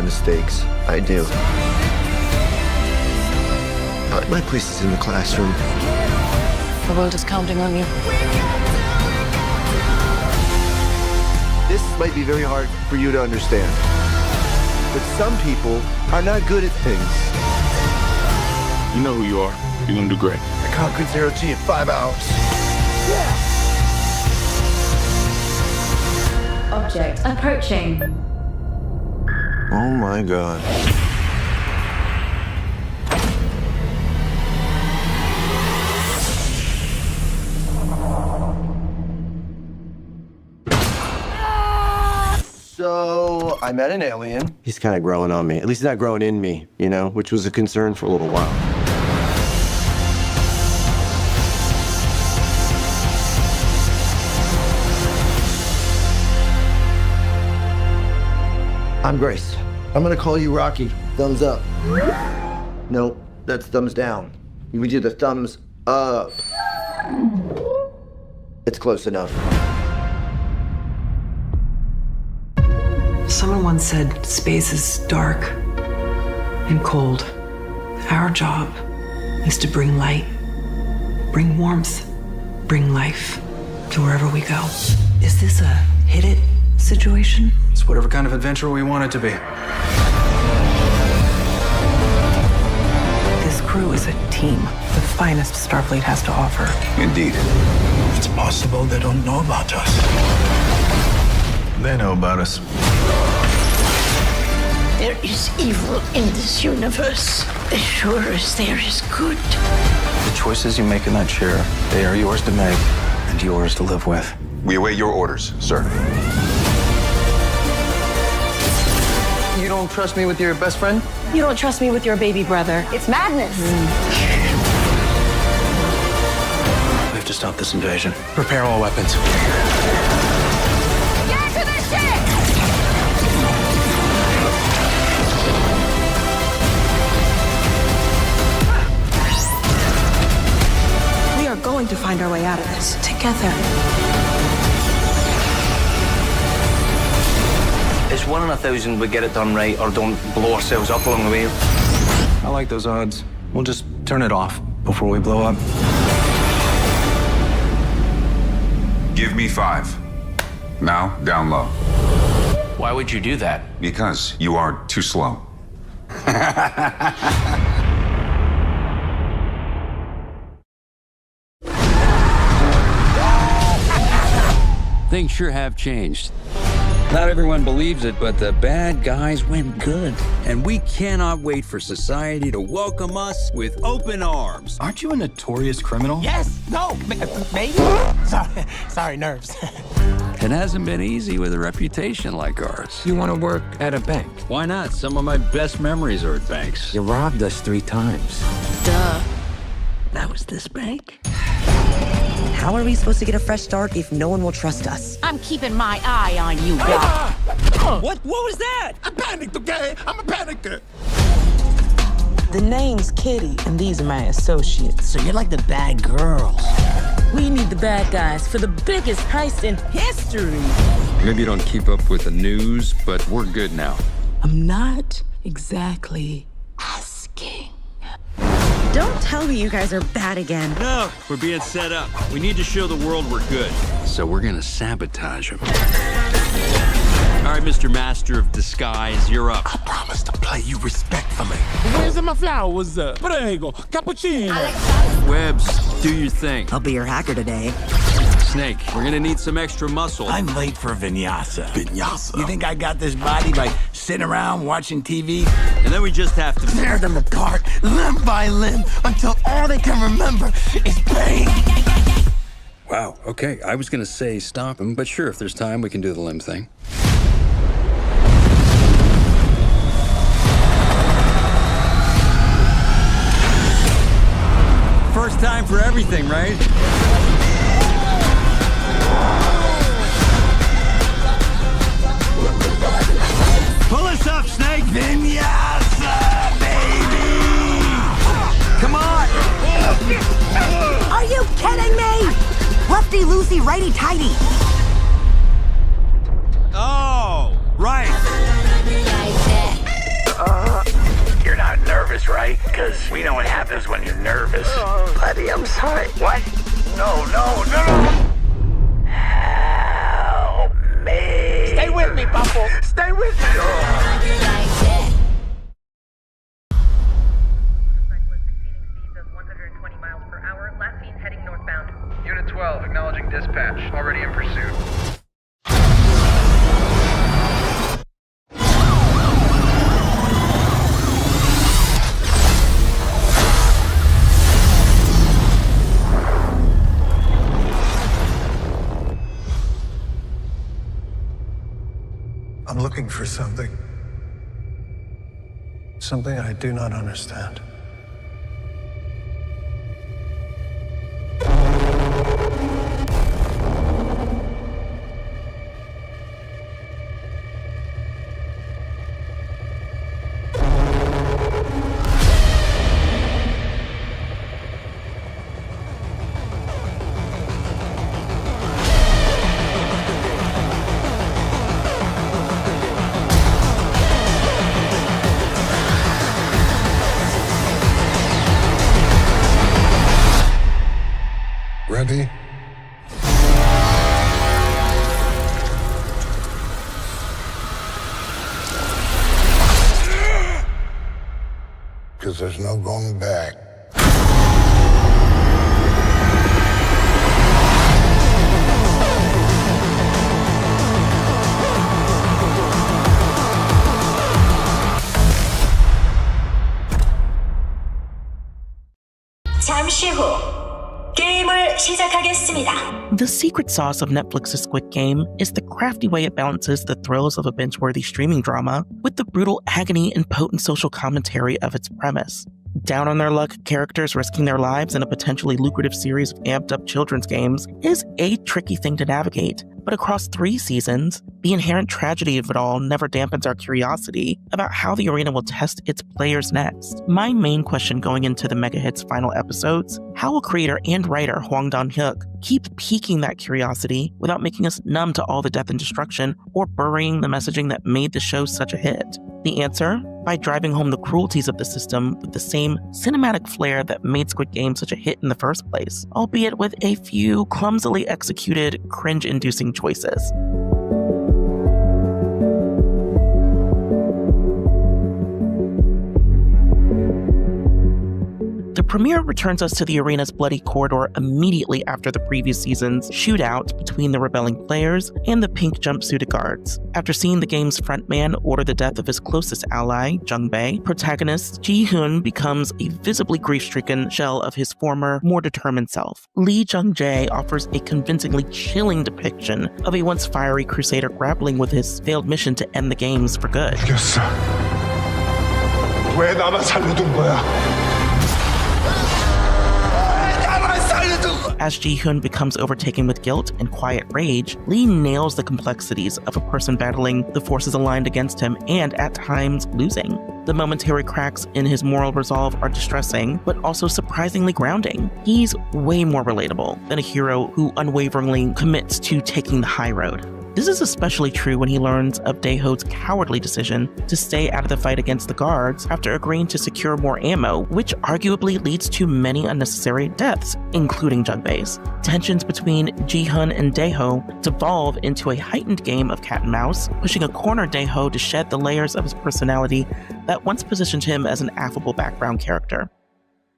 mistakes. I do. But my place is in the classroom. The world is counting on you. This might be very hard for you to understand. But some people are not good at things. You know who you are. You're gonna do great. I conquered zero G in 5 hours. Object approaching. Oh my God. So, I met an alien. He's kind of growing on me. At least not growing in me, you know, which was a concern for a little while. I'm Grace. I'm gonna call you Rocky. Thumbs up. Nope, that's thumbs down. We do the thumbs up. It's close enough. Someone once said space is dark and cold. Our job is to bring light, bring warmth, bring life to wherever we go. Is this a hit it situation? It's whatever kind of adventure we want it to be. This crew is a team, the finest Starfleet has to offer. Indeed. It's possible they don't know about us. They know about us. There is evil in this universe, as sure as there is good. The choices you make in that chair, they are yours to make and yours to live with. We await your orders, sir. You don't trust me with your best friend? You don't trust me with your baby brother. It's madness. We have to stop this invasion. Prepare all weapons. Get to the ship! We are going to find our way out of this together. It's 1 in 1,000 we get it done right or don't blow ourselves up along the way. I like those odds. We'll just turn it off before we blow up. Give me 5. Now, down low. Why would you do that? Because you are too slow. Things sure have changed. Not everyone believes it, but the bad guys went good. And we cannot wait for society to welcome us with open arms. Aren't you a notorious criminal? Yes. No. Maybe. Sorry, nerves. It hasn't been easy with a reputation like ours. You want to work at a bank? Why not? Some of my best memories are at banks. You robbed us 3 times. Duh. That was this bank? How are we supposed to get a fresh start if no one will trust us? I'm keeping my eye on you, Doc. What was that? I panicked, okay? I'm a panicker. The name's Kitty, and these are my associates. So you're like the bad girls. We need the bad guys for the biggest heist in history. Maybe you don't keep up with the news, but we're good now. I'm not exactly asking. Don't tell me you guys are bad again. No, we're being set up. We need to show the world we're good. So we're gonna sabotage them. All right, Mr. Master of Disguise, you're up. I promise to play you respectfully. Where's my flowers? Prego, cappuccino. Webbs, do your thing. I'll be your hacker today. Snake, we're gonna need some extra muscle. I'm late for vinyasa. Vinyasa? You think I got this body by sitting around watching TV? And then we just have to Tear them apart, limb by limb, until all they can remember is pain. Wow, okay. I was gonna say stop him, but sure, if there's time, we can do the limb thing. First time for everything, right? Pull us up, Snake! Vinyasa, baby! Come on! Are you kidding me? Lefty loosey, righty tighty. Oh, right. because we know what happens when you're nervous. Buddy, I'm sorry. What? No. Help me. Stay with me, Buffalo. Stay with me. Unit 12, acknowledging dispatch. Already in pursuit. I'm looking for something. Something I do not understand. Ready? Because there's no going back. 잠시 후 게임을 시작하겠습니다. The secret sauce of Netflix's Squid Game is the crafty way it balances the thrills of a binge-worthy streaming drama with the brutal agony and potent social commentary of its premise. Down on their luck, characters risking their lives in a potentially lucrative series of amped-up children's games is a tricky thing to navigate, but across 3 seasons, the inherent tragedy of it all never dampens our curiosity about how the arena will test its players next. My main question going into the Mega Hit's final episodes: how will creator and writer Hwang Dan-hyuk keep piquing that curiosity without making us numb to all the death and destruction or burying the messaging that made the show such a hit? The answer? By driving home the cruelties of the system with the same cinematic flair that made Squid Game such a hit in the first place, albeit with a few clumsily executed, cringe-inducing choices. The premiere returns us to the arena's bloody corridor immediately after the previous season's shootout between the rebelling players and the pink jumpsuited guards. After seeing the game's frontman order the death of his closest ally, Jung-bae, protagonist Ji-hoon becomes a visibly grief-stricken shell of his former, more determined self. Lee Jung-jae offers a convincingly chilling depiction of a once fiery crusader grappling with his failed mission to end the games for good. 죽였어. 왜 나만 살려둔 거야? As Ji-hoon becomes overtaken with guilt and quiet rage, Lee nails the complexities of a person battling the forces aligned against him and, at times, losing. The momentary cracks in his moral resolve are distressing, but also surprisingly grounding. He's way more relatable than a hero who unwaveringly commits to taking the high road. This is especially true when he learns of Daeho's cowardly decision to stay out of the fight against the guards after agreeing to secure more ammo, which arguably leads to many unnecessary deaths, including Jung-bae's. Tensions between Ji-hoon and Daeho devolve into a heightened game of cat and mouse, pushing a corner Daeho to shed the layers of his personality that once positioned him as an affable background character.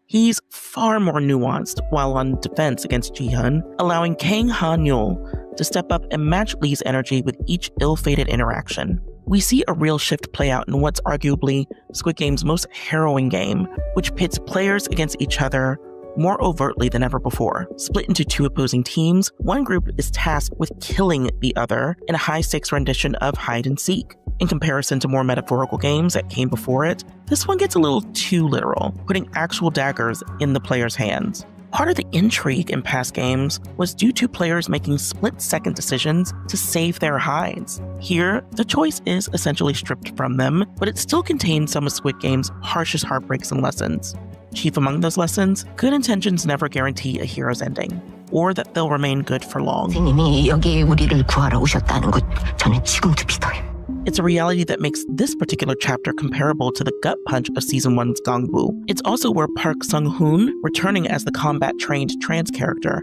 He's far more nuanced while on defense against Ji-hoon, allowing Kang Han-yul to step up and match Lee's energy with each ill-fated interaction. We see a real shift play out in what's arguably Squid Game's most harrowing game, which pits players against each other more overtly than ever before. Split into 2 opposing teams, one group is tasked with killing the other in a high-stakes rendition of hide and seek. In comparison to more metaphorical games that came before it, this one gets a little too literal, putting actual daggers in the players' hands. Part of the intrigue in past games was due to players making split-second decisions to save their hides. Here, the choice is essentially stripped from them, but it still contains some of Squid Game's harshest heartbreaks and lessons. Chief among those lessons, good intentions never guarantee a hero's ending, or that they'll remain good for long. 선생님이 여기 우리를 구하러 오셨다는 것 저는 지금도 믿어요. it's a reality that makes this particular chapter comparable to the gut punch of Season 1's Gangwoo. It's also where Park Sung-hoon, returning as the combat-trained trans character,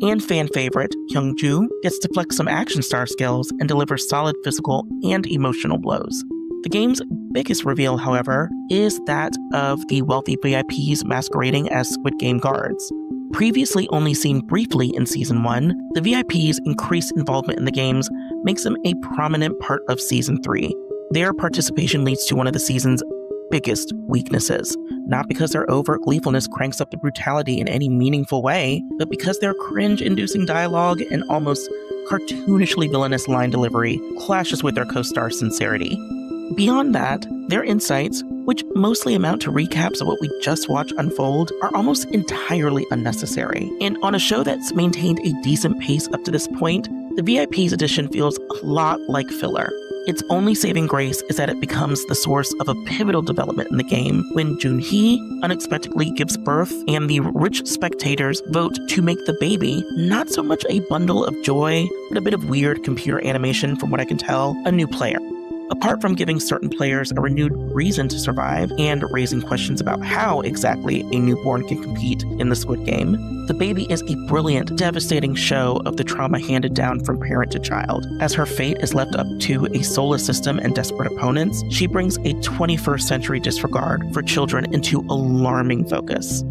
and fan favorite Hyung-ju, gets to flex some action star skills and deliver solid physical and emotional blows. The game's biggest reveal, however, is that of the wealthy VIPs masquerading as Squid Game guards. Previously only seen briefly in Season 1, the VIPs' increased involvement in the games makes them a prominent part of Season 3. Their participation leads to one of the season's biggest weaknesses, not because their overt gleefulness cranks up the brutality in any meaningful way, but because their cringe-inducing dialogue and almost cartoonishly villainous line delivery clashes with their co-star's sincerity. Beyond that, their insights, which mostly amount to recaps of what we just watched unfold, are almost entirely unnecessary. And on a show that's maintained a decent pace up to this point, the VIP's edition feels a lot like filler. Its only saving grace is that it becomes the source of a pivotal development in the game when Junhee unexpectedly gives birth and the rich spectators vote to make the baby not so much a bundle of joy, but a bit of weird computer animation from what I can tell, a new player. Apart from giving certain players a renewed reason to survive and raising questions about how exactly a newborn can compete in the Squid Game, the baby is a brilliant, devastating show of the trauma handed down from parent to child. As her fate is left up to a soulless system and desperate opponents, she brings a 21st century disregard for children into alarming focus.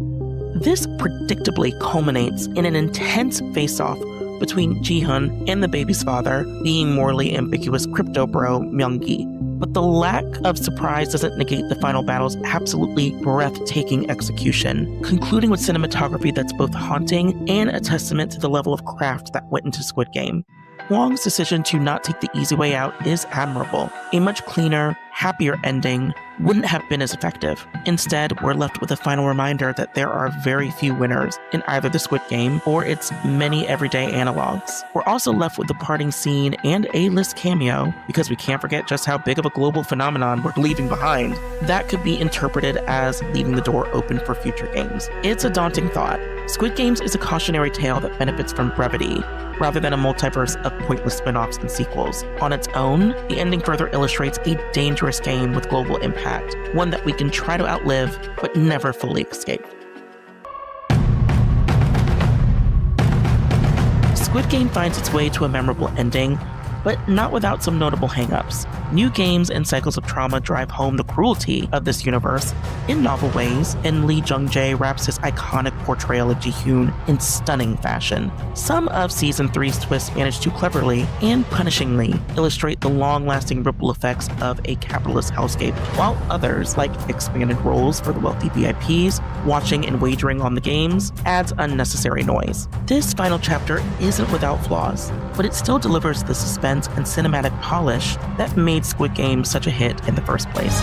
This predictably culminates in an intense face-off between Ji-hun and the baby's father, being morally ambiguous crypto bro Myung-gi. But the lack of surprise doesn't negate the final battle's absolutely breathtaking execution, concluding with cinematography that's both haunting and a testament to the level of craft that went into Squid Game. Wong's decision to not take the easy way out is admirable. A much cleaner, happier ending wouldn't have been as effective. Instead, we're left with a final reminder that there are very few winners in either the Squid Game or its many everyday analogs. We're also left with the parting scene and A-list cameo, because we can't forget just how big of a global phenomenon we're leaving behind. That could be interpreted as leaving the door open for future games. It's a daunting thought. Squid Games is a cautionary tale that benefits from brevity, rather than a multiverse of pointless spin-offs and sequels. On its own, the ending further illustrates a dangerous game with global impact, one that we can try to outlive, but never fully escape. Squid Game finds its way to a memorable ending, but not without some notable hangups. New games and cycles of trauma drive home the cruelty of this universe in novel ways, and Lee Jung-jae wraps his iconic portrayal of Ji-hoon in stunning fashion. Some of Season 3's twists manage to cleverly and punishingly illustrate the long-lasting ripple effects of a capitalist hellscape, while others, like expanded roles for the wealthy VIPs, watching and wagering on the games, adds unnecessary noise. This final chapter isn't without flaws, but it still delivers the suspense and cinematic polish that made Squid Game such a hit in the first place.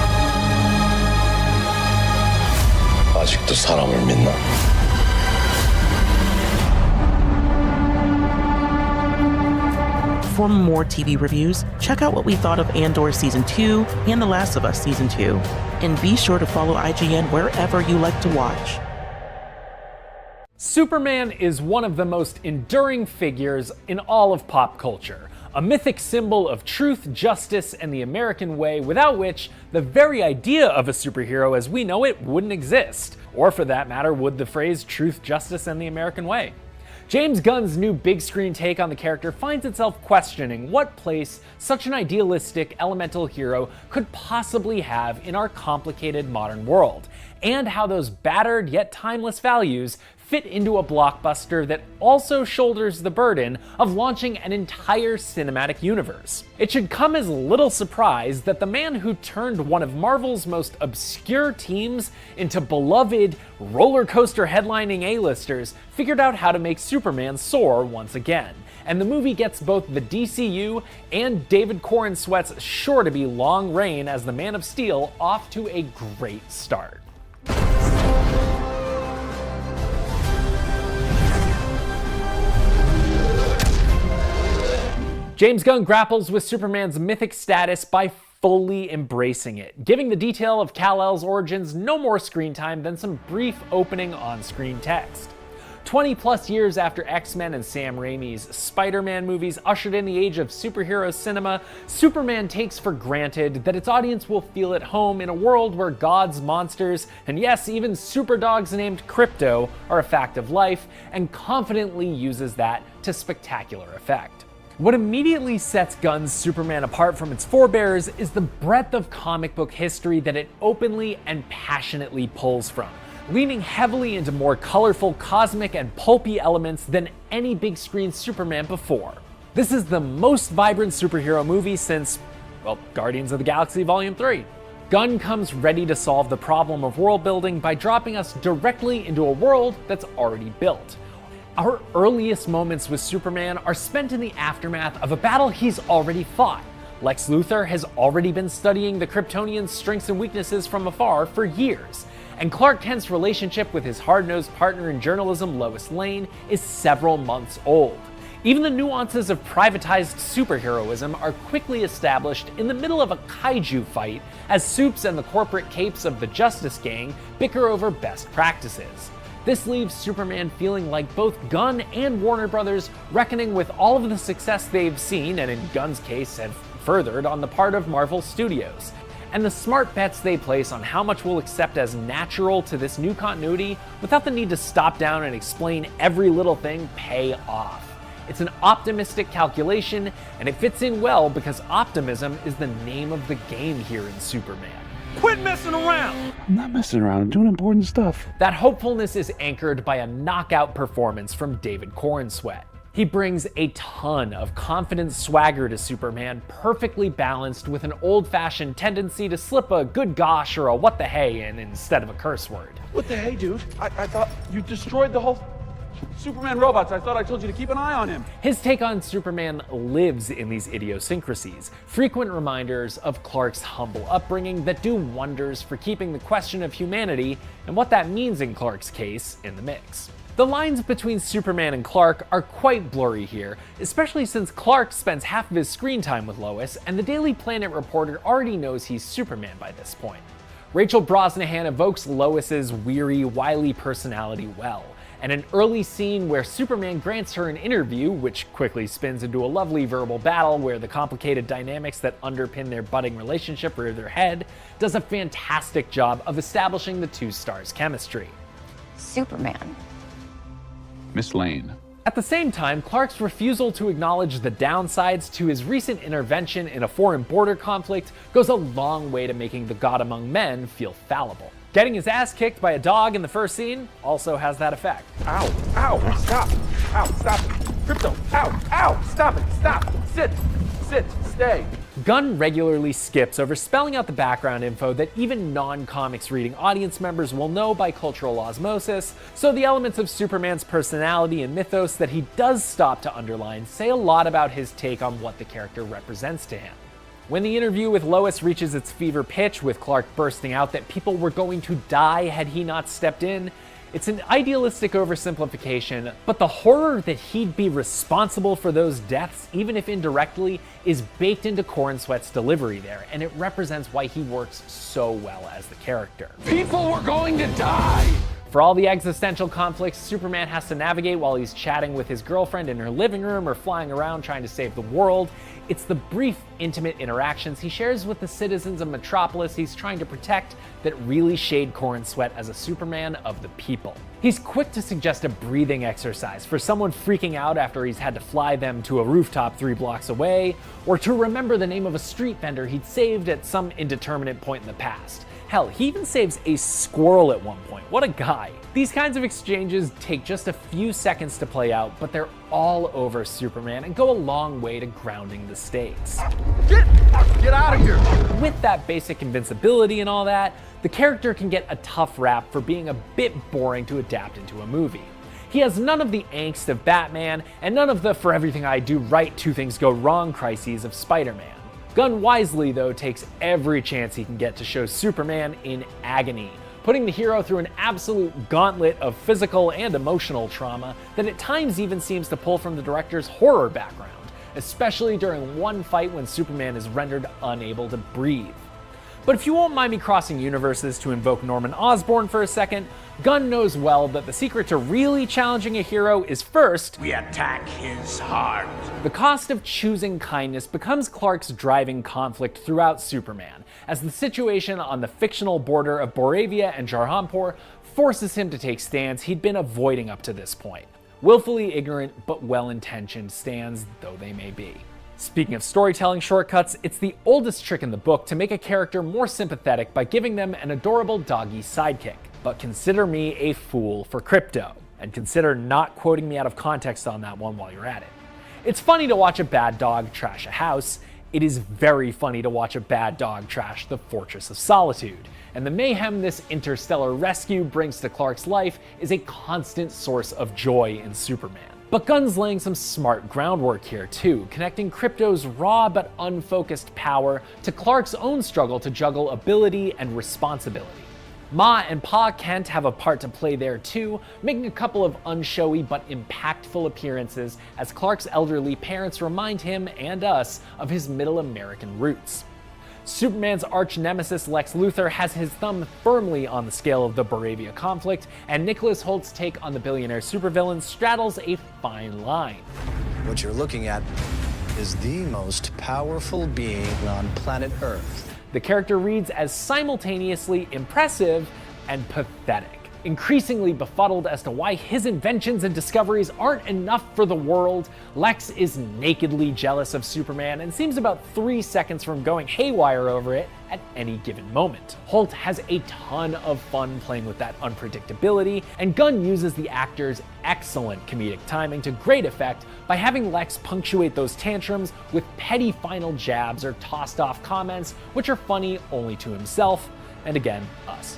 아직도 사람을 믿나? For more TV reviews, check out what we thought of Andor Season 2 and The Last of Us Season 2, and be sure to follow IGN wherever you like to watch. Superman is one of the most enduring figures in all of pop culture. A mythic symbol of truth, justice, and the American way, without which the very idea of a superhero as we know it wouldn't exist. Or for that matter, would the phrase truth, justice, and the American way. James Gunn's new big screen take on the character finds itself questioning what place such an idealistic elemental hero could possibly have in our complicated modern world, and how those battered yet timeless values fit into a blockbuster that also shoulders the burden of launching an entire cinematic universe. It should come as little surprise that the man who turned one of Marvel's most obscure teams into beloved roller coaster headlining A-listers figured out how to make Superman soar once again. And the movie gets both the DCU and David Corn Sweat's sure to be long reign as the Man of Steel off to a great start. James Gunn grapples with Superman's mythic status by fully embracing it, giving the detail of Kal-El's origins no more screen time than some brief opening on-screen text. 20 plus years after X-Men and Sam Raimi's Spider-Man movies ushered in the age of superhero cinema, Superman takes for granted that its audience will feel at home in a world where gods, monsters, and yes, even superdogs named Crypto are a fact of life, and confidently uses that to spectacular effect. What immediately sets Gunn's Superman apart from its forebears is the breadth of comic book history that it openly and passionately pulls from, leaning heavily into more colorful, cosmic, and pulpy elements than any big screen Superman before. This is the most vibrant superhero movie since, well, Guardians of the Galaxy Volume 3. Gunn comes ready to solve the problem of world building by dropping us directly into a world that's already built. Our earliest moments with Superman are spent in the aftermath of a battle he's already fought. Lex Luthor has already been studying the Kryptonians' strengths and weaknesses from afar for years, and Clark Kent's relationship with his hard-nosed partner in journalism, Lois Lane, is several months old. Even the nuances of privatized superheroism are quickly established in the middle of a kaiju fight as Supes and the corporate capes of the Justice Gang bicker over best practices. This leaves Superman feeling like both Gunn and Warner Brothers reckoning with all of the success they've seen, and in Gunn's case have furthered, on the part of Marvel Studios, and the smart bets they place on how much we'll accept as natural to this new continuity without the need to stop down and explain every little thing pay off. It's an optimistic calculation, and it fits in well because optimism is the name of the game here in Superman. Quit messing around! I'm not messing around, I'm doing important stuff. That hopefulness is anchored by a knockout performance from David Corenswet. He brings a ton of confident swagger to Superman, perfectly balanced with an old-fashioned tendency to slip a good gosh or a what the hey in instead of a curse word. What the hey, dude? I thought you destroyed the whole Superman robots. I thought I told you to keep an eye on him. His take on Superman lives in these idiosyncrasies, frequent reminders of Clark's humble upbringing that do wonders for keeping the question of humanity, and what that means in Clark's case, in the mix. The lines between Superman and Clark are quite blurry here, especially since Clark spends half of his screen time with Lois, and the Daily Planet reporter already knows he's Superman by this point. Rachel Brosnahan evokes Lois's weary, wily personality well, and an early scene where Superman grants her an interview, which quickly spins into a lovely verbal battle where the complicated dynamics that underpin their budding relationship rear their head, does a fantastic job of establishing the two stars' chemistry. Superman. Miss Lane. At the same time, Clark's refusal to acknowledge the downsides to his recent intervention in a foreign border conflict goes a long way to making the God Among Men feel fallible. Getting his ass kicked by a dog in the first scene also has that effect. Ow, ow, stop. Ow, stop it. Crypto, ow, ow, stop it, stop. Sit, stay. Gunn regularly skips over spelling out the background info that even non-comics reading audience members will know by cultural osmosis, so the elements of Superman's personality and mythos that he does stop to underline say a lot about his take on what the character represents to him. When the interview with Lois reaches its fever pitch, with Clark bursting out that people were going to die had he not stepped in, it's an idealistic oversimplification, but the horror that he'd be responsible for those deaths, even if indirectly, is baked into Corenswet's delivery there, and it represents why he works so well as the character. People were going to die! For all the existential conflicts Superman has to navigate while he's chatting with his girlfriend in her living room or flying around trying to save the world, it's the brief, intimate interactions he shares with the citizens of Metropolis he's trying to protect that really shade Corenswet as a Superman of the people. He's quick to suggest a breathing exercise for someone freaking out after he's had to fly them to a rooftop 3 blocks away, or to remember the name of a street vendor he'd saved at some indeterminate point in the past. Hell, he even saves a squirrel at one point. What a guy. These kinds of exchanges take just a few seconds to play out, but they're all over Superman and go a long way to grounding the stakes. Get out of here! With that basic invincibility and all that, the character can get a tough rap for being a bit boring to adapt into a movie. He has none of the angst of Batman, and none of the for everything I do right, 2 things go wrong crises of Spider-Man. Gunn wisely, though, takes every chance he can get to show Superman in agony, putting the hero through an absolute gauntlet of physical and emotional trauma that at times even seems to pull from the director's horror background, especially during one fight when Superman is rendered unable to breathe. But if you won't mind me crossing universes to invoke Norman Osborn for a second, Gunn knows well that the secret to really challenging a hero is first, we attack his heart. The cost of choosing kindness becomes Clark's driving conflict throughout Superman, as the situation on the fictional border of Boravia and Jarhanpur forces him to take stands he'd been avoiding up to this point. Willfully ignorant but well-intentioned stands though they may be. Speaking of storytelling shortcuts, it's the oldest trick in the book to make a character more sympathetic by giving them an adorable doggy sidekick. But consider me a fool for Crypto, and consider not quoting me out of context on that one while you're at it. It's funny to watch a bad dog trash a house. It is very funny to watch a bad dog trash the Fortress of Solitude, and the mayhem this interstellar rescue brings to Clark's life is a constant source of joy in Superman. But Gunn's laying some smart groundwork here too, connecting Crypto's raw but unfocused power to Clark's own struggle to juggle ability and responsibility. Ma and Pa Kent have a part to play there too, making a couple of unshowy but impactful appearances as Clark's elderly parents remind him and us of his middle American roots. Superman's arch-nemesis Lex Luthor has his thumb firmly on the scale of the Boravia conflict, and Nicholas Holt's take on the billionaire supervillain straddles a fine line. What you're looking at is the most powerful being on planet Earth. The character reads as simultaneously impressive and pathetic, increasingly befuddled as to why his inventions and discoveries aren't enough for the world. Lex is nakedly jealous of Superman and seems about 3 seconds from going haywire over it at any given moment. Holt has a ton of fun playing with that unpredictability, and Gunn uses the actor's excellent comedic timing to great effect by having Lex punctuate those tantrums with petty final jabs or tossed off comments, which are funny only to himself, and again, us.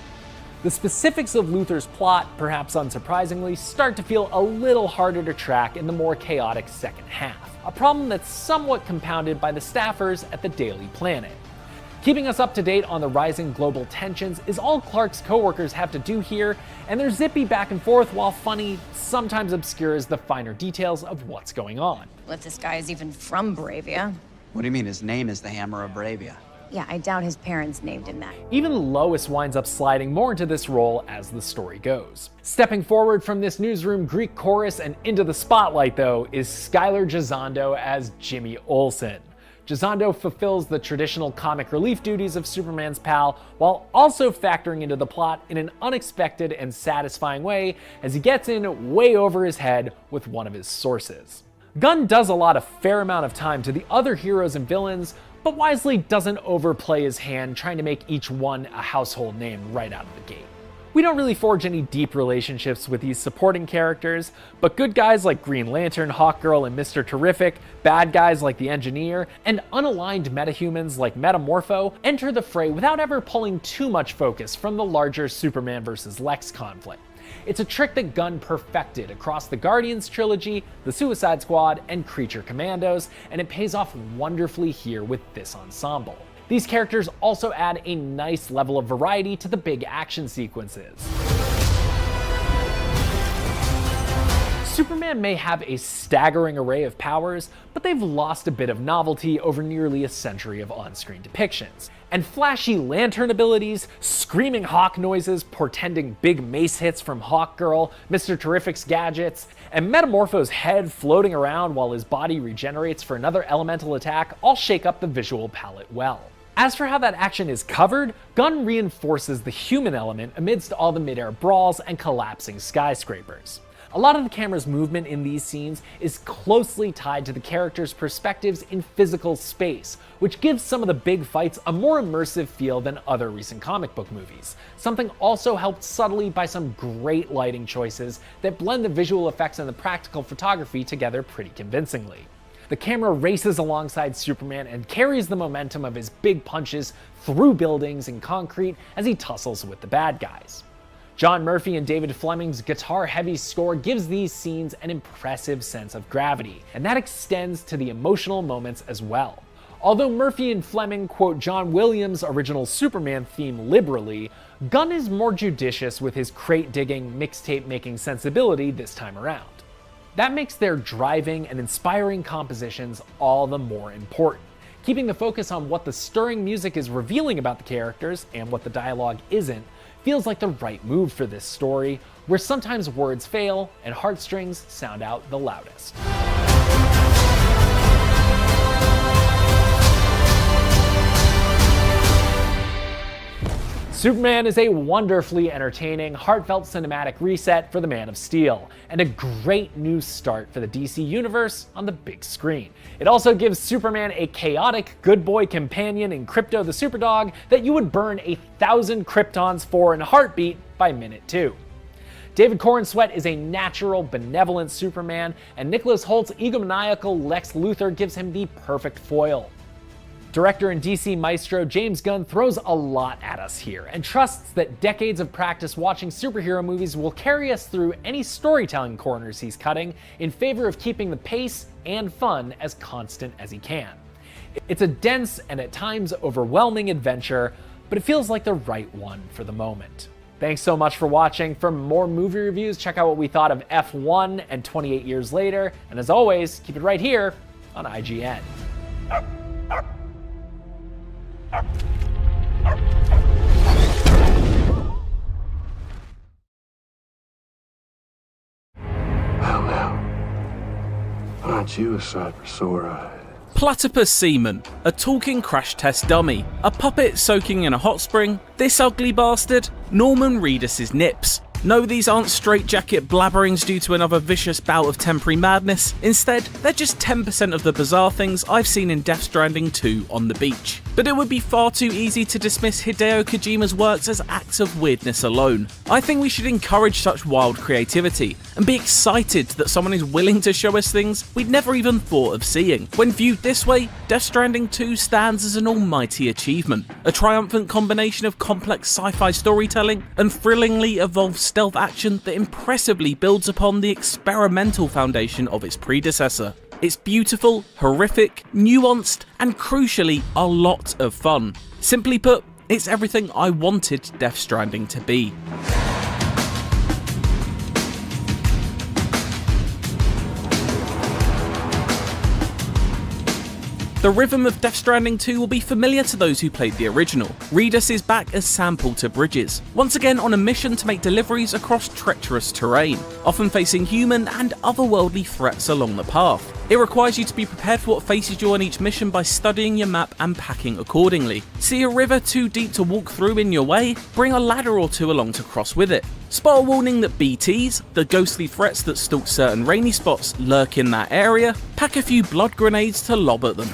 The specifics of Luthor's plot, perhaps unsurprisingly, start to feel a little harder to track in the more chaotic second half, a problem that's somewhat compounded by the staffers at the Daily Planet. Keeping us up to date on the rising global tensions is all Clark's coworkers have to do here, and their zippy back and forth, while funny, sometimes obscures the finer details of what's going on. Well, if this guy is even from Boravia. What do you mean his name is the Hammer of Boravia? Yeah, I doubt his parents named him that. Even Lois winds up sliding more into this role as the story goes. Stepping forward from this newsroom Greek chorus and into the spotlight, though, is Skylar Gisondo as Jimmy Olsen. Gisondo fulfills the traditional comic relief duties of Superman's pal, while also factoring into the plot in an unexpected and satisfying way as he gets in way over his head with one of his sources. Gunn does allot a fair amount of time to the other heroes and villains, but wisely doesn't overplay his hand trying to make each one a household name right out of the gate. We don't really forge any deep relationships with these supporting characters, but good guys like Green Lantern, Hawkgirl, and Mr. Terrific, bad guys like the Engineer, and unaligned metahumans like Metamorpho enter the fray without ever pulling too much focus from the larger Superman vs. Lex conflict. It's a trick that Gunn perfected across the Guardians trilogy, the Suicide Squad, and Creature Commandos, and it pays off wonderfully here with this ensemble. These characters also add a nice level of variety to the big action sequences. Superman may have a staggering array of powers, but they've lost a bit of novelty over nearly a century of on-screen depictions. And flashy lantern abilities, screaming hawk noises portending big mace hits from Hawkgirl, Mr. Terrific's gadgets, and Metamorpho's head floating around while his body regenerates for another elemental attack all shake up the visual palette well. As for how that action is covered, Gunn reinforces the human element amidst all the mid-air brawls and collapsing skyscrapers. A lot of the camera's movement in these scenes is closely tied to the characters' perspectives in physical space, which gives some of the big fights a more immersive feel than other recent comic book movies. Something also helped subtly by some great lighting choices that blend the visual effects and the practical photography together pretty convincingly. The camera races alongside Superman and carries the momentum of his big punches through buildings and concrete as he tussles with the bad guys. John Murphy and David Fleming's guitar-heavy score gives these scenes an impressive sense of gravity, and that extends to the emotional moments as well. Although Murphy and Fleming quote John Williams' original Superman theme liberally, Gunn is more judicious with his crate-digging, mixtape-making sensibility this time around. That makes their driving and inspiring compositions all the more important. keeping the focus on what the stirring music is revealing about the characters and what the dialogue isn't feels like the right move for this story, where sometimes words fail and heartstrings sound out the loudest. Superman is a wonderfully entertaining, heartfelt cinematic reset for the Man of Steel, and a great new start for the DC Universe on the big screen. It also gives Superman a chaotic, good boy companion in Krypto the Superdog that you would burn 1,000 Kryptons for in a heartbeat by minute 2. David Corenswet is a natural, benevolent Superman, and Nicholas Holt's egomaniacal Lex Luthor gives him the perfect foil. Director and DC maestro James Gunn throws a lot at us here, and trusts that decades of practice watching superhero movies will carry us through any storytelling corners he's cutting in favor of keeping the pace and fun as constant as he can. It's a dense and at times overwhelming adventure, but it feels like the right one for the moment. Thanks so much for watching. For more movie reviews, check out what we thought of F1 and 28 Years Later, and as always, keep it right here on IGN. Well, now, aren't you a sight for sore eyes? Platypus semen, a talking crash test dummy, a puppet soaking in a hot spring, this ugly bastard, Norman Reedus' nips. No, these aren't straitjacket blabberings due to another vicious bout of temporary madness. Instead, they're just 10% of the bizarre things I've seen in Death Stranding 2 on the beach. But it would be far too easy to dismiss Hideo Kojima's works as acts of weirdness alone. I think we should encourage such wild creativity, and be excited that someone is willing to show us things we'd never even thought of seeing. When viewed this way, Death Stranding 2 stands as an almighty achievement, a triumphant combination of complex sci-fi storytelling and thrillingly evolved stealth action that impressively builds upon the experimental foundation of its predecessor. It's beautiful, horrific, nuanced, and crucially, a lot of fun. Simply put, it's everything I wanted Death Stranding to be. The rhythm of Death Stranding 2 will be familiar to those who played the original. Reedus is back as Sam Porter Bridges, once again on a mission to make deliveries across treacherous terrain, often facing human and otherworldly threats along the path. It requires you to be prepared for what faces you on each mission by studying your map and packing accordingly. See a river too deep to walk through in your way? Bring a ladder or two along to cross with it. Spot a warning that BTs, the ghostly threats that stalk certain rainy spots, lurk in that area? Pack a few blood grenades to lob at them.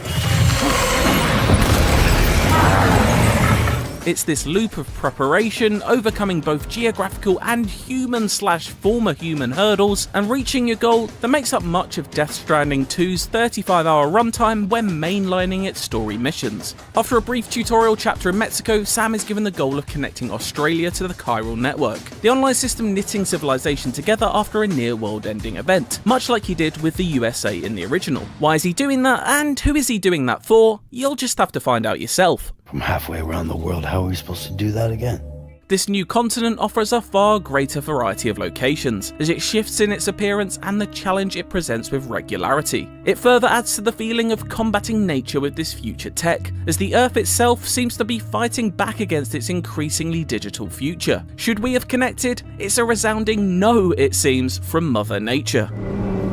It's this loop of preparation, overcoming both geographical and human/former human hurdles, and reaching your goal that makes up much of Death Stranding 2's 35-hour runtime when mainlining its story missions. After a brief tutorial chapter in Mexico, Sam is given the goal of connecting Australia to the chiral network, the online system knitting civilization together after a near world-ending event, much like he did with the USA in the original. Why is he doing that, and who is he doing that for? You'll just have to find out yourself. From halfway around the world, how are we supposed to do that again? This new continent offers a far greater variety of locations, as it shifts in its appearance and the challenge it presents with regularity. It further adds to the feeling of combating nature with this future tech, as the Earth itself seems to be fighting back against its increasingly digital future. Should we have connected? It's a resounding no, it seems, from Mother Nature.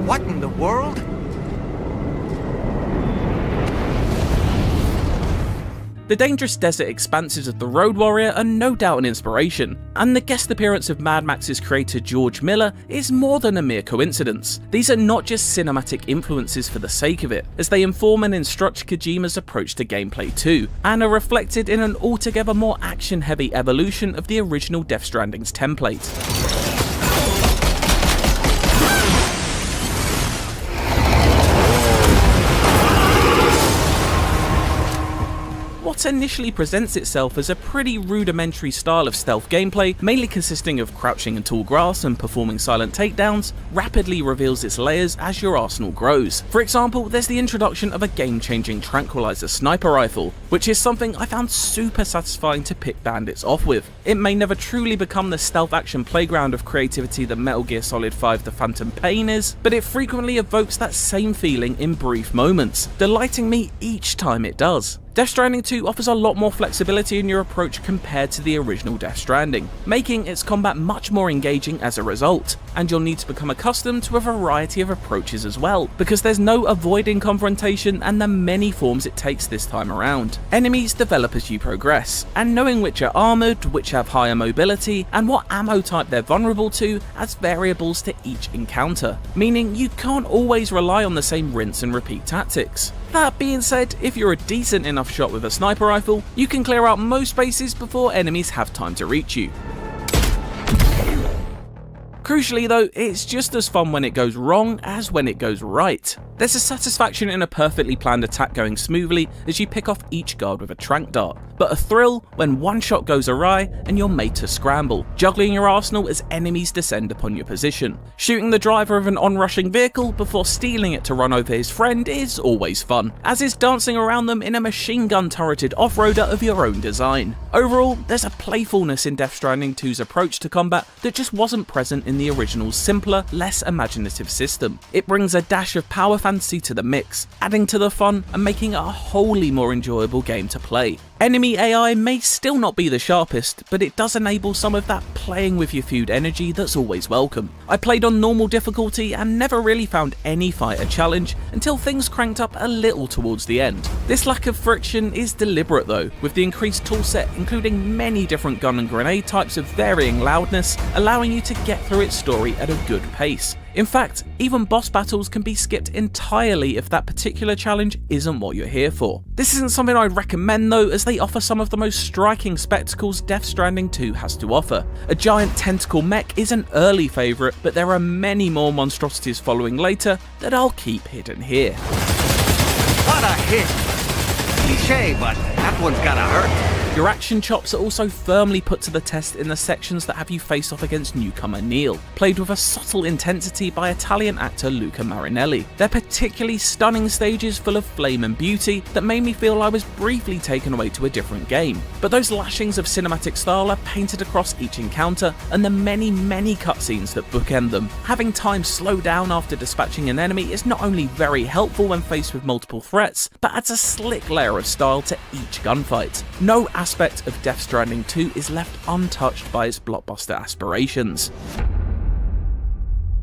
What in the world? The dangerous desert expanses of The Road Warrior are no doubt an inspiration, and the guest appearance of Mad Max's creator George Miller is more than a mere coincidence. These are not just cinematic influences for the sake of it, as they inform and instruct Kojima's approach to gameplay too, and are reflected in an altogether more action-heavy evolution of the original Death Stranding's template. what initially presents itself as a pretty rudimentary style of stealth gameplay, mainly consisting of crouching in tall grass and performing silent takedowns, rapidly reveals its layers as your arsenal grows. For example, there's the introduction of a game-changing tranquilizer sniper rifle, which is something I found super satisfying to pick bandits off with. It may never truly become the stealth action playground of creativity that Metal Gear Solid 5 The Phantom Pain is, but it frequently evokes that same feeling in brief moments, delighting me each time it does. Death Stranding 2 offers a lot more flexibility in your approach compared to the original Death Stranding, making its combat much more engaging as a result, and you'll need to become accustomed to a variety of approaches as well, because there's no avoiding confrontation and the many forms it takes this time around. Enemies develop as you progress, and knowing which are armoured, which have higher mobility, and what ammo type they're vulnerable to adds variables to each encounter, meaning you can't always rely on the same rinse and repeat tactics. That being said, if you're a decent enough shot with a sniper rifle, you can clear out most spaces before enemies have time to reach you. Crucially though, it's just as fun when it goes wrong as when it goes right. There's a satisfaction in a perfectly planned attack going smoothly as you pick off each guard with a tranq dart, but a thrill when one shot goes awry and you're made to scramble, juggling your arsenal as enemies descend upon your position. Shooting the driver of an onrushing vehicle before stealing it to run over his friend is always fun, as is dancing around them in a machine gun turreted off-roader of your own design. Overall, there's a playfulness in Death Stranding 2's approach to combat that just wasn't present in the original's simpler, less imaginative system. It brings a dash of power fantasy to the mix, adding to the fun and making it a wholly more enjoyable game to play. Enemy AI may still not be the sharpest, but it does enable some of that playing with your food energy that's always welcome. I played on normal difficulty and never really found any fight a challenge until things cranked up a little towards the end. This lack of friction is deliberate though, with the increased toolset including many different gun and grenade types of varying loudness, allowing you to get through its story at a good pace. In fact, even boss battles can be skipped entirely if that particular challenge isn't what you're here for. This isn't something I'd recommend though, as they offer some of the most striking spectacles Death Stranding 2 has to offer. A giant tentacle mech is an early favourite, but there are many more monstrosities following later that I'll keep hidden here. What a hit! Cliché, but that one's gotta hurt. Your action chops are also firmly put to the test in the sections that have you face off against newcomer Neil, played with a subtle intensity by Italian actor Luca Marinelli. They're particularly stunning stages full of flame and beauty that made me feel I was briefly taken away to a different game. But those lashings of cinematic style are painted across each encounter, and the many cutscenes that bookend them. Having time slow down after dispatching an enemy is not only very helpful when faced with multiple threats, but adds a slick layer of style to each gunfight. No aspect of Death Stranding 2 is left untouched by its blockbuster aspirations.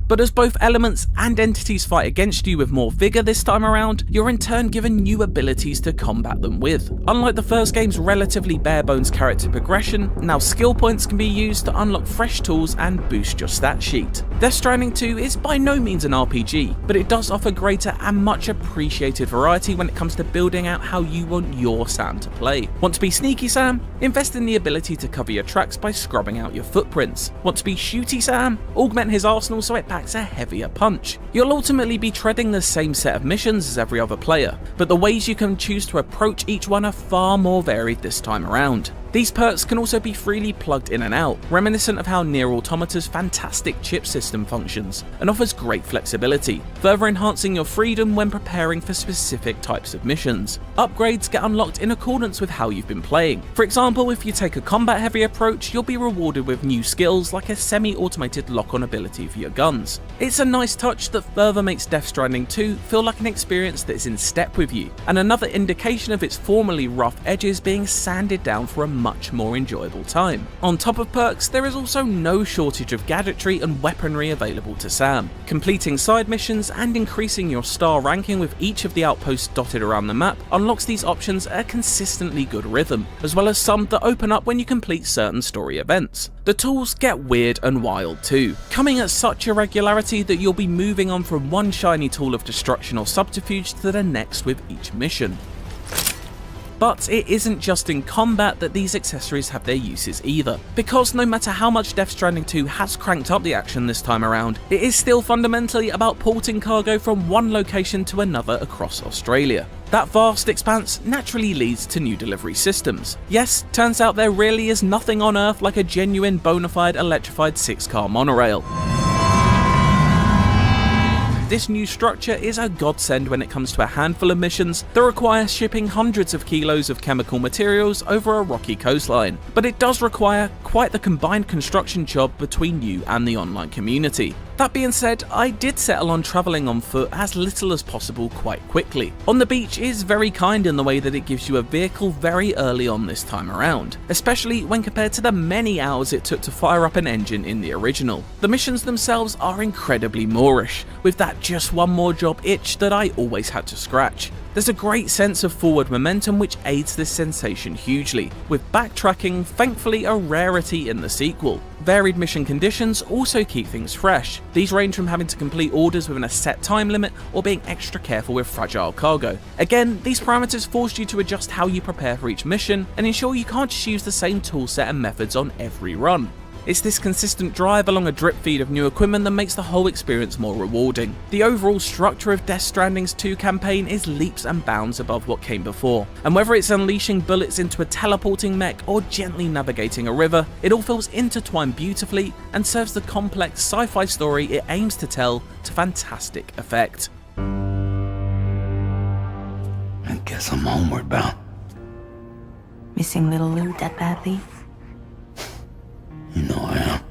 But as both elements and entities fight against you with more vigour this time around, you're in turn given new abilities to combat them with. Unlike the first game's relatively bare-bones character progression, now skill points can be used to unlock fresh tools and boost your stat sheet. Death Stranding 2 is by no means an RPG, but it does offer greater and much appreciated variety when it comes to building out how you want your Sam to play. Want to be sneaky Sam? Invest in the ability to cover your tracks by scrubbing out your footprints. Want to be shooty Sam? Augment his arsenal so it packs a heavier punch. You'll ultimately be treading the same set of missions as every other player, but the ways you can choose to approach each one are far more varied this time around. These perks can also be freely plugged in and out, reminiscent of how Nier Automata's fantastic chip system functions, and offers great flexibility, further enhancing your freedom when preparing for specific types of missions. Upgrades get unlocked in accordance with how you've been playing. For example, if you take a combat-heavy approach, you'll be rewarded with new skills like a semi-automated lock-on ability for your guns. It's a nice touch that further makes Death Stranding 2 feel like an experience that is in step with you, and another indication of its formerly rough edges being sanded down for a much more enjoyable time. On top of perks, there is also no shortage of gadgetry and weaponry available to Sam. Completing side missions and increasing your star ranking with each of the outposts dotted around the map unlocks these options at a consistently good rhythm, as well as some that open up when you complete certain story events. The tools get weird and wild too, coming at such a regularity that you'll be moving on from one shiny tool of destruction or subterfuge to the next with each mission. But it isn't just in combat that these accessories have their uses either, because no matter how much Death Stranding 2 has cranked up the action this time around, it is still fundamentally about porting cargo from one location to another across Australia. That vast expanse naturally leads to new delivery systems. Yes, turns out there really is nothing on Earth like a genuine bona fide electrified 6-car monorail. This new structure is a godsend when it comes to a handful of missions that require shipping hundreds of kilos of chemical materials over a rocky coastline, but it does require quite the combined construction job between you and the online community. That being said, I did settle on travelling on foot as little as possible quite quickly. On the Beach is very kind in the way that it gives you a vehicle very early on this time around, especially when compared to the many hours it took to fire up an engine in the original. The missions themselves are incredibly Moorish, with that just one more job itch that I always had to scratch. There's a great sense of forward momentum which aids this sensation hugely, with backtracking thankfully a rarity in the sequel. Varied mission conditions also keep things fresh. These range from having to complete orders within a set time limit or being extra careful with fragile cargo. Again, these parameters force you to adjust how you prepare for each mission and ensure you can't just use the same toolset and methods on every run. It's this consistent drive along a drip feed of new equipment that makes the whole experience more rewarding. The overall structure of Death Stranding's 2 campaign is leaps and bounds above what came before, and whether it's unleashing bullets into a teleporting mech or gently navigating a river, it all feels intertwined beautifully and serves the complex sci-fi story it aims to tell to fantastic effect. I guess I'm homeward bound. Missing little Lou that badly? You know I am.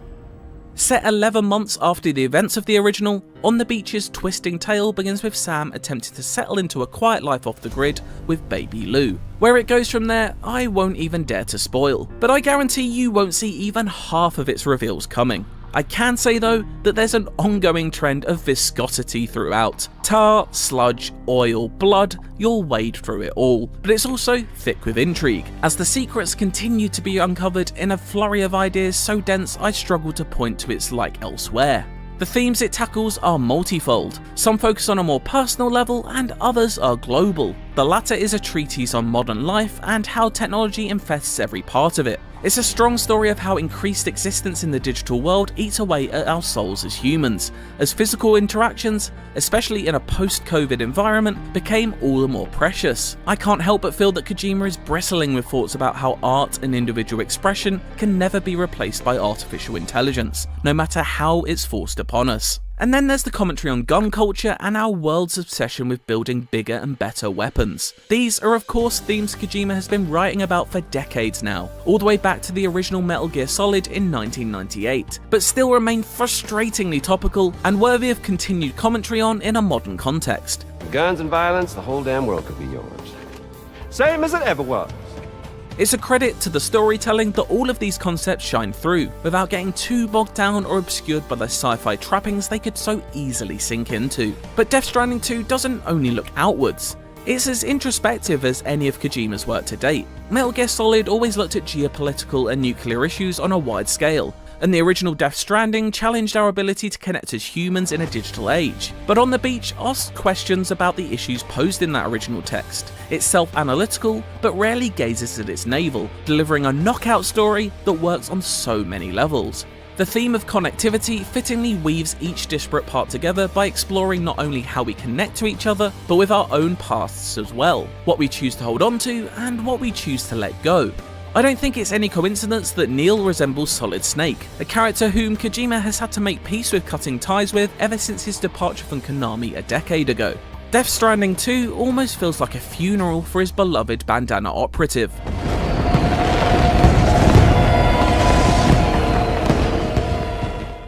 Set 11 months after the events of the original, On the Beach's twisting tale begins with Sam attempting to settle into a quiet life off the grid with baby Lou. Where it goes from there, I won't even dare to spoil, but I guarantee you won't see even half of its reveals coming. I can say though that there's an ongoing trend of viscosity throughout. Tar, sludge, oil, blood, you'll wade through it all. But it's also thick with intrigue, as the secrets continue to be uncovered in a flurry of ideas so dense I struggle to point to its like elsewhere. The themes it tackles are multifold. Some focus on a more personal level and others are global. The latter is a treatise on modern life and how technology infests every part of it. It's a strong story of how increased existence in the digital world eats away at our souls as humans, as physical interactions, especially in a post-COVID environment, became all the more precious. I can't help but feel that Kojima is bristling with thoughts about how art and individual expression can never be replaced by artificial intelligence, no matter how it's forced upon us. And then there's the commentary on gun culture and our world's obsession with building bigger and better weapons. These are of course themes Kojima has been writing about for decades now, all the way back to the original Metal Gear Solid in 1998, but still remain frustratingly topical and worthy of continued commentary on in a modern context. Guns and violence, the whole damn world could be yours. Same as it ever was. It's a credit to the storytelling that all of these concepts shine through, without getting too bogged down or obscured by the sci-fi trappings they could so easily sink into. But Death Stranding 2 doesn't only look outwards. It's as introspective as any of Kojima's work to date. Metal Gear Solid always looked at geopolitical and nuclear issues on a wide scale, and the original Death Stranding challenged our ability to connect as humans in a digital age. But On the Beach asks questions about the issues posed in that original text. It's self-analytical, but rarely gazes at its navel, delivering a knockout story that works on so many levels. The theme of connectivity fittingly weaves each disparate part together by exploring not only how we connect to each other, but with our own pasts as well, what we choose to hold on to and what we choose to let go. I don't think it's any coincidence that Neil resembles Solid Snake, a character whom Kojima has had to make peace with cutting ties with ever since his departure from Konami a decade ago. Death Stranding 2 almost feels like a funeral for his beloved bandana operative.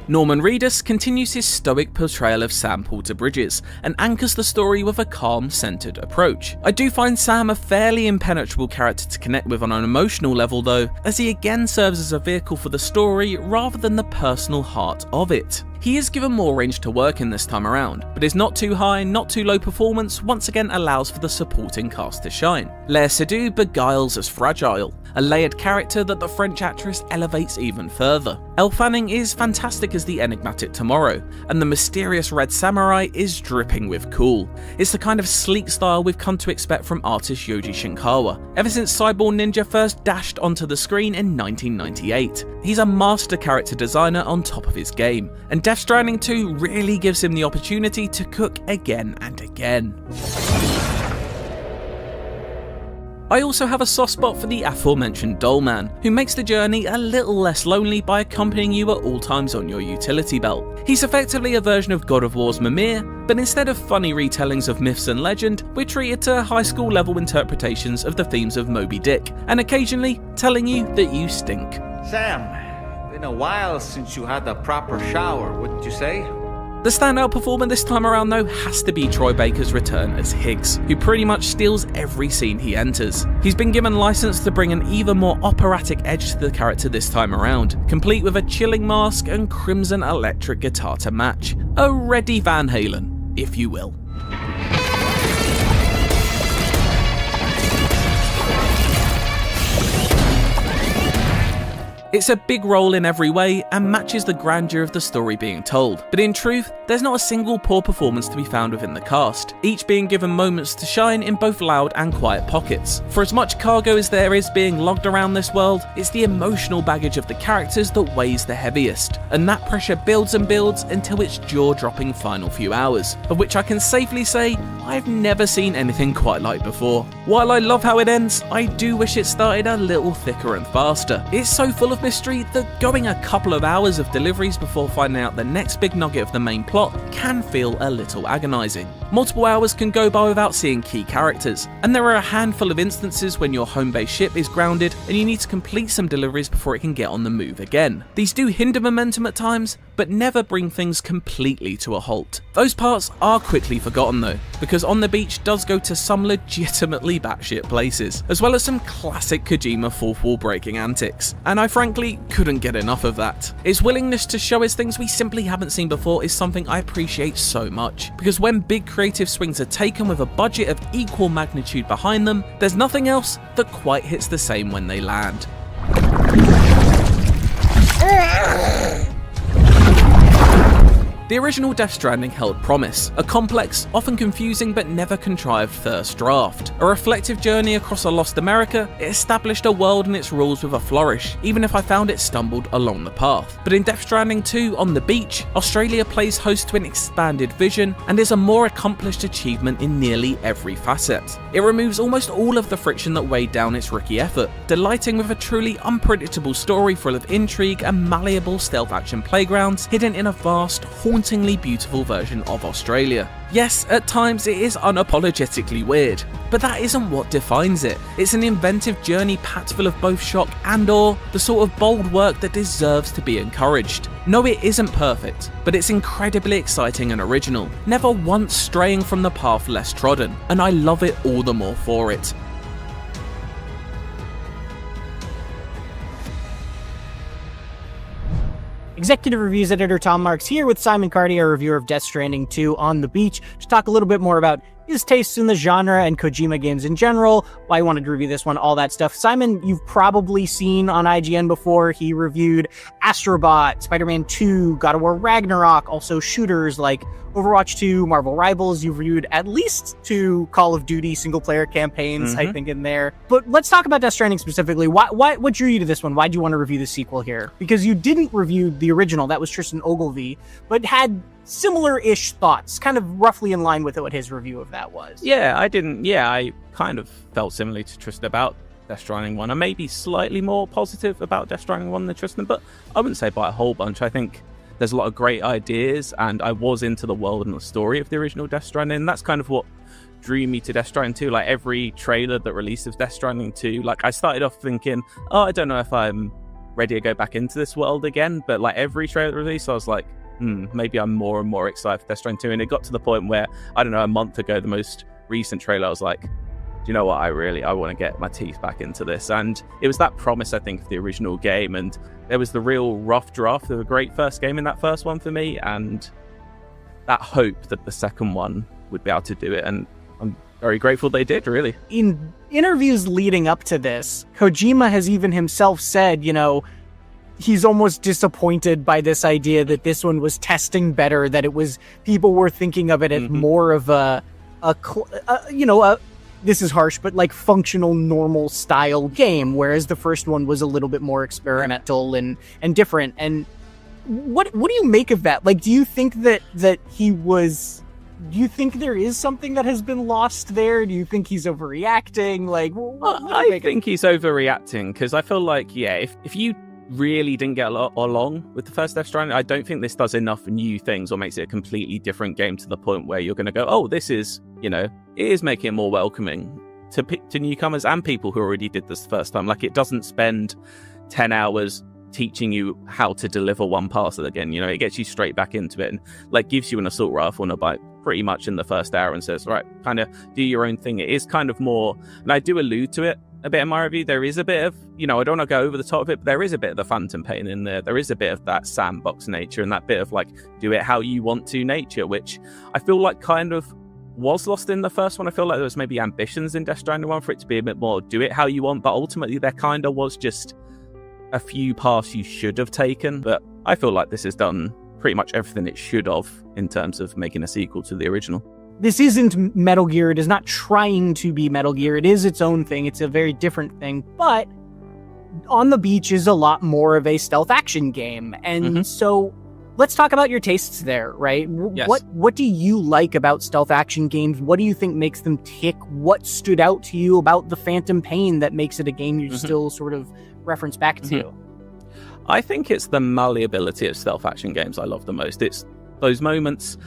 Norman Reedus continues his stoic portrayal of Sam Porter Bridges and anchors the story with a calm, centered approach. I do find Sam a fairly impenetrable character to connect with on an emotional level though, as he again serves as a vehicle for the story rather than the personal heart of it. He is given more range to work in this time around, but his not too high, not too low performance once again allows for the supporting cast to shine. Léa Seydoux beguiles as Fragile, a layered character that the French actress elevates even further. Elle Fanning is fantastic as the enigmatic Tomorrow, and the mysterious Red Samurai is dripping with cool. It's the kind of sleek style we've come to expect from artist Yoji Shinkawa, ever since Cyborg Ninja first dashed onto the screen in 1998. He's a master character designer on top of his game, and Death Stranding 2 really gives him the opportunity to cook again and again. I also have a soft spot for the aforementioned Dollman, who makes the journey a little less lonely by accompanying you at all times on your utility belt. He's effectively a version of God of War's Mimir, but instead of funny retellings of myths and legend, we're treated to high school level interpretations of the themes of Moby Dick, and occasionally telling you that you stink. Sam, been a while since you had a proper shower, wouldn't you say? The standout performer this time around though has to be Troy Baker's return as Higgs, who pretty much steals every scene he enters. He's been given license to bring an even more operatic edge to the character this time around, complete with a chilling mask and crimson electric guitar to match. A ready Van Halen, if you will. It's a big role in every way and matches the grandeur of the story being told, but in truth, there's not a single poor performance to be found within the cast, each being given moments to shine in both loud and quiet pockets. For as much cargo as there is being logged around this world, it's the emotional baggage of the characters that weighs the heaviest, and that pressure builds and builds until its jaw-dropping final few hours, of which I can safely say I've never seen anything quite like before. While I love how it ends, I do wish it started a little thicker and faster. It's so full of mystery that going a couple of hours of deliveries before finding out the next big nugget of the main plot can feel a little agonising. Multiple hours can go by without seeing key characters, and there are a handful of instances when your home base ship is grounded and you need to complete some deliveries before it can get on the move again. These do hinder momentum at times, but never bring things completely to a halt. Those parts are quickly forgotten though, because On the Beach does go to some legitimately batshit places, as well as some classic Kojima fourth wall breaking antics, and I frankly couldn't get enough of that. Its willingness to show us things we simply haven't seen before is something I appreciate so much, because when big creative swings are taken with a budget of equal magnitude behind them, there's nothing else that quite hits the same when they land. The original Death Stranding held promise, a complex, often confusing but never contrived first draft. A reflective journey across a lost America, it established a world and its rules with a flourish, even if I found it stumbled along the path. But in Death Stranding 2 On the Beach, Australia plays host to an expanded vision and is a more accomplished achievement in nearly every facet. It removes almost all of the friction that weighed down its rookie effort, delighting with a truly unpredictable story full of intrigue and malleable stealth action playgrounds hidden in a vast, hauntingly beautiful version of Australia. Yes, at times it is unapologetically weird, but that isn't what defines it. It's an inventive journey packed full of both shock and awe, the sort of bold work that deserves to be encouraged. No, it isn't perfect, but it's incredibly exciting and original, never once straying from the path less trodden, and I love it all the more for it. Executive Reviews editor Tom Marks here with Simon Carty, our reviewer of Death Stranding 2 On the Beach, to talk a little bit more about his tastes in the genre and Kojima games in general, why I wanted to review this one, all that stuff. Simon, you've probably seen on IGN before. He reviewed Astrobot, Spider-Man 2, God of War Ragnarok, also shooters like Overwatch 2, Marvel Rivals. You've reviewed at least 2 Call of Duty single-player campaigns, I think, in there. But let's talk about Death Stranding specifically. What drew you to this one? Why did you want to review the sequel here? Because you didn't review the original, that was Tristan Ogilvie, but had similar-ish thoughts, kind of roughly in line with what his review of that was. I kind of felt similarly to Tristan about Death Stranding 1. I may be slightly more positive about Death Stranding 1 than Tristan, but I wouldn't say by a whole bunch. I think there's a lot of great ideas, and I was into the world and the story of the original Death Stranding, and that's kind of what drew me to Death Stranding 2. Like, every trailer that released of Death Stranding 2, like, I started off thinking, I don't know if I'm ready to go back into this world again, but like every trailer release, I was like, maybe I'm more and more excited for Death Stranding 2, and it got to the point where, I don't know, a month ago, the most recent trailer, I was like, you know what, I want to get my teeth back into this. And it was that promise, I think, of the original game, and there was the real rough draft of a great first game in that first one for me, and that hope that the second one would be able to do it, and I'm very grateful they did, really. In interviews leading up to this, Kojima has even himself said, he's almost disappointed by this idea that this one was testing better, that it was, people were thinking of it as more of this is harsh, but like functional, normal style game, whereas the first one was a little bit more experimental and different. And what do you make of that? Like, do you think that he was? Do you think there is something that has been lost there? Do you think he's overreacting? Like, I think he's overreacting, because I feel like, if you really didn't get along with the first Death Stranding, I don't think this does enough new things or makes it a completely different game to the point where you're going to go, oh, this is, it is making it more welcoming to newcomers and people who already did this the first time. Like, it doesn't spend 10 hours teaching you how to deliver one parcel again. It gets you straight back into it and like gives you an assault rifle and a bite pretty much in the first hour and says, right, kind of do your own thing. It is kind of more, and I do allude to it a bit in my review, there is a bit of, I don't want to go over the top of it, but there is a bit of the phantom pain in there. There is a bit of that sandbox nature and that bit of like, do it how you want to nature, which I feel like kind of was lost in the first one. I feel like there was maybe ambitions in Death Stranding 1 for it to be a bit more do it how you want, but ultimately there kind of was just a few paths you should have taken. But I feel like this has done pretty much everything it should have in terms of making a sequel to the original. This isn't Metal Gear. It is not trying to be Metal Gear. It is its own thing. It's a very different thing. But On the Beach is a lot more of a stealth action game. And so let's talk about your tastes there, right? Yes. What do you like about stealth action games? What do you think makes them tick? What stood out to you about the phantom pain that makes it a game you still sort of reference back to? I think it's the malleability of stealth action games I love the most. It's those moments,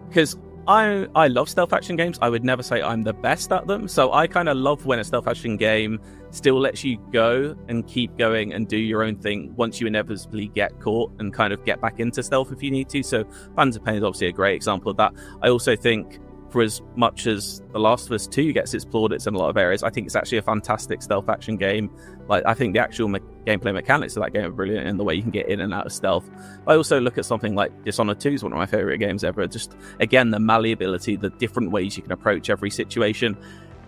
because I love stealth action games. I would never say I'm the best at them. So I kind of love when a stealth action game still lets you go and keep going and do your own thing once you inevitably get caught and kind of get back into stealth if you need to. So Phantom Pain is obviously a great example of that. I also think for as much as The Last of Us 2 gets its plaudits in a lot of areas, I think it's actually a fantastic stealth action game. Like, I think the actual gameplay mechanics of that game are brilliant in the way you can get in and out of stealth. I also look at something like Dishonored 2 is one of my favorite games ever. Just, again, the malleability, the different ways you can approach every situation.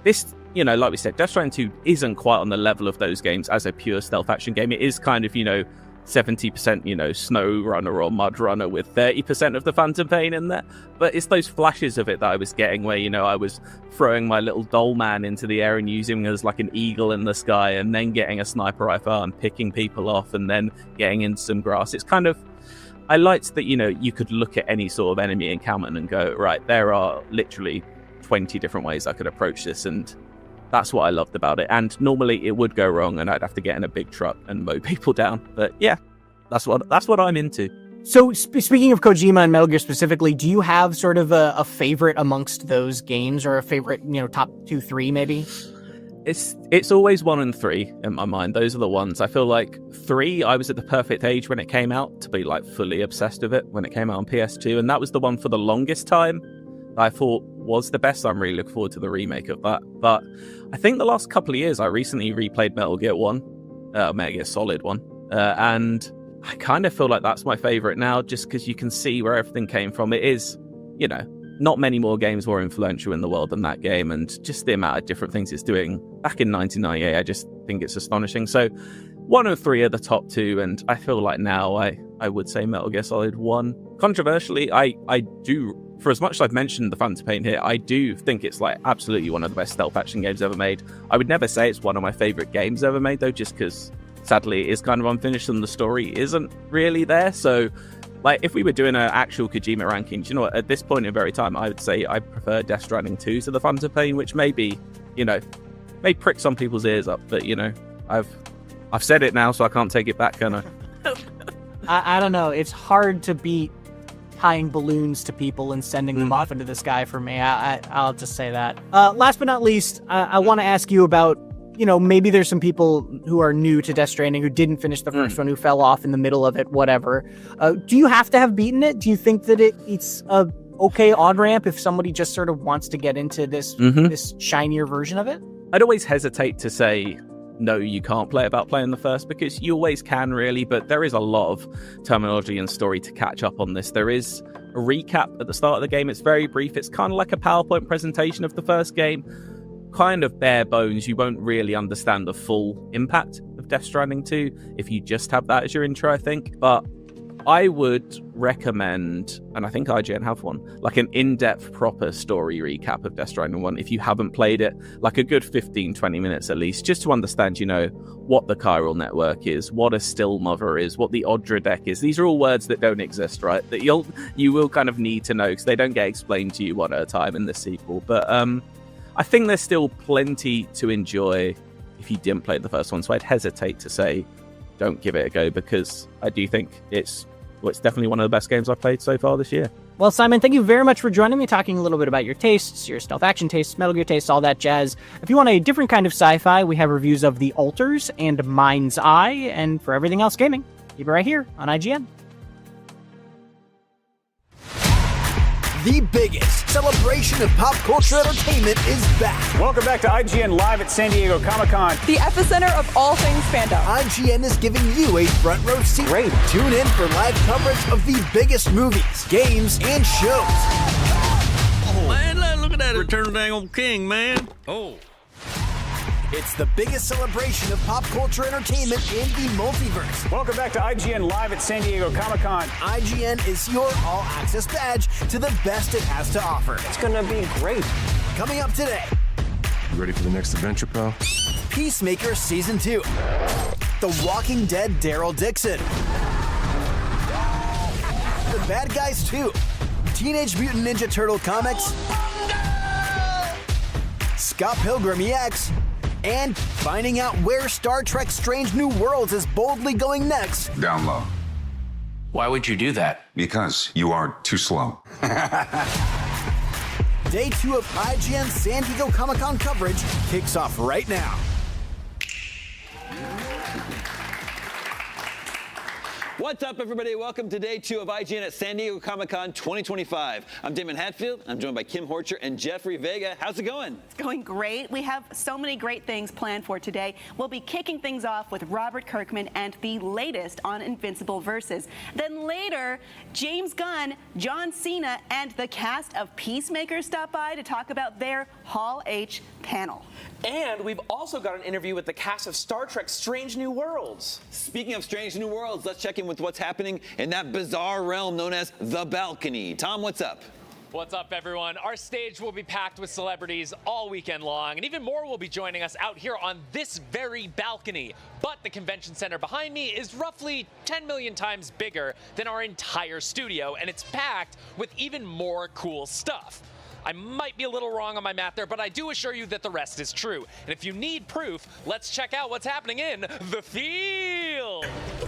This, like we said, Death Stranding 2 isn't quite on the level of those games as a pure stealth action game. It is kind of, 70%, Snow Runner or Mud Runner with 30% of the Phantom Pain in there. But it's those flashes of it that I was getting where, I was throwing my little doll man into the air and using him as like an eagle in the sky, and then getting a sniper rifle and picking people off and then getting into some grass. It's kind of, I liked that, you could look at any sort of enemy encampment and go, right, there are literally 20 different ways I could approach this, and that's what I loved about it. And normally it would go wrong and I'd have to get in a big truck and mow people down. But yeah, that's what I'm into. So speaking of Kojima and Metal Gear specifically, do you have sort of a favorite amongst those games, or a favorite, top 2, 3 maybe? It's always 1 and 3 in my mind. Those are the ones. I feel like 3, I was at the perfect age when it came out to be like fully obsessed with it when it came out on PS2. And that was the one for the longest time I thought was the best. I'm really looking forward to the remake of that. But I think the last couple of years, I recently replayed Metal Gear 1, Metal Gear Solid 1, and I kind of feel like that's my favorite now, just because you can see where everything came from. It is, not many more games more influential in the world than that game, and just the amount of different things it's doing back in 1998, I just think it's astonishing. So 1 and 3 are the top 2, and I feel like now I would say Metal Gear Solid 1. Controversially, I do, for as much as I've mentioned the Phantom Pain here, I do think it's like absolutely one of the best stealth action games ever made. I would never say it's one of my favorite games ever made, though, just because sadly it is kind of unfinished and the story isn't really there. So, like, if we were doing an actual Kojima ranking, you know what, at this point in very time, I would say I prefer Death Stranding 2 to the Phantom Pain, which maybe, may prick some people's ears up, but I've said it now, so I can't take it back, can I? I don't know. It's hard to beat tying balloons to people and sending them off into the sky for me. I'll just say that. Last but not least, I want to ask you about, maybe there's some people who are new to Death Stranding who didn't finish the first one, who fell off in the middle of it, whatever. Do you have to have beaten it? Do you think that it's a okay on-ramp if somebody just sort of wants to get into this this shinier version of it? I'd always hesitate to say, no, you can't play about playing the first, because you always can, really, but there is a lot of terminology and story to catch up on this. There is a recap at the start of the game. It's very brief. It's kind of like a PowerPoint presentation of the first game. Kind of bare bones. You won't really understand the full impact of Death Stranding 2 if you just have that as your intro, I think. But I would recommend, and I think IGN have one, like an in-depth proper story recap of Death Stranding 1 if you haven't played it, like a good 15-20 minutes at least, just to understand, you know, what the chiral network is, what a still mother is, what the Odra deck is. These are all words that don't exist, right? That you will kind of need to know, because they don't get explained to you one at a time in the sequel. But I think there's still plenty to enjoy if you didn't play the first one, so I'd hesitate to say don't give it a go, because I do think it's definitely one of the best games I've played so far this year. Well, Simon, thank you very much for joining me, talking a little bit about your tastes, your stealth action tastes, Metal Gear tastes, all that jazz. If you want a different kind of sci-fi, we have reviews of The Alters and Mind's Eye, and for everything else gaming, keep it right here on IGN. The biggest celebration of pop culture entertainment is back. Welcome back to IGN Live at San Diego Comic-Con. The epicenter of all things fandom. IGN is giving you a front row seat. Great. Tune in for live coverage of the biggest movies, games, and shows. Oh, man, look at that. Return of the dang old king, man. Oh. It's the biggest celebration of pop culture entertainment in the multiverse. Welcome back to IGN Live at San Diego Comic-Con. IGN is your all-access badge to the best it has to offer. It's gonna be great. Coming up today. You ready for the next adventure, pal? Peacemaker Season 2. The Walking Dead Daryl Dixon. The Bad Guys 2. Teenage Mutant Ninja Turtle comics. Scott Pilgrim EX. And finding out where Star Trek Strange New Worlds is boldly going next. Down low. Why would you do that? Because you are too slow. Day 2 of IGN San Diego Comic-Con coverage kicks off right now. What's up, everybody? Welcome to Day 2 of IGN at San Diego Comic-Con 2025. I'm Damon Hatfield. I'm joined by Kim Horcher and Jeffrey Vega. How's it going? It's going great. We have so many great things planned for today. We'll be kicking things off with Robert Kirkman and the latest on Invincible Versus. Then later, James Gunn, John Cena, and the cast of Peacemaker stop by to talk about their Hall H panel. And we've also got an interview with the cast of Star Trek Strange New Worlds. Speaking of Strange New Worlds, let's check in with what's happening in that bizarre realm known as the balcony. Tom, what's up? What's up, everyone? Our stage will be packed with celebrities all weekend long, and even more will be joining us out here on this very balcony. But the convention center behind me is roughly 10 million times bigger than our entire studio, and it's packed with even more cool stuff. I might be a little wrong on my math there, but I do assure you that the rest is true. And if you need proof, let's check out what's happening in the field.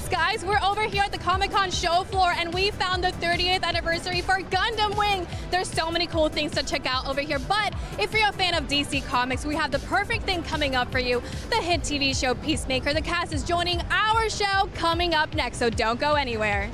Guys, we're over here at the Comic-Con show floor, and we found the 30th anniversary for Gundam Wing. There's so many cool things to check out over here, but if you're a fan of DC Comics, we have the perfect thing coming up for you. The hit TV show Peacemaker. The cast is joining our show coming up next, so don't go anywhere.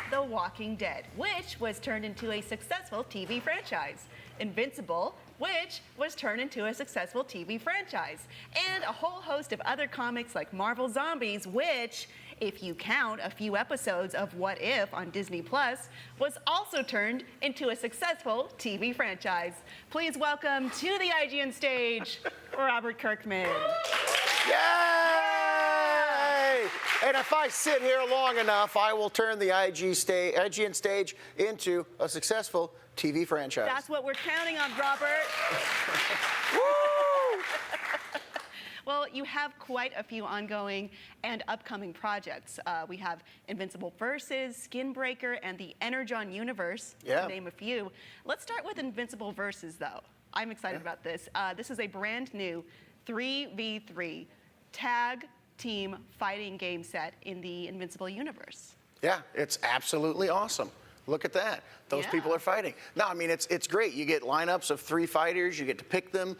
The Walking Dead, which was turned into a successful TV franchise. Invincible, which was turned into a successful TV franchise. And a whole host of other comics like Marvel Zombies, which, if you count a few episodes of What If on Disney+, was also turned into a successful TV franchise. Please welcome to the IGN stage, Robert Kirkman. Yay! And if I sit here long enough, I will turn the IGN stage into a successful TV franchise. That's what we're counting on, Robert. Woo! Well, you have quite a few ongoing and upcoming projects. We have Invincible Versus, Skinbreaker, and the Energon Universe, to name a few. Let's start with Invincible Versus, though. I'm excited about this. This is a brand new 3v3 tag team fighting game set in the Invincible universe. Yeah, it's absolutely awesome. Look at that. Those people are fighting. No, I mean, it's great. You get lineups of 3 fighters. You get to pick them.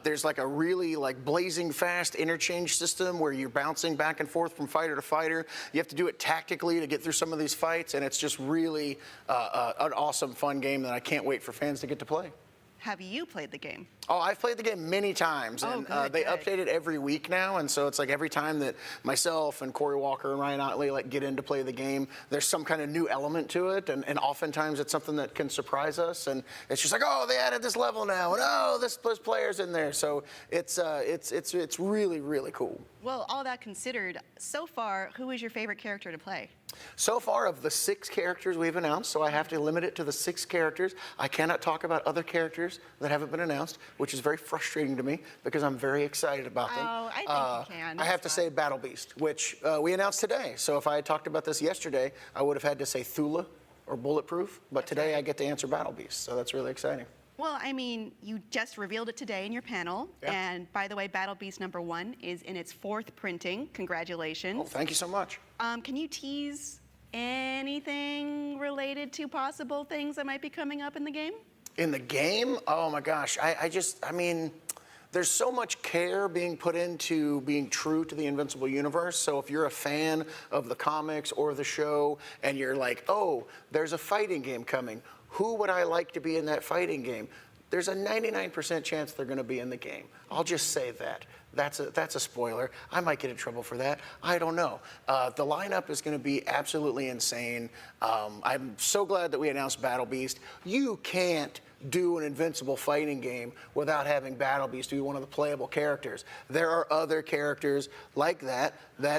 There's like a really blazing fast interchange system where you're bouncing back and forth from fighter to fighter. You have to do it tactically to get through some of these fights, and it's just really an awesome, fun game that I can't wait for fans to get to play. Have you played the game? Oh, I've played the game many times, and they update it every week now, and so it's like every time that myself and Corey Walker and Ryan Otley get into play the game, there's some kind of new element to it, and oftentimes it's something that can surprise us, and it's just like, oh, they added this level now, and oh, this player's in there, so it's really, really cool. Well, all that considered, so far, who is your favorite character to play? So far, of the 6 characters we've announced, so I have to limit it to the 6 characters. I cannot talk about other characters that haven't been announced, which is very frustrating to me because I'm very excited about them. Oh, I think you can. I have to say Battle Beast, which we announced today. So if I had talked about this yesterday, I would have had to say Thula or Bulletproof, but today I get to answer Battle Beast, so that's really exciting. Well, I mean, you just revealed it today in your panel. Yeah. And by the way, Battle Beast #1 is in its 4th printing. Congratulations. Oh, thank you so much. Can you tease anything related to possible things that might be coming up in the game? In the game? Oh my gosh. I mean, there's so much care being put into being true to the Invincible universe. So if you're a fan of the comics or the show and you're like, oh, there's a fighting game coming, who would I like to be in that fighting game? There's a 99% chance they're going to be in the game. I'll just say that. That's a spoiler. I might get in trouble for that. I don't know. The lineup is going to be absolutely insane. I'm so glad that we announced Battle Beast. You can't do an Invincible fighting game without having Battle Beast be one of the playable characters. There are other characters like that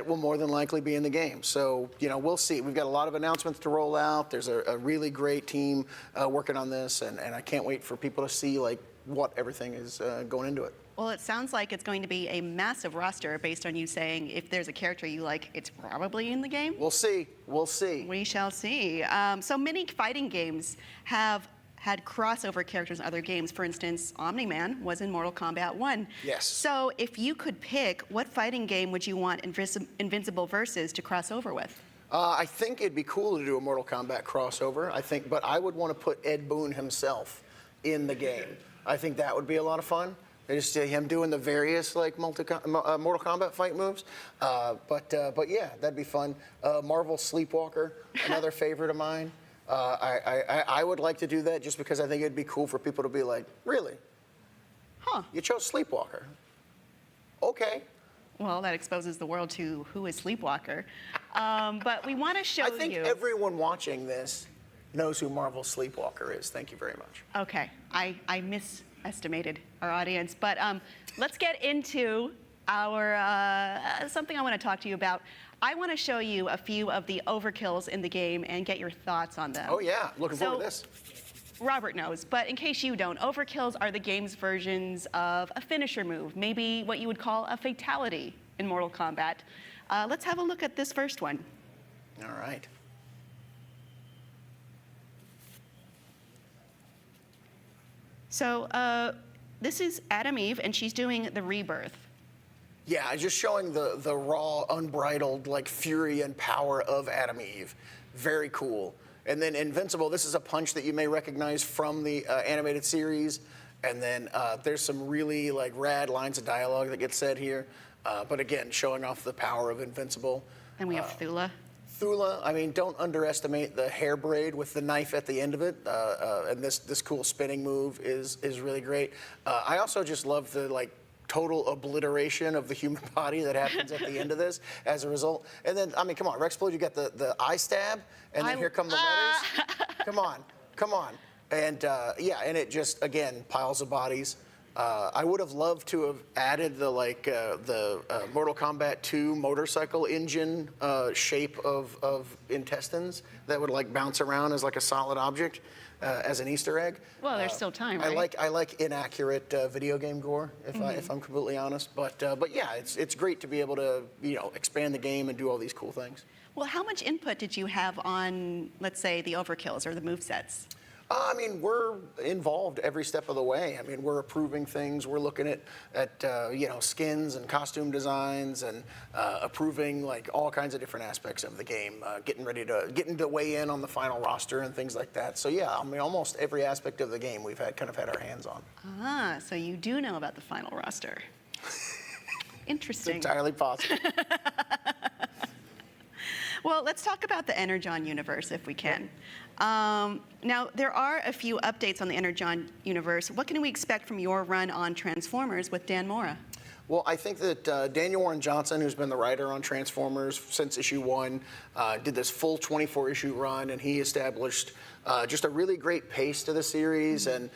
will more than likely be in the game. So, we'll see. We've got a lot of announcements to roll out. There's a really great team working on this, and I can't wait for people to see what everything is going into it. Well, it sounds like it's going to be a massive roster based on you saying if there's a character you like, it's probably in the game. We'll see. We'll see. We shall see. So many fighting games have had crossover characters in other games. For instance, Omni-Man was in Mortal Kombat 1. Yes. So if you could pick, what fighting game would you want Invincible Versus to cross over with? I think it'd be cool to do a Mortal Kombat crossover. but I would want to put Ed Boon himself in the game. I think that would be a lot of fun. Just him doing the various Mortal Kombat fight moves, but yeah, that'd be fun. Marvel Sleepwalker, another favorite of mine. I would like to do that just because I think it'd be cool for people to be like, really? Huh? You chose Sleepwalker? Okay. Well, that exposes the world to who is Sleepwalker. But we want to show you. I think everyone watching this knows who Marvel Sleepwalker is. Thank you very much. Okay, I misestimated our audience, but let's get into our something I want to talk to you about. I want to show you a few of the overkills in the game and get your thoughts on them. Oh yeah, looking forward to this. Robert knows, but in case you don't, overkills are the game's versions of a finisher move, maybe what you would call a fatality in Mortal Kombat. Let's have a look at this first one. All right. So this is Adam Eve, and she's doing the rebirth. Yeah, just showing the raw, unbridled fury and power of Adam Eve. Very cool. And then Invincible, this is a punch that you may recognize from the animated series. And then there's some really like rad lines of dialogue that get said here. But again, showing off the power of Invincible. And we have Thula. Thula, I mean, don't underestimate the hair braid with the knife at the end of it. And this cool spinning move is really great. I also just love the like total obliteration of the human body that happens at the end of this as a result. And then, I mean, come on, Rexplode, you got the eye stab, and then here come the letters. Come on, come on. And yeah, and it just, again, piles of bodies. I would have loved to have added the Mortal Kombat 2 motorcycle engine shape of intestines that would like bounce around as like a solid object as an Easter egg. Well, there's still time, right? I like inaccurate video game gore, if I'm completely honest. But yeah, it's great to be able to expand the game and do all these cool things. Well, how much input did you have on, let's say, the overkills or the movesets? I mean, we're involved every step of the way. I mean, we're approving things. We're looking at skins and costume designs and approving like all kinds of different aspects of the game, getting to weigh in on the final roster and things like that. So yeah, I mean, almost every aspect of the game we've had our hands on. Ah, so you do know about the final roster. Interesting. It's entirely possible. Well, let's talk about the Energon universe if we can. Now, there are a few updates on the Energon universe. What can we expect from your run on Transformers with Dan Mora? Well, I think that Daniel Warren Johnson, who's been the writer on Transformers since issue 1, did this full 24-issue run, and he established just a really great pace to the series and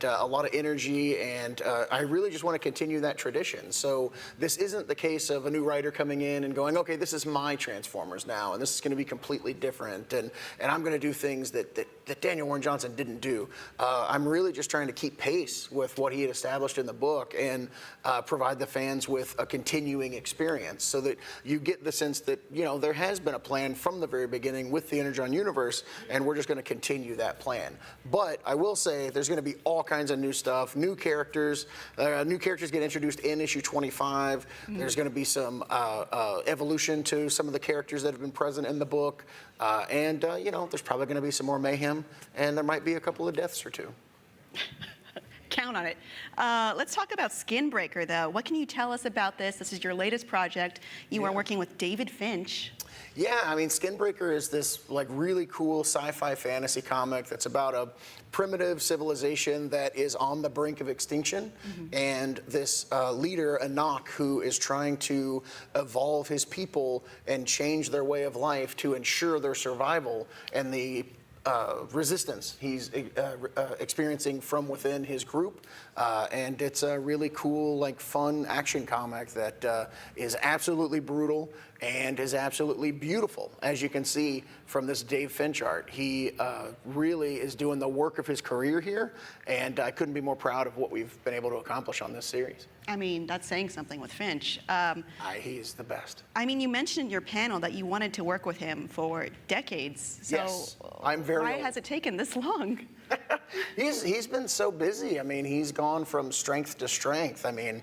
a lot of energy, and I really just want to continue that tradition. So this isn't the case of a new writer coming in and going, okay, this is my Transformers now, and this is going to be completely different, and I'm going to do things that Daniel Warren Johnson didn't do. I'm really just trying to keep pace with what he had established in the book and provide the fans with a continuing experience so that you get the sense that, there has been a plan from the very beginning with the Energon universe, and we're just going to continue that plan. But I will say there's going to be all kinds of new stuff, new characters. New characters get introduced in issue 25. Mm-hmm. There's going to be some evolution to some of the characters that have been present in the book. And there's probably going to be some more mayhem, and there might be a couple of deaths or two. Count on it. Let's talk about Skinbreaker, though. What can you tell us about this? This is your latest project. You are working with David Finch. Yeah, I mean, Skinbreaker is this really cool sci-fi fantasy comic that's about a primitive civilization that is on the brink of extinction, and this leader, Anak, who is trying to evolve his people and change their way of life to ensure their survival and the resistance he's experiencing from within his group, and it's a really cool, fun action comic that is absolutely brutal and is absolutely beautiful, as you can see from this Dave Finch art. He really is doing the work of his career here, and I couldn't be more proud of what we've been able to accomplish on this series. I mean, that's saying something with Finch. He's the best. I mean, you mentioned in your panel that you wanted to work with him for decades. So yes, I'm very why old. has it taken this long? He's been so busy. I mean, he's gone from strength to strength. I mean,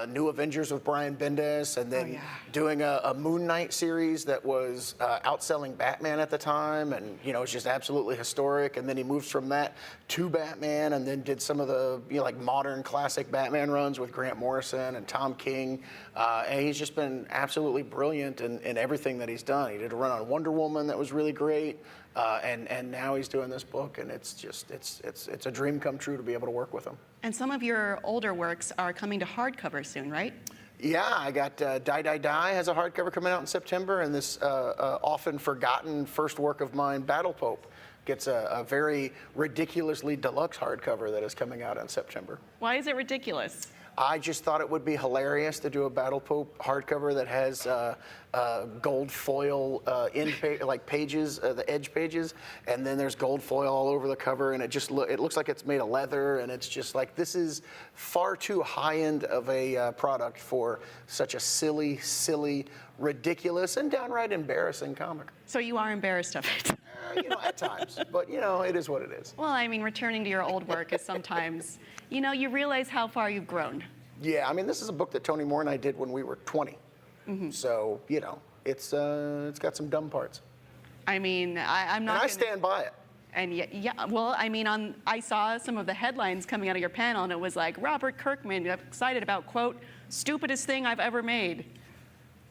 New Avengers with Brian Bendis, and then doing a Moon Knight series that was outselling Batman at the time, and it's just absolutely historic. And then he moves from that to Batman, and then did some of the modern classic Batman runs with Grant Morrison and Tom King. And he's just been absolutely brilliant in everything that he's done. He did a run on Wonder Woman that was really great. And now he's doing this book, and it's a dream come true to be able to work with him. And some of your older works are coming to hardcover soon, right? Yeah, I got Die Die Die has a hardcover coming out in September, and this often forgotten first work of mine, Battle Pope, gets a very ridiculously deluxe hardcover that is coming out in September. Why is it ridiculous? I just thought it would be hilarious to do a Battle Pope hardcover that has gold foil pages, the edge pages, and then there's gold foil all over the cover, and it looks like it's made of leather, and it's just this is far too high-end of a product for such a silly, ridiculous, and downright embarrassing comic. So you are embarrassed of it? At times, but it is what it is. Well, I mean, returning to your old work is sometimes, you realize how far you've grown. Yeah, I mean, this is a book that Tony Moore and I did when we were 20. So, it's got some dumb parts. I mean, I'm not. And I stand by it. And yeah, well, I mean, I saw some of the headlines coming out of your panel, and it was like, Robert Kirkman excited about, quote, stupidest thing I've ever made.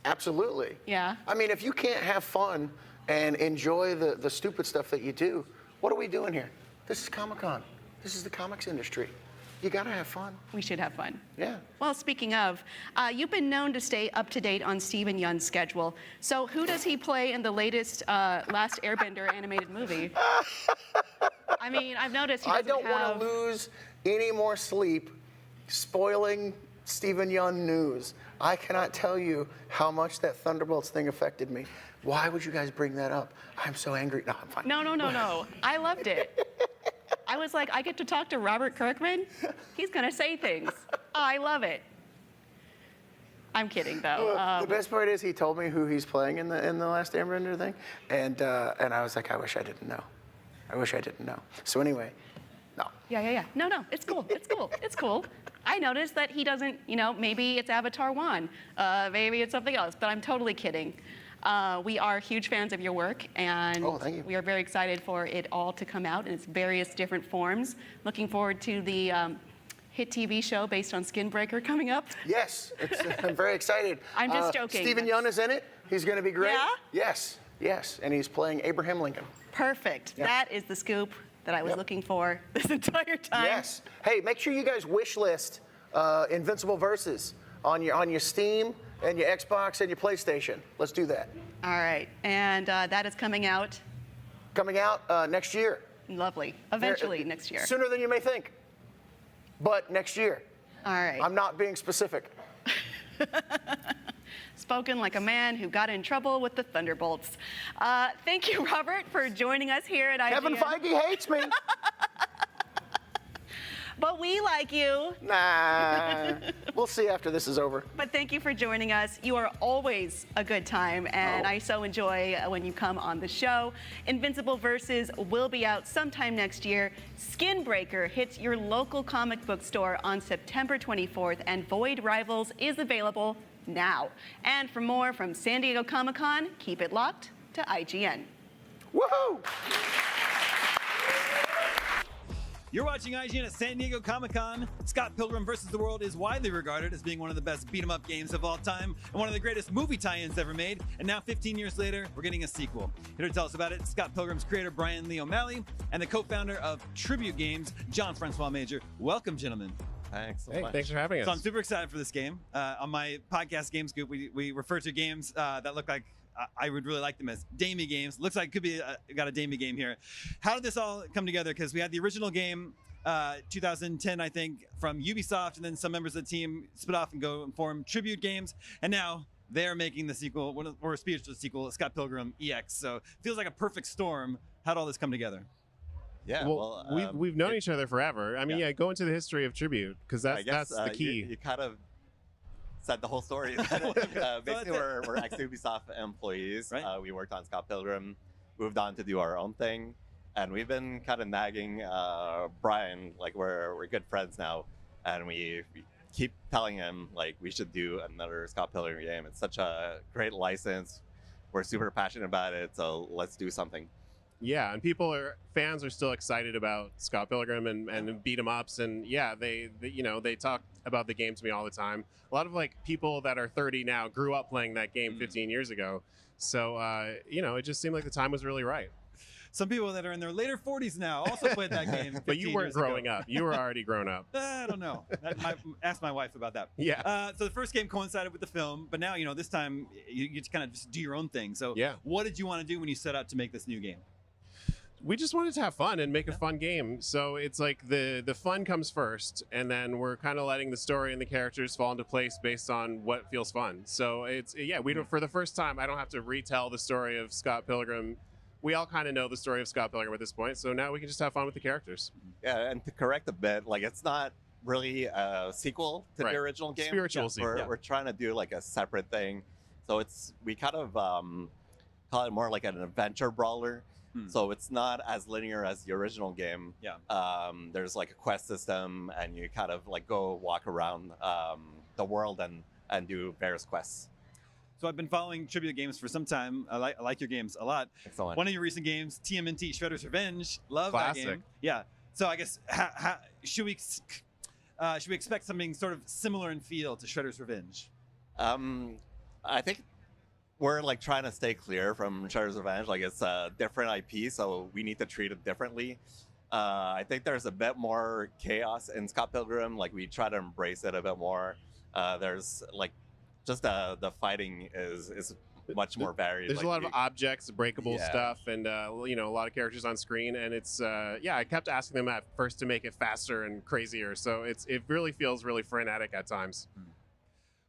Absolutely. Yeah. I mean, if you can't have fun and enjoy the stupid stuff that you do, what are we doing here? This is Comic-Con. This is the comics industry. You gotta have fun. We should have fun. Yeah. Well, speaking of, you've been known to stay up to date on Steven Yeun's schedule. So who does he play in the latest Last Airbender animated movie? I mean, I've noticed he doesn't I don't want to lose any more sleep spoiling Steven Yeun news. I cannot tell you how much that Thunderbolts thing affected me. Why would you guys bring that up? I'm so angry. No, I'm fine. No. I loved it. I was like, I get to talk to Robert Kirkman? He's going to say things. I love it. I'm kidding, though. The best part is he told me who he's playing in the Last Airbender thing, and I was like, I wish I didn't know. I wish I didn't know. So anyway, no. Yeah. No, it's cool. It's cool. It's cool. I noticed that he doesn't, maybe it's Avatar 1, maybe it's something else, but I'm totally kidding. We are huge fans of your work, and thank you. we are very excited for it all to come out in its various different forms. Looking forward to the hit TV show based on Skinbreaker coming up. Yes, I'm very excited. I'm just joking. Stephen Yeun is in it. He's going to be great. Yeah? Yes, and he's playing Abraham Lincoln. Perfect. Yeah. That is the scoop that I was looking for this entire time. Yes. Hey, make sure you guys wish list Invincible Versus on your Steam and your Xbox and your PlayStation. Let's do that. All right, and that is coming out? Coming out next year. Lovely. Eventually next year. Sooner than you may think, but next year. All right. I'm not being specific. Spoken like a man who got in trouble with the Thunderbolts. Thank you, Robert, for joining us here at IGN. Kevin Feige hates me. But we like you. Nah. We'll see after this is over. But thank you for joining us. You are always a good time, and I so enjoy when you come on the show. Invincible Versus will be out sometime next year. Skinbreaker hits your local comic book store on September 24th, and Void Rivals is available now. And for more from San Diego Comic-Con, keep it locked to IGN. Woohoo! You're watching IGN at San Diego Comic-Con. Scott Pilgrim vs. the World is widely regarded as being one of the best beat-em-up games of all time and one of the greatest movie tie-ins ever made. And now, 15 years later, we're getting a sequel. Here to tell us about it, Scott Pilgrim's creator, Brian Lee O'Malley, and the co-founder of Tribute Games, John Francois Major. Welcome, gentlemen. Thanks so much. Thanks for having us. So I'm super excited for this game. On my podcast, Game Scoop, we refer to games that look like I would really like them as Damie games. Looks like it could be got a Damie game here. How did this all come together? Because we had the original game, 2010, I think, from Ubisoft, and then some members of the team split off and go and form Tribute Games, and now they're making the sequel, or a spiritual sequel, Scott Pilgrim EX. So it feels like a perfect storm. How did all this come together? Yeah, well, we've known each other forever. I mean, go into the history of Tribute, because that's the key. You kind of said the whole story. Basically, we're ex-Ubisoft employees. Right. We worked on Scott Pilgrim, moved on to do our own thing, and we've been kind of nagging Brian, like we're good friends now, and we keep telling him like we should do another Scott Pilgrim game. It's such a great license. We're super passionate about it, so let's do something. Yeah, and fans are still excited about Scott Pilgrim and beat 'em ups, and yeah, they talk about the game to me all the time. A lot of like people that are 30 now grew up playing that game 15 years ago, so it just seemed like the time was really right. Some people that are in their later 40s now also played that game. But you weren't growing up. You were already grown up. I don't know. Ask my wife about that. Yeah. So the first game coincided with the film, but now this time you kind of just do your own thing. So what did you want to do when you set out to make this new game? We just wanted to have fun and make a fun game. So it's like the fun comes first, and then we're kind of letting the story and the characters fall into place based on what feels fun. So we don't, for the first time, I don't have to retell the story of Scott Pilgrim. We all kind of know the story of Scott Pilgrim at this point, so now we can just have fun with the characters. Yeah, and to correct a bit, like it's not really a sequel to the original game. Spiritual sequel. We're trying to do like a separate thing. So we kind of call it more like an adventure brawler. So it's not as linear as the original game. Yeah. There's like a quest system, and you kind of like go walk around the world and do various quests. So I've been following Tribute Games for some time. I like your games a lot. Excellent. One of your recent games, TMNT Shredder's Revenge. Love Classic. that game. Yeah. So I guess should we expect something sort of similar in feel to Shredder's Revenge? I think we're like trying to stay clear from Shredder's Revenge. Like it's a different IP, so we need to treat it differently. I think there's a bit more chaos in Scott Pilgrim. Like we try to embrace it a bit more. There's like just the fighting is much more varied. There's a lot of objects, breakable stuff, and a lot of characters on screen. And it's I kept asking them at first to make it faster and crazier. So it really feels really frenetic at times.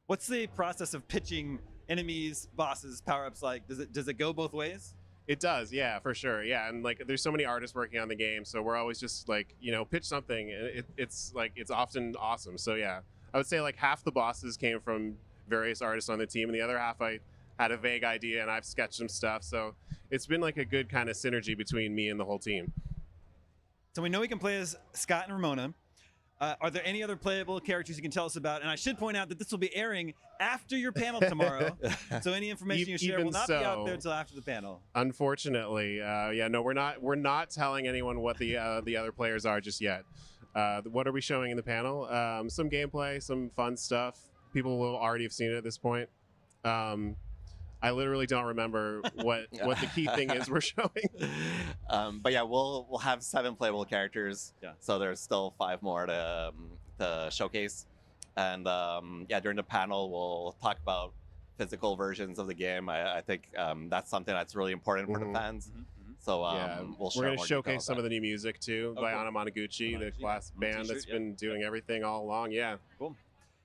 What's the process of pitching enemies, bosses, power-ups like? Does it go both ways? It does, yeah, for sure, yeah. And like, there's so many artists working on the game, so we're always just like, pitch something, and it's often awesome. So yeah, I would say like half the bosses came from various artists on the team, and the other half I had a vague idea and I've sketched some stuff. So it's been like a good kind of synergy between me and the whole team. So we know we can play as Scott and Ramona. Are there any other playable characters you can tell us about? And I should point out that this will be airing after your panel tomorrow. So any information you share will not be out there until after the panel. Unfortunately, no, we're not telling anyone what the other players are just yet. What are we showing in the panel? Some gameplay, some fun stuff. People will already have seen it at this point. I literally don't remember what the key thing is we're showing. But yeah, we'll have 7 playable characters. Yeah. So there's still 5 more to showcase. And during the panel, we'll talk about physical versions of the game. I think that's something that's really important for the fans. So we're going to showcase some of the new music too by Anna Monoguchi, the class band that's been doing everything all along. Yeah. Cool.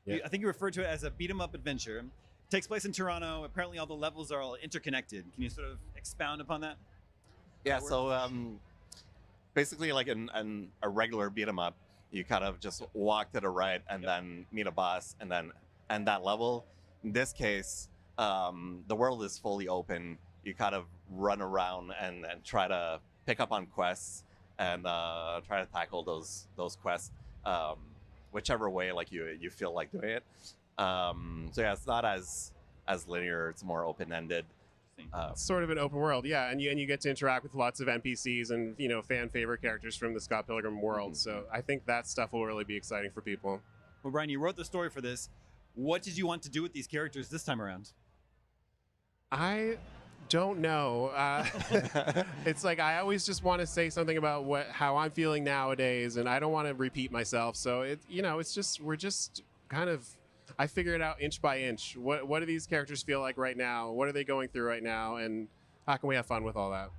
Yeah. I think you referred to it as a beat 'em up adventure. It takes place in Toronto. Apparently, all the levels are all interconnected. Can you sort of expound upon that? Yeah. So basically, like in a regular beat 'em up, you kind of just walk to the right and then meet a boss and then end that level. In this case, the world is fully open. You kind of run around and try to pick up on quests and try to tackle those quests, whichever way like you feel like doing it. So yeah, it's not as linear. It's more open-ended. It's sort of an open world, yeah, and you get to interact with lots of NPCs and fan favorite characters from the Scott Pilgrim world. So I think that stuff will really be exciting for people. Well, Brian, you wrote the story for this. What did you want to do with these characters this time around? I don't know. It's like I always just want to say something about how I'm feeling nowadays, and I don't want to repeat myself. So it's just we're just kind of. I figure it out inch by inch. What do these characters feel like right now? What are they going through right now? And how can we have fun with all that?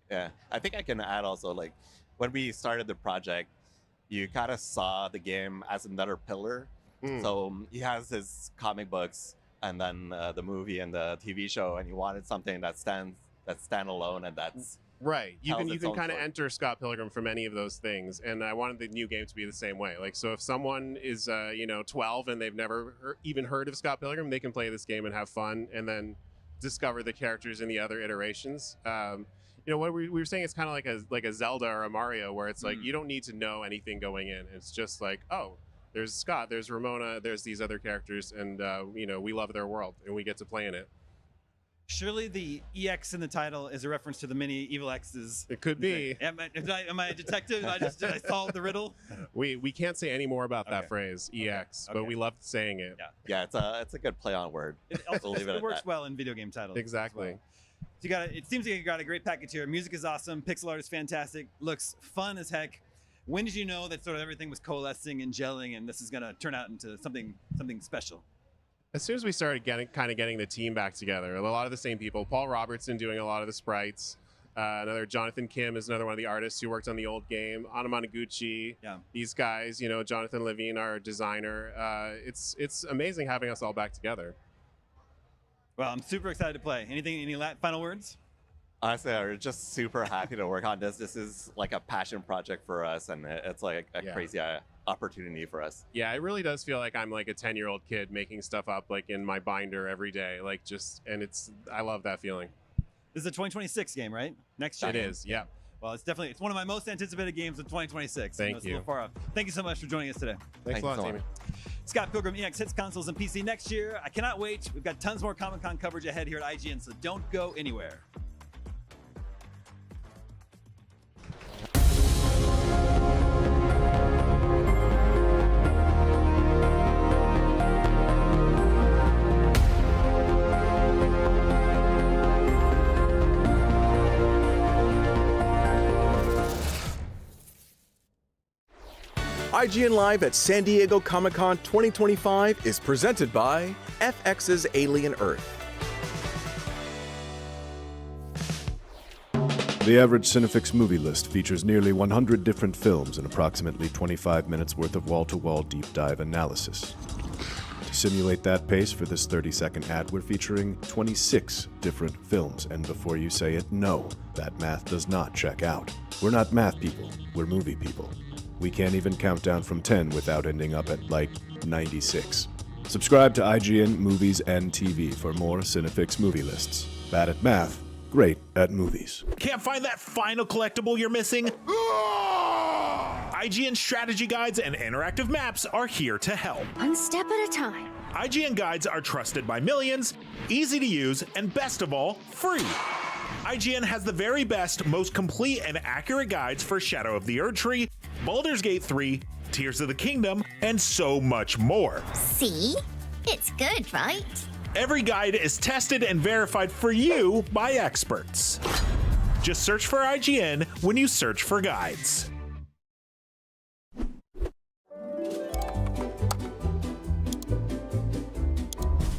Yeah, I think I can add also, like, when we started the project, you kind of saw the game as another pillar. So he has his comic books and then the movie and the TV show, and you wanted something that's standalone and that's right. You can kind of enter Scott Pilgrim from any of those things, and I wanted the new game to be the same way. Like, so if someone is 12 and they've never even heard of Scott Pilgrim, they can play this game and have fun, and then discover the characters in the other iterations. What we were saying, it's kind of like a Zelda or a Mario, where it's like you don't need to know anything going in. It's just like, oh, there's Scott, there's Ramona, there's these other characters, and we love their world and we get to play in it. Surely the EX in the title is a reference to the many evil X's. It could be. Am I a detective? Did I solve the riddle? We can't say any more about that phrase, EX, but we love saying it. Yeah, it's a good play on word. It works well in video game titles. Exactly. So it seems like you got a great package here. Music is awesome. Pixel art is fantastic. Looks fun as heck. When did you know that sort of everything was coalescing and gelling, and this is going to turn out into something special? As soon as we started getting the team back together, a lot of the same people. Paul Robertson doing a lot of the sprites. Another Jonathan Kim is another one of the artists who worked on the old game. Anna Monoguchi. Yeah. These guys, Jonathan Levine, our designer. It's amazing having us all back together. Well, I'm super excited to play. Any final words? Honestly, we're just super happy to work on this. This is like a passion project for us, and it's like a crazy opportunity for us. Yeah, it really does feel like I'm like a 10-year-old kid making stuff up like in my binder every day. I love that feeling. This is a 2026 game, right? Next year. It is, yeah. Well, it's one of my most anticipated games of 2026. Thank you. It's a little far off. Thank you so much for joining us today. Thanks a lot, Jamie. Scott Pilgrim EX hits consoles and PC next year. I cannot wait. We've got tons more Comic-Con coverage ahead here at IGN, so don't go anywhere. IGN Live at San Diego Comic-Con 2025 is presented by FX's Alien Earth. The average Cinefix movie list features nearly 100 different films and approximately 25 minutes worth of wall-to-wall deep dive analysis. To simulate that pace for this 30-second ad, we're featuring 26 different films, and before you say it, no, that math does not check out. We're not math people, we're movie people. We can't even count down from 10 without ending up at, 96. Subscribe to IGN Movies and TV for more Cinefix movie lists. Bad at math, great at movies. Can't find that final collectible you're missing? IGN strategy guides and interactive maps are here to help. One step at a time. IGN guides are trusted by millions, easy to use, and best of all, free. IGN has the very best, most complete and accurate guides for Shadow of the Erdtree, Baldur's Gate 3, Tears of the Kingdom, and so much more. See? It's good, right? Every guide is tested and verified for you by experts. Just search for IGN when you search for guides.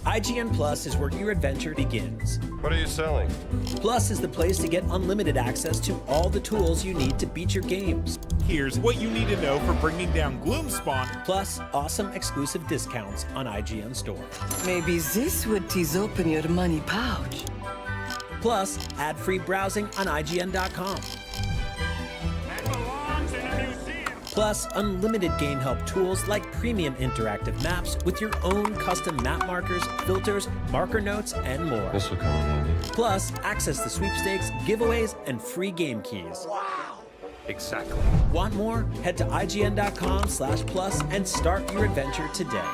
IGN Plus is where your adventure begins. What are you selling? Plus is the place to get unlimited access to all the tools you need to beat your games. Here's what you need to know for bringing down Gloomspawn. Plus, awesome exclusive discounts on IGN Store. Maybe this would tease open your money pouch. Plus, ad-free browsing on IGN.com. Plus, unlimited game help tools like premium interactive maps with your own custom map markers, filters, marker notes, and more. This will come in handy. Plus, access to sweepstakes, giveaways, and free game keys. Wow! Exactly. Want more? Head to IGN.com/plus and start your adventure today.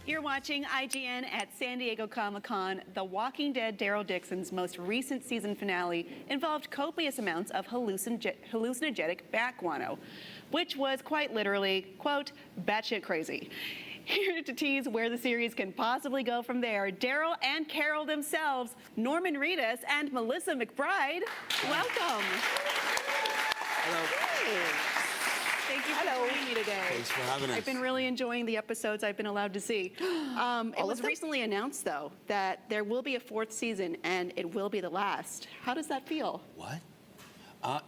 You're watching IGN at San Diego Comic-Con. The Walking Dead Daryl Dixon's most recent season finale involved copious amounts of hallucinogenic bat guano, which was quite literally, quote, batshit crazy. Here to tease where the series can possibly go from there, Daryl and Carol themselves, Norman Reedus and Melissa McBride, welcome. Hello. Hey. Thank you for joining me today. Thanks for having us. I've been really enjoying the episodes I've been allowed to see. It was recently announced, though, that there will be a 4th season and it will be the last. How does that feel? What? I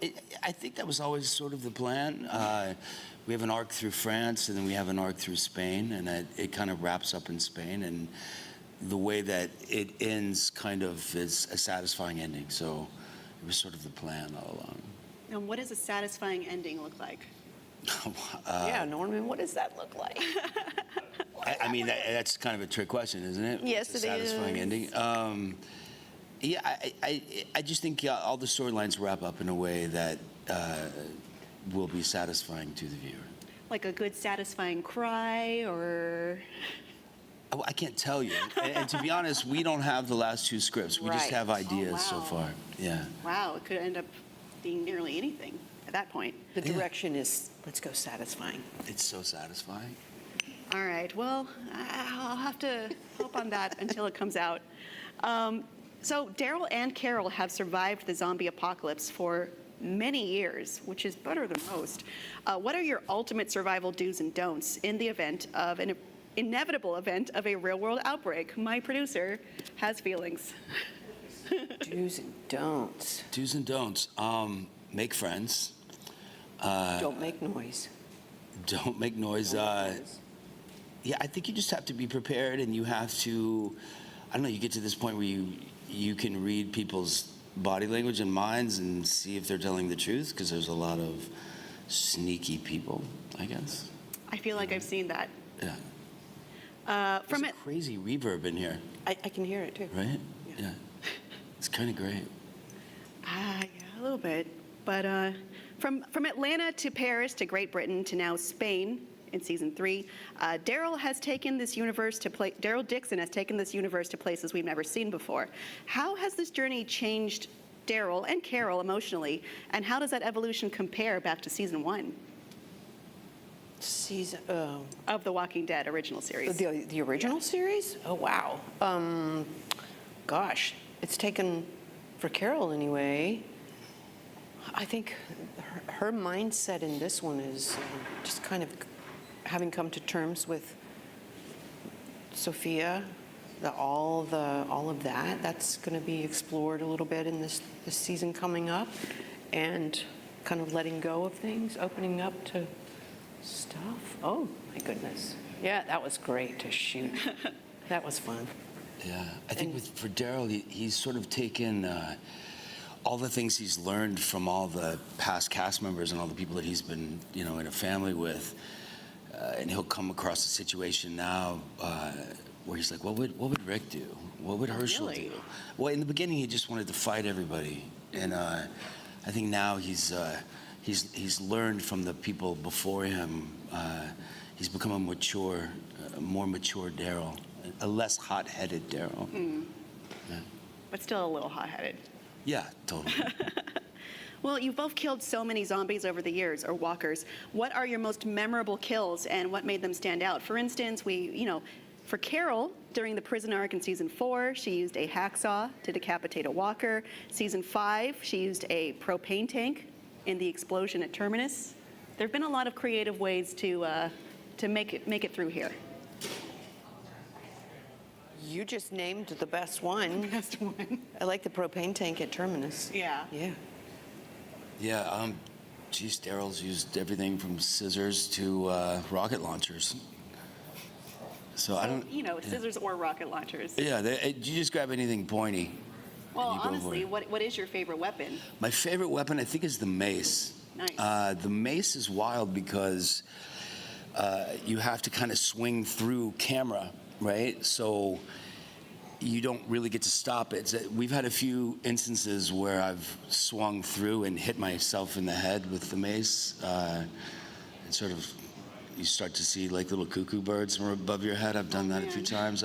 think that was always sort of the plan. We have an arc through France, and then we have an arc through Spain, and it kind of wraps up in Spain. And the way that it ends kind of is a satisfying ending. So it was sort of the plan all along. And what does a satisfying ending look like? Yeah, Norman, what does that look like? I mean, that's kind of a trick question, isn't it? Yes, it's a satisfying ending. Yeah, I just think all the storylines wrap up in a way that will be satisfying to the viewer. Like a good satisfying cry, or? Oh, I can't tell you. And to be honest, we don't have the last 2 scripts. We just have ideas so far. Yeah. Wow, it could end up being nearly anything at that point. The direction is, let's go satisfying. It's so satisfying. All right, well, I'll have to hope on that until it comes out. So Daryl and Carol have survived the zombie apocalypse for many years, which is better than most. What are your ultimate survival do's and don'ts in the event of an inevitable event of a real-world outbreak? My producer has feelings. Do's and don'ts. Do's and don'ts. Make friends. Don't make noise. Don't make noise. Yeah, I think you just have to be prepared, and you have to, I don't know, you get to this point where you can read people's body language and minds and see if they're telling the truth, because there's a lot of sneaky people, I guess. I feel like I've seen that. Yeah. There's a crazy reverb in here. I can hear it too. Right? Yeah. It's kind of great. Yeah, a little bit. But from Atlanta to Paris to Great Britain to now Spain in season 3, Daryl Dixon has taken this universe to places we've never seen before. How has this journey changed Daryl and Carol emotionally, and how does that evolution compare back to season 1? Of The Walking Dead original series. The original series? Oh, wow. Gosh, it's taken, for Carol anyway, I think her mindset in this one is just kind of having come to terms with Sophia, all of that. That's going to be explored a little bit in this season coming up, and kind of letting go of things, opening up to stuff. Oh my goodness! Yeah, that was great to shoot. That was fun. Yeah, I think for Daryl, he's sort of taken all the things he's learned from all the past cast members and all the people that he's been, in a family with, and he'll come across a situation now where he's like, what would Rick do? What would Herschel do? Well, in the beginning, he just wanted to fight everybody, and I think now he's learned from the people before him. He's become a more mature Daryl, a less hot-headed Daryl. Yeah. But still a little hot-headed. Yeah, totally. Well, you've both killed so many zombies over the years, or walkers. What are your most memorable kills, and what made them stand out? For instance, for Carol, during the prison arc in season 4, she used a hacksaw to decapitate a walker. Season 5, she used a propane tank in the explosion at Terminus. There have been a lot of creative ways to make it through here. You just named the best one. The best one. I like the propane tank at Terminus. Yeah. Yeah. Yeah, geez, Daryl's used everything from scissors to rocket launchers. So I don't... scissors or rocket launchers. Yeah, you just grab anything pointy. Well, honestly, what is your favorite weapon? My favorite weapon, I think, is the mace. Nice. The mace is wild because you have to kind of swing through camera, right? So you don't really get to stop it. We've had a few instances where I've swung through and hit myself in the head with the mace. And sort of, you start to see like little cuckoo birds from above your head. I've done that a few times.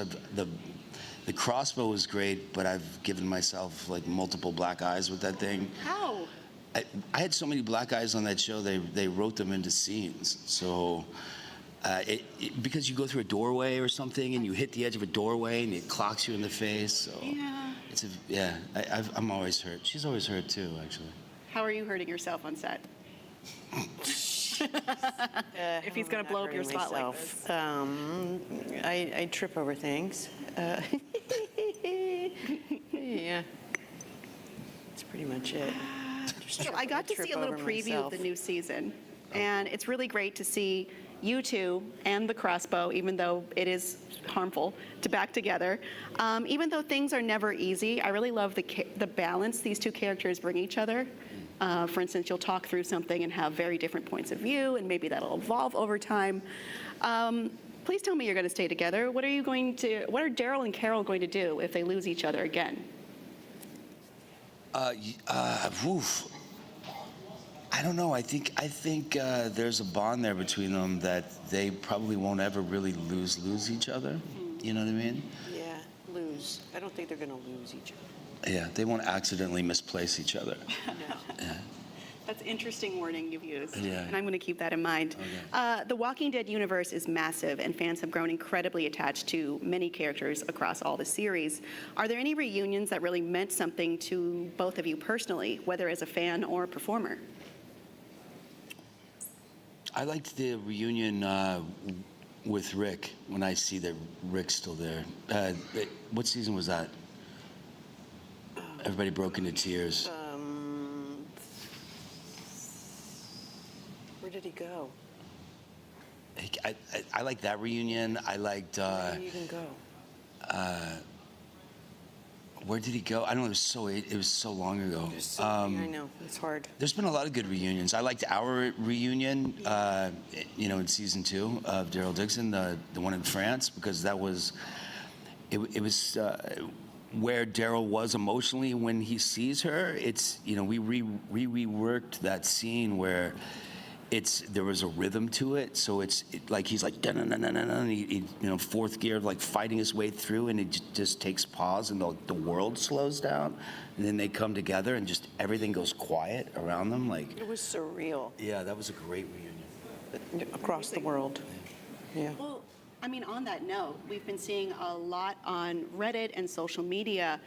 The crossbow was great, but I've given myself like multiple black eyes with that thing. How? I had so many black eyes on that show, they wrote them into scenes. So because you go through a doorway or something and you hit the edge of a doorway and it clocks you in the face. So yeah. I'm always hurt. She's always hurt too, actually. How are you hurting yourself on set? If he's going to blow up your spot like this. I trip over things. Yeah. That's pretty much it. So I got to see a little preview of the new season, and it's really great to see you two and the crossbow, even though it is harmful, to back together. Even though things are never easy, I really love the balance these two characters bring each other. For instance, you'll talk through something and have very different points of view, and maybe that'll evolve over time. Please tell me you're going to stay together. What are Daryl and Carol going to do if they lose each other again? I don't know. I think there's a bond there between them that they probably won't ever really lose each other. You know what I mean? Yeah, lose. I don't think they're going to lose each other. Yeah, they won't accidentally misplace each other. Yeah. That's interesting wording you've used, Yeah. and I'm going to keep that in mind. Okay. The Walking Dead universe is massive, and fans have grown incredibly attached to many characters across all the series. Are there any reunions that really meant something to both of you personally, whether as a fan or a performer? I liked the reunion with Rick when I see that Rick's still there. What season was that? Everybody broke into tears. Where did he go? I like that reunion. I liked. Where did he even go? Where did he go? I don't know. It was so long ago. I know it's hard. There's been a lot of good reunions. I liked our reunion, in season 2 of Daryl Dixon, the one in France, because that was, it was where Daryl was emotionally when he sees her. It's we reworked that scene where there was a rhythm to it, so it's like he's like and fourth gear, like fighting his way through, and it just takes pause, and the world slows down, and then they come together, and just everything goes quiet around them. Like It was surreal. Yeah, that was a great reunion. Across the world. Yeah. Well, I mean, on that note, we've been seeing a lot on Reddit and social media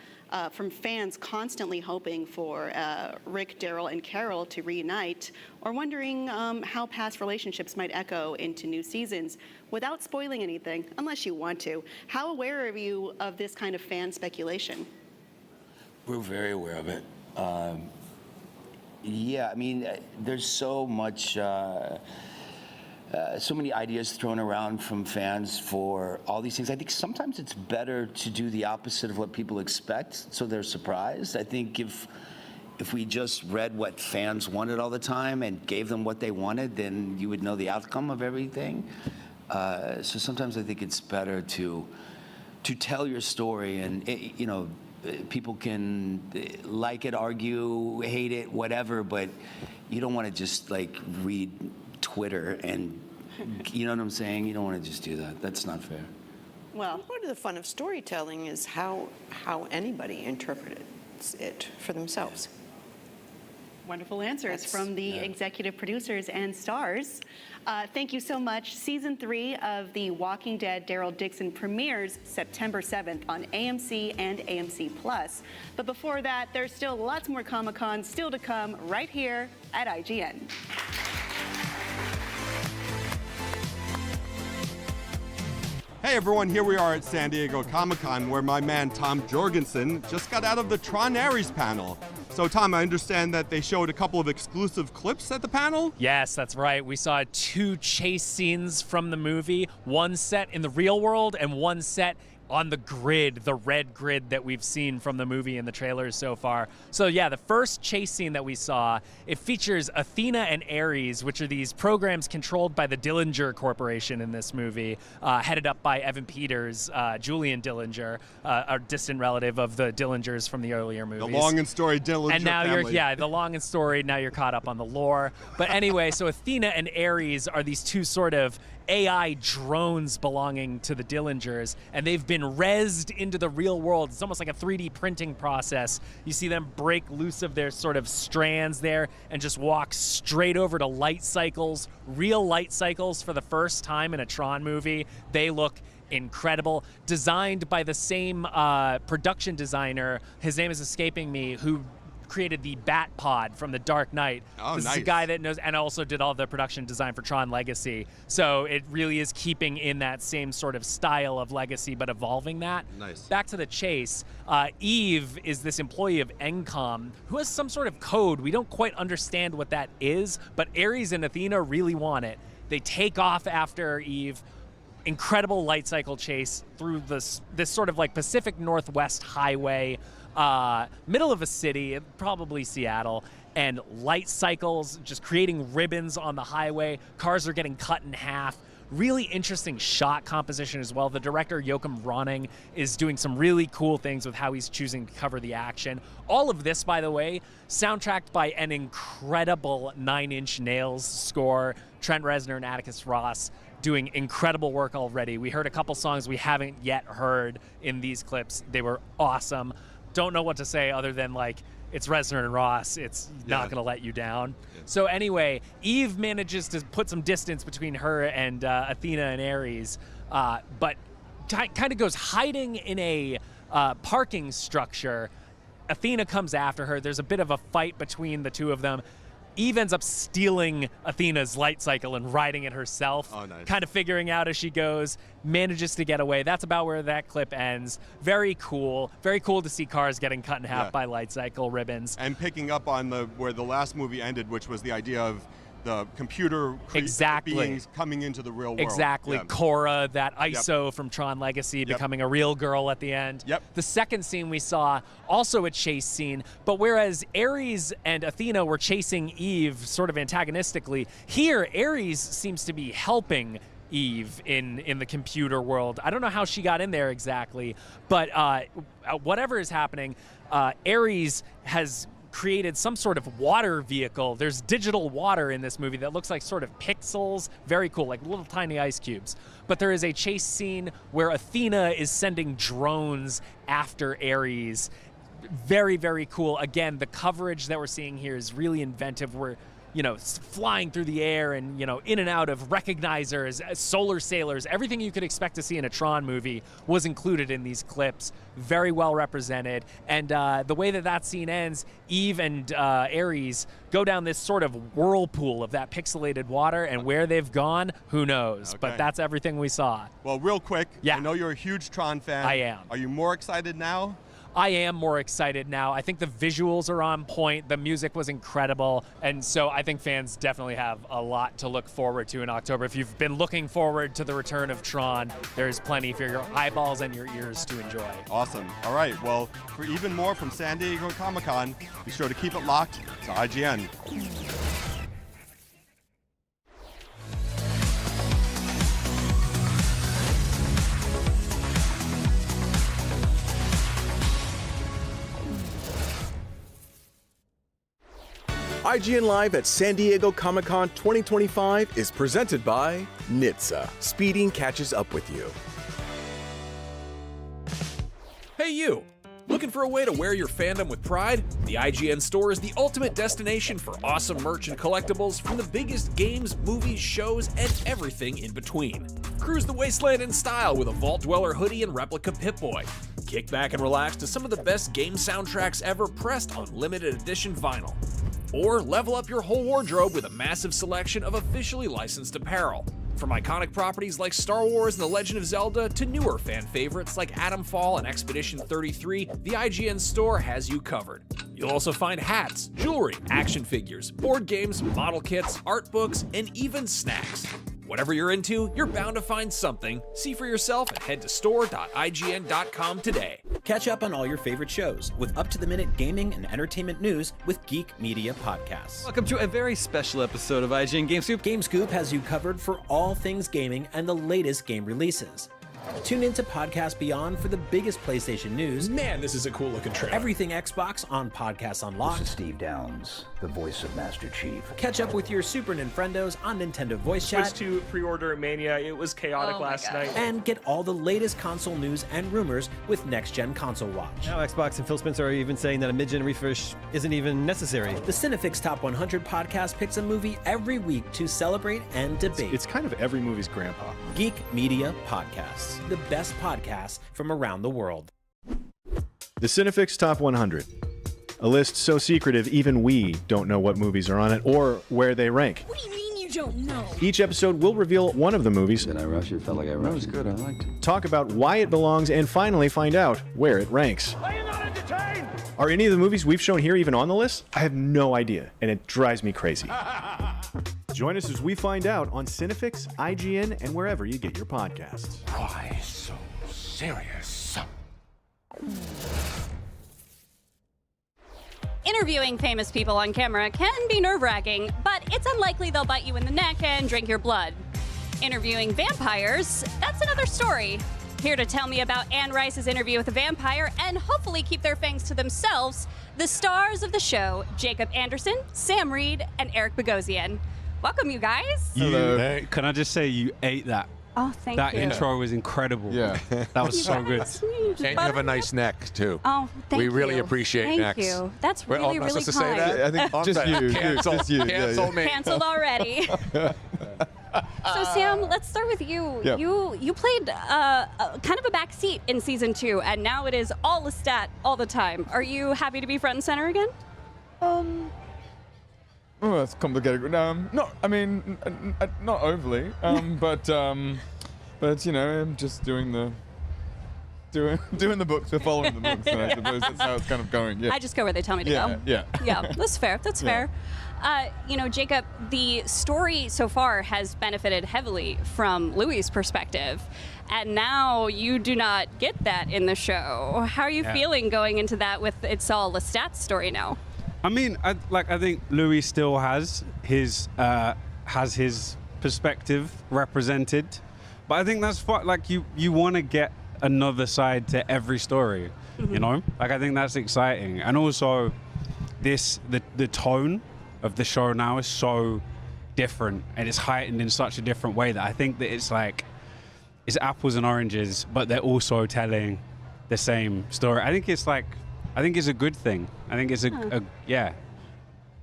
from fans constantly hoping for Rick, Daryl, and Carol to reunite, or wondering how past relationships might echo into new seasons. Without spoiling anything, unless you want to, how aware are you of this kind of fan speculation? We're very aware of it. Yeah, I mean, there's so much. So many ideas thrown around from fans for all these things. I think sometimes it's better to do the opposite of what people expect, so they're surprised. I think if we just read what fans wanted all the time and gave them what they wanted, then you would know the outcome of everything. So sometimes I think it's better to tell your story, and people can like it, argue, hate it, whatever, but you don't want to just like read Twitter and, you know what I'm saying? You don't want to just do that. That's not fair. Well, part of the fun of storytelling is how anybody interprets it for themselves. Wonderful answers from the executive producers and stars. Thank you so much. Season 3 of The Walking Dead Daryl Dixon premieres September 7th on AMC and AMC+. But before that, there's still lots more Comic-Con still to come right here at IGN. Hey everyone, here we are at San Diego Comic-Con where my man Tom Jorgensen just got out of the Tron Ares panel. So Tom, I understand that they showed a couple of exclusive clips at the panel? Yes, that's right. We saw 2 chase scenes from the movie, one set in the real world and one set on the grid, the red grid that we've seen from the movie and the trailers so far. So yeah, the first chase scene that we saw, it features Athena and Ares, which are these programs controlled by the Dillinger Corporation in this movie, headed up by Evan Peters, Julian Dillinger, a distant relative of the Dillingers from the earlier movies. The long and storied Dillinger and now family. the long and storied, now you're caught up on the lore. But anyway, so Athena and Ares are these 2 sort of AI drones belonging to the Dillingers, and they've been rezzed into the real world. It's almost like a 3D printing process. You see them break loose of their sort of strands there and just walk straight over to light cycles, real light cycles for the first time in a Tron movie. They look incredible. Designed by the same production designer, his name is escaping me, who created the Bat Pod from The Dark Knight. Oh, this nice. is a guy that knows, and also did all the production design for Tron Legacy. So it really is keeping in that same sort of style of Legacy, but evolving that. Nice. Back to the chase. Eve is this employee of Encom who has some sort of code. We don't quite understand what that is, but Ares and Athena really want it. They take off after Eve. Incredible light cycle chase through this sort of like Pacific Northwest highway, middle of a city, probably Seattle, and light cycles just creating ribbons on the highway. Cars are getting cut in half. Really interesting shot composition as well. The director, Joachim Ronning, is doing some really cool things with how he's choosing to cover the action. All of this, by the way, soundtracked by an incredible 9 Inch Nails score. Trent Reznor and Atticus Ross doing incredible work already. We heard a couple songs we haven't yet heard in these clips. They were awesome. Don't know what to say other than like, it's Reznor and Ross. It's not going to let you down. Yeah. So anyway, Eve manages to put some distance between her and Athena and Ares, but kind of goes hiding in a parking structure. Athena comes after her. There's a bit of a fight between the 2 of them. Eve ends up stealing Athena's light cycle and riding it herself, kind of figuring out as she goes, manages to get away. That's about where that clip ends. Very cool to see cars getting cut in half by light cycle ribbons. And picking up on where the last movie ended, which was the idea of the computer beings coming into the real world. Exactly. Yeah. Cora, that ISO from Tron Legacy, becoming a real girl at the end. The second scene we saw, also a chase scene, but whereas Ares and Athena were chasing Eve sort of antagonistically, here Ares seems to be helping Eve in the computer world. I don't know how she got in there exactly, but whatever is happening, Ares has created some sort of water vehicle. There's digital water in this movie that looks like sort of pixels. Very cool, like little tiny ice cubes. But there is a chase scene where Athena is sending drones after Ares. Very, very cool. Again, the coverage that we're seeing here is really inventive. We're flying through the air and, in and out of recognizers, solar sailors, everything you could expect to see in a Tron movie was included in these clips. Very well represented. And the way that scene ends, Eve and Ares go down this sort of whirlpool of that pixelated water, and where they've gone, who knows? Okay. But that's everything we saw. Well, real quick, I know you're a huge Tron fan. I am. Are you more excited now? I am more excited now. I think the visuals are on point. The music was incredible. And so I think fans definitely have a lot to look forward to in October. If you've been looking forward to the return of Tron, there's plenty for your eyeballs and your ears to enjoy. Awesome. All right. Well, for even more from San Diego Comic-Con, be sure to keep it locked to IGN. IGN Live at San Diego Comic-Con 2025 is presented by NHTSA. Speeding catches up with you. Hey you! Looking for a way to wear your fandom with pride? The IGN store is the ultimate destination for awesome merch and collectibles from the biggest games, movies, shows, and everything in between. Cruise the wasteland in style with a Vault Dweller hoodie and replica Pip-Boy. Kick back and relax to some of the best game soundtracks ever pressed on limited edition vinyl. Or level up your whole wardrobe with a massive selection of officially licensed apparel. From iconic properties like Star Wars and The Legend of Zelda to newer fan favorites like Atomfall and Expedition 33, the IGN store has you covered. You'll also find hats, jewelry, action figures, board games, model kits, art books, and even snacks. Whatever you're into, you're bound to find something. See for yourself and head to store.ign.com today. Catch up on all your favorite shows with up-to-the-minute gaming and entertainment news with Geek Media Podcasts. Welcome to a very special episode of IGN Game Scoop. Game Scoop has you covered for all things gaming and the latest game releases. Tune into Podcast Beyond for the biggest PlayStation news. Man, this is a cool looking trailer. Everything Xbox on Podcasts Unlocked. This is Steve Downs, the voice of Master Chief. Catch up with your Super Nintendos on Nintendo Voice Chat. Switch to pre-order Mania. It was chaotic last night. And get all the latest console news and rumors with Next Gen Console Watch. Now Xbox and Phil Spencer are even saying that a mid-gen refresh isn't even necessary. The Cinefix Top 100 podcast picks a movie every week to celebrate and debate. It's kind of every movie's grandpa. Geek Media Podcasts, the best podcasts from around the world. The Cinefix Top 100. A list so secretive even we don't know what movies are on it or where they rank. What do you mean you don't know? Each episode will reveal one of the movies. Did I rush it? Felt like I rushed it. That was good. I liked it. Talk about why it belongs and finally find out where it ranks. Are you not entertained? Are any of the movies we've shown here even on the list? I have no idea, and it drives me crazy. Join us as we find out on Cinefix, IGN, and wherever you get your podcasts. Why so serious? Interviewing famous people on camera can be nerve-wracking, but it's unlikely they'll bite you in the neck and drink your blood. Interviewing vampires, that's another story. Here to tell me about Anne Rice's interview with a vampire and hopefully keep their fangs to themselves, the stars of the show, Jacob Anderson, Sam Reed, and Eric Bogosian. Welcome, you guys. Hello. Can I just say you ate that? Oh, thank That you. intro was incredible. Yeah. That was so good. And you have a nice neck, too. Oh, thank you. We really appreciate necks. Thank you. That's Wait, really, am I really supposed to kind. say that? I think I'm just sorry. you. Cancel. Just you. Cancel me. Canceled already. So Sam, let's start with you. Yeah. You played kind of a back seat in season 2, and now it is all Lestat all the time. Are you happy to be front and center again? Oh, that's complicated. Not. I mean, not overly. But you know, I'm just doing the books. We're following the books. And I suppose that's how it's kind of going. Yeah. I just go where they tell me to go. Yeah. Yeah, that's fair. That's fair. You know, Jacob, the story so far has benefited heavily from Louis' perspective, and now you do not get that in the show. How are you feeling going into that with it's all Lestat's story now? I mean, I think Louis still has his perspective represented, but I think that's what, like, you want to get another side to every story, you know? Like, I think that's exciting. And also the tone of the show now is so different, and it's heightened in such a different way that I think that it's like, it's apples and oranges, but they're also telling the same story. I think it's a good thing. I think it's yeah.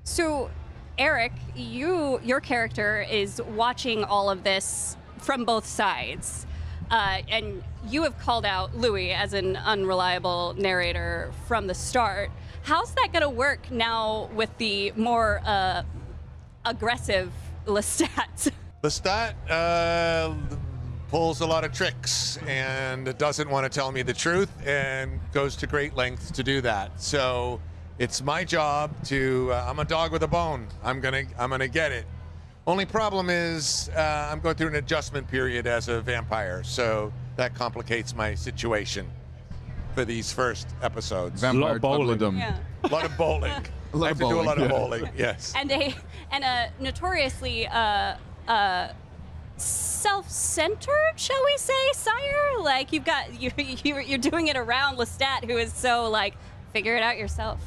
So, Eric, your character is watching all of this from both sides. And you have called out Louis as an unreliable narrator from the start. How's that going to work now with the more aggressive Lestat? Lestat, pulls a lot of tricks and doesn't want to tell me the truth and goes to great lengths to do that. So it's my job to, I'm a dog with a bone. I'm gonna get it. Only problem is I'm going through an adjustment period as a vampire, so that complicates my situation for these first episodes. Vampire bowling. Yeah. A lot of bowling. I have to do a lot of bowling, yes. And a notoriously self-centered, shall we say, sire? Like you're doing it around Lestat, who is so like, figure it out yourself.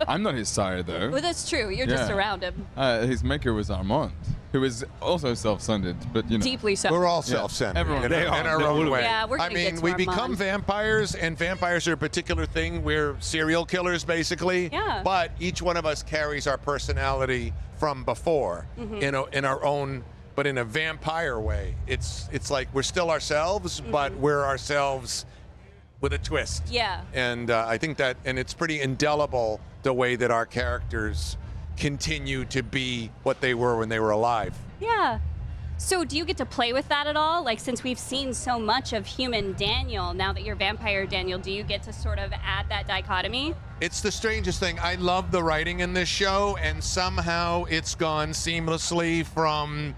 I'm not his sire, though. Well, that's true. You're just around him. His maker was Armand, who is also self-centered, but you know. Deeply so. We're all self-centered. Everyone in our own way. Yeah, we're I gonna mean, get to we Armand. become vampires, and vampires are a particular thing. We're serial killers, basically. Yeah. But each one of us carries our personality from before, in our own, but in a vampire way. It's like we're still ourselves, but we're ourselves with a twist. Yeah. And I think that, and it's pretty indelible the way that our characters continue to be what they were when they were alive. Yeah. So do you get to play with that at all? Like, since we've seen so much of human Daniel, now that you're vampire Daniel, do you get to sort of add that dichotomy? It's the strangest thing. I love the writing in this show, and somehow it's gone seamlessly from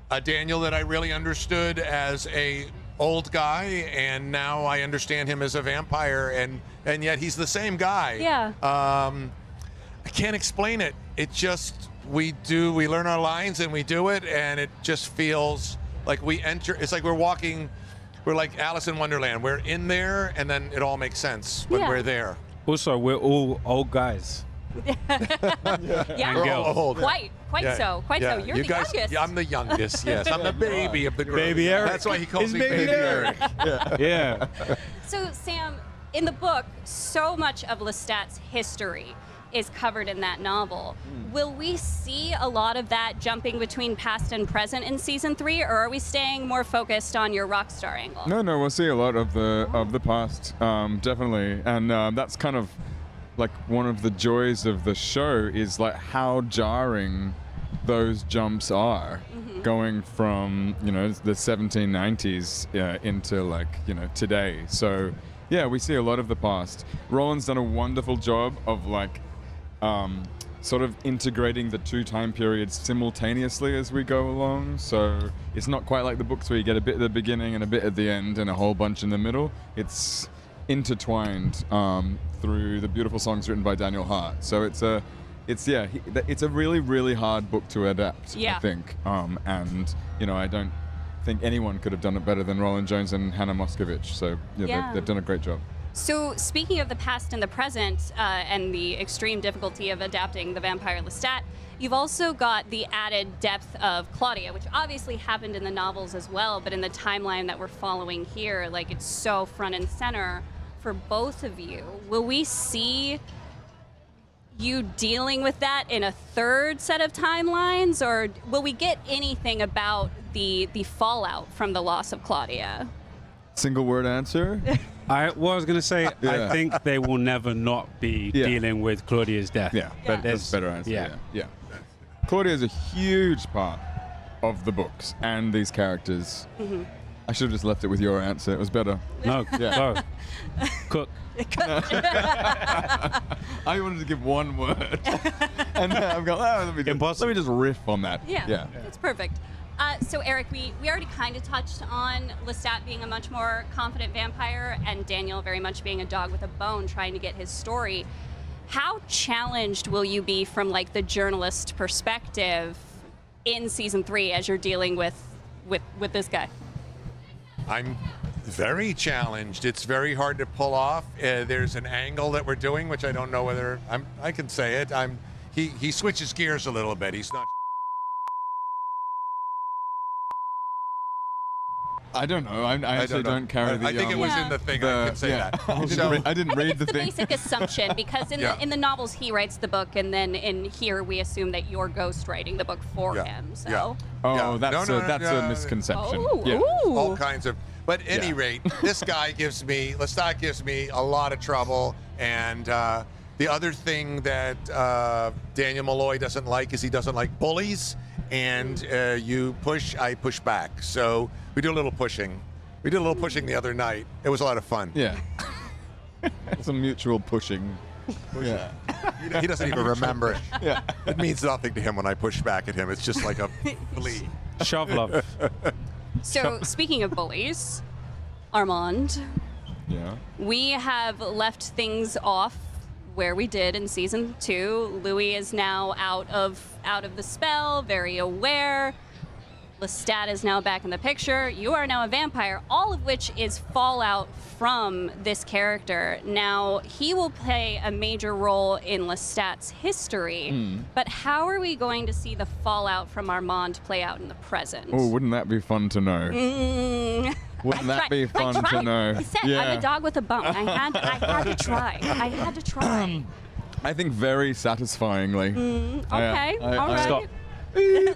a Daniel that I really understood as a old guy, and now I understand him as a vampire, and yet he's the same guy. Yeah. I can't explain it. It just, we learn our lines and we do it, and it just feels like we enter, it's like we're like Alice in Wonderland. We're in there, and then it all makes sense when we're there. Also, we're all old guys. Yeah, We're all old. Quite Yeah, so. Quite yeah. so. You're You the guys, youngest. Yeah, I'm the youngest, yes. I'm the baby of the group. Baby Eric. That's why he calls It's me Baby Baby Eric. Eric. Yeah. So, Sam, in the book, so much of Lestat's history is covered in that novel. Will we see a lot of that jumping between past and present in season 3, or are we staying more focused on your rock star angle? No, we'll see a lot of the past, definitely, and that's kind of like one of the joys of the show is like how jarring those jumps are, going from the 1790s into like today. So yeah, we see a lot of the past. Roland's done a wonderful job of like sort of integrating the two time periods simultaneously as we go along. So it's not quite like the books where you get a bit at the beginning and a bit at the end and a whole bunch in the middle. It's intertwined through the beautiful songs written by Daniel Hart. So it's a really, really hard book to adapt, I think. And I don't think anyone could have done it better than Roland Jones and Hannah Moscovich. So they've done a great job. So, speaking of the past and the present and the extreme difficulty of adapting the vampire Lestat, you've also got the added depth of Claudia, which obviously happened in the novels as well, but in the timeline that we're following here, like, it's so front and center for both of you. Will we see you dealing with that in a third set of timelines, or will we get anything about the fallout from the loss of Claudia? Single word answer? I was going to say, I think they will never not be dealing with Claudia's death. Yeah, but that's a better answer. Yeah. Claudia is a huge part of the books and these characters. I should have just left it with your answer. It was better. No, go. Cook. I wanted to give one word. And then I'm going, let me just riff on that. Yeah. That's perfect. So, Eric, we already kind of touched on Lestat being a much more confident vampire and Daniel very much being a dog with a bone trying to get his story. How challenged will you be from, like, the journalist perspective in season 3 as you're dealing with this guy? I'm very challenged. It's very hard to pull off. There's an angle that we're doing, which I don't know whether I can say it. He switches gears a little bit. He's not. I don't know. I actually don't carry the. I think it was in the thing. I can say that. I didn't read the It's the thing. basic assumption, because in the novels he writes the book, and then in here we assume that you're ghostwriting the book for him. So. Oh, that's a misconception. Oh, yeah. ooh. All kinds of. But at any rate, this guy Lestat gives me a lot of trouble, and the other thing that Daniel Malloy doesn't like is he doesn't like bullies. and you push, I push back. So we do a little pushing. We did a little pushing the other night. It was a lot of fun. Yeah. Some mutual pushing. Yeah. He doesn't even remember it. Yeah. It means nothing to him when I push back at him. It's just like a flea. Shove love. So, speaking of bullies, Armand, Yeah. we have left things off where we did in season 2. Louis is now out of the spell, very aware. Lestat is now back in the picture. You are now a vampire, all of which is fallout from this character. Now, he will play a major role in Lestat's history, but how are we going to see the fallout from Armand play out in the present? Oh, wouldn't that be fun to know? Wouldn't that be fun to know? I said, I'm a dog with a bone. I had to try. I had to try. I think very satisfyingly. Okay, all right. Stop.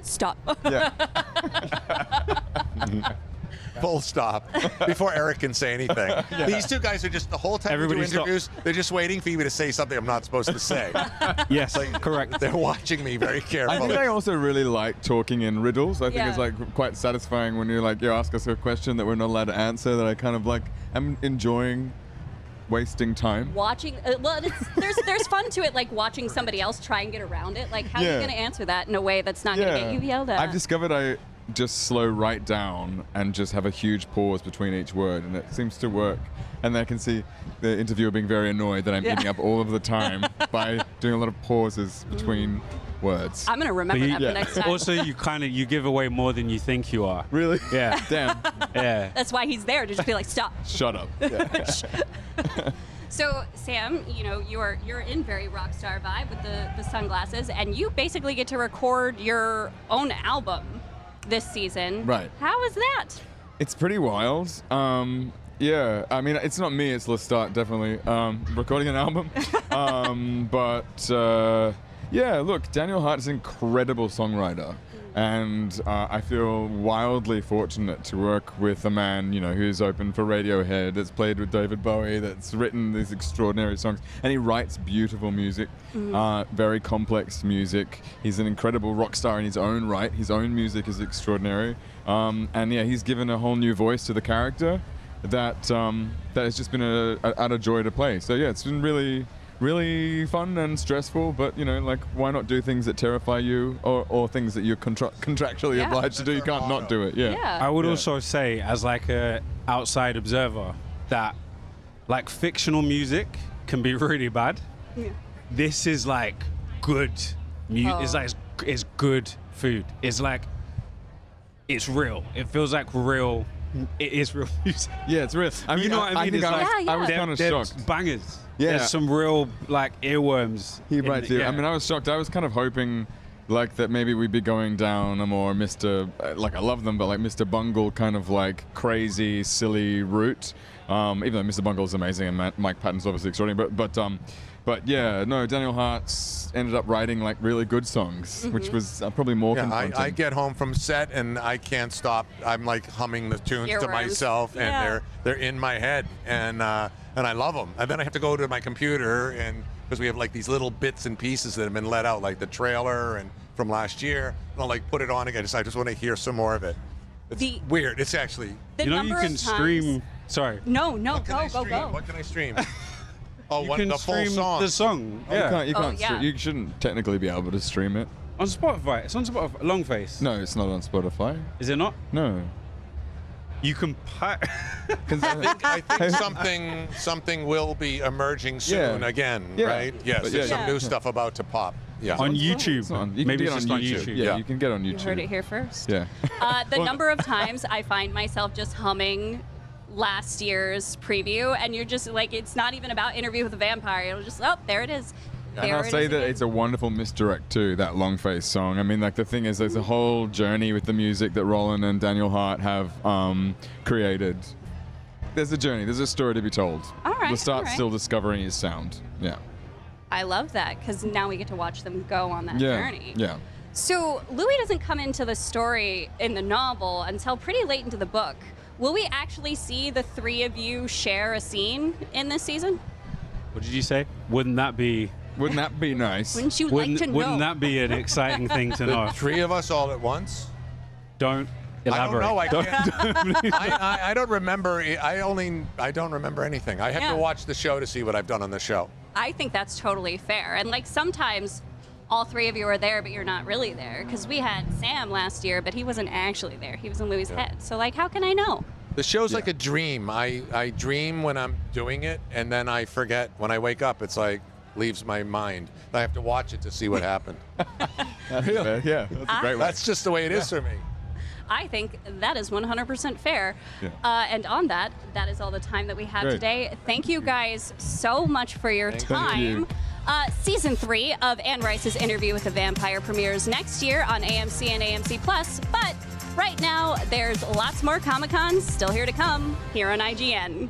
Stop. Yeah. Full stop. Before Eric can say anything. Yeah. These two guys are just, the whole time Everybody we do interviews, they're just waiting for me to say something I'm not supposed to say. Yes, correct. They're watching me very carefully. I think I also really like talking in riddles. I think Yeah. it's like quite satisfying when you ask us a question that we're not allowed to answer, that I kind of like am enjoying wasting time. Watching, there's fun to it, like watching somebody else try and get around it. Like, how are you Yeah. going to answer that in a way that's not going to get you yelled at? I've discovered I just slow right down and just have a huge pause between each word, and it seems to work. And I can see the interviewer being very annoyed that I'm eating up all of the time by doing a lot of pauses between words. I'm going to remember that for next time. Also, you give away more than you think you are. Really? Yeah. Damn. Yeah. That's why he's there, to just be like, stop. Shut up. So, Sam, you're in very rock star vibe with the sunglasses, and you basically get to record your own album this season. Right. How is that? It's pretty wild. Yeah, I mean, it's not me, it's Lestat, definitely, recording an album. Yeah, look, Daniel Hart is an incredible songwriter. And I feel wildly fortunate to work with a man, who's opened for Radiohead, that's played with David Bowie, that's written these extraordinary songs. And he writes beautiful music, very complex music. He's an incredible rock star in his own right. His own music is extraordinary. And yeah, he's given a whole new voice to the character that has just been a utter joy to play. So yeah, it's been really fun and stressful, but why not do things that terrify you or things that you're contractually obliged to do? You can't not do it. Yeah. I would also say, as like a outside observer, that like fictional music can be really bad. Yeah. This is like good music. It's like it's good food. It's like it's real. It feels like real. It is real music. Yeah, it's real. I mean, you know what I mean? I was kind of shocked. Bangers. Yeah. There's some real like earworms. I mean, I was shocked. I was kind of hoping like that maybe we'd be going down a more Mr. Like I love them, but like Mr. Bungle kind of like crazy, silly route. Even though Mr. Bungle is amazing and Mike Patton's obviously extraordinary, but yeah, no, Daniel Hart's ended up writing like really good songs, which was probably more confronting. I get home from set and I can't stop. I'm like humming the tunes to myself, and they're in my head, and I love them. And then I have to go to my computer, and because we have like these little bits and pieces that have been let out, like the trailer and from last year, and I'll like put it on again. I just want to hear some more of it. It's weird. It's actually. You can stream. Sorry. No, What can I go. stream? Oh, You can the full stream song. the song. Oh, Yeah. You can't. You shouldn't technically be able to stream it. On Spotify. It's on Spotify. Longface. No, it's not on Spotify. Is it not? No. You can. I think something will be emerging soon again, right? Yes, But there's some new stuff about to pop. Yeah. On YouTube. You can Maybe get it's it just on on YouTube. YouTube. Yeah, you can get on You YouTube. heard it here first. Yeah. The number of times I find myself just humming last year's preview, and you're just like, it's not even about Interview with a Vampire. It'll just, there it is. And I'll say that it's a wonderful misdirect too, that Longface song. I mean, like the thing is, there's a whole journey with the music that Roland and Daniel Hart have created. There's a journey. There's a story to be told. All right. Lestat's still discovering his sound. Yeah. I love that, because now we get to watch them go on that journey. Yeah. So Louis doesn't come into the story in the novel until pretty late into the book. Will we actually see the three of you share a scene in this season? What did you say? Wouldn't that be Wouldn't that be nice? Wouldn't you like to know? Wouldn't that be an exciting thing to know? 3 of us all at once? Don't elaborate. I don't know. I don't remember. I don't remember anything. I have to watch the show to see what I've done on the show. I think that's totally fair. And like sometimes all 3 of you are there, but you're not really there. Because we had Sam last year, but he wasn't actually there. He was in Louis' head. So like, how can I know? The show's like a dream. I dream when I'm doing it, and then I forget when I wake up. It's like leaves my mind. I have to watch it to see what happened. Really? Yeah, that's a great way. That's just the way it is for me. I think that is 100% fair. Yeah. And on that is all the time that we have Great. today. Thank you guys so much for your time. Season 3 of Anne Rice's Interview with the Vampire premieres next year on AMC and AMC+. But right now, there's lots more Comic-Cons still here to come here on IGN.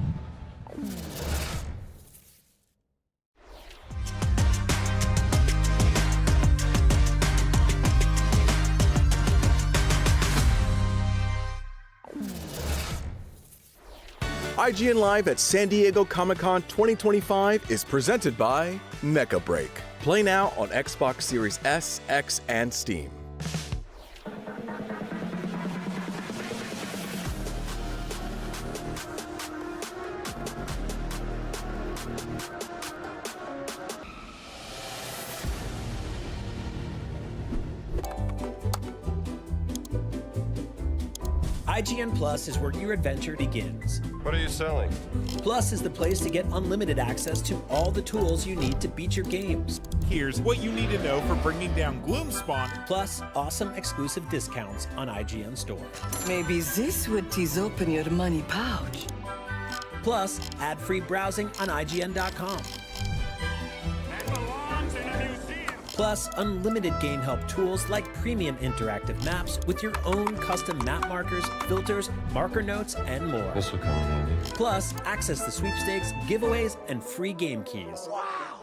IGN Live at San Diego Comic-Con 2025 is presented by Mecha Break. Play now on Xbox Series S, X, and Steam. IGN Plus is where your adventure begins. What are you selling? Plus is the place to get unlimited access to all the tools you need to beat your games. Here's what you need to know for bringing down Gloomspawn. Plus, awesome exclusive discounts on IGN Store. Maybe this would tease open your money pouch. Plus, ad-free browsing on IGN.com. Plus, unlimited game help tools like premium interactive maps with your own custom map markers, filters, marker notes, and more. This will come in handy. Plus, access to sweepstakes, giveaways, and free game keys. Wow!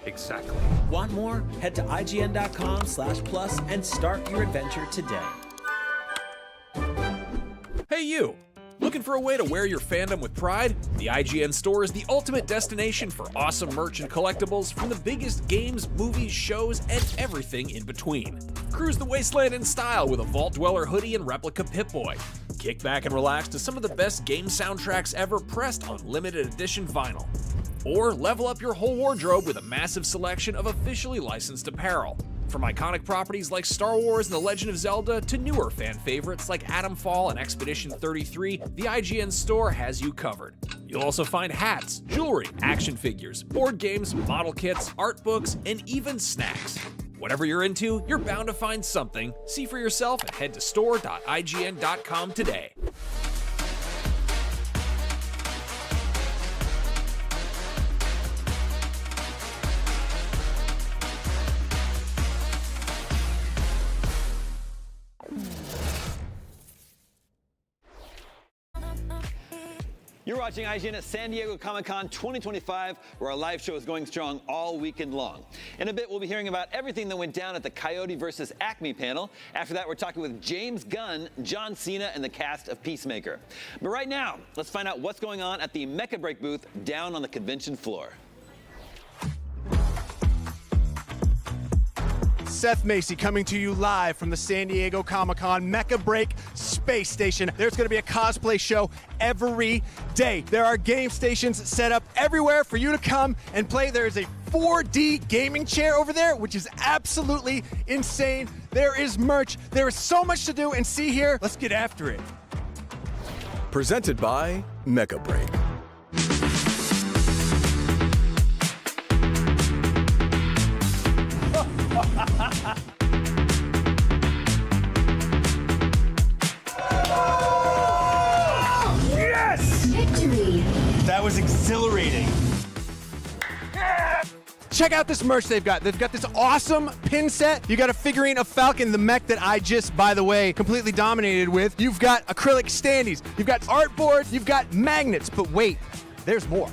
Exactly. Want more? Head to IGN.com/plus and start your adventure today. Hey you! Looking for a way to wear your fandom with pride? The IGN store is the ultimate destination for awesome merch and collectibles from the biggest games, movies, shows, and everything in between. Cruise the wasteland in style with a Vault Dweller hoodie and replica Pip-Boy. Kick back and relax to some of the best game soundtracks ever pressed on limited edition vinyl. Or level up your whole wardrobe with a massive selection of officially licensed apparel. From iconic properties like Star Wars and The Legend of Zelda to newer fan favorites like Atomfall and Expedition 33, the IGN store has you covered. You'll also find hats, jewelry, action figures, board games, model kits, art books, and even snacks. Whatever you're into, you're bound to find something. See for yourself and head to store.ign.com today. You're watching IGN at San Diego Comic-Con 2025, where our live show is going strong all weekend long. In a bit, we'll be hearing about everything that went down at the Coyote vs. Acme panel. After that, we're talking with James Gunn, John Cena, and the cast of Peacemaker. But right now, let's find out what's going on at the Mecha Break booth down on the convention floor. Seth Macy coming to you live from the San Diego Comic-Con Mecha Break Space Station. There's going to be a cosplay show every day. There are game stations set up everywhere for you to come and play. There is a 4D gaming chair over there, which is absolutely insane. There is merch. There is so much to do and see here. Let's get after it. Presented by Mecha Break. Yes! Victory! That was exhilarating. Check out this merch they've got. They've got this awesome pin set. You got a figurine of Falcon, the mech that I just, by the way, completely dominated with. You've got acrylic standees. You've got artboards. You've got magnets. But wait, there's more.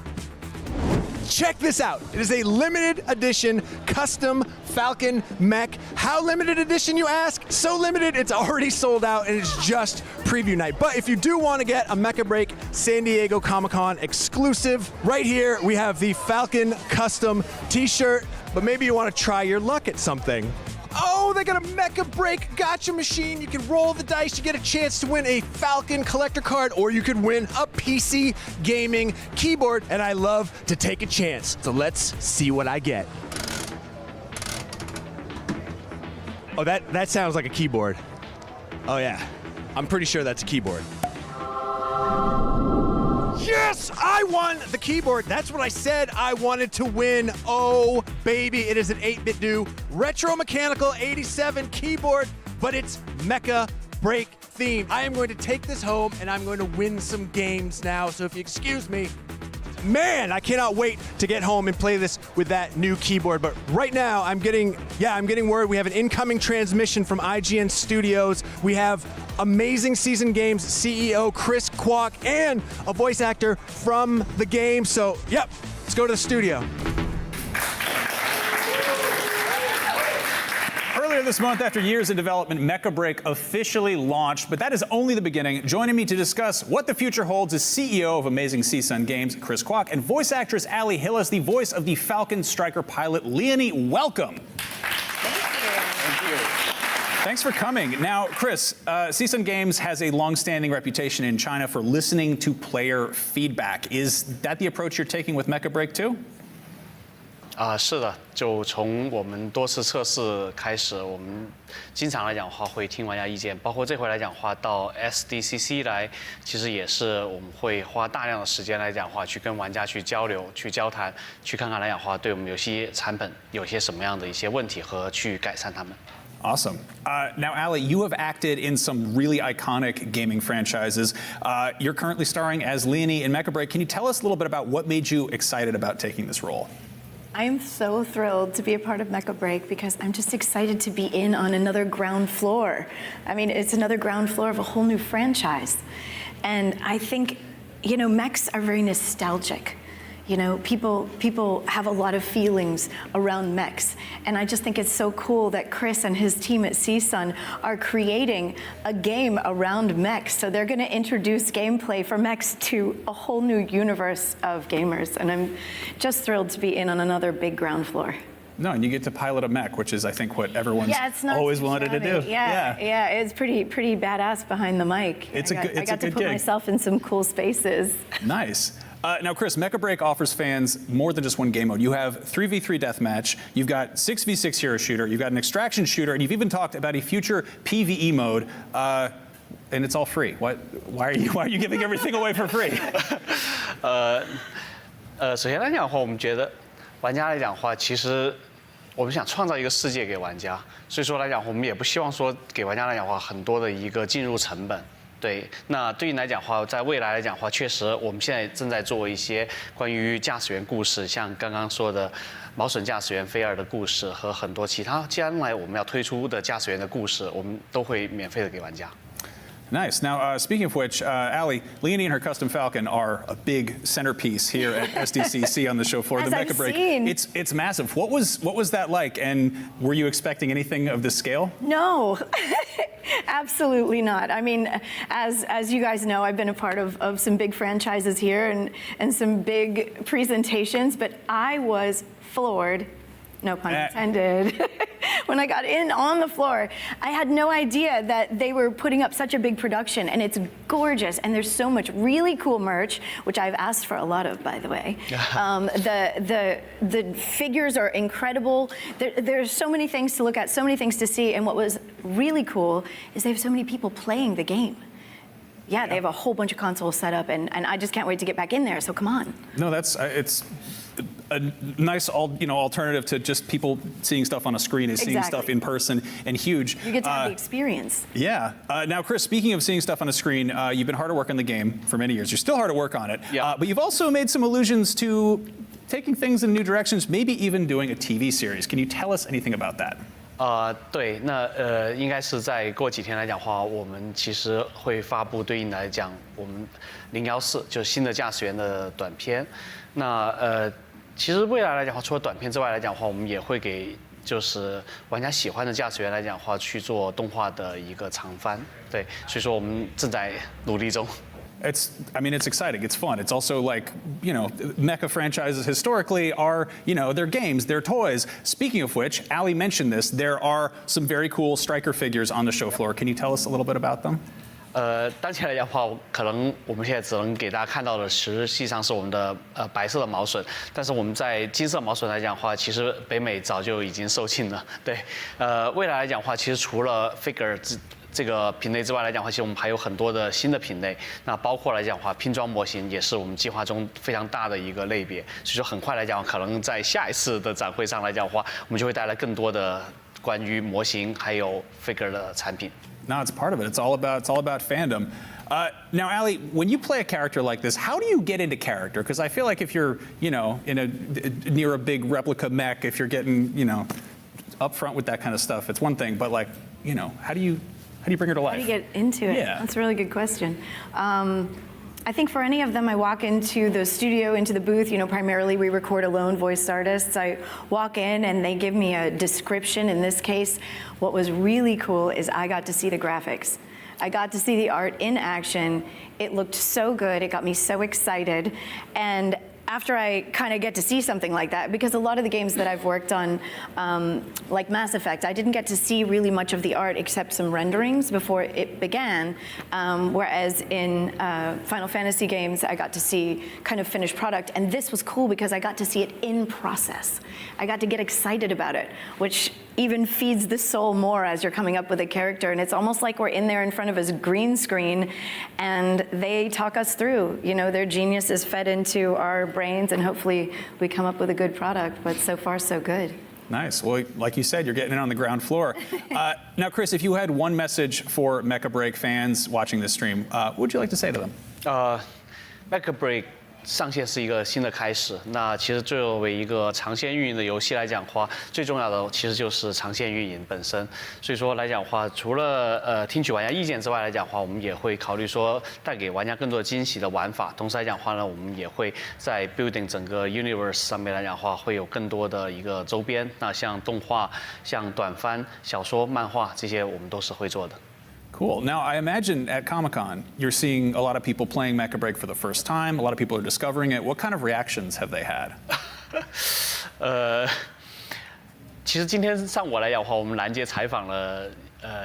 Check this out. It is a limited edition custom Falcon mech. How limited edition, you ask? So limited, it's already sold out and it's just preview night. But if you do want to get a Mecha Break San Diego Comic-Con exclusive, right here we have the Falcon custom t-shirt. but maybe you want to try your luck at something. Oh, they got a Mecha Break gotcha machine. You can roll the dice. You get a chance to win a Falcon collector card, or you could win a PC gaming keyboard. And I love to take a chance. So let's see what I get. Oh, that sounds like a keyboard. Oh yeah, I'm pretty sure that's a keyboard. Yes, I won the keyboard. That's what I said I wanted to win. Oh, baby, it is an 8-bit new retro mechanical 87 keyboard, but it's Mecha Break themed. I am going to take this home and I'm going to win some games now. So if you excuse me, man, I cannot wait to get home and play this with that new keyboard. But right now, I'm getting word we have an incoming transmission from IGN Studios. We have Amazing Season Games CEO Chris Kwok and a voice actor from the game. So, yep, let's go to the studio. Earlier this month, after years in development, Mecha Break officially launched, but that is only the beginning. Joining me to discuss what the future holds is CEO of Amazing Season Games, Chris Kwok, and voice actress Ali Hillis, the voice of the Falcon Striker pilot, Leonie. Welcome. Thank you. Thanks for coming. Now, Chris, Season Games has a long-standing reputation in China for listening to player feedback. Is that the approach you're taking with Mecha Break too? 是的，就从我们多次测试开始，我们经常来讲的话会听玩家意见，包括这回来讲话到 SDCC 来，其实也是我们会花大量的时间来讲话去跟玩家去交流、去交谈，去看看来讲话对我们游戏产品有些什么样的一些问题和去改善它们。 Awesome. Now, Ali, you have acted in some really iconic gaming franchises. You're currently starring as Leonie in Mecha Break. Can you tell us a little bit about what made you excited about taking this role? I am so thrilled to be a part of Mecha Break because I'm just excited to be in on another ground floor. I mean, it's another ground floor of a whole new franchise. And I think, you know, mechs are very nostalgic. You know, people have a lot of feelings around mechs. And I just think it's so cool that Chris and his team at CSUN are creating a game around mechs. So they're going to introduce gameplay for mechs to a whole new universe of gamers. And I'm just thrilled to be in on another big ground floor. No, and you get to pilot a mech, which is, I think, what everyone's always wanted to do. Yeah, it's pretty badass behind the mic. I got to put myself in some cool spaces. Nice. Now, Chris, Mecha Break offers fans more than just one game mode. You have 3v3 deathmatch, you've got 6v6 hero shooter, you've got an extraction shooter, and you've even talked about a future PvE mode, and it's all free. Why are you giving everything away for free? 首先来讲的话，我们觉得玩家来讲的话，其实我们想创造一个世界给玩家，所以说来讲，我们也不希望说给玩家来讲的话很多的一个进入成本。 对，那对于来讲的话，在未来来讲的话，确实我们现在正在做一些关于驾驶员故事，像刚刚说的毛隼驾驶员菲尔的故事和很多其他将来我们要推出的驾驶员的故事，我们都会免费的给玩家。 Nice. Now, speaking of which, Ali, Leonie and her custom Falcon are a big centerpiece here at SDCC on the show floor. The Mecha Break. It's massive. What was that like? And were you expecting anything of this scale? No, absolutely not. I mean, as you guys know, I've been a part of some big franchises here and some big presentations, but I was floored. No pun intended. When I got in on the floor, I had no idea that they were putting up such a big production, and it's gorgeous, and there's so much really cool merch, which I've asked for a lot of, by the way. The figures are incredible. There's so many things to look at, so many things to see, and what was really cool is they have so many people playing the game. Yeah, they have a whole bunch of consoles set up, and I just can't wait to get back in there, so come on. No, it's a nice alternative to just people seeing stuff on a screen is seeing stuff in person and huge. You get to have the experience. Yeah. Now, Chris, speaking of seeing stuff on a screen, you've been hard at work on the game for many years. You're still hard at work on it. Yeah. But you've also made some allusions to taking things in new directions, maybe even doing a TV series. Can you tell us anything about that? 对，那应该是再过几天来讲的话，我们其实会发布对应来讲我们014就是新的驾驶员的短片。那其实未来来讲的话，除了短片之外来讲的话，我们也会给就是玩家喜欢的驾驶员来讲的话去做动画的一个长番。对，所以说我们正在努力中。I mean, it's exciting. It's fun. It's also like, you know, Mecha franchises historically are, you know, they're games, they're toys. Speaking of which, Ali mentioned this. There are some very cool striker figures on the show floor. Can you tell us a little bit about them? 当前来讲的话，可能我们现在只能给大家看到的，实际上是我们的白色的毛笋。但是我们在金色毛笋来讲的话，其实北美早就已经售罄了。对，未来来讲的话，其实除了 figure 这个品类之外来讲的话，其实我们还有很多的新的品类。那包括来讲的话，拼装模型也是我们计划中非常大的一个类别。所以说，很快来讲，可能在下一次的展会上来讲的话，我们就会带来更多的关于模型还有 figure 的产品。No, it's part of it. It's all about fandom. Now, Ali, when you play a character like this, how do you get into character? Because I feel like if you're, you know, near a big replica mech, if you're getting, you know, up front with that kind of stuff, it's one thing. But like, you know, how do you bring her to life? How do you get into it? Yeah. That's a really good question. I think for any of them, I walk into the studio, into the booth, you know, primarily we record alone voice artists. I walk in and they give me a description. In this case, what was really cool is I got to see the graphics. I got to see the art in action. It looked so good. It got me so excited. And after I kind of get to see something like that, because a lot of the games that I've worked on, like Mass Effect, I didn't get to see really much of the art except some renderings before it began, whereas in Final Fantasy games, I got to see kind of finished product, and this was cool because I got to see it in process. I got to get excited about it, which even feeds the soul more as you're coming up with a character, and it's almost like we're in there in front of a green screen, and they talk us through, you know, their genius is fed into our brains, and hopefully we come up with a good product, but so far so good. Nice. Well, like you said, you're getting in on the ground floor. Now, Chris, if you had one message for Mecha Break fans watching this stream, what would you like to say to them? Mecha Break 上线是一个新的开始。那其实作为一个长线运营的游戏来讲的话，最重要的其实就是长线运营本身。所以说来讲的话，除了听取玩家意见之外来讲的话，我们也会考虑说带给玩家更多的惊喜的玩法。同时来讲的话呢，我们也会在 building 整个 universe 上面来讲的话，会有更多的一个周边。那像动画、像短番、小说、漫画这些，我们都是会做的。Cool. Now, I imagine at Comic-Con, you're seeing a lot of people playing Mecha Break for the first time. A lot of people are discovering it. What kind of reactions have they had? 其实今天上午来讲的话，我们拦截采访了，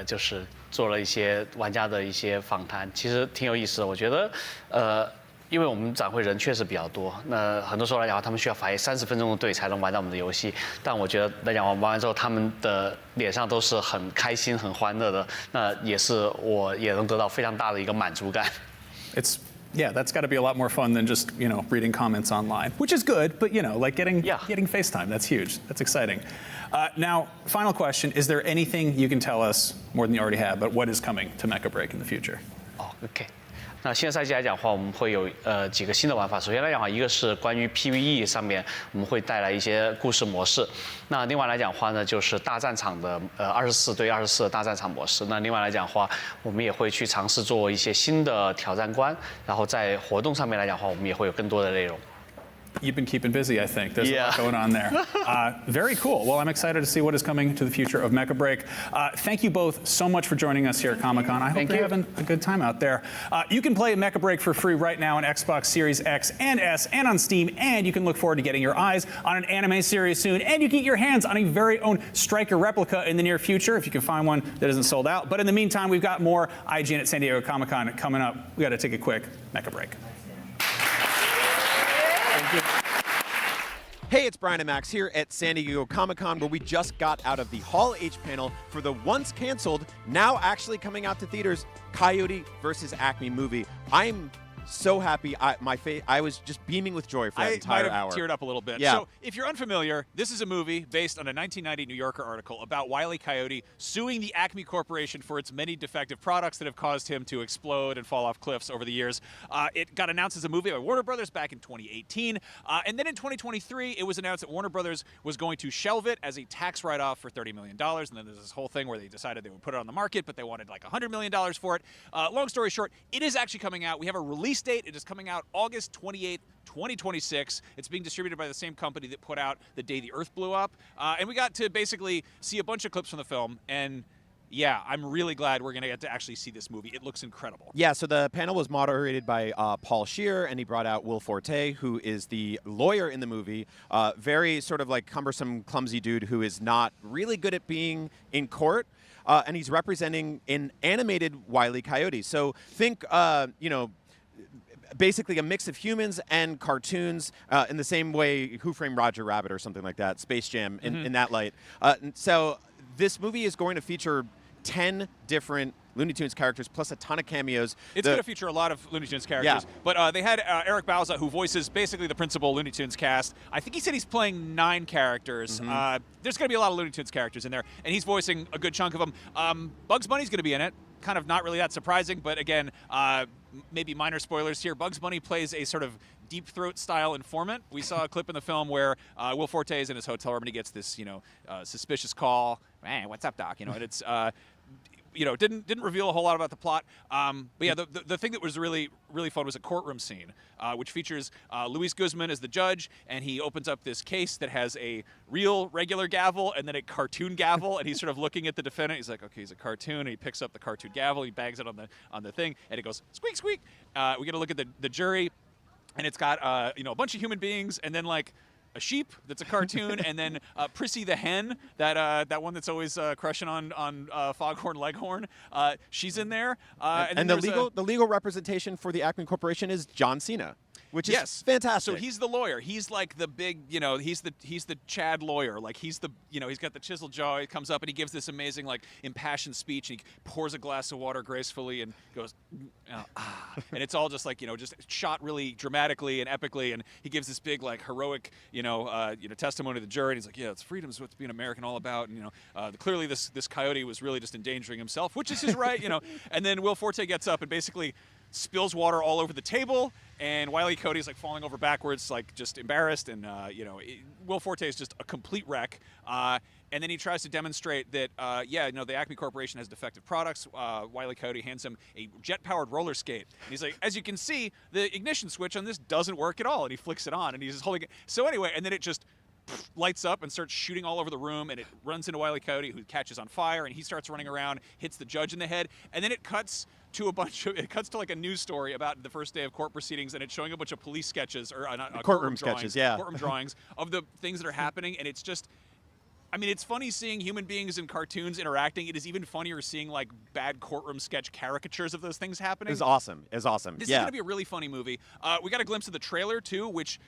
就是做了一些玩家的一些访谈，其实挺有意思的。我觉得，因为我们展会人确实比较多，那很多时候来讲，他们需要排30分钟的队才能玩到我们的游戏。但我觉得来讲，玩完之后，他们的脸上都是很开心、很欢乐的。那也是我也能得到非常大的一个满足感。Yeah, that's got to be a lot more fun than just, you know, reading comments online, which is good, but, you know, like getting FaceTime, that's huge. That's exciting. Now, final question, is there anything you can tell us, more than you already have, but what is coming to Mecha Break in the future? OK。那新的赛季来讲的话，我们会有几个新的玩法。首先来讲的话，一个是关于 PVE 上面，我们会带来一些故事模式。那另外来讲的话呢，就是大战场的24对24的大战场模式。那另外来讲的话，我们也会去尝试做一些新的挑战关。然后在活动上面来讲的话，我们也会有更多的内容。You've been keeping busy, I think. There's a lot going on there. Very cool. Well, I'm excited to see what is coming to the future of Mecha Break. Thank you both so much for joining us here at Comic-Con. I hope you're having a good time out there. You can play Mecha Break for free right now on Xbox Series X and S and on Steam, and you can look forward to getting your eyes on an anime series soon, and you can get your hands on a very own Striker replica in the near future, if you can find one that isn't sold out. But in the meantime, we've got more IGN at San Diego Comic-Con coming up. We got to take a quick Mecha Break. Hey, it's Brian and Max here at San Diego Comic-Con, where we just got out of the Hall H panel for the once canceled, now actually coming out to theaters, Coyote vs. Acme movie. I'm so happy. I was just beaming with joy for that entire hour. I might have teared up a little bit. Yeah. So, if you're unfamiliar, this is a movie based on a 1990 New Yorker article about Wile E. Coyote suing the Acme Corporation for its many defective products that have caused him to explode and fall off cliffs over the years. It got announced as a movie by Warner Brothers back in 2018. And then in 2023, it was announced that Warner Brothers was going to shelve it as a tax write-off for $30 million. And then there's this whole thing where they decided they would put it on the market, but they wanted like $100 million for it. Long story short, it is actually coming out. We have a release date. It is coming out August 28th, 2026. It's being distributed by the same company that put out The Day the Earth Blew Up. And we got to basically see a bunch of clips from the film, and yeah, I'm really glad we're going to get to actually see this movie. It looks incredible. Yeah, so the panel was moderated by Paul Scheer, and he brought out Will Forte, who is the lawyer in the movie. Very sort of like cumbersome, clumsy dude who is not really good at being in court. And he's representing an animated Wile E. Coyote. So think, basically a mix of humans and cartoons in the same way Who Framed Roger Rabbit or something like that, Space Jam in that light. So this movie is going to feature 10 different Looney Tunes characters plus a ton of cameos. It's going to feature a lot of Looney Tunes characters. Yeah. But they had Eric Bauza, who voices basically the principal Looney Tunes cast. I think he said he's playing 9 characters. There's going to be a lot of Looney Tunes characters in there, and he's voicing a good chunk of them. Bugs Bunny's going to be in it. Kind of not really that surprising, but again, maybe minor spoilers here. Bugs Bunny plays a sort of deep throat style informant. We saw a clip in the film where Will Forte is in his hotel room and he gets this, suspicious call. Hey, what's up, Doc? And it's, didn't reveal a whole lot about the plot. But yeah, the thing that was really, really fun was a courtroom scene, which features Luis Guzman as the judge, and he opens up this case that has a real regular gavel and then a cartoon gavel, and he's sort of looking at the defendant. He's like, okay, he's a cartoon, and he picks up the cartoon gavel, he bangs it on the thing, and it goes squeak, squeak. We get to look at the jury, and it's got a bunch of human beings, and then like a sheep that's a cartoon, and then Prissy the hen, that one that's always crushing on Foghorn Leghorn. She's in there. And the legal representation for the Acme Corporation is John Cena, which is fantastic. So he's the lawyer. He's like the big, he's the Chad lawyer. Like he's the, he's got the chiseled jaw. He comes up and he gives this amazing, like, impassioned speech, and he pours a glass of water gracefully and goes, and it's all just like, just shot really dramatically and epically. And he gives this big, like, heroic, testimony to the jury. And he's like, yeah, it's freedom is what's being American all about. And clearly this coyote was really just endangering himself, which is his right. And then Will Forte gets up and basically spills water all over the table, and Wile E. Coyote's like falling over backwards, like just embarrassed, and Will Forte is just a complete wreck. And then he tries to demonstrate that, the Acme Corporation has defective products. Wile E. Coyote hands him a jet-powered roller skate. And he's like, as you can see, the ignition switch on this doesn't work at all. And he flicks it on, and he's just holding it. So anyway, and then it just lights up and starts shooting all over the room, and it runs into Wile E. Coyote, who catches on fire, and he starts running around, hits the judge in the head, and then it cuts to like a news story about the first day of court proceedings, and it's showing a bunch of police sketches, or courtroom sketches, courtroom drawings of the things that are happening, and it's just, it's funny seeing human beings in cartoons interacting. It is even funnier seeing like bad courtroom sketch caricatures of those things happening. It's awesome. This is going to be a really funny movie. We got a glimpse of the trailer too, which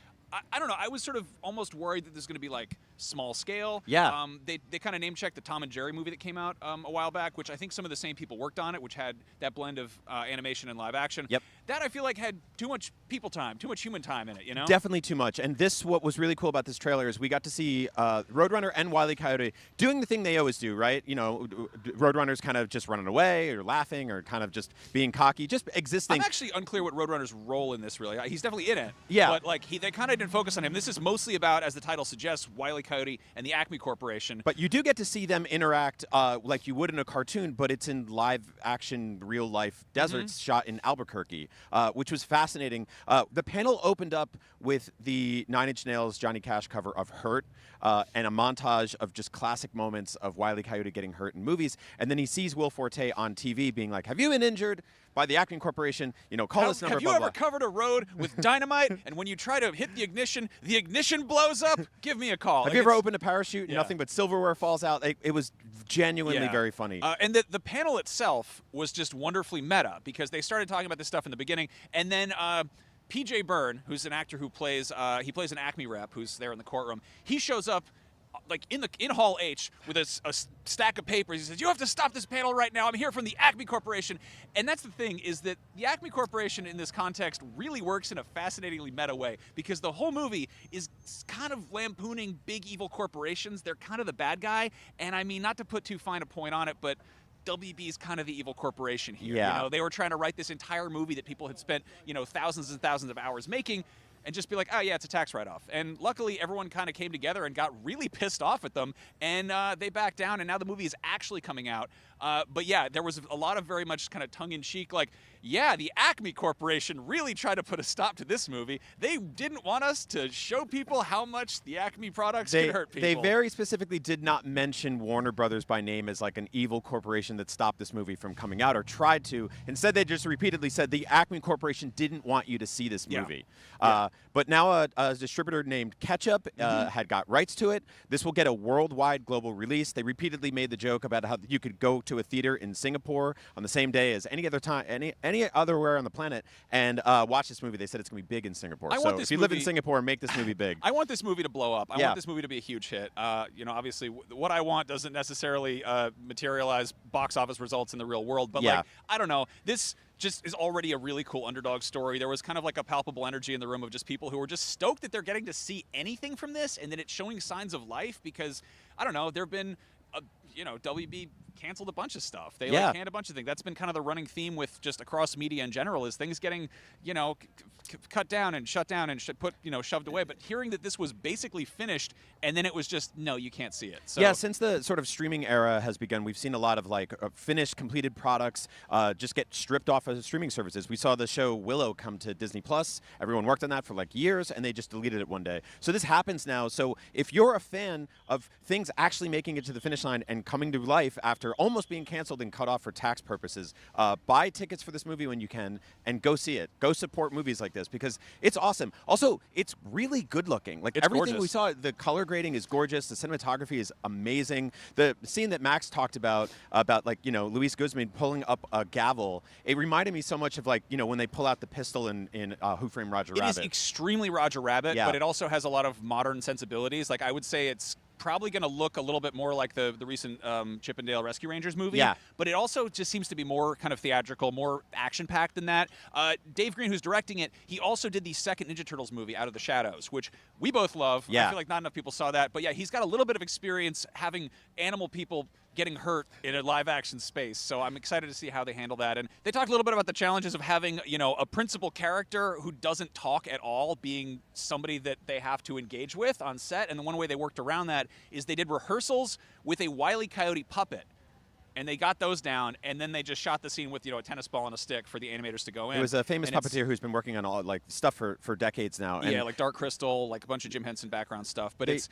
I don't know. I was sort of almost worried that this is going to be like small scale. Yeah. They kind of name checked the Tom and Jerry movie that came out a while back, which I think some of the same people worked on it, which had that blend of animation and live action. Yep. That I feel like had too much people time, too much human time in it. Definitely too much. And what was really cool about this trailer is we got to see Roadrunner and Wile E. Coyote doing the thing they always do, right? Roadrunner's kind of just running away or laughing or kind of just being cocky, just existing. I'm actually unclear what Roadrunner's role in this really. He's definitely in it. Yeah. But like they kind of didn't focus on him. This is mostly about, as the title suggests, Wile E. Coyote and the Acme Corporation. But you do get to see them interact like you would in a cartoon, but it's in live action, real life deserts shot in Albuquerque, which was fascinating. The panel opened up with the 9 Inch Nails Johnny Cash cover of Hurt and a montage of just classic moments of Wile E. Coyote getting hurt in movies. And then he sees Will Forte on TV being like, have you been injured by the Acme Corporation? Call this number. Have you ever covered a road with dynamite, and when you try to hit the ignition blows up? Give me a call. Have you ever opened a parachute and nothing but silverware falls out? It was genuinely very funny. And the panel itself was just wonderfully meta, because they started talking about this stuff in the beginning, and then P.J. Byrne, who's an actor who plays an Acme rep who's there in the courtroom, he shows up like in Hall H with a stack of papers. He says, you have to stop this panel right now. I'm here from the Acme Corporation. And that's the thing, is that the Acme Corporation in this context really works in a fascinatingly meta way, because the whole movie is kind of lampooning big evil corporations. They're kind of the bad guy. And I mean, not to put too fine a point on it, but WB is kind of the evil corporation here. Yeah. They were trying to write this entire movie that people had spent, thousands and thousands of hours making, and just be like, oh yeah, it's a tax write-off. And luckily, everyone kind of came together and got really pissed off at them, and they backed down, and now the movie is actually coming out. But yeah, there was a lot of very much kind of tongue-in-cheek, like, yeah, the Acme Corporation really tried to put a stop to this movie. They didn't want us to show people how much the Acme products could hurt people. They very specifically did not mention Warner Brothers by name as like an evil corporation that stopped this movie from coming out or tried to. Instead, they just repeatedly said the Acme Corporation didn't want you to see this movie. But now a distributor named Ketchup had got rights to it. This will get a worldwide global release. They repeatedly made the joke about how you could go to a theater in Singapore on the same day as any other time, any otherwhere on the planet, and watch this movie. They said it's going to be big in Singapore. So if you live in Singapore, make this movie big. I want this movie to blow up. I want this movie to be a huge hit. You know, obviously, what I want doesn't necessarily materialize box office results in the real world, but like, I don't know. This just is already a really cool underdog story. There was kind of like a palpable energy in the room of just people who were just stoked that they're getting to see anything from this, and then it's showing signs of life because, I don't know, there have been, you know, WB canceled a bunch of stuff. They like canned a bunch of things. That's been kind of the running theme with just across media in general, is things getting, you know, cut down and shut down and shoved away. But hearing that this was basically finished and then it was just, no, you can't see it. So yeah, since the sort of streaming era has begun, we've seen a lot of like finished, completed products just get stripped off of streaming services. We saw the show Willow come to Disney Plus. Everyone worked on that for like years and they just deleted it one day. So this happens now. So if you're a fan of things actually making it to the finish line and coming to life after almost being canceled and cut off for tax purposes, buy tickets for this movie when you can and go see it. Go support movies like this because it's awesome. Also, it's really good looking. Like, it's everything gorgeous. We saw, the color grading is gorgeous. The cinematography is amazing. The scene that Max talked about like, you know, Luis Guzman pulling up a gavel, it reminded me so much of like, you know, when they pull out the pistol in Who Framed Roger Rabbit. It is extremely Roger Rabbit, but it also has a lot of modern sensibilities. Like, I would say it's probably going to look a little bit more like the recent Chip and Dale Rescue Rangers movie. Yeah. But it also just seems to be more kind of theatrical, more action-packed than that. Dave Green, who's directing it, he also did the second Ninja Turtles movie, Out of the Shadows, which we both love. Yeah. I feel like not enough people saw that. But yeah, he's got a little bit of experience having animal people getting hurt in a live-action space. So I'm excited to see how they handle that. And they talked a little bit about the challenges of having, you know, a principal character who doesn't talk at all being somebody that they have to engage with on set. And the one way they worked around that is they did rehearsals with a Wile E. Coyote puppet. And they got those down, and then they just shot the scene with, you know, a tennis ball and a stick for the animators to go in. It was a famous puppeteer who's been working on all like stuff for decades now. And yeah, like Dark Crystal, like a bunch of Jim Henson background stuff. But it's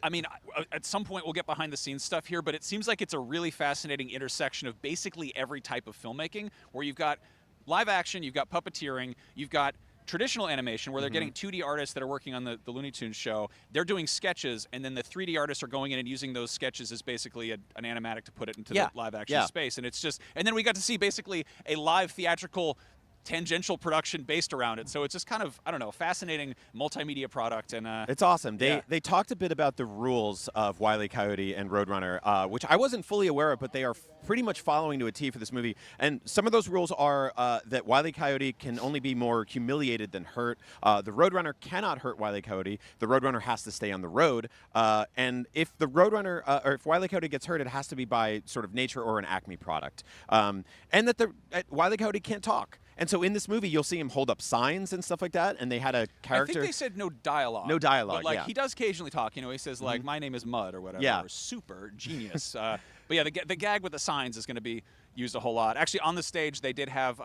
I mean, at some point we'll get behind the scenes stuff here, but it seems like it's a really fascinating intersection of basically every type of filmmaking, where you've got live action, you've got puppeteering, you've got traditional animation where they're getting 2D artists that are working on the Looney Tunes show. They're doing sketches, and then the 3D artists are going in and using those sketches as basically an animatic to put it into the live action space. And it's just, and then we got to see basically a live theatrical tangential production based around it. So it's just kind of, I don't know, fascinating multimedia product. And it's awesome. They talked a bit about the rules of Wile E. Coyote and Roadrunner, which I wasn't fully aware of, but they are pretty much following to a T for this movie. And some of those rules are that Wile E. Coyote can only be more humiliated than hurt. The Roadrunner cannot hurt Wile E. Coyote. The Roadrunner has to stay on the road. And if the Roadrunner, or if Wile E. Coyote gets hurt, it has to be by sort of nature or an Acme product. And that Wile E. Coyote can't talk. And so in this movie, you'll see him hold up signs and stuff like that. And they had a character. I think they said no dialogue. No dialogue, but like, he does occasionally talk. You know, he says, like, my name is Mud or whatever. Or super genius. But yeah, the gag with the signs is going to be used a whole lot. Actually, on the stage, they did have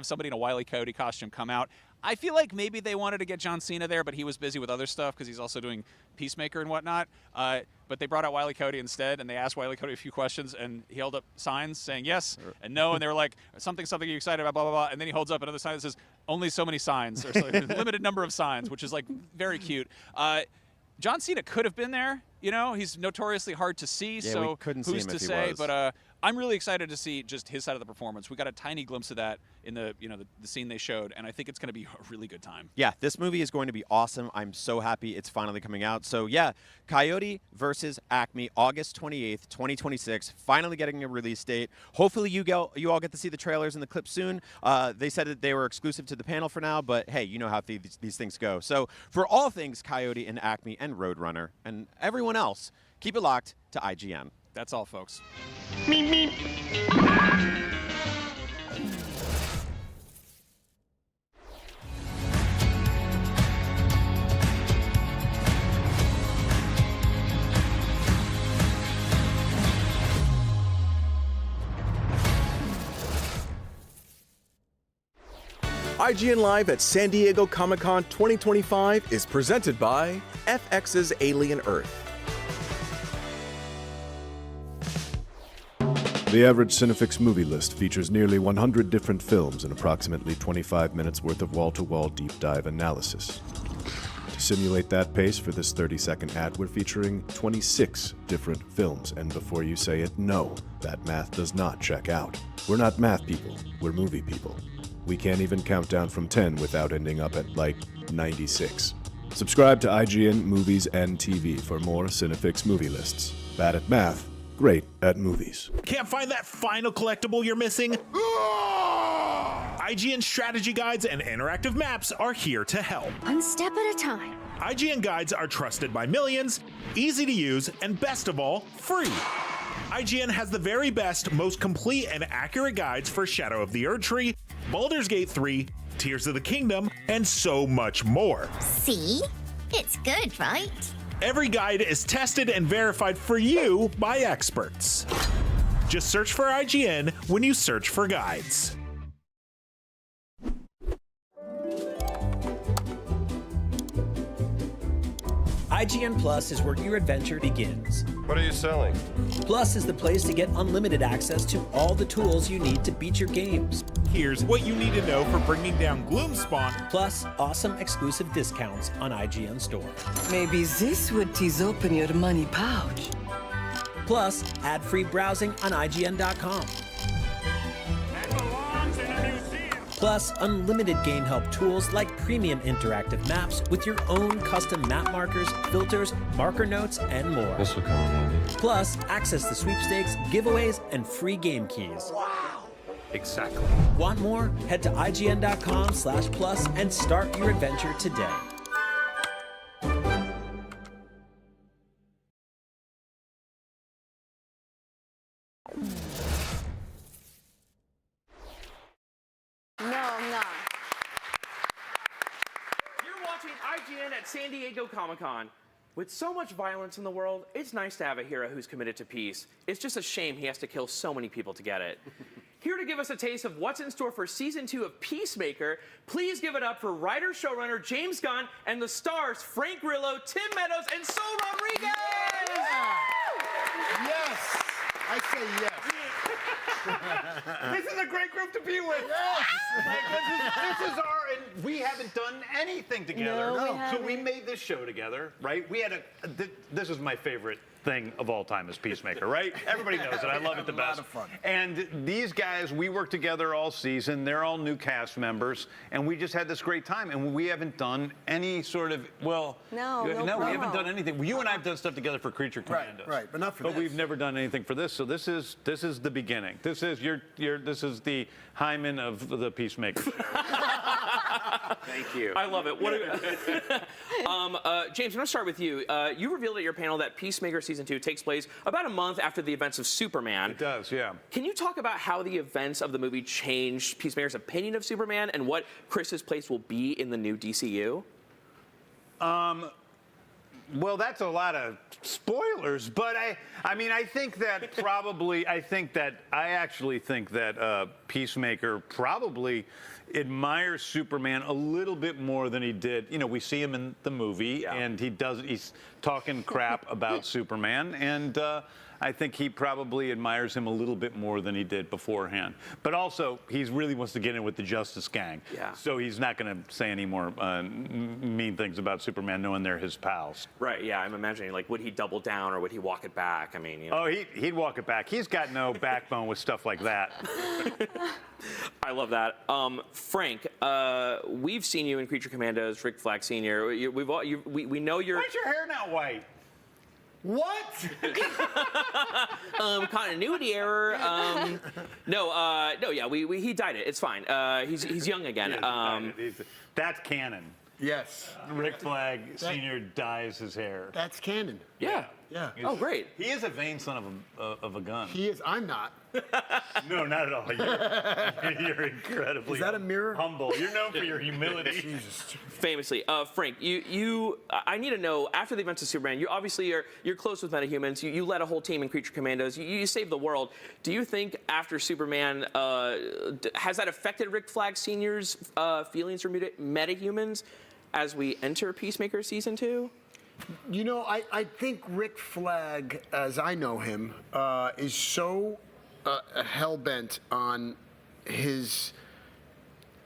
somebody in a Wile E. Coyote costume come out. I feel like maybe they wanted to get John Cena there, but he was busy with other stuff because he's also doing Peacemaker and whatnot. But they brought out Wile E. Coyote instead, and they asked Wile E. Coyote a few questions, and he held up signs saying yes and no, and they were like, something you're excited about, blah, blah, blah. And then he holds up another sign that says, only so many signs, or limited number of signs, which is like very cute. John Cena could have been there. You know, he's notoriously hard to see, so who's to say? But I'm really excited to see just his side of the performance. We got a tiny glimpse of that in the scene they showed, and I think it's going to be a really good time. Yeah, this movie is going to be awesome. I'm so happy it's finally coming out. So yeah, Coyote versus Acme, August 28th, 2026, finally getting a release date. Hopefully you all get to see the trailers and the clips soon. They said that they were exclusive to the panel for now, but hey, you know how these things go. So for all things Coyote and Acme and Roadrunner and everyone else, keep it locked to IGN. That's all, folks. Meep, meep. IGN Live at San Diego Comic-Con 2025 is presented by FX's Alien Earth. The average Cinefix movie list features nearly 100 different films and approximately 25 minutes worth of wall-to-wall deep dive analysis. To simulate that pace for this 30-second ad, we're featuring 26 different films, and before you say it, no, that math does not check out. We're not math people, we're movie people. We can't even count down from 10 without ending up at, like, 96. Subscribe to IGN Movies and TV for more Cinefix movie lists. Bad at math, great at movies. Can't find that final collectible you're missing? IGN strategy guides and interactive maps are here to help. One step at a time. IGN guides are trusted by millions, easy to use, and best of all, free. IGN has the very best, most complete and accurate guides for Shadow of the Erdtree, Baldur's Gate 3, Tears of the Kingdom, and so much more. See? It's good, right? Every guide is tested and verified for you by experts. Just search for IGN when you search for guides. IGN Plus is where your adventure begins. What are you selling? Plus is the place to get unlimited access to all the tools you need to beat your games. Here's what you need to know for bringing down Gloomspawn. Plus, awesome exclusive discounts on IGN Store. Maybe this would tease open your money pouch. Plus, ad-free browsing on IGN.com. Plus, unlimited game help tools like premium interactive maps with your own custom map markers, filters, marker notes, and more. This will come in handy. Plus, access to sweepstakes, giveaways, and free game keys. Wow. Exactly. Want more? Head to IGN.com/plus and start your adventure today. No, I'm not. You're watching IGN at San Diego Comic-Con. With so much violence in the world, it's nice to have a hero who's committed to peace. It's just a shame he has to kill so many people to get it. Here to give us a taste of what's in store for Season 2 of Peacemaker, please give it up for writer-showrunner James Gunn and the stars Frank Grillo, Tim Meadows, and Sol Rodriguez! Yes! I say yes. This is a great group to be with. Yes. Like, this is our, and we haven't done anything together. No. So we made this show together, right? We had this is my favorite thing of all time is Peacemaker, right? Everybody knows it. I love it the best. A lot of fun. And these guys, we worked together all season. They're all new cast members, and we just had this great time. And we haven't done any sort of, well, no, we haven't done anything. You and I have done stuff together for Creature Commandos. Right, but not for this. But we've never done anything for this. So this is the beginning. This is this is the hymen of the Peacemaker show. Thank you. I love it. James, I'm going to start with you. You revealed at your panel that Peacemaker Season 2 takes place about a month after the events of Superman. It does, yeah. Can you talk about how the events of the movie changed Peacemaker's opinion of Superman and what Chris's place will be in the new DCU? Well, that's a lot of spoilers, but I mean, I think that probably, I actually think that Peacemaker probably admires Superman a little bit more than he did. You know, we see him in the movie, and he's talking crap about Superman, and I think he probably admires him a little bit more than he did beforehand. But also, he really wants to get in with the Justice Gang. Yeah. So he's not going to say any more mean things about Superman, knowing they're his pals. Right, yeah, I'm imagining, like, would he double down or would he walk it back? I mean, you know. Oh, he'd walk it back. He's got no backbone with stuff like that. I love that. Frank, we've seen you in Creature Commandos, Rick Flag Sr. We know you're... Why is your hair not white? What? Continuity error. He dyed it. It's fine. He's young again. That's canon. Yes. Rick Flag Sr. dyes his hair. That's canon. Yeah. Yeah. Oh, great. He is a vain son of a gun. He is. I'm not. No, not at all. You're incredibly Is that a mirror? humble. You're known for your humility. Jesus. Famously, Frank, I need to know, after the events of Superman, you're close with metahumans. You led a whole team in Creature Commandos. You saved the world. Do you think after Superman, has that affected Rick Flag Sr.'s feelings for metahumans as we enter Peacemaker Season 2? You know, I think Rick Flag, as I know him, is so hell-bent on his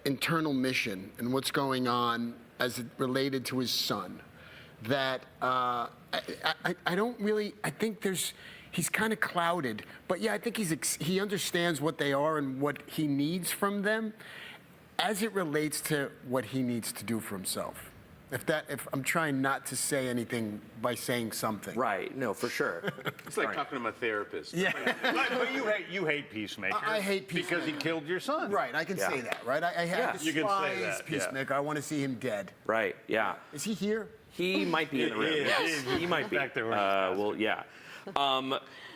internal mission and what's going on as it related to his son that I don't really, I think he's kind of clouded. But yeah, I think he understands what they are and what he needs from them as it relates to what he needs to do for himself. If I'm trying not to say anything by saying something. Right, no, for sure. It's like talking to my therapist. Yeah. But you hate Peacemaker. I hate Peacemaker. Because he killed your son. Right, I can say that, right? I despise you can say that, Peacemaker. I want to see him dead. Right, yeah. Is he here? He might be in the room. Yes, he might be. Back there. Well, yeah.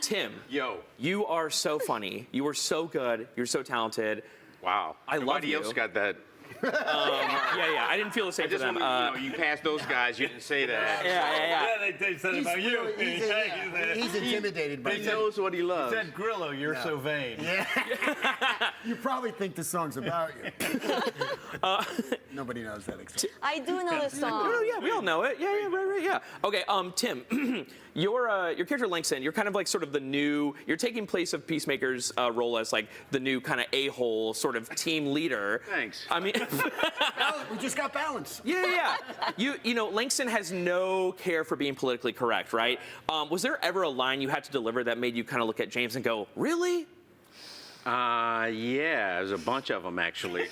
Tim. Yo. You are so funny. You are so good. You're so talented. Wow. I love Nobody you. else got that. Yeah. I didn't feel the same for them. You passed those guys. You didn't say that. Yeah. They said about you. He's intimidated by He knows what he loves. He said, Grillo, you're so vain. Yeah. You probably think the song's about you. Nobody knows that except I do know the song. Oh, yeah, we all know it. Yeah, right, yeah. Okay, Tim, your character Langston, you're kind of like sort of the new, you're taking place of Peacemaker's role as like the new kind of a-hole sort of team leader. Thanks. I mean, we just got balance. Yeah. You know, Langston has no care for being politically correct, right? Was there ever a line you had to deliver that made you kind of look at James and go, really? Yeah, there's a bunch of them actually.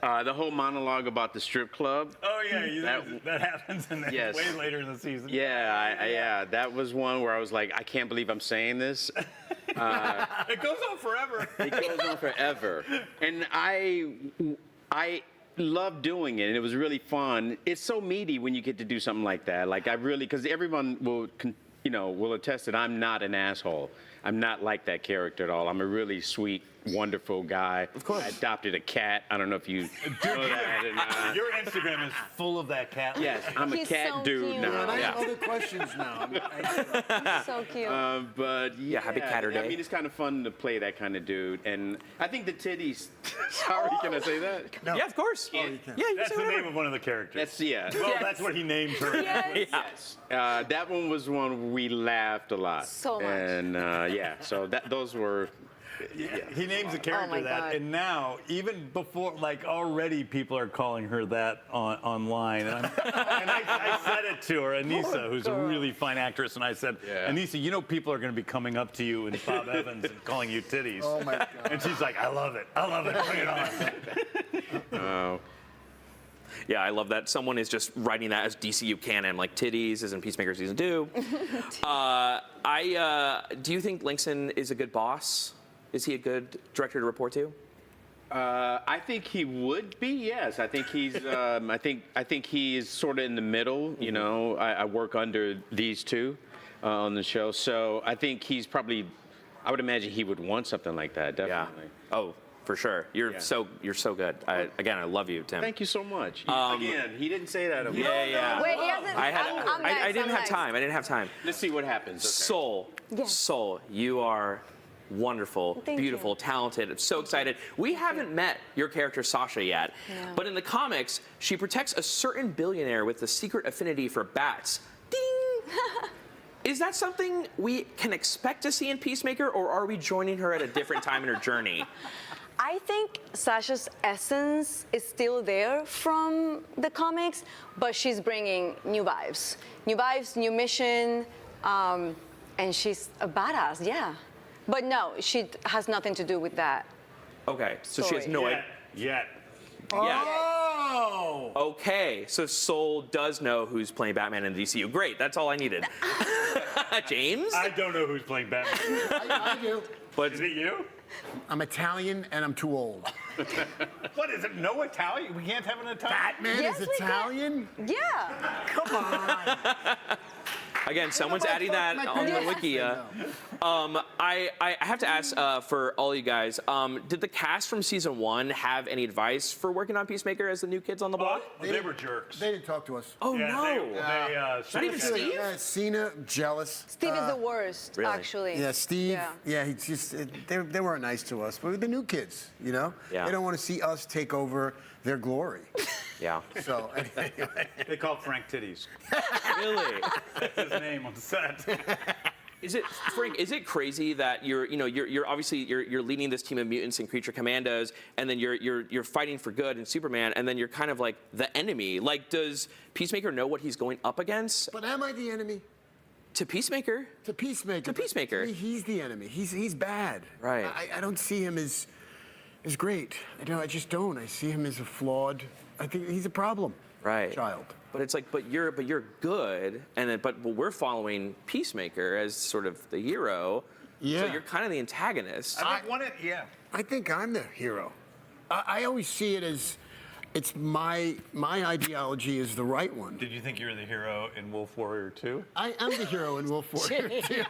The whole monologue about the strip club. Oh yeah, that happens way later in the season. Yeah, that was one where I was like, I can't believe I'm saying this. It goes on forever. It goes on forever, and I love doing it, and it was really fun. It's so meaty when you get to do something like that. Like because everyone will attest that I'm not an asshole. I'm not like that character at all. I'm a really sweet, wonderful guy. Of course. I adopted a cat. I don't know if you know that. Your Instagram is full of that cat. Yes, I'm a cat so dude cute. now. And I have other questions now. So cute. But yeah, happy Catter Day. I mean, it's kind of fun to play that kind of dude. And I think the titties. Sorry, can I say that? No. Yeah, of course. Oh, you can. Yeah, you That's say the whatever. name of one of the characters. Well, that's what he named her. Yes. That one was one we laughed a lot. So much. And so those were. Yeah. He names a character that, and now even before, like already, people are calling her that online. And I said it to her, Anissa, who's a really fine actress, and I said, Anissa, you know, people are going to be coming up to you and Bob Evans and calling you titties. Oh my God. And she's like, I love it, bring it on. Yeah, I love that someone is just writing that as DCU canon, like titties is in Peacemaker Season 2. Do you think Langston is a good boss? Is he a good director to report to? I think he would be. Yes, I think he's. I think he is sort of in the middle. You know, I work under these two on the show, so I think he's probably. I would imagine he would want something like that. Definitely. Yeah. Oh, for sure. You're so good. I love you, Tim. Thank you so much. Again, he didn't say that. Yeah. Wait, he hasn't. I didn't have time. I didn't have time. Let's see what happens. Okay. Soul, you are wonderful, beautiful, talented. I'm so excited. We haven't met your character Sasha yet, but in the comics, she protects a certain billionaire with a secret affinity for bats. Ding! Is that something we can expect to see in Peacemaker, or are we joining her at a different time in her journey? I think Sasha's essence is still there from the comics, but she's bringing new vibes, new mission, and she's a badass, But no, she has nothing to do with that. Okay, so she has no idea. Yet. Oh! Okay, so Soul does know who's playing Batman in the DCU. Great, that's all I needed. James? I don't know who's playing Batman. I do. But is it you? I'm Italian and I'm too old. What is it? No Italian? We can't have an Italian. Batman is Italian? Yeah. Come on. Again, someone's adding that on the wiki. I have to ask for all you guys, did the cast from season 1 have any advice for working on Peacemaker as the new kids on the block? They were jerks. They didn't talk to us. Oh, no. Not even Steve? Yeah, Cena, jealous. Steve is the worst, actually. Yeah, Steve. Yeah, he just they weren't nice to us. But the new kids, you know, they don't want to see us take over their glory. Yeah. So anyway. They call Frank Titties. Really? That's his name on set. Is it, Frank? Is it crazy that you're obviously you're leading this team of mutants and creature commandos, and then you're fighting for good in Superman, and then you're kind of like the enemy? Like, does Peacemaker know what he's going up against? But am I the enemy? To Peacemaker. To Peacemaker. To Peacemaker. To me, he's the enemy. He's bad. Right. I don't see him as great. I just don't. I see him as a flawed. I think he's a problem. Right. Child. But it's like, but you're good, and then but we're following Peacemaker as sort of the hero. Yeah. So you're kind of the antagonist. I think I'm the hero. I always see it as it's my ideology is the right one. Did you think you were the hero in Wolf Warrior 2? I am the hero in Wolf Warrior 2.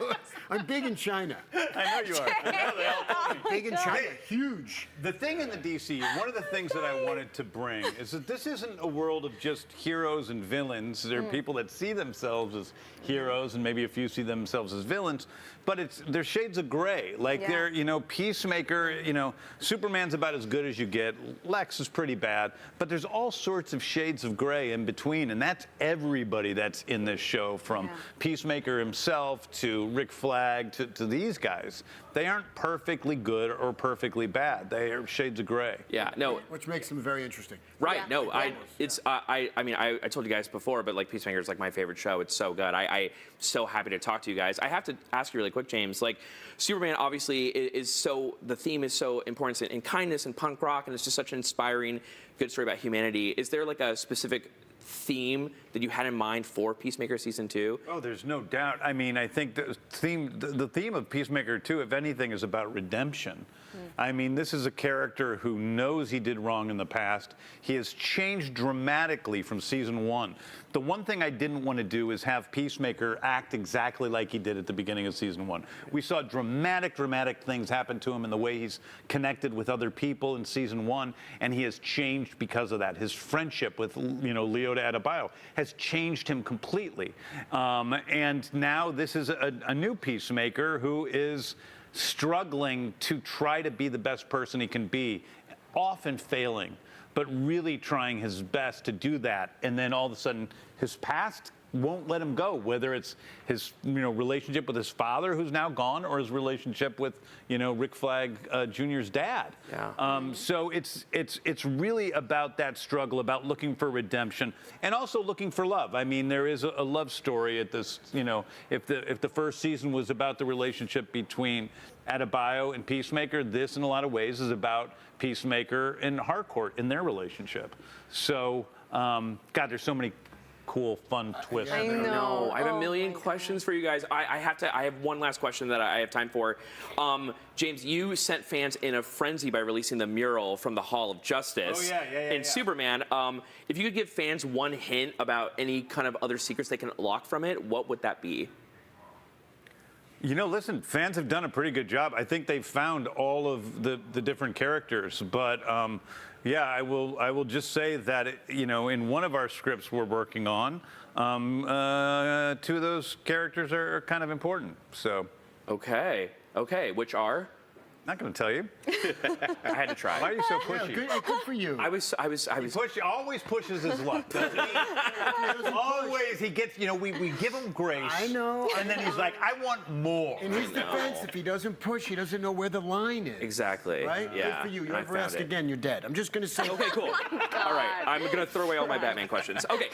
I'm big in China. I know you are. I know, they all told me. Big in China, huge. The thing in the DC, one of the things that I wanted to bring is that this isn't a world of just heroes and villains. There are people that see themselves as heroes, and maybe a few see themselves as villains, but there's shades of gray. Like they're, Peacemaker, Superman's about as good as you get. Lex is pretty bad, but there's all sorts of shades of gray in between, and that's everybody that's in this show, from Peacemaker himself to Rick Flag to these guys. They aren't perfectly good or perfectly bad. They are shades of gray. Yeah, no. Which makes them very interesting. Right. Yeah. No, I told you guys before, but like Peacemaker is like my favorite show. It's so good. I'm so happy to talk to you guys. I have to ask you really quick, James. Like, Superman obviously is so, the theme is so important in kindness and punk rock, and it's just such an inspiring, good story about humanity. Is there like a specific theme that you had in mind for Peacemaker season 2? Oh, there's no doubt. I mean, I think the theme of Peacemaker 2, if anything, is about redemption. I mean, this is a character who knows he did wrong in the past. He has changed dramatically from season 1. The one thing I didn't want to do is have Peacemaker act exactly like he did at the beginning of season 1. We saw dramatic things happen to him in the way he's connected with other people in season 1, and he has changed because of that. His friendship with, Leota Adebayo has changed him completely. And now this is a new Peacemaker who is struggling to try to be the best person he can be, often failing, but really trying his best to do that. And then all of a sudden, his past won't let him go, whether it's his relationship with his father, who's now gone, or his relationship with Rick Flag Jr.'s dad. Yeah. So it's really about that struggle, about looking for redemption, and also looking for love. I mean, there is a love story at this. If the first season was about the relationship between Adebayo and Peacemaker, this in a lot of ways is about Peacemaker and Harcourt in their relationship. So, God, there's so many cool, fun twists. I know. I have a million questions for you guys. I have one last question that I have time for. James, you sent fans in a frenzy by releasing the mural from the Hall of Justice in Superman. If you could give fans one hint about any kind of other secrets they can unlock from it, what would that be? Listen, fans have done a pretty good job. I think they've found all of the different characters, but I will just say that in one of our scripts we're working on, 2 of those characters are kind of important. So. Okay, which are? Not going to tell you. I had to try. Why are you so pushy? Yeah, good for you. He always pushes his luck, doesn't he? Always, he gets, we give him grace. I know. And then he's like, I want more. In his defense, if he doesn't push, he doesn't know where the line is. Exactly. Right? Yeah. Good for you. You ever ask again, you're dead. I'm just going to say. Okay, cool. All right. I'm going to throw away all my Batman questions. Okay.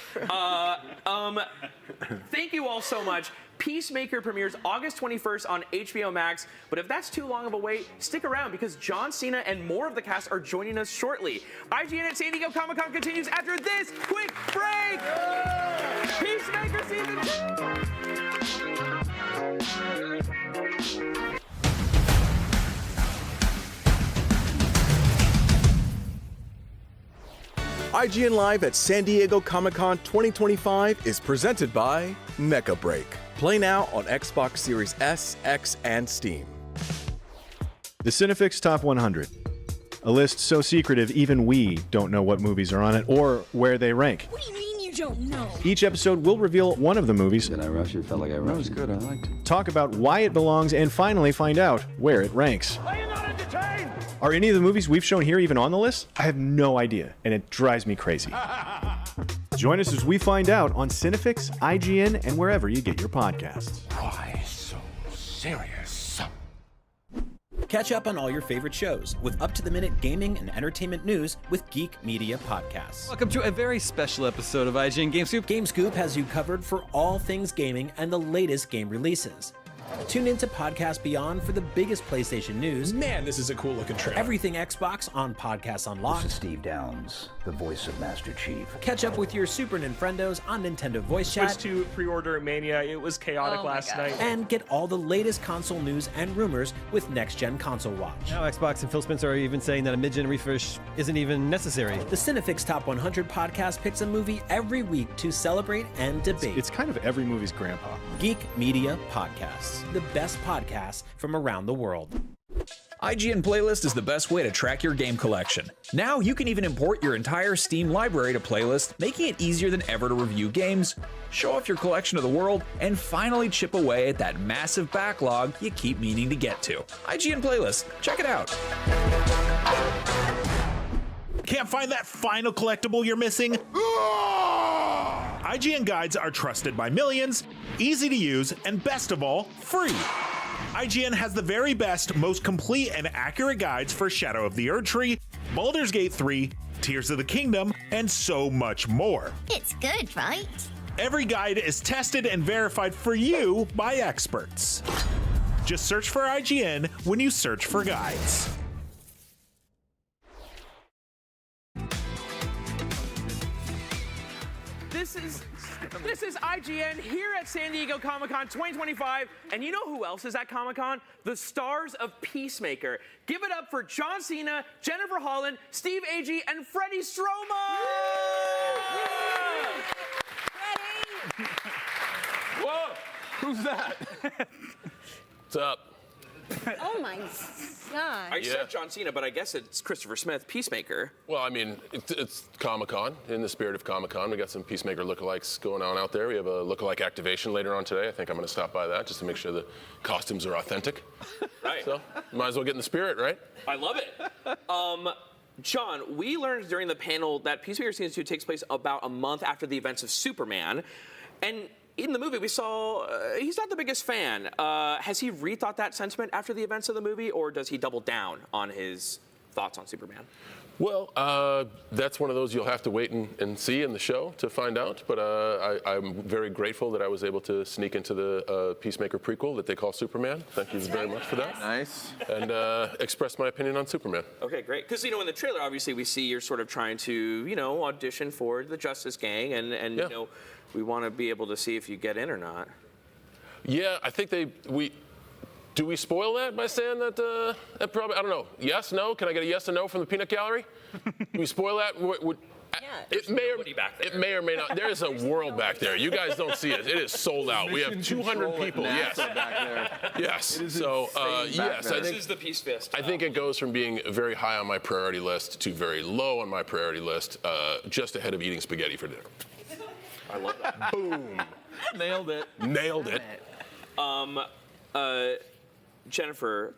Thank you all so much. Peacemaker premieres August 21st on HBO Max. But if that's too long of a wait, stick around because John Cena and more of the cast are joining us shortly. IGN at San Diego Comic-Con continues after this quick break. Peacemaker season 2. IGN Live at San Diego Comic-Con 2025 is presented by Mecha Break. Play now on Xbox Series S, X, and Steam. The Cinefix Top 100. A list so secretive even we don't know what movies are on it or where they rank. What do you mean you don't know? Each episode will reveal one of the movies. Did I rush it? Felt like I rushed. That was good. I liked it. Talk about why it belongs and finally find out where it ranks. Are you not entertained? Are any of the movies we've shown here even on the list? I have no idea, and it drives me crazy. Join us as we find out on Cinefix, IGN, and wherever you get your podcasts. Why so serious? Catch up on all your favorite shows with up-to-the-minute gaming and entertainment news with Geek Media Podcasts. Welcome to a very special episode of IGN Game Scoop. Game Scoop has you covered for all things gaming and the latest game releases. Tune into Podcast Beyond for the biggest PlayStation news. Man, this is a cool looking trailer. Everything Xbox on Podcasts Unlocked. This is Steve Downs, the voice of Master Chief. Catch up with your Super Nintendos on Nintendo Voice Chat. Switch to pre-order Mania. It was chaotic last night. And get all the latest console news and rumors with Next Gen Console Watch. Now Xbox and Phil Spencer are even saying that a mid-gen refresh isn't even necessary. The Cinefix Top 100 podcast picks a movie every week to celebrate and debate. It's kind of every movie's grandpa. Geek Media Podcasts, the best podcasts from around the world. IGN Playlist is the best way to track your game collection. Now you can even import your entire Steam library to Playlist, making it easier than ever to review games, show off your collection of the world, and finally chip away at that massive backlog you keep meaning to get to. IGN Playlist, check it out. Can't find that final collectible you're missing? IGN guides are trusted by millions, easy to use, and best of all, free. IGN has the very best, most complete and accurate guides for Shadow of the Erdtree, Baldur's Gate 3, Tears of the Kingdom, and so much more. It's good, right? Every guide is tested and verified for you by experts. Just search for IGN when you search for guides. This is IGN here at San Diego Comic-Con 2025, and you know who else is at Comic-Con? The stars of Peacemaker. Give it up for John Cena, Jennifer Holland, Steve Agee, and Freddie Stroma! Freddie! Whoa! Who's that? What's up? Oh my God. I said John Cena, but I guess it's Christopher Smith, Peacemaker. Well, I mean, it's Comic-Con. In the spirit of Comic-Con, we got some Peacemaker lookalikes going on out there. We have a lookalike activation later on today. I think I'm going to stop by that just to make sure the costumes are authentic. Right. So, might as well get in the spirit, right? I love it. John, we learned during the panel that Peacemaker Season 2 takes place about a month after the events of Superman. And in the movie, we saw he's not the biggest fan. Has he rethought that sentiment after the events of the movie, or does he double down on his thoughts on Superman? Well, that's one of those you'll have to wait and see in the show to find out. But I'm very grateful that I was able to sneak into the Peacemaker prequel that they call Superman. Thank you very much for that. Nice. And express my opinion on Superman. Okay, great. Because, in the trailer, obviously, we see you're sort of trying to, audition for the Justice Gang. And we want to be able to see if you get in or not. Yeah, I think do we spoil that by saying that, probably, I don't know, yes, no? Can I get a yes or no from the peanut gallery? Do we spoil that? It may or may not. There is a world back there. You guys don't see it. It is sold out. We have 200 people. Yes. Back there. Yes. So, yes, I think this is the Peace Fist. I think it goes from being very high on my priority list to very low on my priority list, just ahead of eating spaghetti for dinner. I love that. Boom. Nailed it. Nailed it. Jennifer,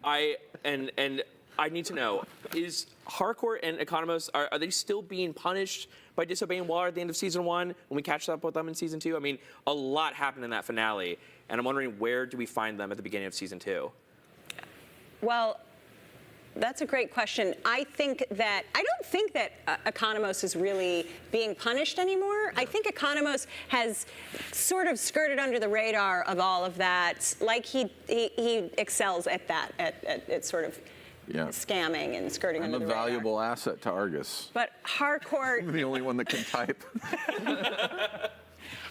I need to know, is Harcourt and Economos, are they still being punished by disobeying Waller at the end of season 1 when we catch up with them in season 2? I mean, a lot happened in that finale, and I'm wondering, where do we find them at the beginning of season 2? Well, that's a great question. I don't think that Economos is really being punished anymore. I think Economos has sort of skirted under the radar of all of that. Like he excels at that, at sort of scamming and skirting under the radar. I'm a valuable asset to Argus. But Harcourt... I'm the only one that can type.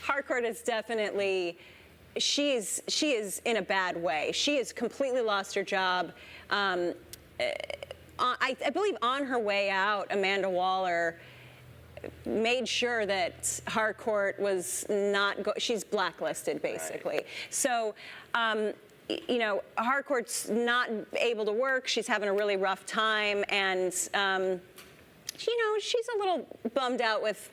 Harcourt is definitely... She is in a bad way. She has completely lost her job. I believe on her way out, Amanda Waller made sure that Harcourt was not, she's blacklisted, basically. Right. So, you know, Harcourt's not able to work. She's having a really rough time, and, you know, she's a little bummed out with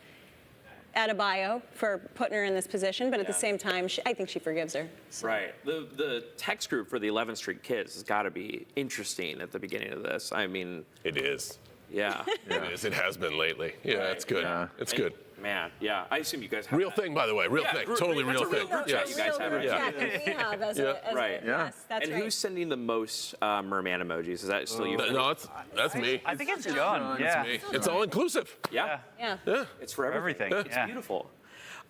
Adebayo for putting her in this position, but at the same time, I think she forgives her. So. Right. The text group for the 11th Street Kids has got to be interesting at the beginning of this. I mean, it is. Yeah. It is. It has been lately. Yeah, right. it's good. Yeah. It's good. Man, yeah. I assume you guys have real thing, by the way. Real thing. Totally real thing. Yes. You guys have it. Yeah. We have as right. Yes, that's and right. who's sending the most merman emojis? Is that still you? No, that's me. I think it's John. Yeah. It's me. It's all inclusive. Yeah. Yeah. It's for everything. Yeah. It's beautiful.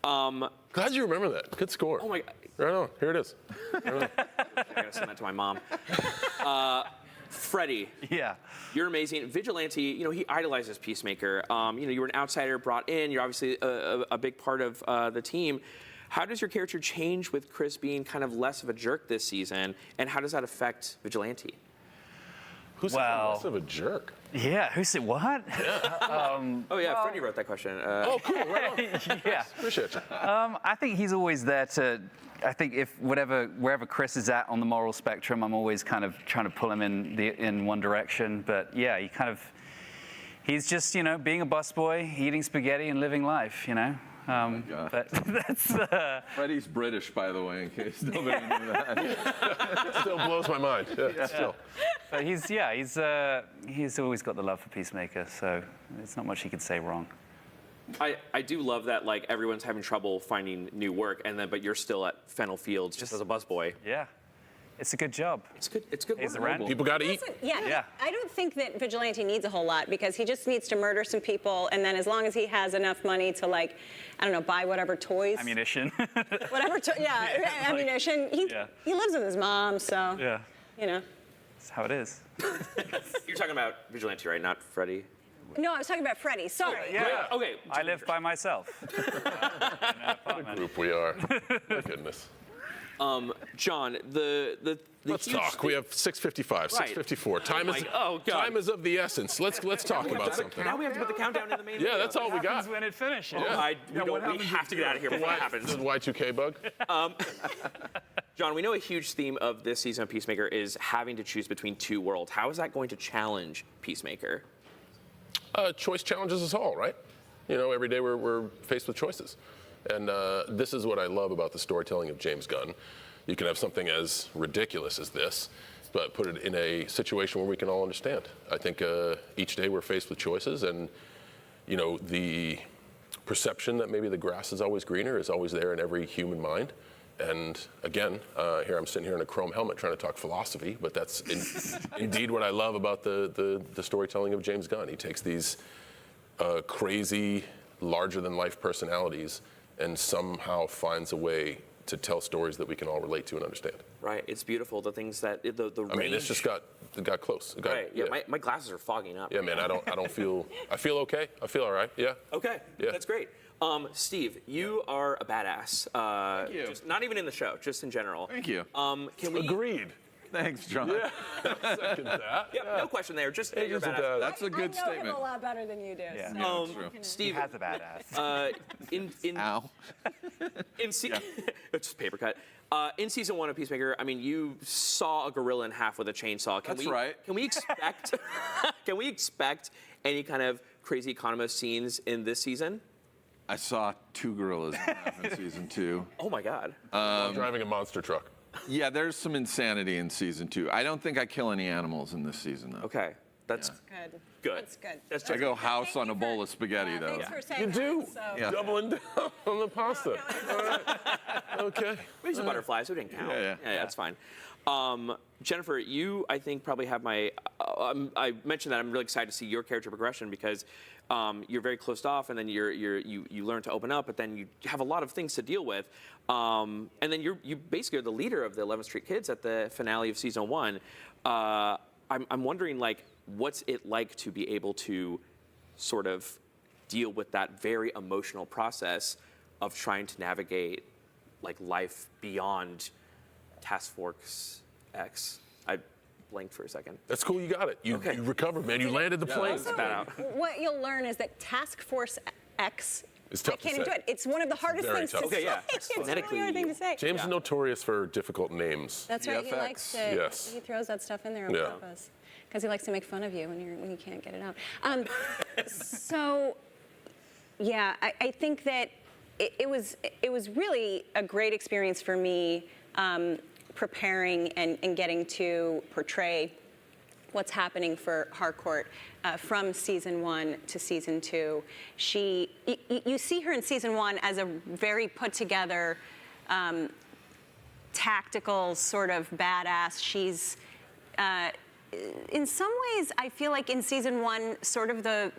Glad you remember that. Good score. Oh my God. Right on. Here it is. I gotta send that to my mom. Freddie. Yeah. You're amazing. Vigilante, you know, he idolizes Peacemaker. You know, you were an outsider brought in. You're obviously a big part of the team. How does your character change with Chris being kind of less of a jerk this season, and how does that affect Vigilante? Who's less of a jerk? Yeah, who said what? Oh yeah, Freddie wrote that question. Oh, cool. Right on. Yeah. Appreciate you. I think he's always there to. I think if wherever Chris is at on the moral spectrum, I'm always kind of trying to pull him in one direction. But yeah, he's just, you know, being a busboy, eating spaghetti and living life, you know. But that's. Freddie's British, by the way, in case nobody knew that. Still blows my mind. Yeah. Still. But he's always got the love for Peacemaker, so there's not much he could say wrong. I do love that, like, everyone's having trouble finding new work, but you're still at Fennel Fields just as a busboy. Yeah. It's a good job. It's good. It's good. Pays the rent. People got to eat. Yeah. I don't think that Vigilante needs a whole lot because he just needs to murder some people, and then as long as he has enough money to, like, I don't know, buy whatever toys. Ammunition. Whatever. Ammunition. He lives with his mom, so. Yeah. You know. That's how it is. You're talking about Vigilante, right? Not Freddie. No, I was talking about Freddie. Sorry. Yeah. Okay. I live by myself. What a group we are. My goodness. John, the let's talk. We have 6:55, 6:54. Time is of the essence. Let's talk about something. Now we have to put the countdown in the main. Yeah, that's all we got. When it finishes. Yeah. We have to get out of here before that happens. The Y2K bug. John, we know a huge theme of this season of Peacemaker is having to choose between two worlds. How is that going to challenge Peacemaker? Choice challenges us all, right? You know, every day we're faced with choices. And this is what I love about the storytelling of James Gunn. You can have something as ridiculous as this, but put it in a situation where we can all understand. I think each day we're faced with choices, and, you know, the perception that maybe the grass is always greener is always there in every human mind. And again, here I'm sitting here in a chrome helmet trying to talk philosophy, but that's indeed what I love about the storytelling of James Gunn. He takes these crazy, larger-than-life personalities and somehow finds a way to tell stories that we can all relate to and understand. Right, it's beautiful. The things that the range. I mean, this just got close. Right. Yeah. My glasses are fogging up. Yeah, man. I don't feel. I feel okay. I feel all right. Yeah. Okay. Yeah. That's great. Steve, you are a badass. Thank you. Just, not even in the show, just in general. Thank you. Can we? Agreed. Thanks, John. Yeah. Second that. Yeah. No question there. Just you're a just a badass. That's a good I know statement. him a lot better than you do. Yeah. So. True. Steve He has a badass. Ow. It's just paper cut. In season 1 of Peacemaker, I mean, you saw a gorilla in half with a chainsaw. That's right. Can we expect? Can we expect any kind of crazy economist scenes in this season? I saw 2 gorillas in season 2. Oh my God. Driving a monster truck. Yeah, there's some insanity in season 2. I don't think I kill any animals in this season, though. Okay, that's Good. good. That's good. That's I go house on a bowl of spaghetti, though. Thanks for saying You do. that, so. Yeah. Doubling down on the pasta. All right. Okay. We used a butterfly, so it didn't count. Yeah. That's fine. Jennifer, you, I think, probably have my. I mentioned that I'm really excited to see your character progression because you're very closed off, and then you learn to open up, but then you have a lot of things to deal with, and then you basically are the leader of the 11th Street Kids at the finale of season 1. I'm wondering, like, what's it like to be able to sort of deal with that very emotional process of trying to navigate, like, life beyond Task Force X. I blanked for a second. That's cool. You got it. You recovered, man. You landed the plane. Also, what you'll learn is that Task Force X. It's tough I can't to even say. do it. It's one of the hardest very things tough. to Okay, say. yeah. It's a really hard thing to say. James is notorious for difficult names. That's right. He likes to. Yes. He throws that stuff in there on Yeah. purpose because he likes to make fun of you when you can't get it out. So, yeah, I think that it was really a great experience for me preparing and getting to portray what's happening for Harcourt from season 1 to season 2. You see her in season 1 as a very put together, tactical sort of badass. She's, in some ways, I feel like in season 1, sort of the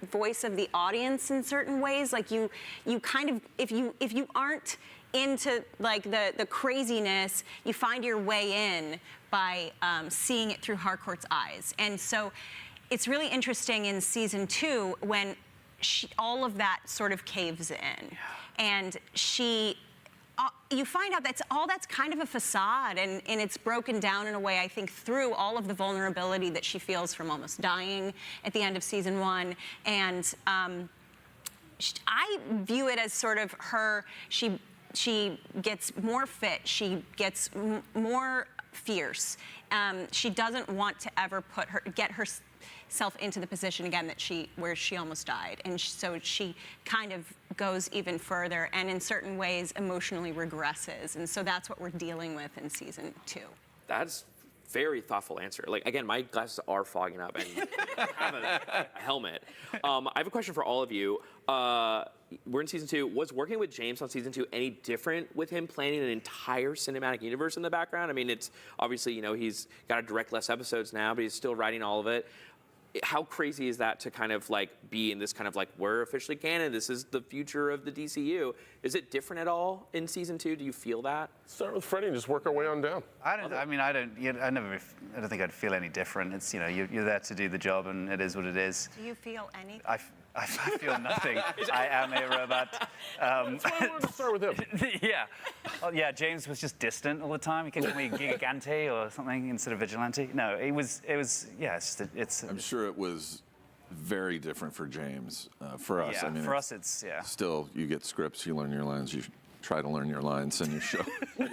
voice of the audience in certain ways. Like you kind of, if you aren't into like the craziness, you find your way in by seeing it through Harcourt's eyes. And so it's really interesting in season 2 when all of that sort of caves in. And you find out that's kind of a facade, and it's broken down in a way, I think, through all of the vulnerability that she feels from almost dying at the end of season 1. And I view it as sort of her, she gets more fit, she gets more fierce. She doesn't want to ever get herself into the position again where she almost died, and so she kind of goes even further, and in certain ways emotionally regresses, and so that's what we're dealing with in season 2. That's very thoughtful answer. Like, again, my glasses are fogging up and I have a helmet. I have a question for all of you. We're in season 2. Was working with James on season 2 any different with him planning an entire cinematic universe in the background? I mean, it's obviously, he's got to direct less episodes now, but he's still writing all of it. How crazy is that to kind of like be in this kind of like, we're officially canon, this is the future of the DCU? Is it different at all in season 2? Do you feel that? Start with Freddie and just work our way on down. I don't think I'd feel any different. It's, you're there to do the job, and it is what it is. Do you feel anything? I feel nothing. I am a robot. That's why I wanted to start with him. Yeah. Well, yeah, James was just distant all the time. He called me Gigante or something instead of Vigilante. No, it was yeah, it's I'm sure it was very different for James. For us, yeah, I mean, for us, it's, yeah. Still, you get scripts, you learn your lines, you try to learn your lines, and you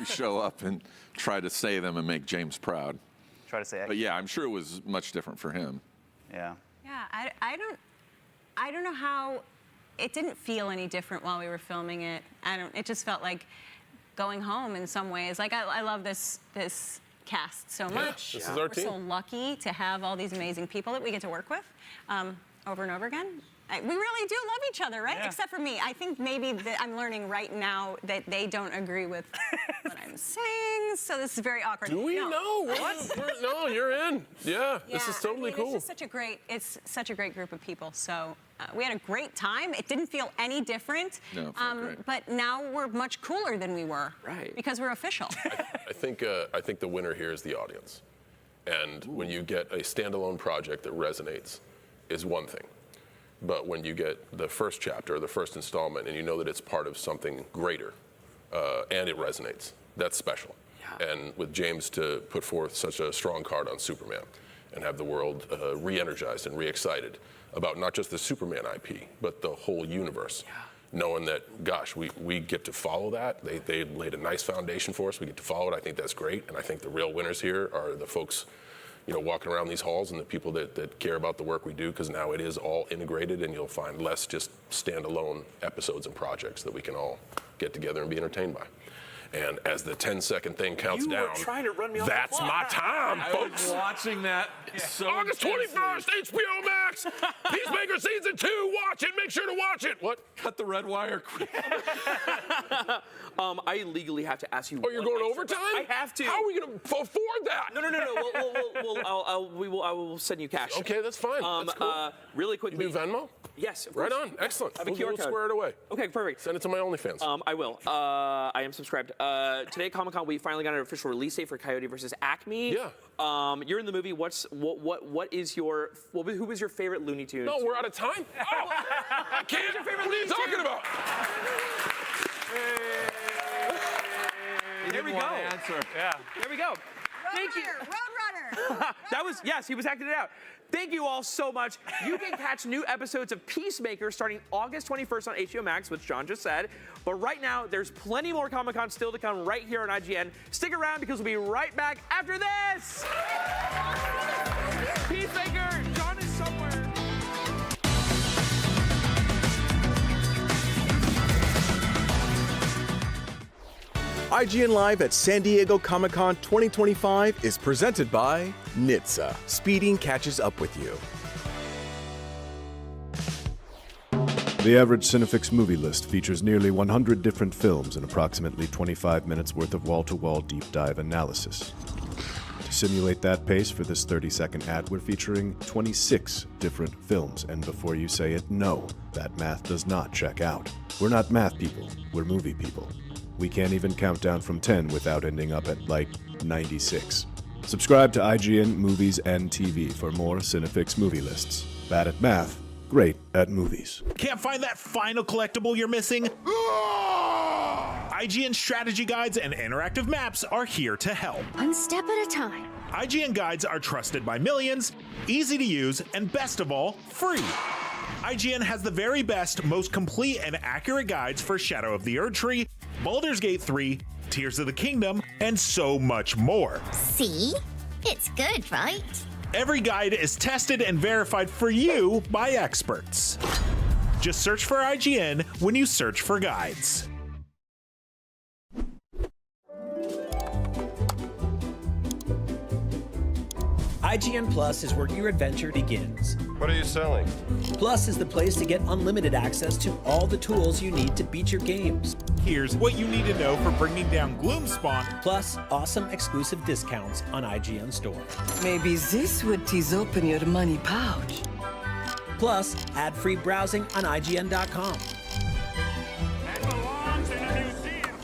show up and try to say them and make James proud. Try to say it. But yeah, I'm sure it was much different for him. Yeah. Yeah, I don't know how, it didn't feel any different while we were filming it. It just felt like going home in some ways. Like, I love this cast so much. This is our team. We're so lucky to have all these amazing people that we get to work with over and over again. We really do love each other, right? Yeah. Except for me. I think maybe that I'm learning right now that they don't agree with what I'm saying, so this is very awkward. Do we know? No, you're in. Yeah, this is totally cool. It's such a great group of people. So we had a great time. It didn't feel any different. No, it felt great. But now we're much cooler than we were. Right. Because we're official. I think the winner here is the audience. And when you get a standalone project that resonates is one thing. But when you get the first chapter, the first installment, and you know that it's part of something greater, and it resonates, that's special. Yeah. And with James to put forth such a strong card on Superman and have the world re-energized and re-excited about not just the Superman IP, but the whole universe. Yeah. Knowing that, gosh, we get to follow that. They laid a nice foundation for us. We get to follow it. I think that's great. And I think the real winners here are the folks walking around these halls and the people that care about the work we do, because now it is all integrated, and you'll find less just standalone episodes and projects that we can all get together and be entertained by. And as the 10-second thing counts down, You were trying to run me off that's the clock. my time, I folks. was watching that so August intensely. 21st, HBO Max, Peacemaker Season 2, watch it, make sure to watch it. What? Cut the red wire quick. I legally have to ask you. Oh, you're going overtime? I have to. How are we going to afford that? No. I will send you cash. Okay, that's fine. That's cool. Really quickly. You do Venmo? Yes, of Right course. on. Excellent. I have a QR We'll code. square it away. Okay, perfect. Send it to my OnlyFans. I will. I am subscribed. Today at Comic-Con, we finally got an official release date for Coyote versus Acme. Yeah. You're in the movie. What is your? Who was your favorite Looney Tunes? No, we're out of time. Oh, I can't. What are you talking about? Here we go. Answer. Yeah. Here we go. Thank you. Roadrunner. That was, yes, he was acting it out. Thank you all so much. You can catch new episodes of Peacemaker starting August 21st on HBO Max, which John just said. But right now, there's plenty more Comic-Con still to come right here on IGN. Stick around because we'll be right back after this. Peacemaker, John is somewhere. IGN Live at San Diego Comic-Con 2025 is presented by NHTSA. Speeding catches up with you. The average Cinefix movie list features nearly 100 different films and approximately 25 minutes worth of wall-to-wall deep dive analysis. To simulate that pace for this 30-second ad, we're featuring 26 different films, and before you say it, no, that math does not check out. We're not math people, we're movie people. We can't even count down from 10 without ending up at, like, 96. Subscribe to IGN Movies and TV for more Cinefix movie lists. Bad at math, great at movies. Can't find that final collectible you're missing? IGN strategy guides and interactive maps are here to help. One step at a time. IGN guides are trusted by millions, easy to use, and best of all, free. IGN has the very best, most complete and accurate guides for Shadow of the Erdtree, Baldur's Gate 3, Tears of the Kingdom, and so much more. See? It's good, right? Every guide is tested and verified for you by experts. Just search for IGN when you search for guides. IGN Plus is where your adventure begins. What are you selling? Plus is the place to get unlimited access to all the tools you need to beat your games. Here's what you need to know for bringing down Gloomspawn. Plus awesome exclusive discounts on IGN Store. Maybe this would tease open your money pouch. Plus ad-free browsing on IGN.com.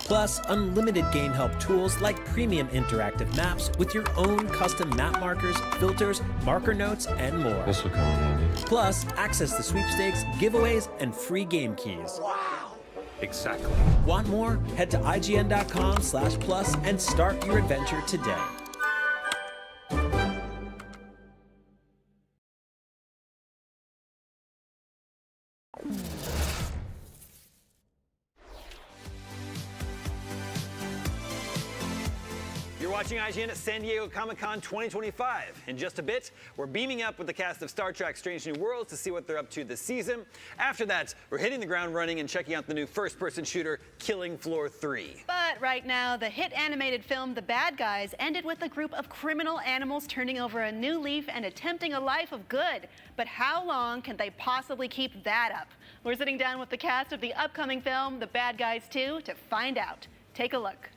Plus, unlimited game help tools like premium interactive maps with your own custom map markers, filters, marker notes, and more. This will come in handy. Plus, access to sweepstakes, giveaways, and free game keys. Wow! Exactly. Want more? Head to IGN.com/plus and start your adventure today. You're watching IGN at San Diego Comic-Con 2025. In just a bit, we're beaming up with the cast of Star Trek Strange New Worlds to see what they're up to this season. After that, we're hitting the ground running and checking out the new first-person shooter, Killing Floor 3. But right now, the hit animated film The Bad Guys ended with a group of criminal animals turning over a new leaf and attempting a life of good. But how long can they possibly keep that up? We're sitting down with the cast of the upcoming film, The Bad Guys 2, to find out. Take a look.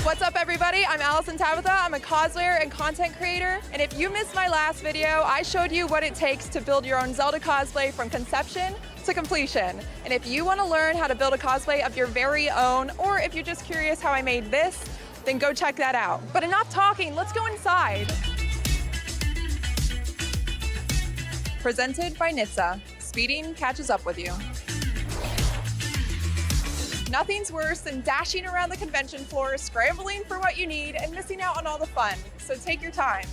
What's up, everybody? I'm Allison Tabitha. I'm a cosplayer and content creator. And if you missed my last video, I showed you what it takes to build your own Zelda cosplay from conception to completion. And if you want to learn how to build a cosplay of your very own, or if you're just curious how I made this, then go check that out. But enough talking, let's go inside. Presented by NHTSA. Speeding catches up with you. Nothing's worse than dashing around the convention floor, scrambling for what you need, and missing out on all the fun. So take your time.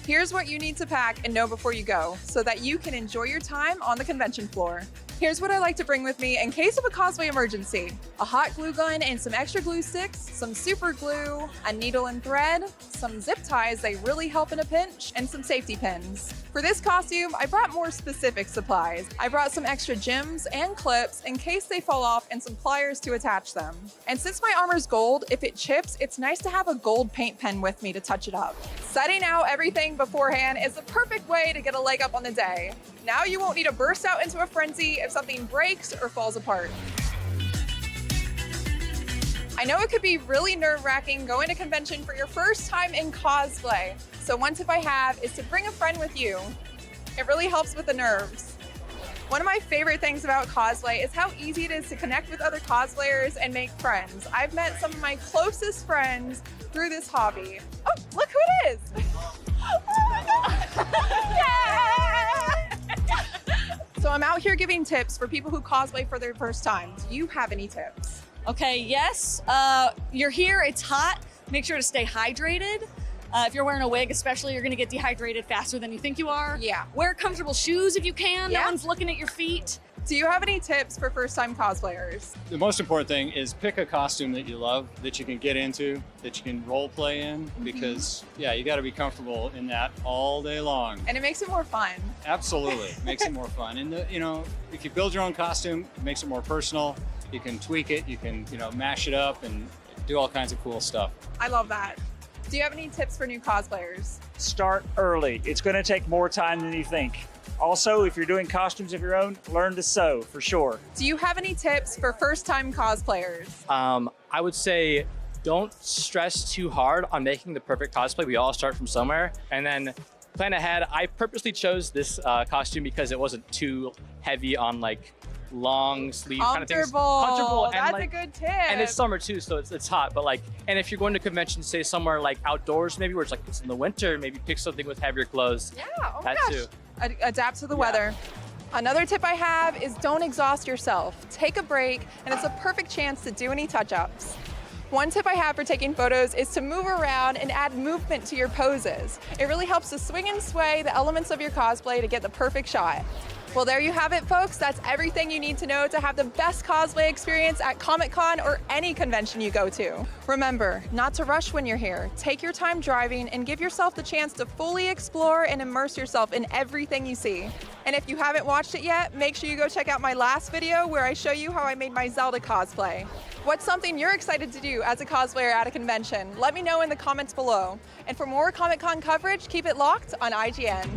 Here's what you need to pack and know before you go, so that you can enjoy your time on the convention floor. Here's what I like to bring with me in case of a cosplay emergency. A hot glue gun and some extra glue sticks, some super glue, a needle and thread, some zip ties, they really help in a pinch, and some safety pins. For this costume, I brought more specific supplies. I brought some extra gems and clips in case they fall off and some pliers to attach them. And since my armor's gold, if it chips, it's nice to have a gold paint pen with me to touch it up. Setting out everything beforehand is the perfect way to get a leg up on the day. Now you won't need to burst out into a frenzy if something breaks or falls apart. I know it could be really nerve-wracking going to convention for your first time in cosplay. So one tip I have is to bring a friend with you. It really helps with the nerves. One of my favorite things about cosplay is how easy it is to connect with other cosplayers and make friends. I've met some of my closest friends through this hobby. Oh, look who it is! Oh my God! Yeah! So I'm out here giving tips for people who cosplay for their first time. Do you have any tips? Okay, yes. You're here, it's hot. Make sure to stay hydrated. If you're wearing a wig, especially, you're gonna get dehydrated faster than you think you are. Yeah. Wear comfortable shoes if you can. Yeah. No one's looking at your feet. Do you have any tips for first-time cosplayers? The most important thing is pick a costume that you love, that you can get into, that you can role play in, because yeah, you got to be comfortable in that all day long. And it makes it more fun. Absolutely, it makes it more fun. And if you build your own costume, it makes it more personal. You can tweak it, you can mash it up and do all kinds of cool stuff. I love that. Do you have any tips for new cosplayers? Start early. It's going to take more time than you think. Also, if you're doing costumes of your own, learn to sew for sure. Do you have any tips for first-time cosplayers? I would say don't stress too hard on making the perfect cosplay. We all start from somewhere, and then plan ahead. I purposely chose this costume because it wasn't too heavy on long sleeve kind of things. Comfortable. And That's a good tip. And it's summer too, so it's hot. But and if you're going to convention, say somewhere outdoors, maybe where it's in the winter, maybe pick something with heavier clothes. Yeah, oh my that gosh. too. Adapt to the weather. Another tip I have is don't exhaust yourself. Take a break, and it's a perfect chance to do any touch-ups. One tip I have for taking photos is to move around and add movement to your poses. It really helps to swing and sway the elements of your cosplay to get the perfect shot. Well, there you have it, folks. That's everything you need to know to have the best cosplay experience at Comic-Con or any convention you go to. Remember, not to rush when you're here. Take your time driving and give yourself the chance to fully explore and immerse yourself in everything you see. And if you haven't watched it yet, make sure you go check out my last video where I show you how I made my Zelda cosplay. What's something you're excited to do as a cosplayer at a convention? Let me know in the comments below. And for more Comic-Con coverage, keep it locked on IGN.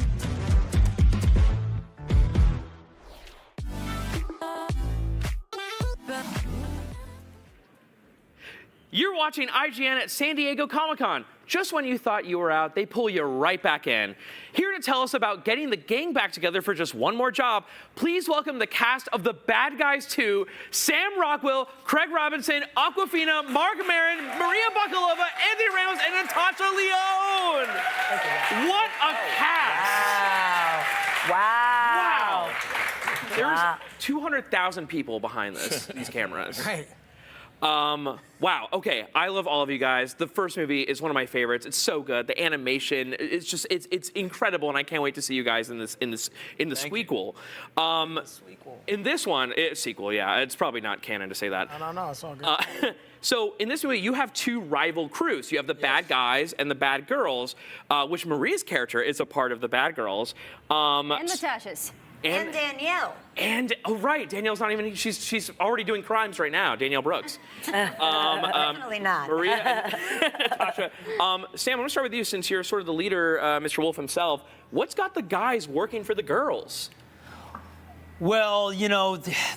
You're watching IGN at San Diego Comic-Con. Just when you thought you were out, they pull you right back in. Here to tell us about getting the gang back together for just one more job, please welcome the cast of The Bad Guys 2, Sam Rockwell, Craig Robinson, Awkwafina, Mark Maron, Maria Bakalova, Anthony Ramos, and Natasha Lyonne. What a cast! Wow. There's 200,000 people behind these cameras. Right. Wow. Okay. I love all of you guys. The first movie is one of my favorites. It's so good. The animation, it's incredible, and I can't wait to see you guys in the sequel. In this one, sequel. Yeah, it's probably not canon to say that. No, it's all good. So in this movie, you have two rival crews. You have the bad guys and the bad girls, which Maria's character is a part of the bad girls. And Natasha's. And Danielle. And, oh, right, Danielle's not even, she's already doing crimes right now, Danielle Brooks. Definitely not. Maria and Natasha. Sam, I'm gonna start with you since you're sort of the leader, Mr. Wolf himself. What's got the guys working for the girls? Well,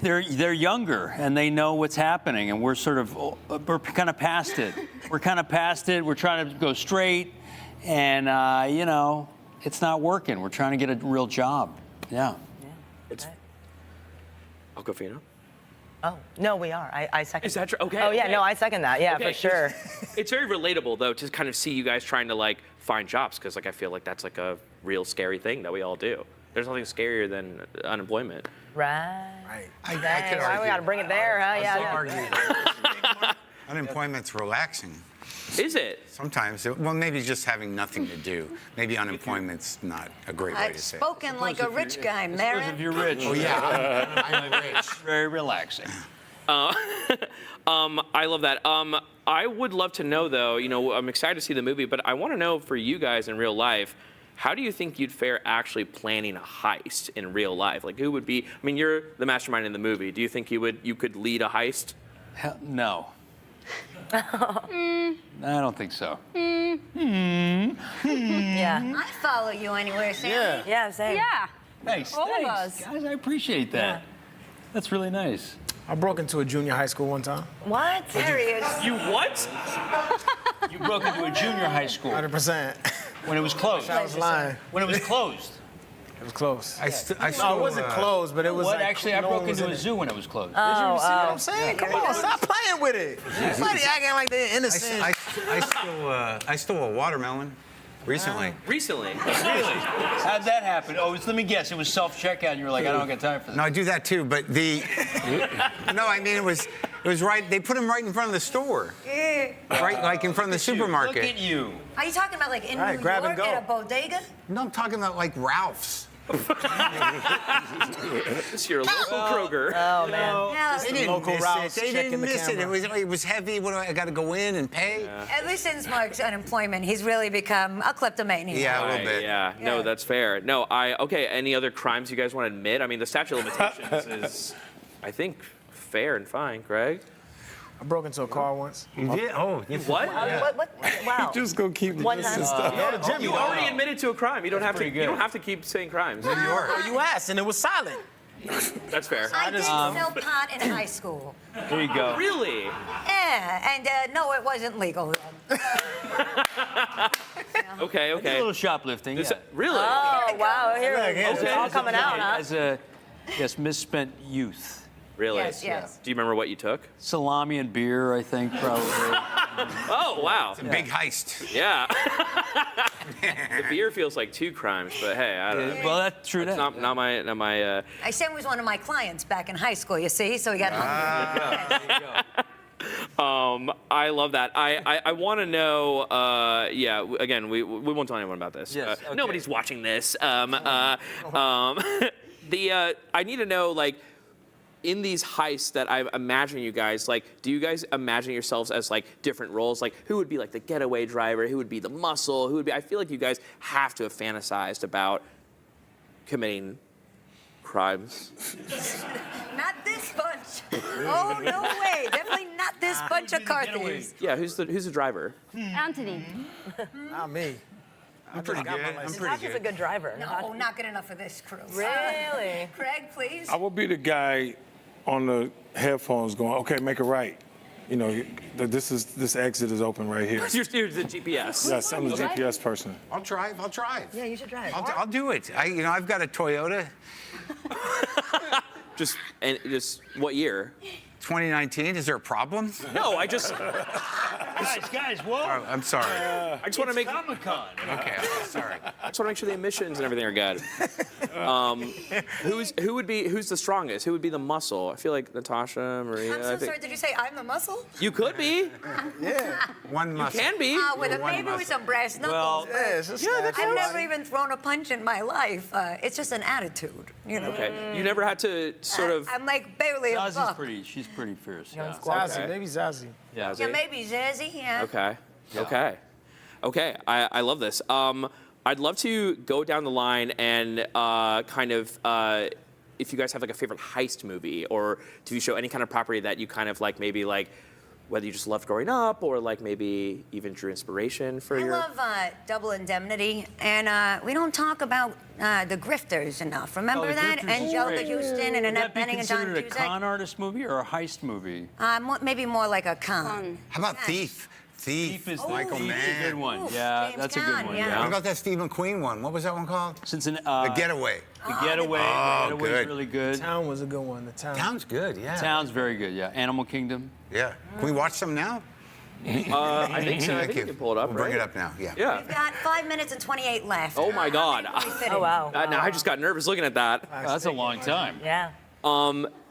they're younger and they know what's happening, and we're kind of past it. We're trying to go straight, and, it's not working. We're trying to get a real job. Yeah. It's Awkwafina? Oh, no, we are. I second. Is that true? Okay. Oh, yeah, okay. no, I second that. Yeah, okay. for sure. It's very relatable, though, to kind of see you guys trying to, find jobs, because, I feel like that's, a real scary thing that we all do. There's nothing scarier than unemployment. Right. I could Why argue. we got to bring it there, huh? Yeah. Unemployment's relaxing. Is it? Sometimes. Well, maybe just having nothing to do. Maybe unemployment's not a great way I've to say it. spoken like a rich guy, Marin. If you're rich. Oh, yeah. I'm rich. Very relaxing. I love that. I would love to know, though, I'm excited to see the movie, but I want to know for you guys in real life, how do you think you'd fare actually planning a heist in real life? Who would be, you're the mastermind in the movie. Do you think you could lead a heist? No. I don't think so. Yeah. I follow you anywhere, Sam. Yeah, same. Yeah. Thanks. All of us. Guys, I appreciate that. Yeah. That's really nice. I broke into a junior high school one time. What? There he is. You what? You broke into a junior high school. 100%. When it was closed. I was lying. When it was closed. It was close. No, it wasn't closed, but it was Actually, I broke into a zoo when it was closed. Did you see what I'm saying? Come on, stop playing with it. Somebody acting like they're innocent. I stole a watermelon. Recently. Recently. Really? How'd that happen? Oh, let me guess. It was self-checkout, and you were like, I don't got time for this. No, I do that too, but the... No, I mean, it was right, they put him right in front of the store. Right, like in front of the supermarket. Look at you. Are you talking about like in New grab and York go. at a bodega? No, I'm talking about like Ralph's. It's your local Kroger. Oh, man. No, Just they the didn't local miss Ralph's it. They checking didn't the miss it. camera. It was heavy. What do I got to go in and pay? At least since Mark's unemployment, he's really become a kleptomaniac. Yeah, a little bit. Yeah, no, that's fair. No, okay, any other crimes you guys want to admit? I mean, the statute of limitations is, I think, fair and fine, Greg. I broke into a car once. You did? Oh, you What? Wow. Just go keep the One list time. and stuff. You already admitted to a crime. You don't have to. pretty You don't good. have to keep saying crimes. New York. Oh, you asked, and it was silent. That's fair. I did sell pot in high school. There you go. Really? Yeah, and no, it wasn't legal. Okay. I did a little shoplifting. This- Yeah. Really? Oh, wow, here it's all As a coming out, kid, huh? As a misspent youth. Really? Yes, yes. Do you remember what you took? Salami and beer, I think, probably. Oh, wow. It's a big heist. Yeah. The beer feels like 2 crimes, but hey, I don't know. Well, that's true. It's not my. I said he was one of my clients back in high school, you see, so he got I love that. I want to know. Yeah. Again, we won't tell anyone about this. Yes, okay. Nobody's watching this. I need to know, like, in these heists that I imagine you guys, like, do you guys imagine yourselves as like different roles? Like, who would be like the getaway driver? Who would be the muscle? Who would be? I feel like you guys have to have fantasized about committing crimes. Not this bunch. Oh, no way. Definitely not this bunch of car thieves. Yeah. Who's the driver? Anthony. Not me. I'm pretty good. I'm pretty Natasha's a good. good driver. No, not good enough for this crew. Really? Craig, please. I will be the guy on the headphones going, okay, make a right. You know, this exit is open right here. You're the GPS. Yes, I'm the GPS person. I'll drive. Yeah, you should drive. I'll do it. I've got a Toyota. Just what year? 2019. Is there a problem? No, I just. Guys, whoa. Oh, I'm sorry. I just want to make. Comic-Con. Okay, sorry. I just want to make sure the emissions and everything are good. Who's the strongest? Who would be the muscle? I feel like Natasha, Maria. I'm so sorry. Did you say I'm the muscle? You could be. Yeah. One You muscle. can be. Maybe with some brass knuckles. I've never even thrown a punch in my life. It's just an attitude, you know. Okay. You never had to sort of. I'm like barely a Zazi's buck. she's pretty fierce. Young Yeah. squad. Zazie, maybe Zazie. Yeah. Yeah, maybe Zazzy, yeah. Okay. I love this. I'd love to go down the line and kind of, if you guys have like a favorite heist movie or TV show, any kind of property that you kind of like, maybe like whether you just loved growing up or like maybe even drew inspiration for I your. love Double Indemnity, and we don't talk about the grifters enough. Remember that? Angelica Houston and Annette Bening and John Would that be considered a Cusack? con artist movie or a heist movie? Maybe more like a con. How about Thief? Thief is Michael Thief is Mann. a good one. Ooh, Yeah, James that's a Gunn, good one. yeah. What about that Steve McQueen one? What was that one called? The Getaway. The Getaway. Oh, Getaway's good. really good. Town was a good one. The Town. Town's good, yeah. Town's very good, yeah. Animal Kingdom. Yeah. Can we watch some now? I think so. I think you can pull it up, We'll bring right? it up now, yeah. Yeah. We've got 5 minutes and 28 left. Oh my God. Oh, wow. Now I just got nervous looking at that. That's a long time. Yeah.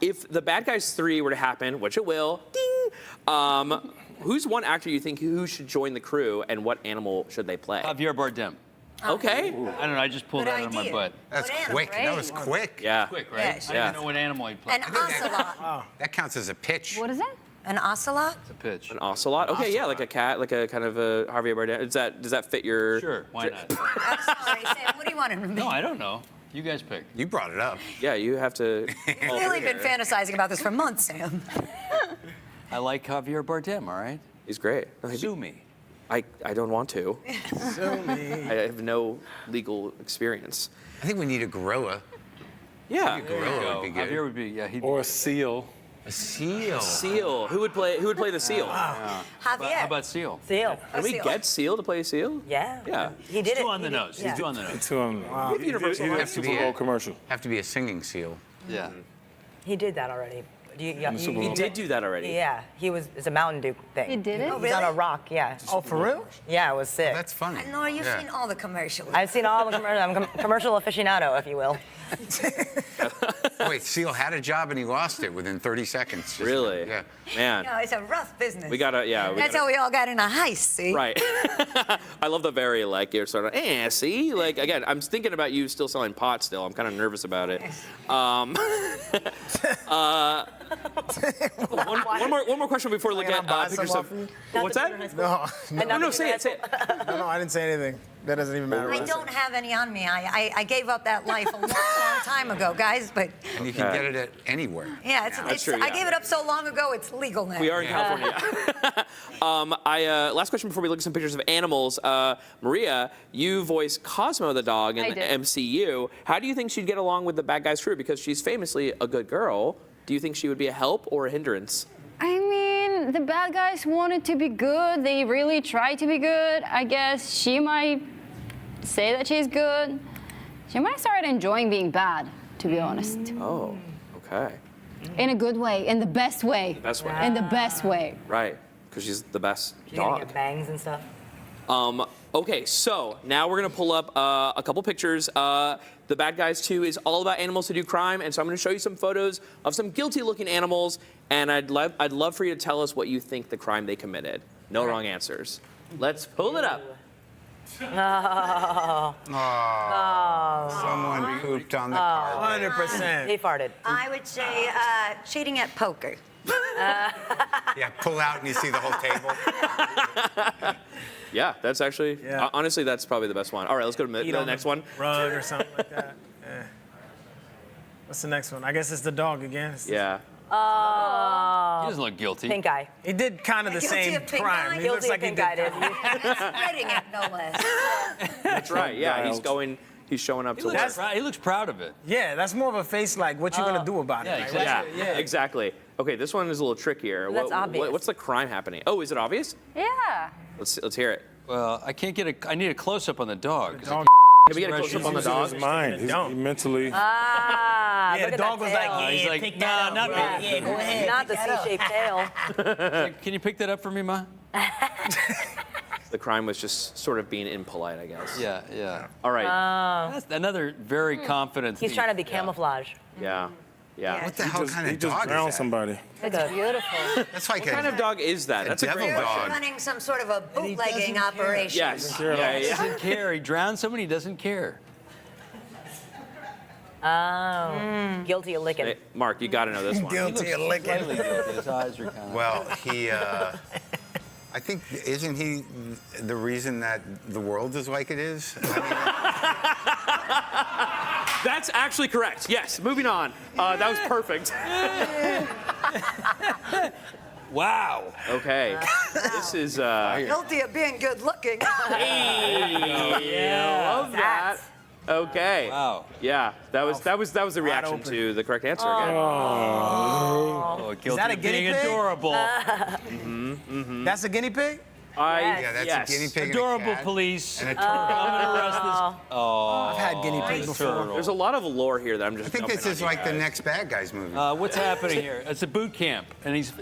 If The Bad Guys 3 were to happen, which it will, ding, who's one actor you think who should join the crew and what animal should they play? Javier Bardem. Okay. I don't know, I just pulled Good that out of my idea. butt. That's What animal, quick. right? That was quick. Yeah. Quick, right? Yes. I Yeah. didn't know what animal he'd play. An ocelot. That counts as a pitch. What is that? An ocelot? It's a pitch. An ocelot? Okay, yeah, like a cat, like a kind of a Javier Bardem. Does that fit your? Sure, why not? I'm sorry, Sam. What do you want to No, I don't know. You guys pick. You brought it up. Yeah, you have to. You've really been fantasizing about this for months, Sam. I like Javier Bardem, all right? He's great. Sue me. I don't want to. Sue me. I have no legal experience. I think we need a gorilla. Yeah. A gorilla would be good. Javier would be, yeah, he'd Or a seal. A seal. Seal. Who would play the seal? How Javier. about Seal? Seal. Can we get Seal to play Seal? Yeah. Yeah. He did it. Two on the He did- nose. yeah. He's two on the nose. Two of them. Universal He did a has to be Super Bowl a- commercial. Have to be a singing seal. Yeah. He did that already. He did do that already. Yeah, it's a Mountain Dew thing. He did it? He was on a rock, yeah. Oh, for real? Yeah, it was sick. That's funny. No, you've seen all the commercials. I've seen all the commercials. I'm a commercial aficionado, if you will. Wait, Seal had a job and he lost it within 30 seconds. Really? Yeah. Man. No, it's a rough business. We gotta, That's how we all got in a heist, see? Right. I love the very, like, you're sort of, see? Like, again, I'm thinking about you still selling pot still. I'm kind of nervous about it. One more question before we look at pictures of... What's that? No, say it. No, I didn't say anything. That doesn't even matter. I don't have any on me. I gave up that life a long time ago, guys, but... And you can get it at anywhere. Yeah, it's true, I gave it up so long ago, it's legal now. We are in California. Last question before we look at some pictures of animals. Maria, you voice Cosmo the dog in the MCU. How do you think she'd get along with the bad guys' crew? Because she's famously a good girl. Do you think she would be a help or a hindrance? I mean, the bad guys wanted to be good. They really tried to be good. I guess she might say that she's good. She might start enjoying being bad, to be honest. Oh, okay. In a good way, in the best way. The best way. In the best way. Right, because she's the best She's gonna dog. get bangs and stuff. Okay, so now we're gonna pull up a couple pictures. The Bad Guys 2 is all about animals who do crime, and so I'm gonna show you some photos of some guilty-looking animals, and I'd love for you to tell us what you think the crime they committed. No wrong answers. Let's pull it up. Oh. Someone pooped on the carpet. 100%. He farted. I would say cheating at poker. Yeah, pull out and you see the whole table. Yeah, that's actually, honestly, that's probably the best one. All right, let's go to the next one. Rug or something like that. Yeah. What's the next one? I guess it's the dog again. Yeah. He doesn't look guilty. Pink eye. He did kind of the same crime. He looks like he did. Spreading it, no less. That's right, yeah, he's showing up to work. He looks proud of it. Yeah, that's more of a face like, what you gonna do about it? Yeah, Like, Exactly. Okay, this one is a little trickier. That's obvious. What's the crime happening? Oh, is it obvious? Yeah. Let's hear it. Well, I can't get I need a close-up on the dog. Can we get a close-up on the dog? His mind. He's mentally. Yeah, look the at dog that was tail. like, yeah, He's like, pick that nah, up. not me. Yeah, go ahead. Not the pick that up. C-shaped tail. Can you pick that up for me, Ma? The crime was just sort of being impolite, I guess. Yeah. All right. That's another very confident He's thief. trying to be camouflage. Yeah. What the hell kind He of just dog drowned is that? somebody. It's beautiful. That's like What kind of dog is that? That's a devil great dog. question. Running some sort of a bootlegging operation. Yes. He doesn't care. He drowned somebody. He doesn't care. Oh. Guilty of licking. Hey, Mark, you got to know this one. Guilty of licking. Slightly guilty. His eyes are kind of. Well, he, I think, isn't he the reason that the world is like it is? That's actually correct. Yes. Moving on. That was perfect. Wow. Okay. This is. Guilty of being good looking. Hey, love that. Okay. Wow. Yeah, that was the reaction to the correct answer again. Oh, guilty that a of guinea being pig? adorable. That's a guinea pig? Yeah, that's a guinea pig and a Adorable cat. police. And a turtle. I'm gonna arrest this. Oh. I've had guinea pigs before. There's a lot of lore here that I'm just. I think this is like the next Bad Guys movie. What's happening here? It's a boot camp, and is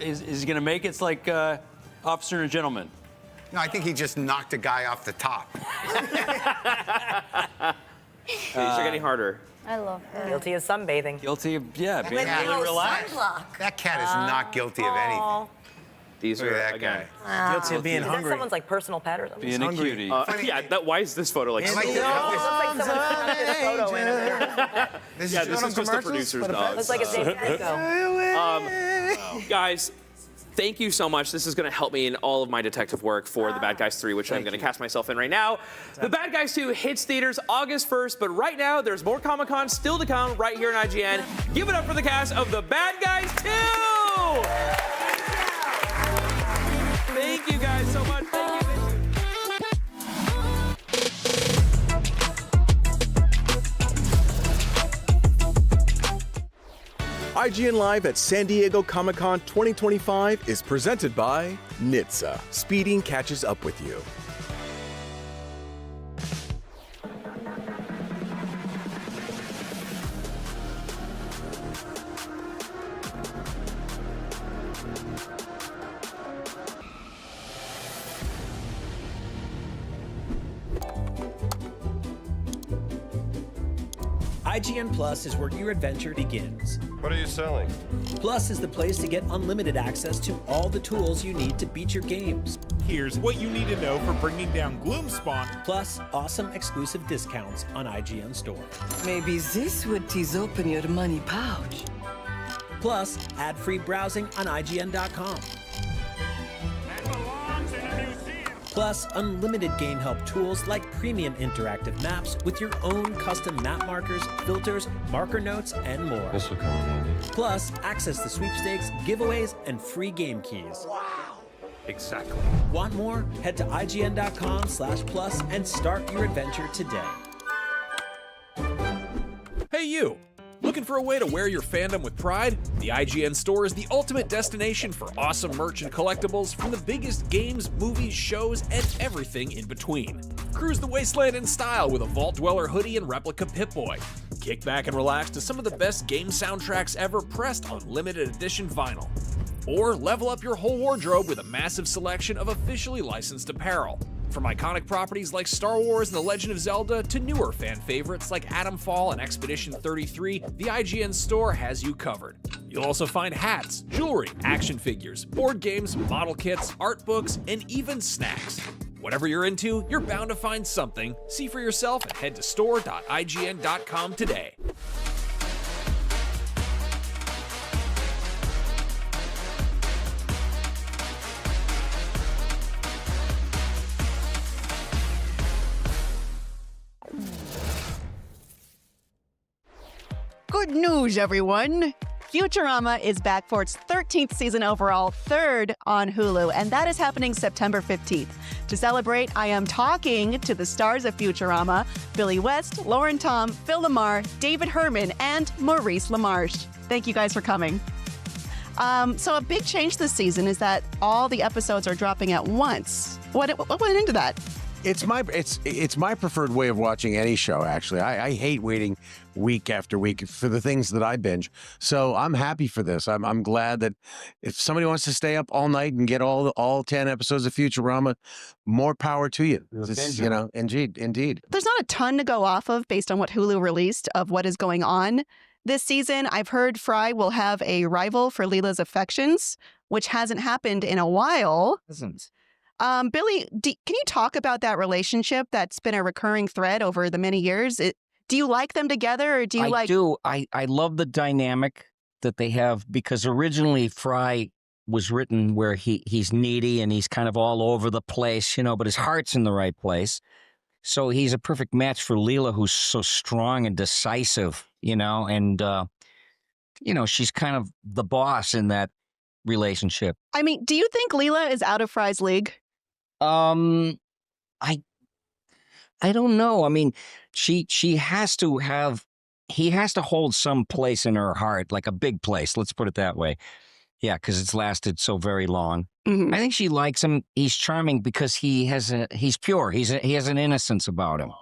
he gonna make it? It's like Officer and a Gentleman. No, I think he just knocked a guy off the top. These are getting harder. I love her. Guilty of sunbathing. Guilty of being With really no relaxed. sunblock. That cat is not guilty of anything. These Look are at that again. guy. Guilty of being Is that hungry. someone's like personal pet or something? Being a cutie. Why is this photo like? I like It that. looks like someone snapped this photo in it. This Yeah, is this is just the producer's dog. Looks like a Dave Franco. Guys, thank you so much. This is going to help me in all of my detective work for The Bad Guys 3, which I'm going to cast myself in right now. The Bad Guys 2 hits theaters August 1st, but right now there's more Comic-Con still to come right here in IGN. Give it up for the cast of The Bad Guys 2! Thank you guys so much. Thank you. IGN Live at San Diego Comic-Con 2025 is presented by NHTSA. Speeding catches up with you. IGN Plus is where your adventure begins. What are you selling? Plus is the place to get unlimited access to all the tools you need to beat your games. Here's what you need to know for bringing down Gloomspawn. Plus, awesome exclusive discounts on IGN Store. Maybe this would tease open your money pouch. Plus, ad-free browsing on IGN.com. Plus, unlimited game help tools like premium interactive maps with your own custom map markers, filters, marker notes, and more. This will come in handy. Plus, access to sweepstakes, giveaways, and free game keys. Wow. Exactly. Want more? Head to IGN.com/plus and start your adventure today. Hey you! Looking for a way to wear your fandom with pride? The IGN store is the ultimate destination for awesome merch and collectibles from the biggest games, movies, shows, and everything in between. Cruise the wasteland in style with a Vault Dweller hoodie and replica Pip-Boy. Kick back and relax to some of the best game soundtracks ever pressed on limited edition vinyl. Or level up your whole wardrobe with a massive selection of officially licensed apparel. From iconic properties like Star Wars and The Legend of Zelda to newer fan favorites like Atomfall and Expedition 33, the IGN store has you covered. You'll also find hats, jewelry, action figures, board games, model kits, art books, and even snacks. Whatever you're into, you're bound to find something. See for yourself and head to store.ign.com today. Good news, everyone! Futurama is back for its 13th season overall, 3rd on Hulu, and that is happening September 15th. To celebrate, I am talking to the stars of Futurama, Billy West, Lauren Tom, Phil LaMarr, David Herman, and Maurice LaMarche. Thank you guys for coming. So a big change this season is that all the episodes are dropping at once. What went into that? It's my preferred way of watching any show, actually. I hate waiting week after week for the things that I binge. So I'm happy for this. I'm glad that if somebody wants to stay up all night and get all 10 episodes of Futurama, more power to you. You know, indeed. There's not a ton to go off of based on what Hulu released of what is going on this season. I've heard Fry will have a rival for Leela's affections, which hasn't happened in a while. Billy, can you talk about that relationship that's been a recurring thread over the many years? Do you like them together, or do you I do. I love the dynamic that they have, because originally Fry was written where he's needy and he's kind of all over the place, you know, but his heart's in the right place. So he's a perfect match for Leela, who's so strong and decisive, you know, and, you know, she's kind of the boss in that relationship. I mean, do you think Leela is out of Fry's league? I don't know. I mean, he has to hold some place in her heart, like a big place. Let's put it that way. Yeah, because it's lasted so very long. Mm-hmm. I think she likes him. He's charming because he's pure. He has an innocence about him.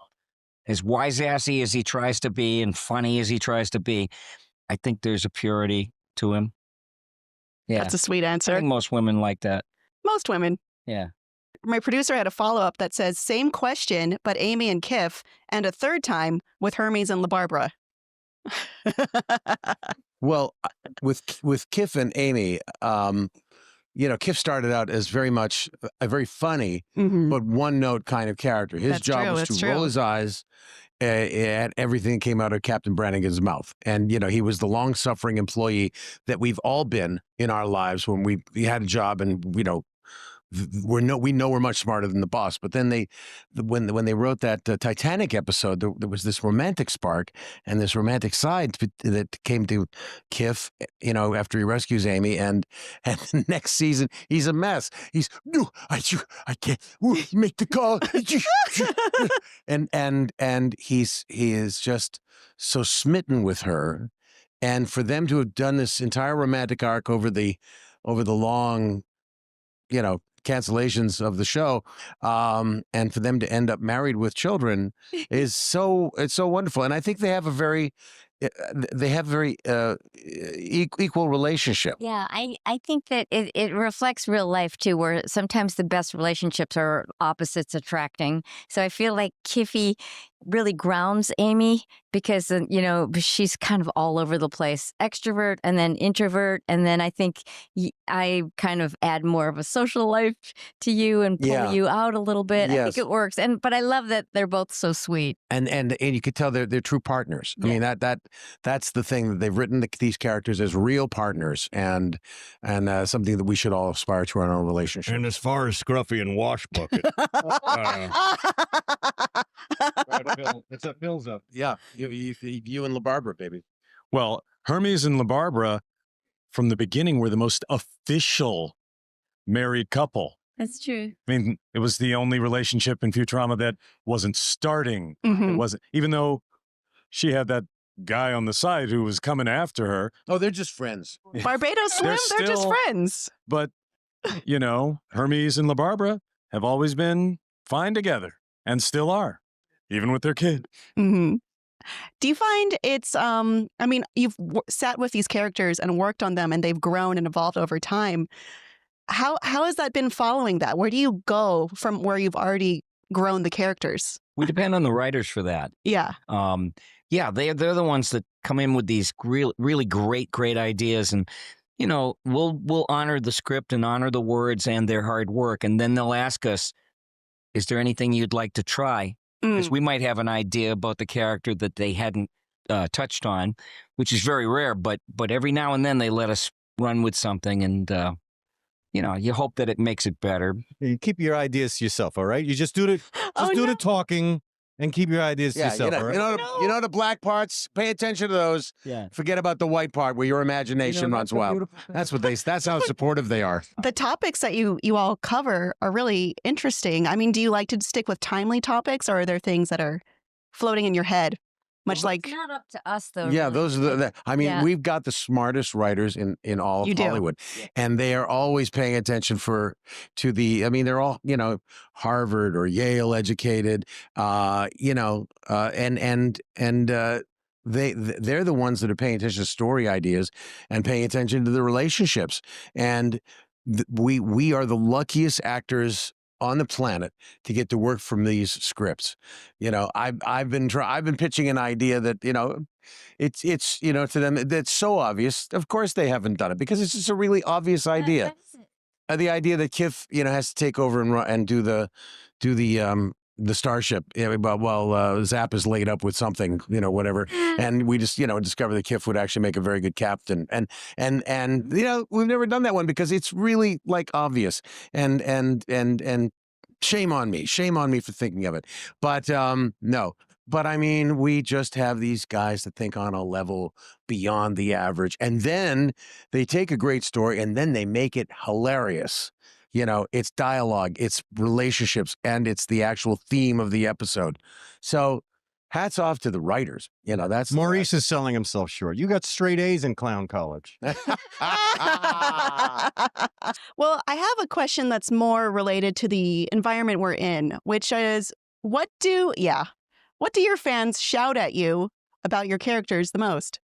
As wise-assy as he tries to be and funny as he tries to be, I think there's a purity to him. Yeah, That's a sweet answer. I think most women like that. Most women. Yeah. My producer had a follow-up that says, same question, but Amy and Kif, and a third time with Hermes and LaBarbara. Well, with Kif and Amy, you know, Kif started out as very much a very funny, but one-note kind of character. His job was to roll his eyes at everything that came out of Captain Brannigan's mouth. And, you know, he was the long-suffering employee that we've all been in our lives when we had a job and, you know, we know we're much smarter than the boss. But then when they wrote that Titanic episode, there was this romantic spark and this romantic side that came to Kif, you know, after he rescues Amy, and the next season he's a mess. He's no, I can't make the call, and he is just so smitten with her, and for them to have done this entire romantic arc over the long, you know, cancellations of the show, and for them to end up married with children it's so wonderful. And I think they have a very equal relationship. Yeah, I think that it reflects real life too, where sometimes the best relationships are opposites attracting. So I feel like Kiffy really grounds Amy because, you know, she's kind of all over the place, extrovert and then introvert. And then I think I kind of add more of a social life to you and pull you out a little bit. I think it works. But I love that they're both so sweet. And you could tell they're true partners. I mean, that's the thing, that they've written these characters as real partners, and something that we should all aspire to in our own relationship. And as far as Scruffy and Wash Bucket, it's a Phil's up. Yeah, you and LaBarbara, baby. well, Hermes and LaBarbara, from the beginning, were the most official married couple. That's true. I mean, it was the only relationship in Futurama that wasn't starting. It wasn't, even though she had that guy on the side who was coming after her. Oh, they're just friends. Barbados Slim, they're just friends. But, you know, Hermes and LaBarbara have always been fine together and still are, even with their kid. Do you find it's, I mean, you've sat with these characters and worked on them and they've grown and evolved over time. How has that been following that? Where do you go from where you've already grown the characters? We depend on the writers for that. Yeah. Yeah, they're the ones that come in with these really great ideas, and you know, we'll honor the script and honor the words and their hard work, and then they'll ask us, "Is there anything you'd like to try?" Because we might have an idea about the character that they hadn't touched on, which is very rare. But every now and then they let us run with something, and you know, you hope that it makes it better. You keep your ideas to yourself, all right? You just do the talking. And keep your ideas to yourself, all right? You know the black parts? Pay attention to those. Yeah. Forget about the white part where your imagination runs wild. That's how supportive they are. The topics that you all cover are really interesting. I mean, do you like to stick with timely topics, or are there things that are floating in your head? Much like, it's not up to us, though. Yeah, really. those are I mean, we've got the smartest writers in all of Hollywood. And they are always paying attention to the, I mean, they're all, you know, Harvard or Yale educated, you know, and they're the ones that are paying attention to story ideas and paying attention to the relationships. And we are the luckiest actors on the planet to get to work from these scripts. You know, I've been pitching an idea that, you know, it's you know, to them that's so obvious. Of course they haven't done it because it's just a really obvious idea. The idea that Kif, you know, has to take over and do the starship while Zap is laid up with something, you know, whatever. And we just, you know, discover that Kif would actually make a very good captain. And you know, we've never done that one because it's really like obvious. And shame on me for thinking of it. But no. But I mean, we just have these guys that think on a level beyond the average. And then they take a great story and then they make it hilarious. You know, it's dialogue, it's relationships, and it's the actual theme of the episode. So hats off to the writers. You know, that's Maurice is selling himself short. You got straight A's in clown college. Well, I have a question that's more related to the environment we're in, which is what do your fans shout at you about your characters the most?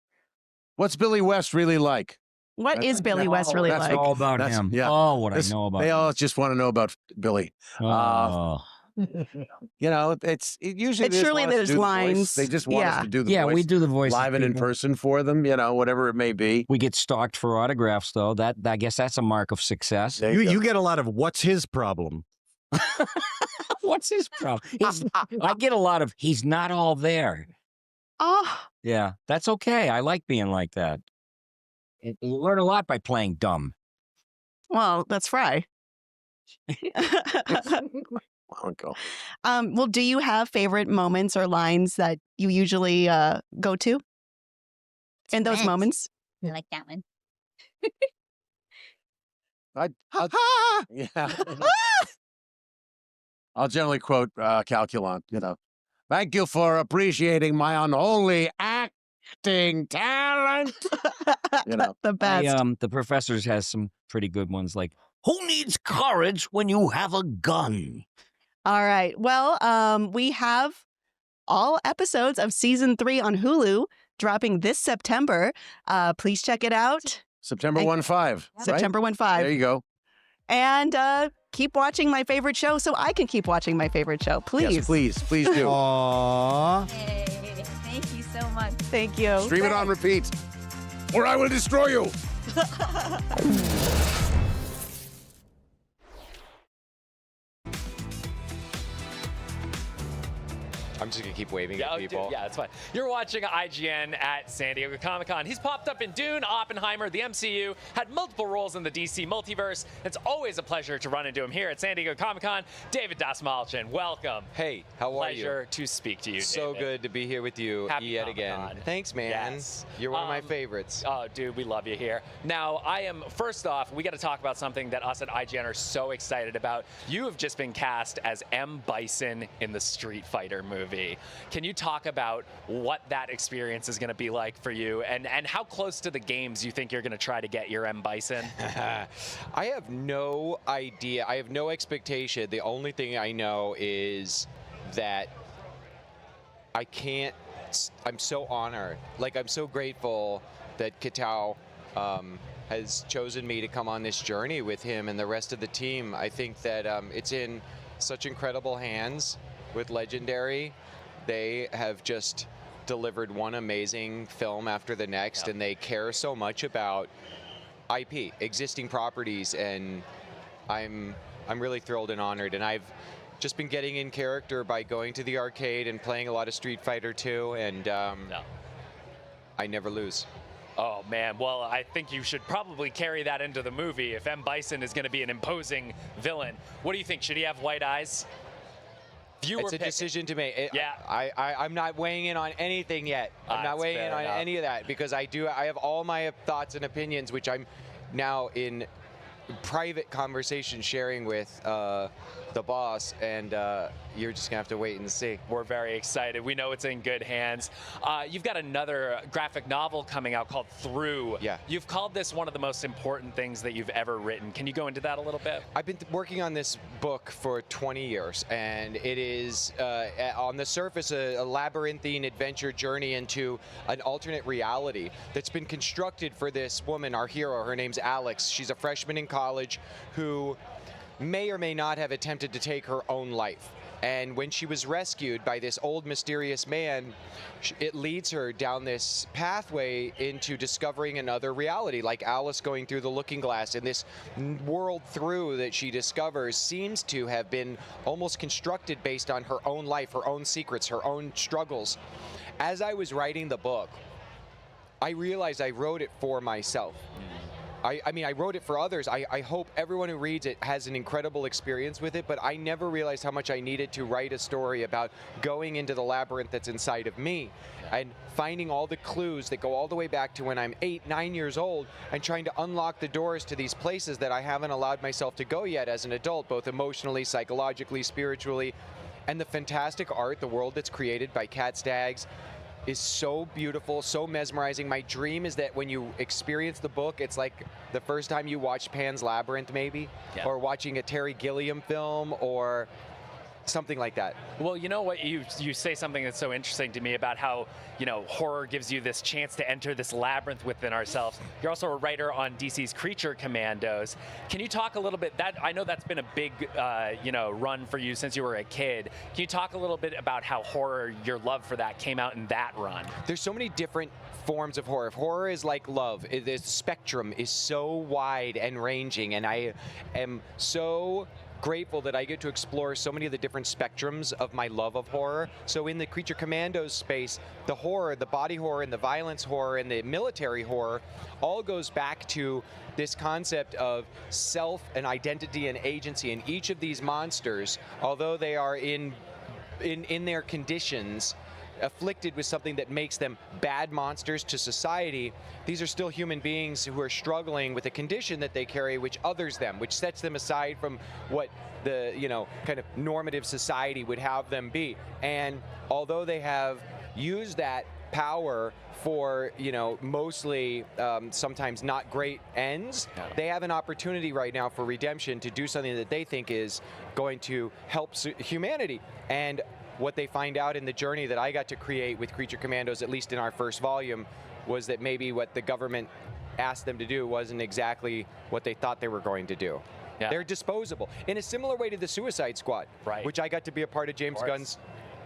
What's Billy West really like? What is Billy West really like? That's all about him. Yeah. Oh, what I know about him. They all just want to know about Billy. Oh. You know, usually surely there's lines. They just want us to do the voice. Yeah, we do the voice live and in person for them, you know, whatever it may be. We get stalked for autographs, though. That I guess that's a mark of success. You get a lot of what's his problem? What's his problem? I get a lot of he's not all there. Oh. Yeah, that's okay. I like being like that. You learn a lot by playing dumb. Well, that's Fry. Well, do you have favorite moments or lines that you usually go to in those moments? I like that one. Yeah. I'll generally quote Calculon, you know. Thank you for appreciating my unholy acting talent. You know, the best. The Professors has some pretty good ones, like "Who needs courage when you have a gun?" All right. Well, we have all episodes of season 3 on Hulu dropping this September. Please check it out. September 1/5. September 1/5. There you go. And keep watching my favorite show so I can keep watching my favorite show. Please. Yes, please do. Aww. Hey, thank you so much. Thank you. Stream it on repeat, or I will destroy you. I'm just gonna keep waving at people. Yeah, that's fine. You're watching IGN at San Diego Comic-Con. He's popped up in Dune, Oppenheimer, the MCU, had multiple roles in the DC multiverse. It's always a pleasure to run into him here at San Diego Comic-Con. David Dasmalchin, welcome. Hey, how are you? Pleasure to speak to you, So David. good to be here with you yet again. Thanks, man. Yes. You're one of my favorites. Oh, dude, we love you here. Now, first off, we got to talk about something that us at IGN are so excited about. You have just been cast as M. Bison in the Street Fighter movie. Can you talk about what that experience is going to be like for you and how close to the games you think you're going to try to get your M. Bison? I have no idea. I have no expectation. The only thing I know is that I'm so honored. Like, I'm so grateful that Kitao has chosen me to come on this journey with him and the rest of the team. I think that it's in such incredible hands with Legendary. They have just delivered one amazing film after the next, and they care so much about IP, existing properties, and I'm really thrilled and honored. And I've just been getting in character by going to the arcade and playing a lot of Street Fighter 2, and I never lose. Oh, man. Well, I think you should probably carry that into the movie if M. Bison is going to be an imposing villain. What do you think? Should he have white eyes? It's a decision to make. Yeah. I'm not weighing in on anything yet. I'm not weighing in on any of that because I have all my thoughts and opinions, which I'm now in private conversation sharing with the boss, and you're just gonna have to wait and see. We're very excited. We know it's in good hands. You've got another graphic novel coming out called Through. Yeah. You've called this one of the most important things that you've ever written. Can you go into that a little bit? I've been working on this book for 20 years, and it is, on the surface, a labyrinthine adventure journey into an alternate reality that's been constructed for this woman, our hero. Her name's Alex. She's a freshman in college who may or may not have attempted to take her own life. And when she was rescued by this old mysterious man, it leads her down this pathway into discovering another reality, like Alice going through the looking glass. And this world through that she discovers seems to have been almost constructed based on her own life, her own secrets, her own struggles. As I was writing the book, I realized I wrote it for myself. I mean, I wrote it for others. I hope everyone who reads it has an incredible experience with it, but I never realized how much I needed to write a story about going into the labyrinth that's inside of me and finding all the clues that go all the way back to when I'm 8, 9 years old and trying to unlock the doors to these places that I haven't allowed myself to go yet as an adult, both emotionally, psychologically, spiritually. And the fantastic art, the world that's created by Kat Staggs, is so beautiful, so mesmerizing. My dream is that when you experience the book, it's like the first time you watched Pan's Labyrinth, maybe, or watching a Terry Gilliam film, or something like that. Well, you know what, you say something that's so interesting to me about how, you know, horror gives you this chance to enter this labyrinth within ourselves. You're also a writer on DC's Creature Commandos. Can you talk a little bit, I know that's been a big, you know, run for you since you were a kid. Can you talk a little bit about how horror, your love for that came out in that run? There's so many different forms of horror. If horror is like love, the spectrum is so wide and ranging, and I am so grateful that I get to explore so many of the different spectrums of my love of horror. So in the Creature Commandos space, the horror, the body horror, and the violence horror, and the military horror all goes back to this concept of self and identity and agency. And each of these monsters, although they are in their conditions, afflicted with something that makes them bad monsters to society, these are still human beings who are struggling with a condition that they carry which others them, which sets them aside from what the, you know, kind of normative society would have them be. And although they have used that power for, you know, mostly sometimes not great ends, they have an opportunity right now for redemption to do something that they think is going to help humanity. And what they find out in the journey that I got to create with Creature Commandos, at least in our first volume, was that maybe what the government asked them to do wasn't exactly what they thought they were going to do. Yeah. They're disposable. In a similar way to the Suicide Squad, which I got to be a part of James Gunn's,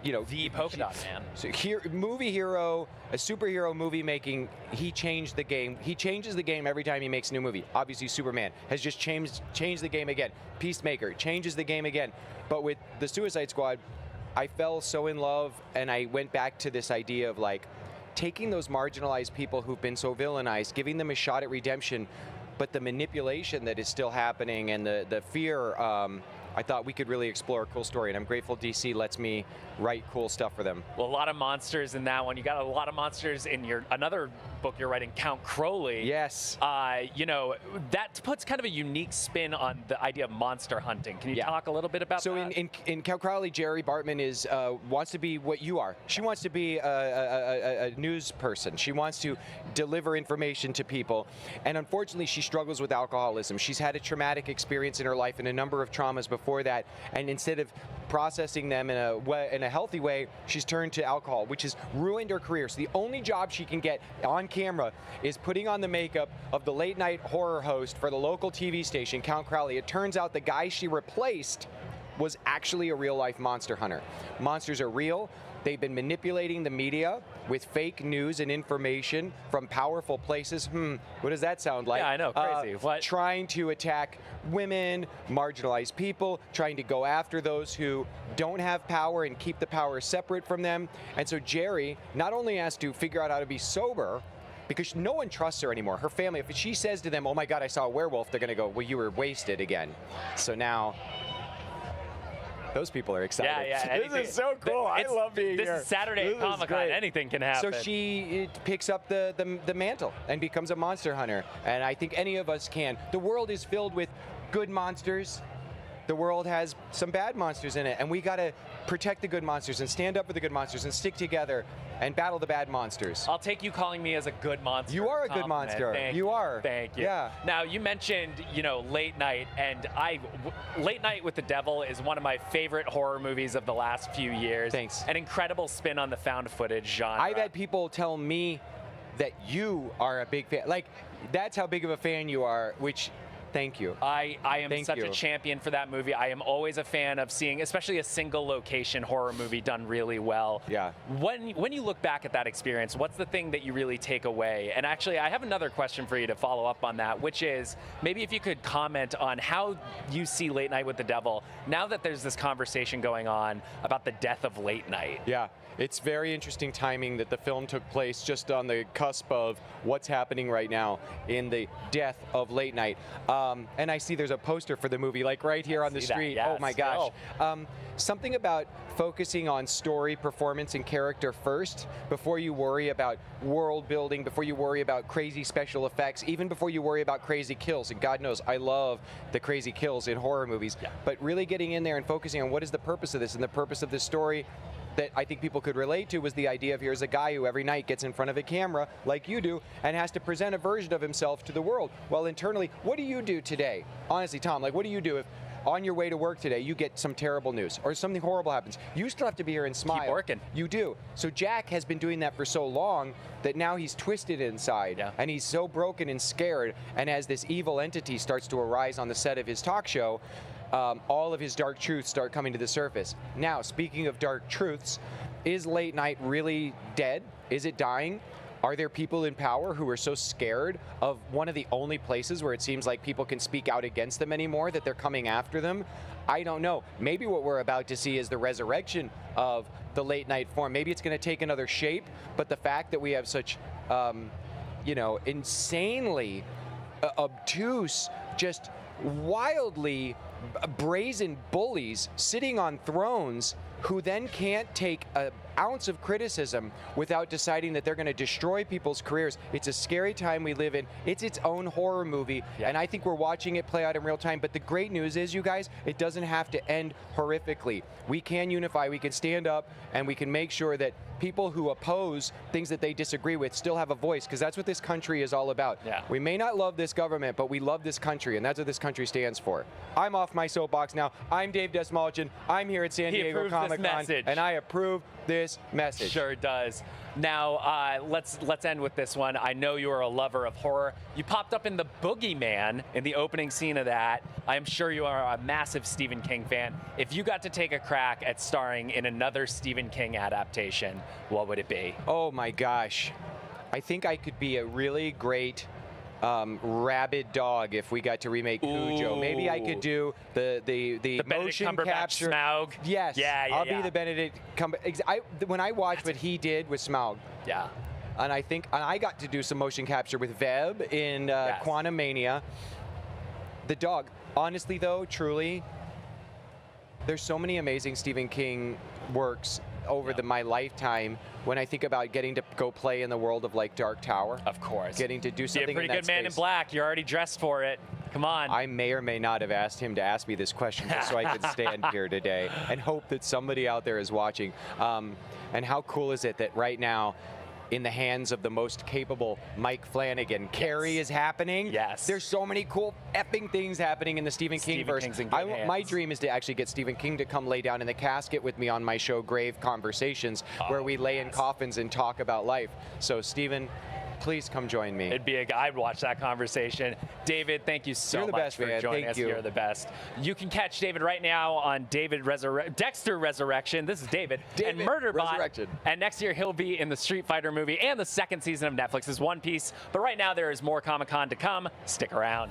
the polka dot man. So movie hero, a superhero movie making, he changed the game. He changes the game every time he makes a new movie. Obviously, Superman has just changed the game again. Peacemaker changes the game again. But with the Suicide Squad, I fell so in love, and I went back to this idea of like taking those marginalized people who've been so villainized, giving them a shot at redemption, but the manipulation that is still happening and the fear. I thought we could really explore a cool story, and I'm grateful DC lets me write cool stuff for them. Well, a lot of monsters in that one. You got a lot of monsters in another book you're writing, Count Crowley. Yes. That puts kind of a unique spin on the idea of monster hunting. Can you talk a little bit about that? So in Count Crowley, Jerry Bartman wants to be what you are. She wants to be a news person. She wants to deliver information to people, and unfortunately, she struggles with alcoholism. She's had a traumatic experience in her life and a number of traumas before that, and instead of processing them in a healthy way, she's turned to alcohol, which has ruined her career. So the only job she can get on camera is putting on the makeup of the late night horror host for the local TV station, Count Crowley. It turns out the guy she replaced was actually a real life monster hunter. Monsters are real. They've been manipulating the media with fake news and information from powerful places. What does that sound like? Yeah, I know, crazy. What? Trying to attack women, marginalized people, trying to go after those who don't have power and keep the power separate from them. And so Jerry not only has to figure out how to be sober, because no one trusts her anymore. Her family, if she says to them, "Oh my God, I saw a werewolf," they're gonna go, "Well, you were wasted again." So now, those people are excited. Yeah. This is so cool. I love being here. This is Saturday at Comic-Con. Anything can happen. So she picks up the mantle and becomes a monster hunter. And I think any of us can. The world is filled with good monsters. The world has some bad monsters in it. And we got to protect the good monsters and stand up for the good monsters and stick together and battle the bad monsters. I'll take you calling me as a good monster. You are a good monster. You are. Thank you. Yeah. Now, you mentioned, Late Night, and Late Night with the Devil is one of my favorite horror movies of the last few years. Thanks. An incredible spin on the found footage genre. I've had people tell me that you are a big fan. Like, that's how big of a fan you are, which... Thank you. I am such a champion for that movie. I am always a fan of seeing, especially a single location horror movie done really well. Yeah. When you look back at that experience, what's the thing that you really take away? And actually, I have another question for you to follow up on that, which is maybe if you could comment on how you see Late Night with the Devil now that there's this conversation going on about the death of late night. Yeah. It's very interesting timing that the film took place just on the cusp of what's happening right now in the death of late night. And I see there's a poster for the movie, like right here on the street. Yes. Oh my gosh. Something about focusing on story, performance, and character first before you worry about world building, before you worry about crazy special effects, even before you worry about crazy kills. And God knows, I love the crazy kills in horror movies. Yeah. But really getting in there and focusing on what is the purpose of this, and the purpose of this story that I think people could relate to was the idea of here's a guy who every night gets in front of a camera like you do and has to present a version of himself to the world. Well, internally, what do you do today? Honestly, Tom, like what do you do if on your way to work today you get some terrible news or something horrible happens? You still have to be here and smile. Keep working. You do. So Jack has been doing that for so long that now he's twisted inside and he's so broken and scared, and as this evil entity starts to arise on the set of his talk show, all of his dark truths start coming to the surface. Now, speaking of dark truths, is late night really dead? Is it dying? Are there people in power who are so scared of one of the only places where it seems like people can speak out against them anymore that they're coming after them? I don't know. Maybe what we're about to see is the resurrection of the late night form. Maybe it's going to take another shape, but the fact that we have such, insanely obtuse, just wildly brazen bullies sitting on thrones who then can't take an ounce of criticism without deciding that they're going to destroy people's careers. It's a scary time we live in. It's its own horror movie, and I think we're watching it play out in real time. But the great news is, you guys, it doesn't have to end horrifically. We can unify, we can stand up, and we can make sure that people who oppose things that they disagree with still have a voice, because that's what this country is all about. Yeah. We may not love this government, but we love this country, and that's what this country stands for. I'm off my soapbox now. I'm Dave Desmalchin. I'm here at San Diego Comic-Con, and I approve this this message. Sure does. Now, let's end with this one. I know you are a lover of horror. You popped up in The Boogeyman in the opening scene of that. I'm sure you are a massive Stephen King fan. If you got to take a crack at starring in another Stephen King adaptation, what would it be? Oh my gosh. I think I could be a really great rabid dog if we got to remake Cujo. Maybe I could do the motion capture. Smaug. Yes. Yeah, I'll be the Benedict Cumberbatch. When I watched what he did with Smaug. Yeah. And I got to do some motion capture with Veb in Quantum Mania. The dog. Honestly, though, truly, there's so many amazing Stephen King works over my lifetime. When I think about getting to go play in the world of like Dark Tower, of course, getting to do something. Be a pretty in that good Man in space. Black. You're already dressed for it. Come on. I may or may not have asked him to ask me this question just so I could stand here today and hope that somebody out there is watching. And how cool is it that right now, in the hands of the most capable Mike Flanagan, Carrie is happening. Yes. There's so many cool effing things happening in the Stephen King verse. My dream is to actually get Stephen King to come lay down in the casket with me on my show, Grave Conversations, where we lay in coffins and talk about life. So, Stephen, please come join me. I'd watch that conversation. David, thank you so much for joining us. You're the best. You can catch David right now on Dexter Resurrection. This is David and Murderbot. Resurrection. And next year he'll be in the Street Fighter movie and the second season of Netflix's One Piece. But right now there is more Comic-Con to come. Stick around.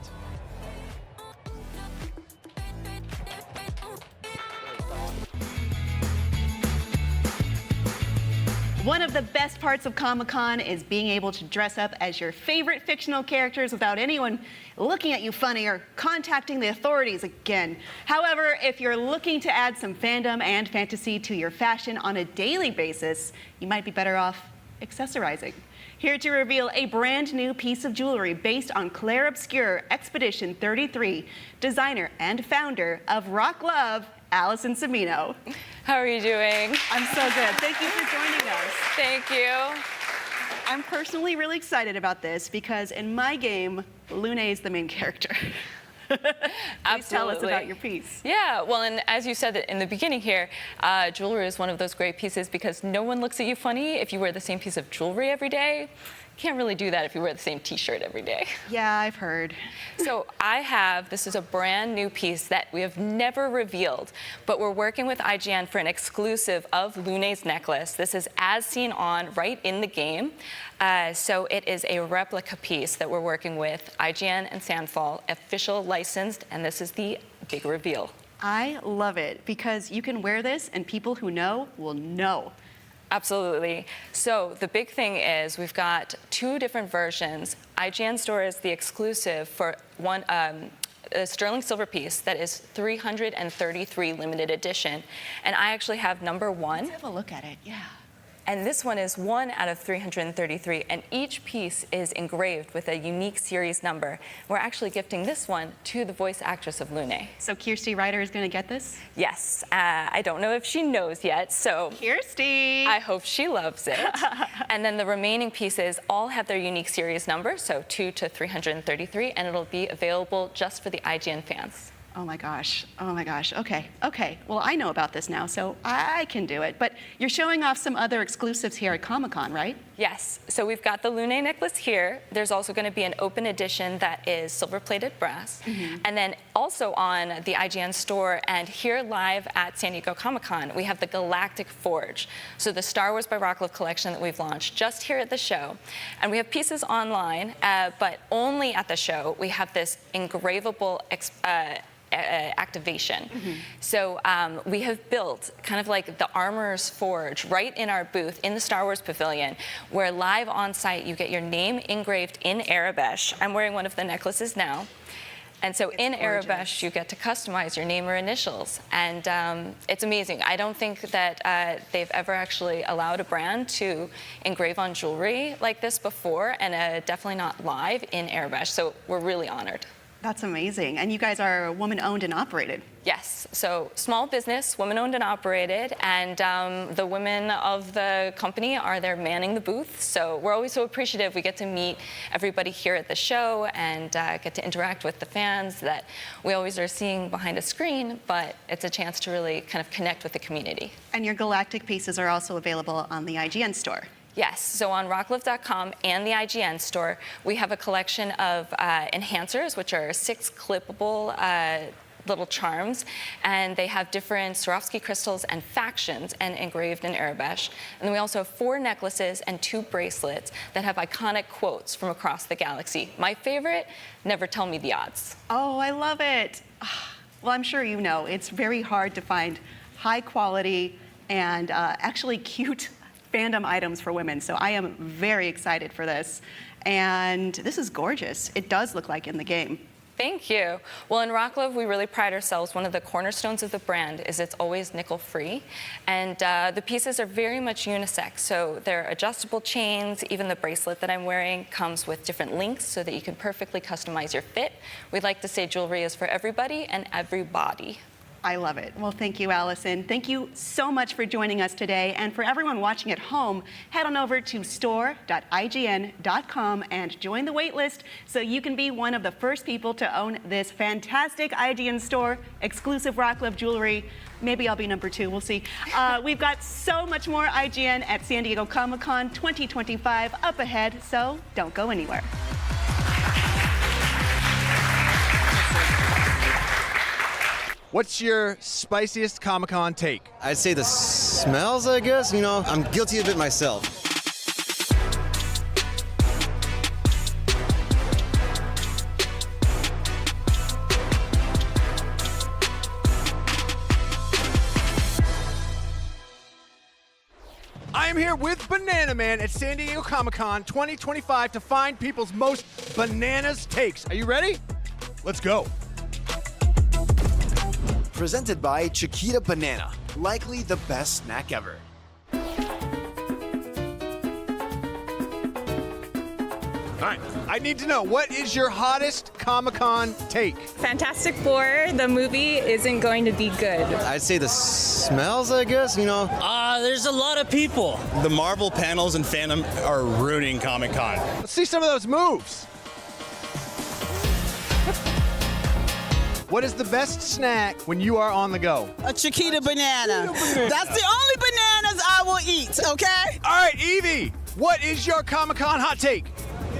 One of the best parts of Comic-Con is being able to dress up as your favorite fictional characters without anyone looking at you funny or contacting the authorities again. However, if you're looking to add some fandom and fantasy to your fashion on a daily basis, you might be better off accessorizing. Here to reveal a brand new piece of jewelry based on Claire Obscure Expedition 33, designer and founder of Rock Love, Allison Semino. How are you doing? I'm so good. Thank you for joining us. Thank you. I'm personally really excited about this because in my game, Lune is the main character. Please tell us about your piece. Yeah, well, and as you said in the beginning here, jewelry is one of those great pieces because no one looks at you funny if you wear the same piece of jewelry every day. Can't really do that if you wear the same t-shirt every day. Yeah, I've heard. So this is a brand new piece that we have never revealed, but we're working with IGN for an exclusive of Lune's necklace. This is as seen on right in the game. So it is a replica piece that we're working with IGN and Sandfall, official licensed, and this is the big reveal. I love it because you can wear this and people who know will know. Absolutely. So the big thing is we've got two different versions. IGN Store is the exclusive for one, a sterling silver piece that is 333 limited edition. And I actually have number 1. Let's have a look at it, yeah. And this one is 1 out of 333, and each piece is engraved with a unique series number. We're actually gifting this one to the voice actress of Lune. So Kirsty Ryder is going to get this? Yes. I don't know if she knows yet, so... Kirsty! I hope she loves it. And then the remaining pieces all have their unique series number, so 2 to 333, and it'll be available just for the IGN fans. Oh my gosh, oh my gosh. Okay. Well, I know about this now, so I can do it. But you're showing off some other exclusives here at Comic-Con, right? Yes, so we've got the Lune necklace here. There's also gonna be an open edition that is silver-plated brass. And then also on the IGN store and here live at San Diego Comic-Con, we have the Galactic Forge. So the Star Wars by Rock Love collection that we've launched just here at the show. And we have pieces online, but only at the show. We have this engravable activation. So we have built kind of like the Armorer's Forge right in our booth in the Star Wars Pavilion, where live on site you get your name engraved in Arabesh. I'm wearing one of the necklaces now. And so in Arabesh, you get to customize your name or initials. And it's amazing. I don't think that they've ever actually allowed a brand to engrave on jewelry like this before, and definitely not live in Arabesh. So we're really honored. That's amazing. And you guys are woman-owned and operated. Yes, so small business, women-owned and operated, and the women of the company are there manning the booth. So we're always so appreciative. We get to meet everybody here at the show and get to interact with the fans that we always are seeing behind a screen, but it's a chance to really kind of connect with the community. And your Galactic pieces are also available on the IGN store. Yes, so on rocklive.com and the IGN store, we have a collection of enhancers, which are 6 clippable little charms, and they have different Swarovski crystals and factions and engraved in Arabesh. And then we also have 4 necklaces and 2 bracelets that have iconic quotes from across the galaxy. My favorite, never tell me the odds. Oh, I love it. Well, I'm sure you know, it's very hard to find high quality and actually cute fandom items for women. So I am very excited for this. And this is gorgeous. It does look like in the game. Thank you. Well, in Rocklive, we really pride ourselves. One of the cornerstones of the brand is it's always nickel-free. And the pieces are very much unisex. So they're adjustable chains. Even the bracelet that I'm wearing comes with different links so that you can perfectly customize your fit. We'd like to say jewelry is for everybody and every body. I love it. Well, thank you, Allison. Thank you so much for joining us today. And for everyone watching at home, head on over to store.ign.com and join the wait list so you can be one of the first people to own this fantastic IGN store, exclusive Rocklive jewelry. Maybe I'll be number 2, we'll see. We've got so much more IGN at San Diego Comic-Con 2025 up ahead, so don't go anywhere. What's your spiciest Comic-Con take? I'd say the smells, I guess. You know, I'm guilty of it myself. I am here with Banana Man at San Diego Comic-Con 2025 to find people's most bananas takes. Are you ready? Let's go. Presented by Chiquita Banana, likely the best snack ever. All right, I need to know, what is your hottest Comic-Con take? Fantastic Four, the movie isn't going to be good. I'd say the smells, I guess, you know. There's a lot of people. The Marvel panels and fandom are ruining Comic-Con. Let's see some of those moves. What is the best snack when you are on the go? A Chiquita banana. That's the only bananas I will eat, okay? All right, Evie, what is your Comic-Con hot take?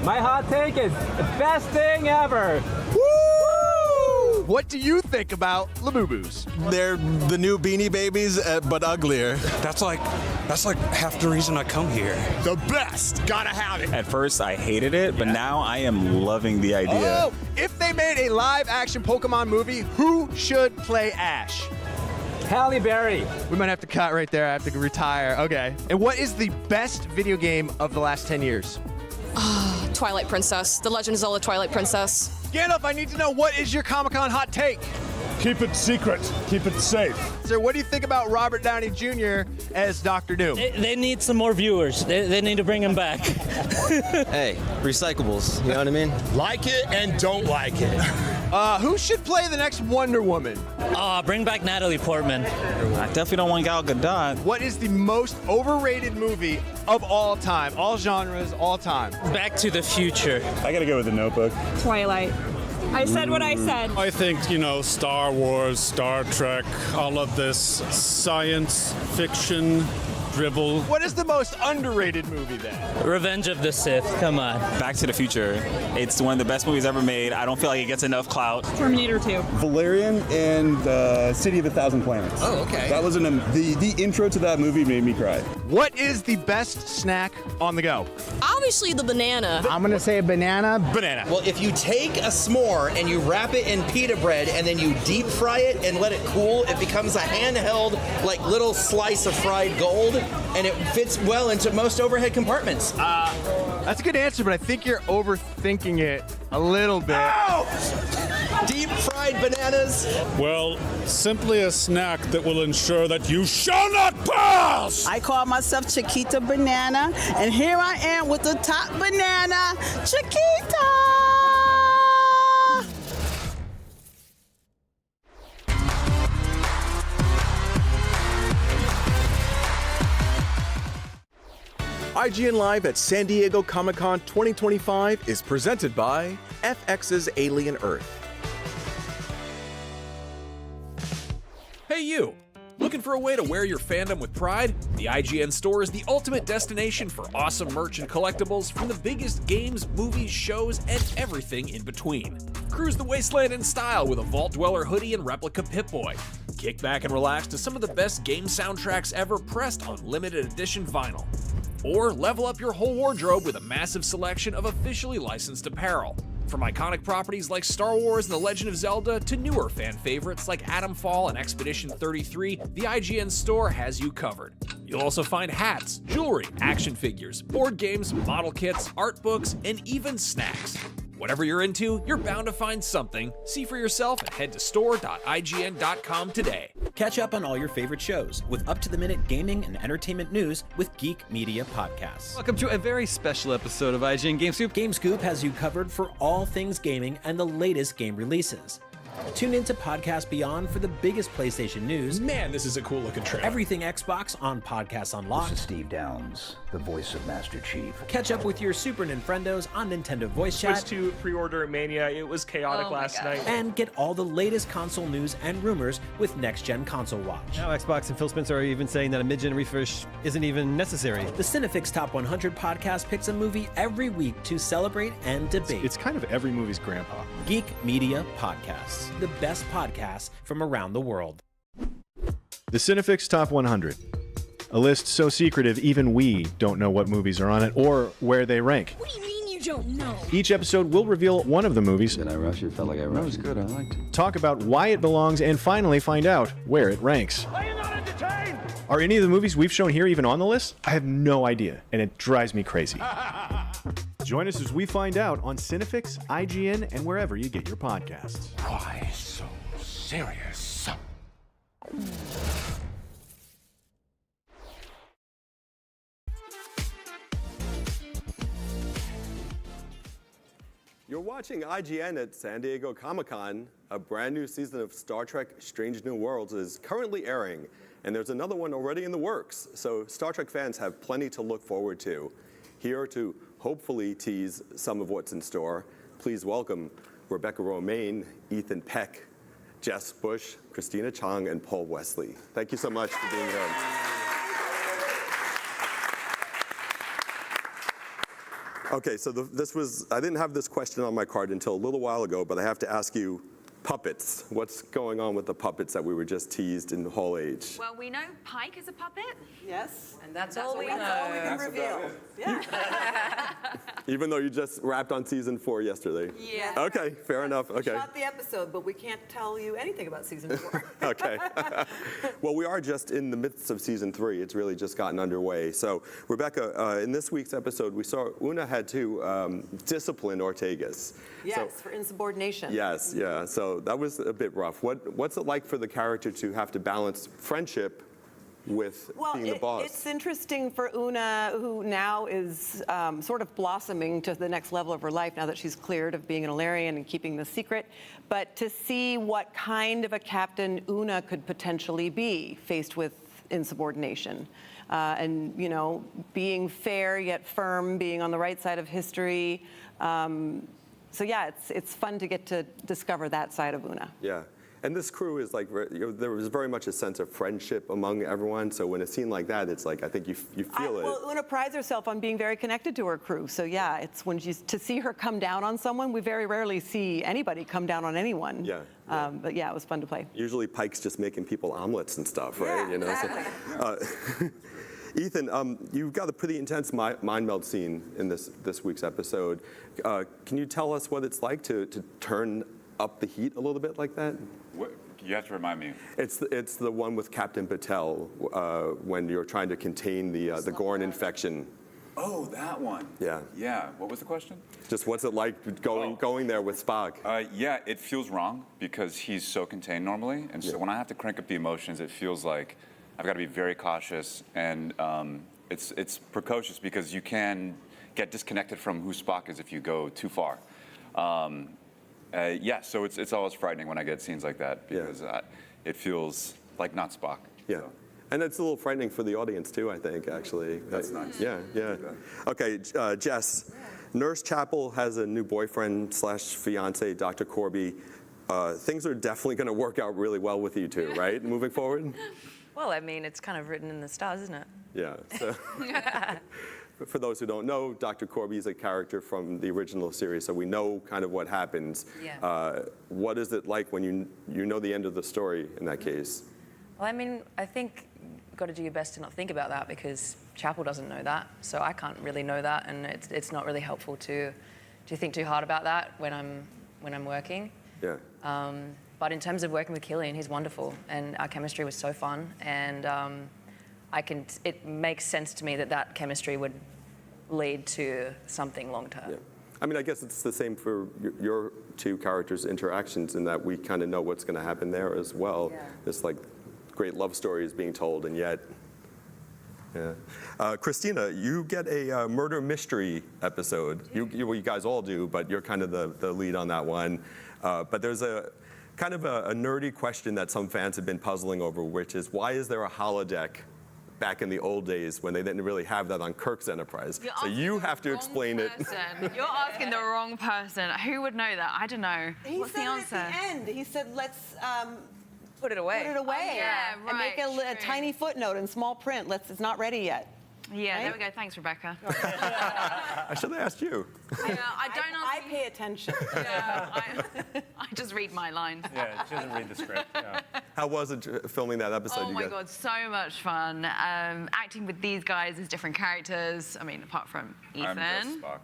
My hot take is the best thing ever. Woo! What do you think about Labubu's? They're the new Beanie Babies, but uglier. That's like half the reason I come here. The best. Gotta have it. At first, I hated it, but now I am loving the idea. Oh, if they made a live-action Pokemon movie, who should play Ash? Halle Berry. We might have to cut right there. I have to retire. Okay. And what is the best video game of the last 10 years? Twilight Princess. The Legend of Zelda Twilight Princess. Gandalf, I need to know, what is your Comic-Con hot take? Keep it secret. Keep it safe. Sir, what do you think about Robert Downey Jr. as Dr. Doom? They need some more viewers. They need to bring him back. Hey, recyclables, you know what I mean? Like it and don't like it. Who should play the next Wonder Woman? Bring back Natalie Portman. I definitely don't want Gal Gadot. What is the most overrated movie of all time? All genres, all time. Back to the Future. I gotta go with The Notebook. Twilight. I said what I said. I think, Star Wars, Star Trek, all of this science fiction dribble. What is the most underrated movie then? Revenge of the Sith. Come on. Back to the Future. It's one of the best movies ever made. I don't feel like it gets enough clout. Terminator 2. Valerian and the City of a Thousand Planets. Oh, okay. That was the intro to that movie made me cry. What is the best snack on the go? Obviously the banana. I'm gonna say banana. Banana. Well, if you take a s'more and you wrap it in pita bread and then you deep fry it and let it cool, it becomes a handheld, little slice of fried gold, and it fits well into most overhead compartments. That's a good answer, but I think you're overthinking it a little bit. Deep fried bananas. Well, simply a snack that will ensure that you shall not pass. I call myself Chiquita Banana, and here I am with the top banana, Chiquita! IGN Live at San Diego Comic-Con 2025 is presented by FX's Alien Earth. Hey you! Looking for a way to wear your fandom with pride? The IGN store is the ultimate destination for awesome merch and collectibles from the biggest games, movies, shows, and everything in between. Cruise the wasteland in style with a Vault Dweller hoodie and replica Pip-Boy. Kick back and relax to some of the best game soundtracks ever pressed on limited edition vinyl. Or level up your whole wardrobe with a massive selection of officially licensed apparel. From iconic properties like Star Wars and The Legend of Zelda to newer fan favorites like Atomfall and Expedition 33, the IGN store has you covered. You'll also find hats, jewelry, action figures, board games, model kits, art books, and even snacks. Whatever you're into, you're bound to find something. See for yourself and head to store.ign.com today. Catch up on all your favorite shows with up-to-the-minute gaming and entertainment news with Geek Media Podcasts. Welcome to a very special episode of IGN Game Scoop. Game Scoop has you covered for all things gaming and the latest game releases. Tune into Podcast Beyond for the biggest PlayStation news. Man, this is a cool looking trailer. Everything Xbox on Podcasts Unlocked. This is Steve Downs, the voice of Master Chief. Catch up with your Super Nintendos on Nintendo Voice Chat. Switched to pre-order Mania. It was chaotic last night. And get all the latest console news and rumors with Next Gen Console Watch. Now Xbox and Phil Spencer are even saying that a mid-gen refresh isn't even necessary. The Cinefix Top 100 podcast picks a movie every week to celebrate and debate. It's kind of every movie's grandpa. Geek Media Podcasts, the best podcasts from around the world. The Cinefix Top 100. A list so secretive even we don't know what movies are on it or where they rank. What do you mean you don't know? Each episode will reveal one of the movies. Did I rush it? Felt like I rushed. That was good. I liked it. Talk about why it belongs and finally find out where it ranks. Are you not entertained? Are any of the movies we've shown here even on the list? I have no idea, and it drives me crazy. Join us as we find out on Cinefix, IGN, and wherever you get your podcasts. Why so serious? You're watching IGN at San Diego Comic-Con. A brand new season of Star Trek Strange New Worlds is currently airing, and there's another one already in the works, so Star Trek fans have plenty to look forward to. Here to hopefully tease some of what's in store, please welcome Rebecca Romaine, Ethan Peck, Jess Bush, Christina Chong, and Paul Wesley. Thank you so much for being here. Okay, so I didn't have this question on my card until a little while ago, but I have to ask you, puppets. What's going on with the puppets that we were just teased in Hall H? Well, we know Pike is a puppet. Yes. And that's all we know. That's all we can reveal. Yeah. Even though you just wrapped on season 4 yesterday. Yeah. Okay, fair enough. Okay. We shot the episode, but we can't tell you anything about season 4. Okay. Well, we are just in the midst of season 3. It's really just gotten underway. So, Rebecca, in this week's episode, we saw Una had to discipline Ortegas. Yes, for insubordination. Yes, yeah. So that was a bit rough. What's it like for the character to have to balance friendship with being the boss? It's interesting for Una, who now is sort of blossoming to the next level of her life now that she's cleared of being an Illyrian and keeping the secret, but to see what kind of a captain Una could potentially be faced with insubordination. And, you know, being fair yet firm, being on the right side of history. So yeah, it's fun to get to discover that side of Una. Yeah. And this crew is like, there was very much a sense of friendship among everyone. So when a scene like that, it's like, I think you feel it. Well, Una prides herself on being very connected to her crew. So yeah, it's when to see her come down on someone, we very rarely see anybody come down on anyone. Yeah. But yeah, it was fun to play. Usually Pike's just making people omelets and stuff, right? Yeah, exactly. So, Ethan, you've got a pretty intense mind meld scene in this week's episode. Can you tell us what it's like to turn up the heat a little bit like that? What, you have to remind me. It's the one with Captain Patel when you're trying to contain the Gorn infection. Oh, that one. Yeah. Yeah. What was the question? Just what's it like going there with Spock? Yeah, it feels wrong because he's so contained normally, and so when I have to crank up the emotions, it feels like I've got to be very cautious, and it's precocious because you can get disconnected from who Spock is if you go too far. Yeah, so it's always frightening when I get scenes like that because it feels like not Spock. Yeah. So. And it's a little frightening for the audience too, I think, actually. That's nice. Yeah, yeah. Okay, Jess, Nurse Chapel has a new boyfriend / fiance, Dr. Corby. Things are definitely going to work out really well with you two, right? Moving forward? Well, I mean, it's kind of written in the stars, isn't it? Yeah. So for those who don't know, Dr. Corby is a character from the original series, so we know kind of what happens. Yeah. What is it like when you know the end of the story in that case? Well, I mean, I think you've got to do your best to not think about that because Chapel doesn't know that, so I can't really know that, and it's not really helpful to think too hard about that when I'm working. Yeah. But in terms of working with Killian, he's wonderful, and our chemistry was so fun, and it makes sense to me that chemistry would lead to something long term. Yeah. I mean, I guess it's the same for your two characters' interactions in that we kind of know what's going to happen there as well. Yeah. This like great love story is being told, and yet, yeah. Christina, you get a murder mystery episode. You guys all do, but you're kind of the lead on that one. But there's a kind of a nerdy question that some fans have been puzzling over, which is why is there a holodeck back in the old days when they didn't really have that on Kirk's Enterprise? So you have to explain it. You're asking the wrong person. Who would know that? I don't know. He What's said the answer? at the end, he said, let's put it away. Put it away. Oh, yeah, And right, make a tiny footnote in small print. It's not ready yet. Yeah, Right? there we go. Thanks, Rebecca. I should have asked you. I pay attention. Yeah, I just read my lines. Yeah, she doesn't read the script. Yeah. How was it filming that episode? Oh my God, so much fun. Acting with these guys as different characters. I mean, apart from Ethan. I'm just Spock.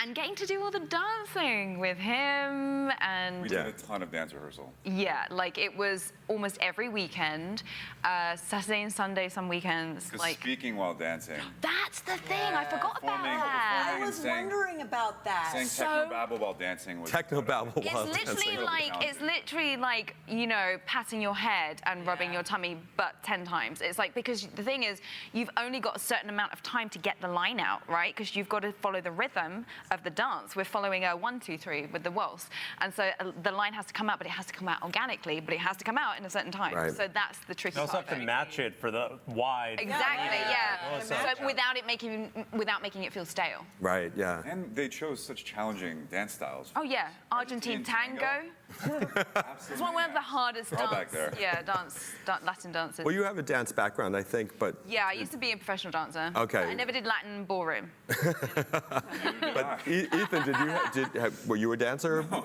And getting to do all the dancing with him and... We did a ton of dance rehearsal. Yeah, like it was almost every weekend, Saturday and Sunday, some weekends. Because speaking while dancing. That's the thing, I forgot about that. I was wondering about that. Saying technobabble while dancing was... Technobabble while dancing. It's literally like, you know, patting your head and rubbing your tummy butt 10 times. It's like, because the thing is, you've only got a certain amount of time to get the line out, right? Because you've got to follow the rhythm of the dance. We're following a 1, 2, 3 with the waltz. And so the line has to come out, but it has to come out organically, but it has to come out in a certain time. Right. So that's the tricky You also part. have to match it for the wide. Exactly, yeah. Well, So without making it feel stale. Right, yeah. And they chose such challenging dance styles. Oh yeah, Argentine tango. It's one of the hardest We're all back there. Latin dances. Well, you have a dance background, I think, but... Yeah, I used to be a professional dancer. Okay. But I never did Latin ballroom. But Ethan, were you a dancer? No.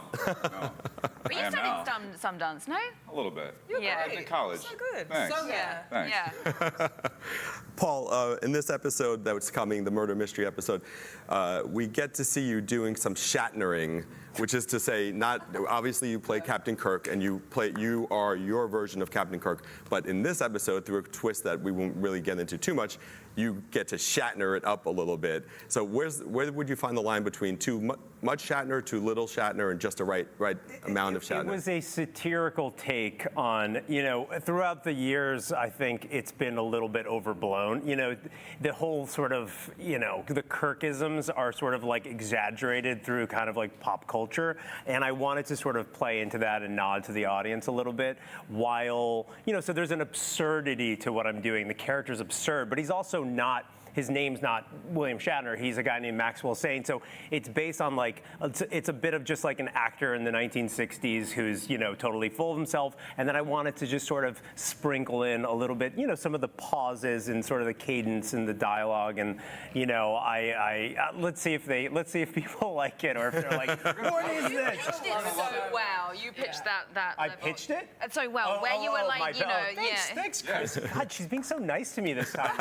But you studied some dance, no? A little bit. Yeah. In college. So good. Thanks. So yeah. Thanks. Yeah. Paul, in this episode that's coming, the murder mystery episode, we get to see you doing some Shatnering, which is to say, not obviously you play Captain Kirk and you are your version of Captain Kirk, but in this episode, through a twist that we won't really get into too much, you get to Shatner it up a little bit. So where would you find the line between too much Shatner, too little Shatner, and just the right amount of Shatner? It was a satirical take on, throughout the years, I think it's been a little bit overblown. The whole sort of, the Kirkisms are sort of like exaggerated through kind of like pop culture. And I wanted to sort of play into that and nod to the audience a little bit while, so there's an absurdity to what I'm doing. The character's absurd, but he's also not, his name's not William Shatner, he's a guy named Maxwell Sain. So it's based on it's a bit of just like an actor in the 1960s who's, totally full of himself. And then I wanted to just sort of sprinkle in a little bit, some of the pauses and sort of the cadence and the dialogue. And, let's see if people like it or if they're like, what is You this? pitched it so well. You pitched that I level. pitched it? So well, where you were like, Thanks, Chris. God, she's being so nice to me this time.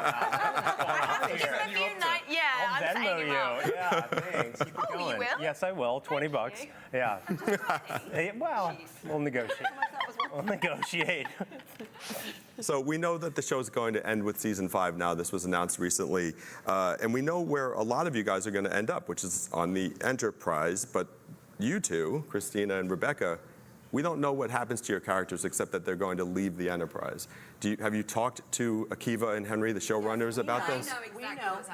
Just a few nights, I'll I'm Venmo saying you. Yeah, thanks. Keep it going. you will? Yes, I will. $20. Yeah. Well, we'll negotiate. We'll negotiate. So we know that the show is going to end with season 5 now. This was announced recently. And we know where a lot of you guys are going to end up, which is on the Enterprise. But you two, Christina and Rebecca, we don't know what happens to your characters except that they're going to leave the Enterprise. Have you talked to Akiva and Henry, the showrunners, about this?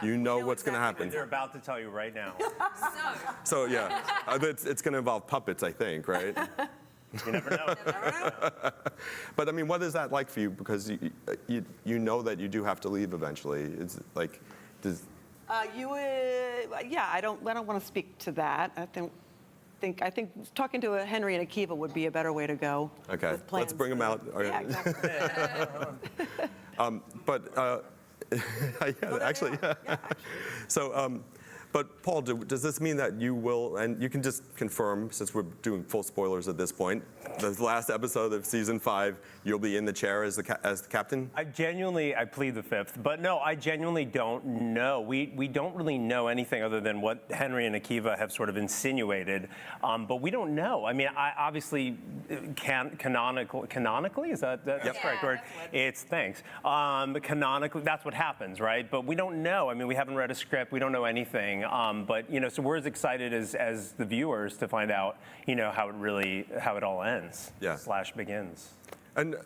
You know what's going to happen. They're about to tell you right now. So yeah, it's going to involve puppets, I think, right? You never know. But I mean, what is that like for you? Because you know that you do have to leave eventually. It's like, does... Yeah, I don't want to speak to that. I think talking to Henry and Akiva would be a better way to go. Okay, with plans. let's bring them out. Yeah, exactly. Actually. So, but Paul, does this mean that you will, and you can just confirm, since we're doing full spoilers at this point, the last episode of season 5, you'll be in the chair as the captain? I plead the fifth, but no, I genuinely don't know. We don't really know anything other than what Henry and Akiva have sort of insinuated, but we don't know. I mean, obviously, canonically, is that's correct word? It's thanks. Canonically, that's what happens, right? But we don't know. I mean, we haven't read a script. We don't know anything. But so we're as excited as the viewers to find out, how it all ends. Yeah. / begins. And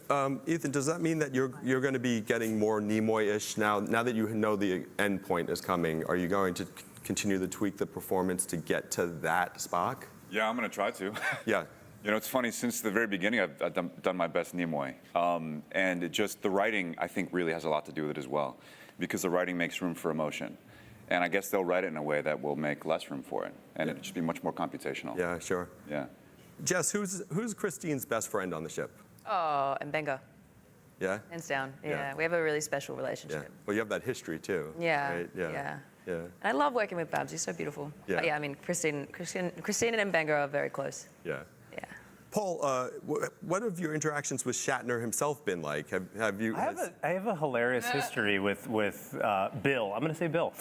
Ethan, does that mean that you're going to be getting more Nimoy-ish now that you know the end point is coming? Are you going to continue to tweak the performance to get to that Spock? Yeah, I'm going to try to. Yeah. It's funny, since the very beginning, I've done my best Nimoy. And the writing, I think, really has a lot to do with it as well, because the writing makes room for emotion. And I guess they'll write it in a way that will make less room for it, and it should be much more computational. Yeah, sure. Yeah. Jess, who's Christine's best friend on the ship? Oh, and Benga. Yeah? Hands down. Yeah. Yeah, we have a really special relationship. Yeah. Well, you have that history too. Yeah. Right? Yeah. And I love working with Babs. He's so beautiful. Yeah. But yeah, I mean, Christine and Benga are very close. Yeah. Yeah. Paul, what have your interactions with Shatner himself been like? Have you? I have a hilarious history with Bill. I'm going to say Bill.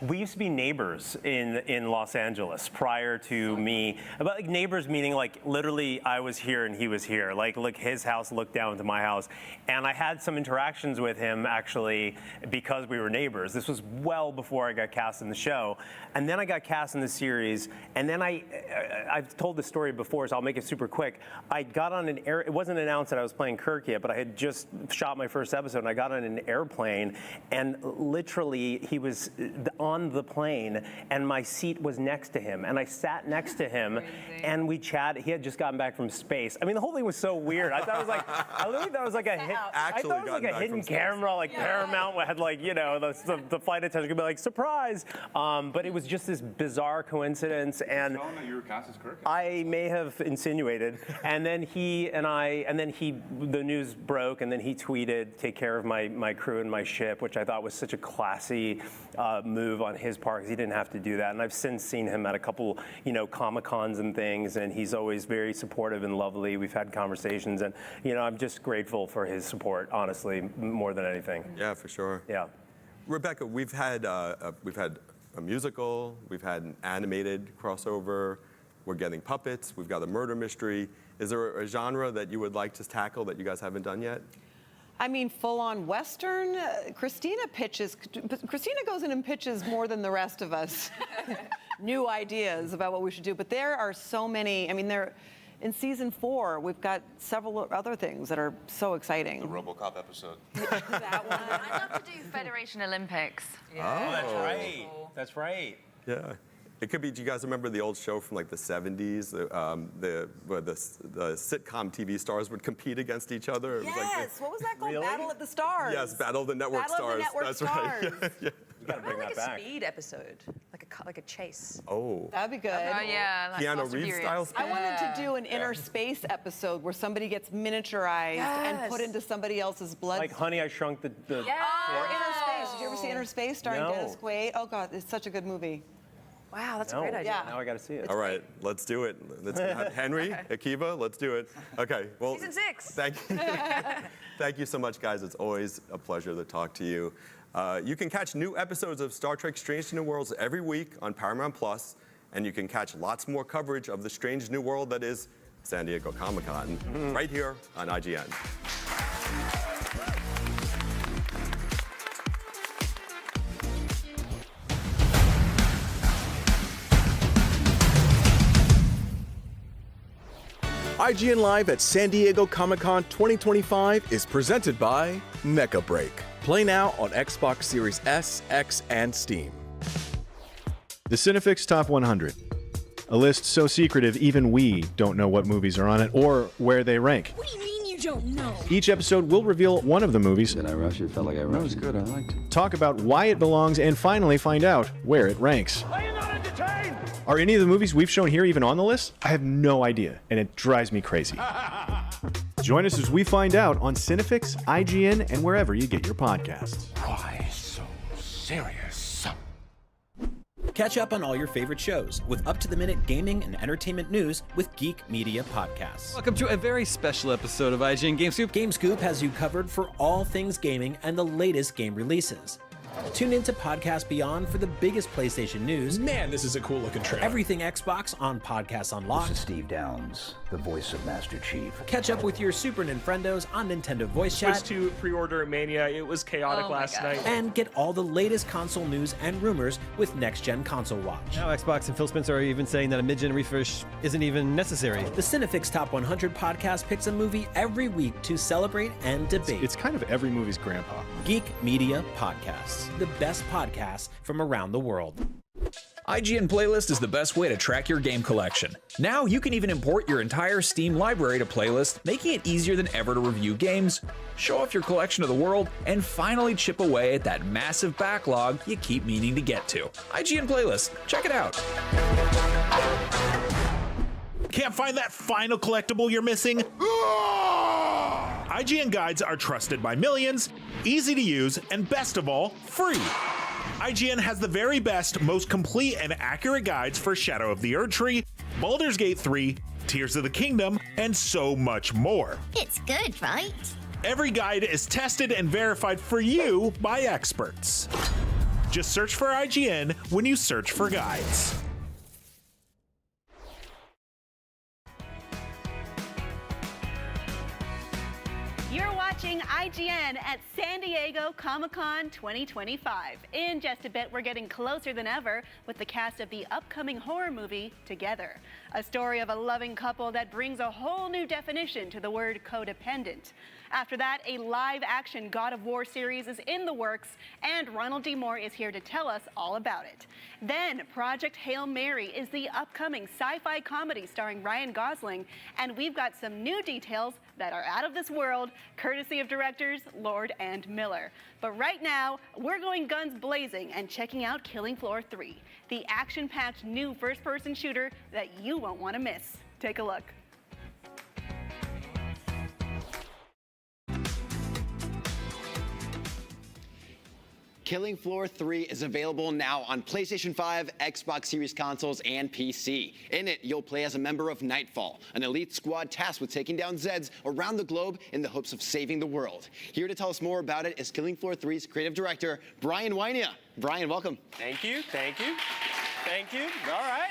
We used to be neighbors in Los Angeles prior to me. But like neighbors meaning like literally I was here and he was here. Like his house looked down to my house, and I had some interactions with him actually because we were neighbors. This was well before I got cast in the show, and then I got cast in the series, and then I've told this story before. So I'll make it super quick. I got on an air. It wasn't announced that I was playing Kirk yet, but I had just shot my first episode, and I got on an airplane, and literally he was on the plane, and my seat was next to him, and I sat next to him, and we chatted. He had just gotten back from space. I mean, the whole thing was so weird. I thought it was like, I literally thought it was like a hidden camera, like Paramount had like, the flight attendant could be like, surprise. But it was just this bizarre coincidence, and you were cast as Kirk? I may have insinuated, and then the news broke, and then he tweeted, "Take care of my crew and my ship," which I thought was such a classy move on his part, because he didn't have to do that. And I've since seen him at a couple, Comic-Cons and things, and he's always very supportive and lovely. We've had conversations, and I'm just grateful for his support, honestly, more than anything. Yeah, for sure. Yeah. Rebecca, we've had a musical, we've had an animated crossover. We're getting puppets. We've got a murder mystery. Is there a genre that you would like to tackle that you guys haven't done yet? I mean, full-on Western. Christina goes in and pitches more than the rest of us. New ideas about what we should do. But there are so many. I mean, in season 4, we've got several other things that are so exciting. The RoboCop episode. That one. I'd love to do Federation Olympics. Yeah. Oh, that's right. That's right. Yeah. It could be, do you guys remember the old show from like the 70s? Where the sitcom TV stars would compete against each other? It was Yes, what was that called? Really? Battle of the Stars. Yes, Battle of the Network Stars. That's right. Yeah. You gotta bring that back. A speed episode, like a chase. Oh. That'd be good. Oh yeah, like Keanu Fast and Reeves Furious. style speed? I wanted to do an inner space episode where somebody gets miniaturized and put into somebody else's blood. Like Honey, I Shrunk the Or Inner Space. Did you ever see Inner Space starring No. Dennis Quaid? Oh God, it's such a good movie. Wow, that's a great idea. Now I got to see it. All right, let's do it. Let's have Henry, Akiva, let's do it. Okay, well. Season 6. Thank you. Thank you so much, guys. It's always a pleasure to talk to you. You can catch new episodes of Star Trek Strange New Worlds every week on Paramount+, and you can catch lots more coverage of the strange new world that is San Diego Comic-Con right here on IGN. IGN Live at San Diego Comic-Con 2025 is presented by Mecha Break. Play now on Xbox Series S, X, and Steam. The Cinefix Top 100. A list so secretive even we don't know what movies are on it or where they rank. What do you mean you don't know? Each episode will reveal one of the movies. Did I rush it? Felt like I rushed it. That was good. I liked it. Talk about why it belongs and finally find out where it ranks. Are you not entertained? Are any of the movies we've shown here even on the list? I have no idea, and it drives me crazy. Join us as we find out on Cinefix, IGN, and wherever you get your podcasts. Why so serious? Catch up on all your favorite shows with up-to-the-minute gaming and entertainment news with Geek Media Podcasts. Welcome to a very special episode of IGN Game Scoop. Game Scoop has you covered for all things gaming and the latest game releases. Tune into Podcast Beyond for the biggest PlayStation news. Man, this is a cool looking trailer. Everything Xbox on Podcasts Unlocked. This is Steve Downs, the voice of Master Chief. Catch up with your Super Nintendos on Nintendo Voice Chat. Switched to pre-order mania. It was chaotic last night. And get all the latest console news and rumors with Next Gen Console Watch. Now Xbox and Phil Spencer are even saying that a mid-gen refresh isn't even necessary. The Cinefix Top 100 podcast picks a movie every week to celebrate and debate. It's kind of every movie's grandpa. Geek Media Podcasts, the best podcasts from around the world. IGN Playlist is the best way to track your game collection. Now you can even import your entire Steam library to Playlist, making it easier than ever to review games, show off your collection to the world, and finally chip away at that massive backlog you keep meaning to get to. IGN Playlist, check it out. Can't find that final collectible you're missing? IGN guides are trusted by millions, easy to use, and best of all, free. IGN has the very best, most complete and accurate guides for Shadow of the Erdtree, Baldur's Gate 3, Tears of the Kingdom, and so much more. It's good, right? Every guide is tested and verified for you by experts. Just search for IGN when you search for guides. You're watching IGN at San Diego Comic-Con 2025. In just a bit, we're getting closer than ever with the cast of the upcoming horror movie, Together. A story of a loving couple that brings a whole new definition to the word codependent. After that, a live-action God of War series is in the works, and Ronald D. Moore is here to tell us all about it. Then, Project Hail Mary is the upcoming sci-fi comedy starring Ryan Gosling, and we've got some new details that are out of this world, courtesy of directors Lord and Miller. But right now, we're going guns blazing and checking out Killing Floor 3, the action-packed new first-person shooter that you won't want to miss. Take a look. Killing Floor 3 is available now on PlayStation 5, Xbox Series consoles, and PC. In it, you'll play as a member of Nightfall, an elite squad tasked with taking down Zeds around the globe in the hopes of saving the world. Here to tell us more about it is Killing Floor 3's creative director, Brian Wynia. Brian, welcome. Thank you. All right.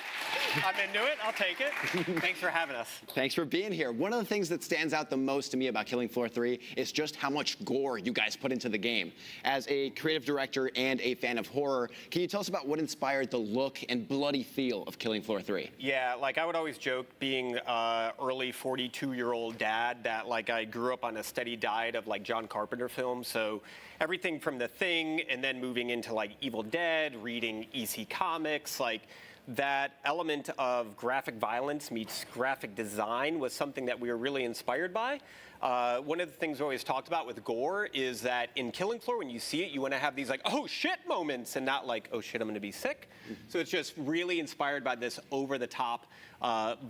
I'm into it. I'll take it. Thanks for having us. Thanks for being here. One of the things that stands out the most to me about Killing Floor 3 is just how much gore you guys put into the game. As a creative director and a fan of horror, can you tell us about what inspired the look and bloody feel of Killing Floor 3? Yeah, like I would always joke being early 42-year-old dad that like I grew up on a steady diet of like John Carpenter films. So everything from The Thing and then moving into like Evil Dead, reading EC Comics, like that element of graphic violence meets graphic design was something that we were really inspired by. One of the things we always talked about with gore is that in Killing Floor, when you see it, you want to have these like, oh shit moments and not like, oh shit, I'm going to be sick. So it's just really inspired by this over-the-top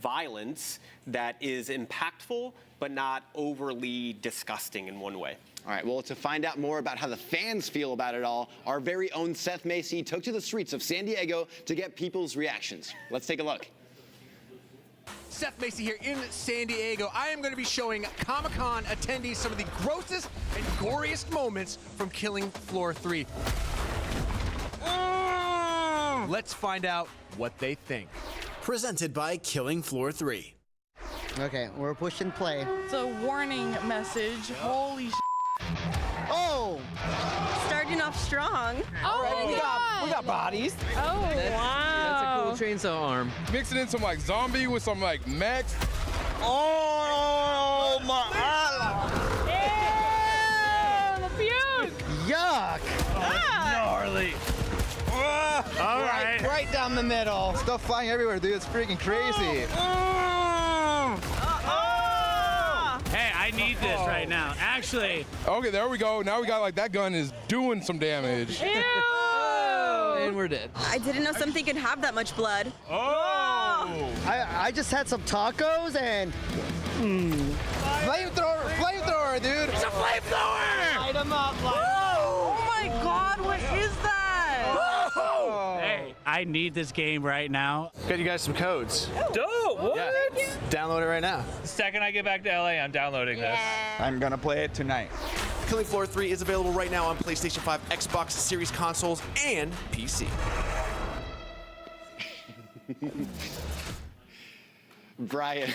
violence that is impactful, but not overly disgusting in one way. All right, well, to find out more about how the fans feel about it all, our very own Seth Macy took to the streets of San Diego to get people's reactions. Let's take a look. Seth Macy here in San Diego. I am going to be showing Comic-Con attendees some of the grossest and goriest moments from Killing Floor 3. Let's find out what they think. Presented by Killing Floor 3. Okay, we're pushing play. It's a warning message. Holy shit. Oh! Starting off strong. Oh, we got bodies. Oh, wow. That's a cool chainsaw arm. Mixing in some like zombie with some like mechs. Oh my Allah. Yeah, the fuse. Yuck. Gnarly. All right. Right down the middle. Stuff flying everywhere, dude. It's freaking crazy. Hey, I need this right now. Actually. Okay, there we go. Now we got like that gun is doing some damage. Ew. And we're dead. I didn't know something could have that much blood. Oh! I just had some tacos and. Flamethrower, dude. It's a flamethrower! Light 'em up, Oh my God, what is that? Hey, I need this game right now. Got you guys some codes. Dope! What? Yeah. Download it right now. The second I get back to LA, I'm downloading this. I'm gonna play it tonight. Killing Floor 3 is available right now on PlayStation 5, Xbox Series consoles, and PC. Brian.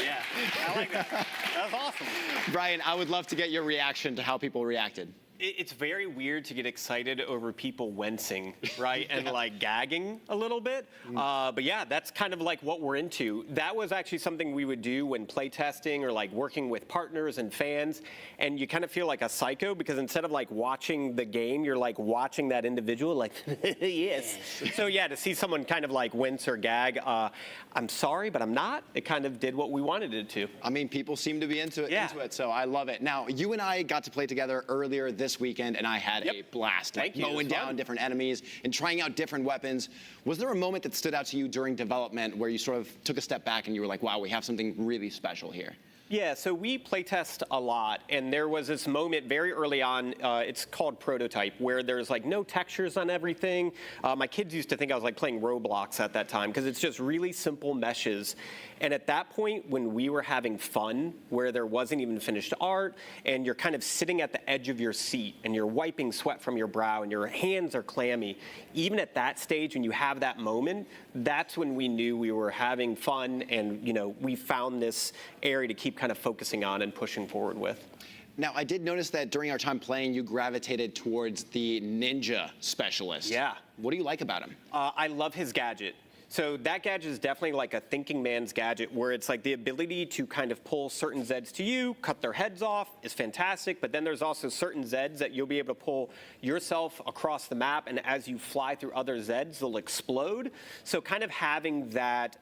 Yeah, I like that. That was awesome. Brian, I would love to get your reaction to how people reacted. It's very weird to get excited over people wincing, right? And like gagging a little bit. But yeah, that's kind of like what we're into. That was actually something we would do when playtesting or like working with partners and fans. And you kind of feel like a psycho because instead of like watching the game, you're like watching that individual like, yes. So yeah, to see someone kind of like wince or gag, I'm sorry, but I'm not. It kind of did what we wanted it to. I mean, people seem to be into it, so I love it. Now, you and I got to play together earlier this weekend, and I had a blast. Thank you. Mowing down different enemies and trying out different weapons. Was there a moment that stood out to you during development where you sort of took a step back and you were like, wow, we have something really special here? Yeah, so we playtest a lot, and there was this moment very early on, it's called Prototype, where there's like no textures on everything. My kids used to think I was like playing Roblox at that time, because it's just really simple meshes. And at that point, when we were having fun, where there wasn't even finished art, and you're kind of sitting at the edge of your seat, and you're wiping sweat from your brow, and your hands are clammy, even at that stage, when you have that moment, that's when we knew we were having fun, and we found this area to keep kind of focusing on and pushing forward with. Now, I did notice that during our time playing, you gravitated towards the ninja specialist. Yeah. What do you like about him? I love his gadget. So that gadget is definitely like a thinking man's gadget, where it's like the ability to kind of pull certain Zeds to you, cut their heads off is fantastic, but then there's also certain Zeds that you'll be able to pull yourself across the map, and as you fly through other Zeds, they'll explode. So kind of having that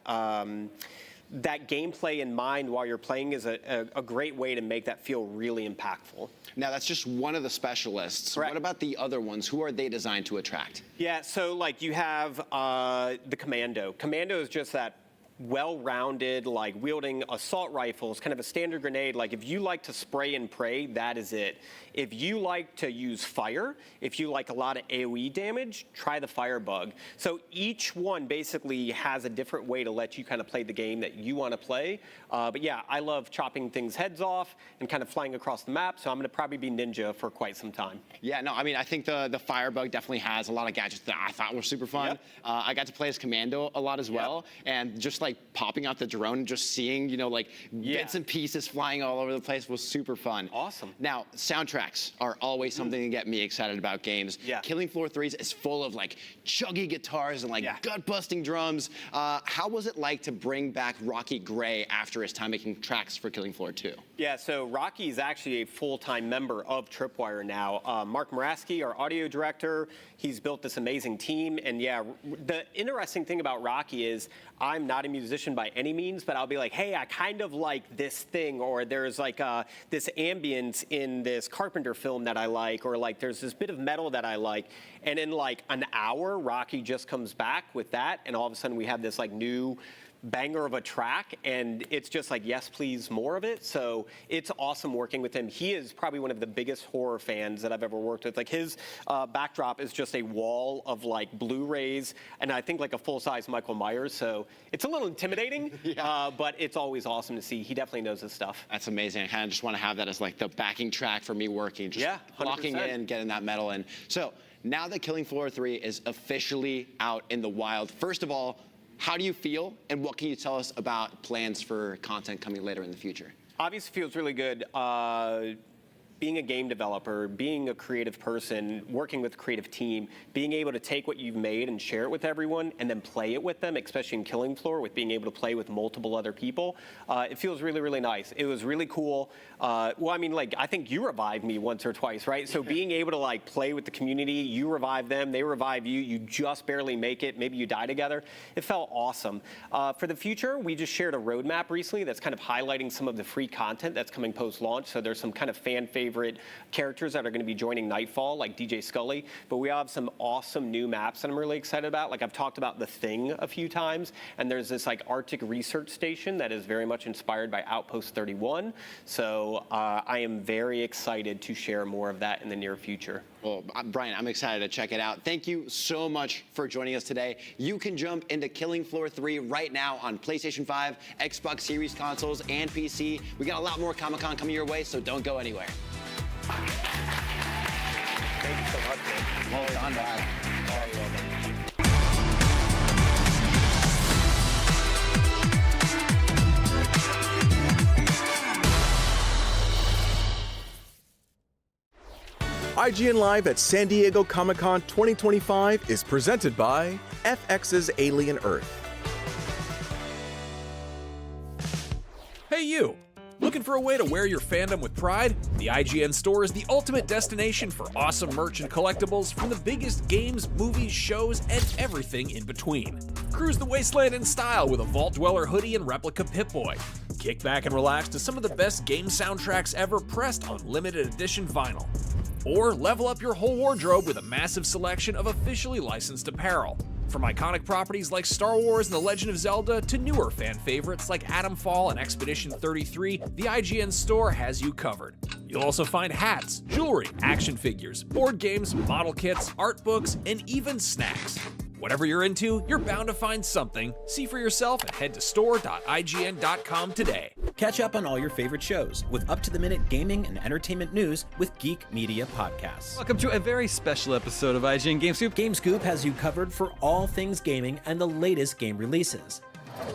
that gameplay in mind while you're playing is a great way to make that feel really impactful. Now, that's just one of the specialists. Correct. What about the other ones? Who are they designed to attract? Yeah, so like you have the Commando. Commando is just that well-rounded, like wielding assault rifles, kind of a standard grenade. Like if you like to spray and pray, that is it. If you like to use fire, if you like a lot of AoE damage, try the Firebug. So each one basically has a different way to let you kind of play the game that you want to play. But yeah, I love chopping things heads off and kind of flying across the map, so I'm going to probably be ninja for quite some time. Yeah, no, I mean, I think the Firebug definitely has a lot of gadgets that I thought were super fun. Yep. I got to play as Commando a lot as well, and just like popping out the drone and just seeing, bits and pieces flying all over the place was super fun. Awesome. Now, soundtracks are always something to get me excited about games. Yeah. Killing Floor 3 is full of like chuggy guitars and like gut-busting drums. How was it like to bring back Rocky Gray after his time making tracks for Killing Floor 2? Yeah, so Rocky is actually a full-time member of Tripwire now. Mark Moraski, our audio director, he's built this amazing team. And yeah, the interesting thing about Rocky is I'm not a musician by any means, but I'll be like, hey, I kind of like this thing, or there's like this ambience in this Carpenter film that I like, or like there's this bit of metal that I like. And in like an hour, Rocky just comes back with that, and all of a sudden we have this like new banger of a track, and it's just like, yes, please, more of it. So it's awesome working with him. He is probably one of the biggest horror fans that I've ever worked with. Like his backdrop is just a wall of like Blu-rays, and I think like a full-size Michael Myers. So it's a little intimidating, but it's always awesome to see. He definitely knows his stuff. That's amazing. I kind of just want to have that as like the backing track for me working, just locking in, getting that metal in. So now that Killing Floor 3 is officially out in the wild, first of all, how do you feel, and what can you tell us about plans for content coming later in the future? Obviously feels really good. being a game developer, being a creative person, working with a creative team, being able to take what you've made and share it with everyone and then play it with them, especially in Killing Floor, with being able to play with multiple other people, it feels really, really nice. It was really cool. Well, I mean, like, I think you revived me once or twice, right? So being able to, like, play with the community, you revive them, they revive you, you just barely make it, maybe you die together. It felt awesome. For the future, we just shared a roadmap recently that's kind of highlighting some of the free content that's coming post-launch. So there's some kind of fan favorite characters that are going to be joining Nightfall, like DJ Scully. But we have some awesome new maps that I'm really excited about. Like, I've talked about The Thing a few times, and there's this like Arctic research station that is very much inspired by Outpost 31. So I am very excited to share more of that in the near future. Well, Brian, I'm excited to check it out. Thank you so much for joining us today. You can jump into Killing Floor 3 right now on PlayStation 5, Xbox Series consoles, and PC. We got a lot more Comic-Con coming your way, so don't go anywhere. Thank you so much, man. Well done, Brian. IGN Live at San Diego Comic-Con 2025 is presented by FX's Alien Earth. Hey you! Looking for a way to wear your fandom with pride? The IGN store is the ultimate destination for awesome merch and collectibles from the biggest games, movies, shows, and everything in between. Cruise the wasteland in style with a Vault Dweller hoodie and replica Pip-Boy. Kick back and relax to some of the best game soundtracks ever pressed on limited edition vinyl. Or level up your whole wardrobe with a massive selection of officially licensed apparel. From iconic properties like Star Wars and The Legend of Zelda to newer fan favorites like Atomfall and Expedition 33, the IGN store has you covered. You'll also find hats, jewelry, action figures, board games, model kits, art books, and even snacks. Whatever you're into, you're bound to find something. See for yourself and head to store.ign.com today. Catch up on all your favorite shows with up-to-the-minute gaming and entertainment news with Geek Media Podcasts. Welcome to a very special episode of IGN Game Scoop. Game Scoop has you covered for all things gaming and the latest game releases.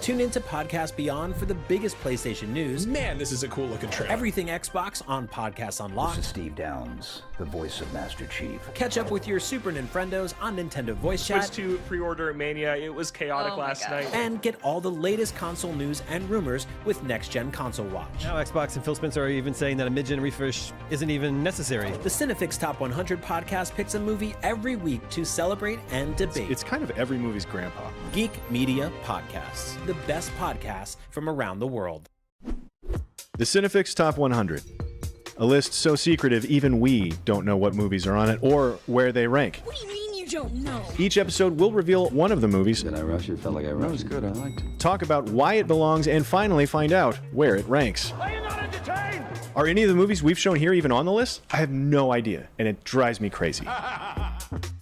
Tune into Podcast Beyond for the biggest PlayStation news. Man, this is a cool looking trailer. Everything Xbox on Podcasts Unlocked. This is Steve Downes, the voice of Master Chief. Catch up with your Super Nintendos on Nintendo Voice Chat. Switched to pre-order Mania. It was chaotic last night. And get all the latest console news and rumors with Next Gen Console Watch. Now Xbox and Phil Spencer are even saying that a mid-gen refresh isn't even necessary. The Cinefix Top 100 podcast picks a movie every week to celebrate and debate. It's kind of every movie's grandpa. Geek Media Podcasts, the best podcasts from around the world. The Cinefix Top 100. A list so secretive even we don't know what movies are on it or where they rank. What do you mean you don't know? Each episode will reveal one of the movies. Did I rush it? Felt like I rushed. That was good. I liked it. Talk about why it belongs and finally find out where it ranks. Are you not entertained? Are any of the movies we've shown here even on the list? I have no idea, and it drives me crazy.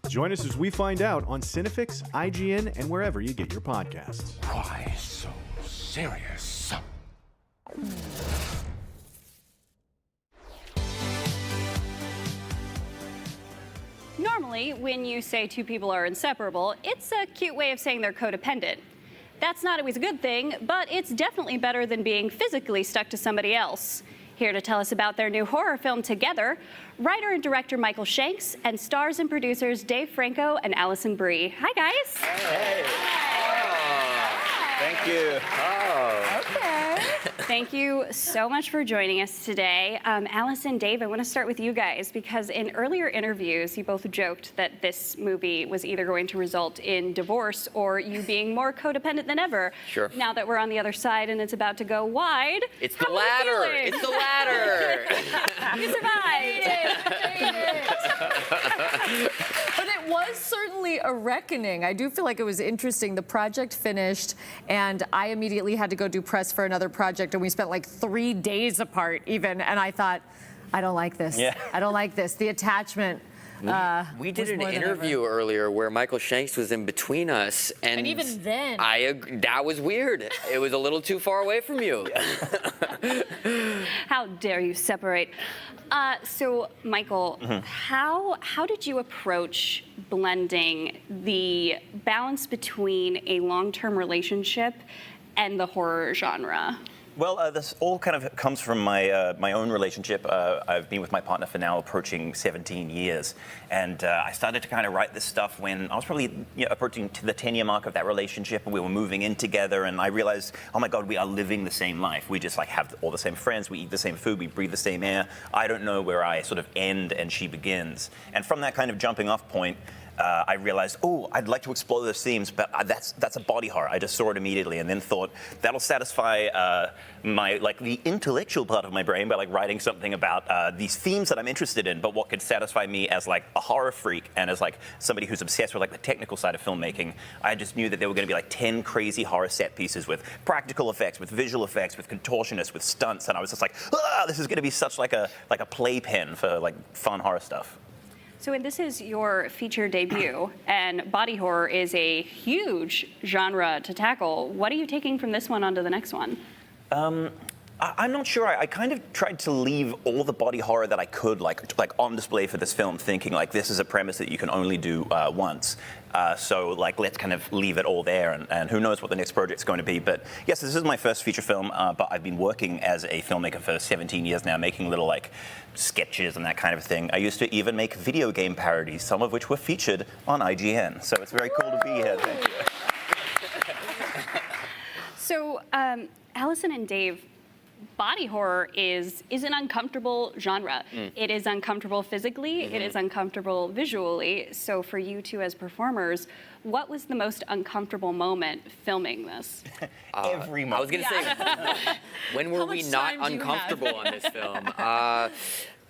Join us as we find out on Cinefix, IGN, and wherever you get your podcasts. Why so serious? Normally, when you say two people are inseparable, it's a cute way of saying they're codependent. That's not always a good thing, but it's definitely better than being physically stuck to somebody else. Here to tell us about their new horror film Together, writer and director Michael Shanks, and stars and producers Dave Franco and Allison Brie. Hi, guys. Hey. Thank you. Okay. Thank you so much for joining us today. Allison, Dave, I want to start with you guys because in earlier interviews, you both joked that this movie was either going to result in divorce or you being more codependent than ever. Sure. Now that we're on the other side and it's about to go wide. It's the ladder. It's the ladder. You survived. But it was certainly a reckoning. I do feel like it was interesting. The project finished, and I immediately had to go do press for another project, and we spent like 3 days apart even, and I thought, I don't like this. Yeah. I don't like this. The attachment. We did an interview earlier where Michael Shanks was in between us, and even then, that was weird. It was a little too far away from you. How dare you separate? So, Michael, how did you approach blending the balance between a long-term relationship and the horror genre? Well, this all kind of comes from my own relationship. I've been with my partner for now approaching 17 years, and I started to kind of write this stuff when I was probably approaching to the 10-year mark of that relationship, and we were moving in together, and I realized, oh my God, we are living the same life. We just like have all the same friends, we eat the same food, we breathe the same air. I don't know where I sort of end and she begins. And from that kind of jumping off point, I realized, oh, I'd like to explore those themes, but that's a body horror. I just saw it immediately, and then thought that'll satisfy the intellectual part of my brain by like writing something about these themes that I'm interested in. But what could satisfy me as like a horror freak and as like somebody who's obsessed with like the technical side of filmmaking, I just knew that there were going to be like 10 crazy horror set pieces with practical effects, with visual effects, with contortionists, with stunts, and I was just like, this is going to be such like a playpen for like fun horror stuff. So this is your feature debut, and body horror is a huge genre to tackle. What are you taking from this one onto the next one? I'm not sure. I kind of tried to leave all the body horror that I could like on display for this film, thinking like this is a premise that you can only do once. So like let's kind of leave it all there, and who knows what the next project's going to be. But yes, this is my first feature film, but I've been working as a filmmaker for 17 years now, making little like sketches and that kind of thing. I used to even make video game parodies, some of which were featured on IGN. So it's very cool to be here. Thank you. So Allison and Dave, body horror is an uncomfortable genre. It is uncomfortable physically, it is uncomfortable visually. So for you two as performers, what was the most uncomfortable moment filming this? Every moment. I was going to say, when were we not uncomfortable on this film?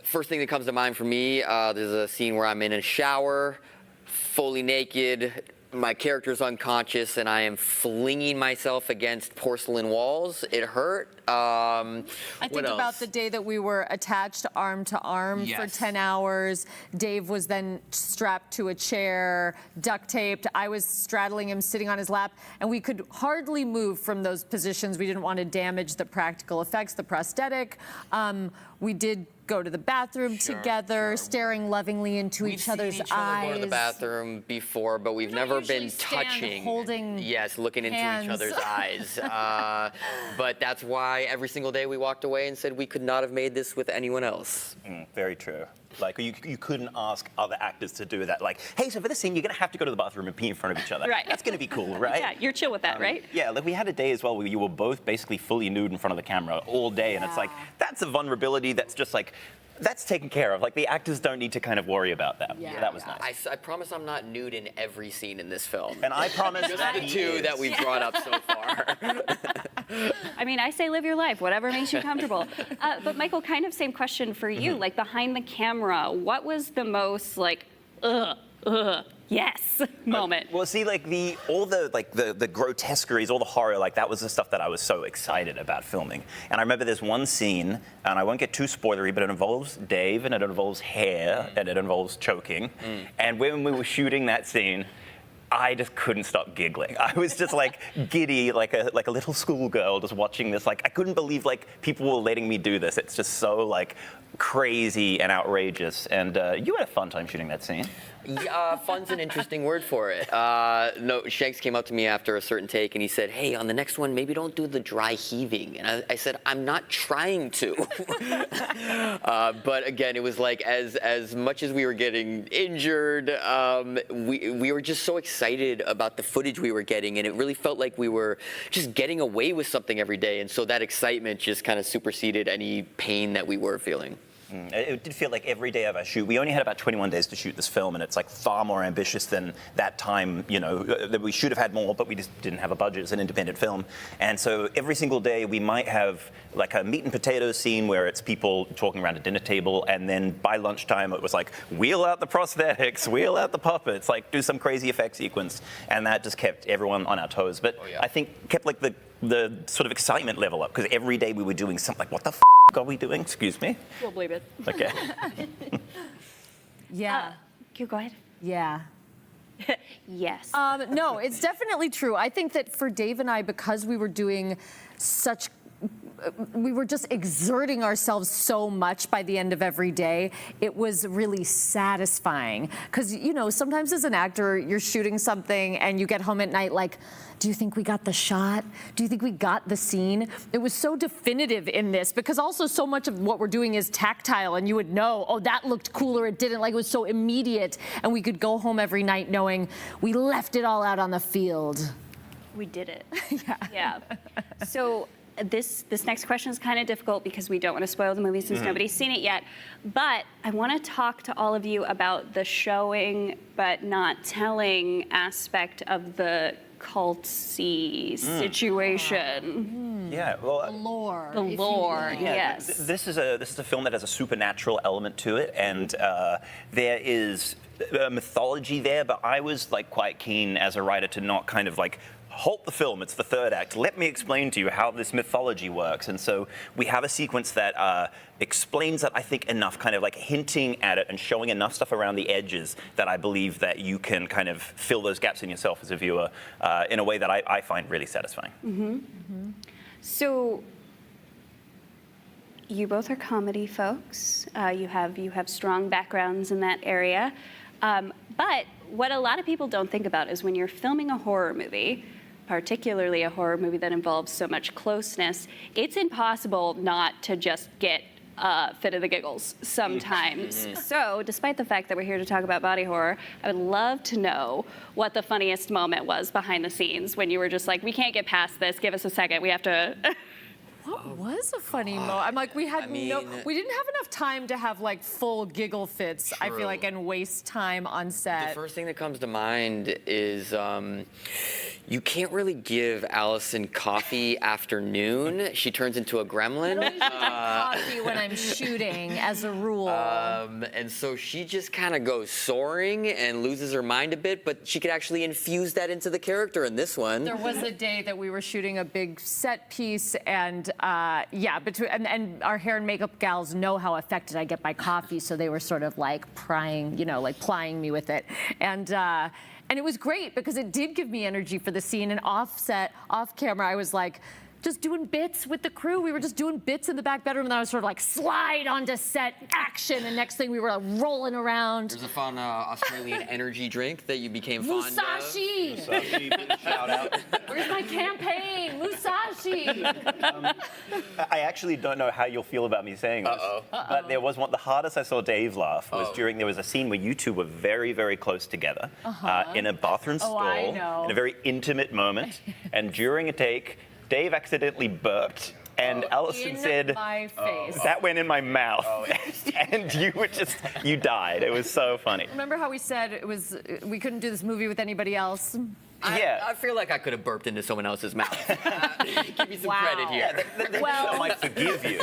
First thing that comes to mind for me, there's a scene where I'm in a shower, fully naked, my character's unconscious, and I am flinging myself against porcelain walls. It hurt. I think about the day that we were attached arm to arm for 10 hours. Dave was then strapped to a chair, duct taped. I was straddling him, sitting on his lap, and we could hardly move from those positions. We didn't want to damage the practical effects, the prosthetic. We did go to the bathroom together, staring lovingly into each other's eyes. Go to the bathroom before, but we've never been touching. Holding looking into each other's eyes. But that's why every single day we walked away and said we could not have made this with anyone else. Very true. Like you couldn't ask other actors to do that. Like, hey, so for this scene, you're gonna have to go to the bathroom and pee in front of each other. Right. That's gonna be cool, right? Yeah, you're chill with that, right? Yeah, like we had a day as well where you were both basically fully nude in front of the camera all day, and it's like that's a vulnerability that's just like. That's taken care of. Like the actors don't need to kind of worry about that. Yeah. That was nice. I promise I'm not nude in every scene in this film. And I promise just the two that we've brought up so far. I mean, I say live your life, whatever makes you comfortable. But Michael, kind of same question for you. Like behind the camera, what was the most like, yes moment? Well, see, like the grotesqueries, all the horror, like that was the stuff that I was so excited about filming. And I remember there's one scene, and I won't get too spoilery, but it involves Dave, and it involves hair, and it involves choking. And when we were shooting that scene, I just couldn't stop giggling. I was just like giddy, like a little schoolgirl, just watching this. Like I couldn't believe like people were letting me do this. It's just so like crazy and outrageous. And you had a fun time shooting that scene. Yeah, fun's an interesting word for it. No, Shanks came up to me after a certain take and he said, hey, on the next one, maybe don't do the dry heaving. And I said, I'm not trying to. But again, it was like as much as we were getting injured, we were just so excited about the footage we were getting, and it really felt like we were just getting away with something every day. And so that excitement just kind of superseded any pain that we were feeling. It did feel like every day of our shoot, we only had about 21 days to shoot this film, and it's like far more ambitious than that time, you know, that we should have had more, but we just didn't have a budget. It's an independent film. And so every single day we might have like a meat and potatoes scene where it's people talking around a dinner table, and then by lunchtime it was like, wheel out the prosthetics, wheel out the puppets, like do some crazy effect sequence. And that just kept everyone on our toes. But I think kept like the sort of excitement level up, because every day we were doing something like, what the f*** are we doing? Excuse me? We'll believe it. Okay. Yeah. You go ahead. Yeah. Yes. No, it's definitely true. I think that for Dave and I, because we were doing such we were just exerting ourselves so much by the end of every day. It was really satisfying. Because, you know, sometimes as an actor, you're shooting something and you get home at night like, do you think we got the shot? Do you think we got the scene? It was so definitive in this because also so much of what we're doing is tactile and you would know, oh, that looked cool or it didn't. Like it was so immediate and we could go home every night knowing we left it all out on the field. We did it. Yeah. So this next question is kind of difficult because we don't want to spoil the movie since nobody's seen it yet. But I want to talk to all of you about the showing but not telling aspect of the culty situation. Yeah, well, The lore. The lore, yeah, yes. This is a film that has a supernatural element to it, and there is mythology there. But I was like quite keen as a writer to not kind of like halt the film. It's the third act. Let me explain to you how this mythology works. And so we have a sequence that explains that, I think, enough, kind of like hinting at it and showing enough stuff around the edges that I believe that you can kind of fill those gaps in yourself as a viewer in a way that I find really satisfying. So you both are comedy folks. You have strong backgrounds in that area. But what a lot of people don't think about is when you're filming a horror movie, particularly a horror movie that involves so much closeness, it's impossible not to just get fit of the giggles sometimes. So despite the fact that we're here to talk about body horror, I would love to know what the funniest moment was behind the scenes when you were just like, we can't get past this, give us a second, we have to... What was a funny moment? I'm like, we didn't have enough time to have like full giggle fits, I feel like, and waste time on set. The first thing that comes to mind is you can't really give Allison coffee after noon. She turns into a gremlin. I don't usually drink coffee when I'm shooting, as a rule. And so she just kind of goes soaring and loses her mind a bit, but she could actually infuse that into the character in this one. There was a day that we were shooting a big set piece, and and our hair and makeup gals know how affected I get by coffee, so they were sort of like prying, like plying me with it. And it was great because it did give me energy for the scene. And off camera, I was like, just doing bits with the crew. We were just doing bits in the back bedroom, and then I was sort of like slide onto set, action, and next thing we were rolling around. There's a fun Australian energy drink that you became fond of. Musashi! Shout out. Where's my campaign? Musashi! I actually don't know how you'll feel about me saying this, but there was one. The hardest I saw Dave laugh was during there was a scene where you two were very, very close together in a bathroom stall in a very intimate moment, and during a take, Dave accidentally burped, and Allison said, my face. That went in my mouth. And you died. It was so funny. Remember how we said we couldn't do this movie with anybody else? I feel like I could have burped into someone else's mouth. Give me some credit here. I might forgive you.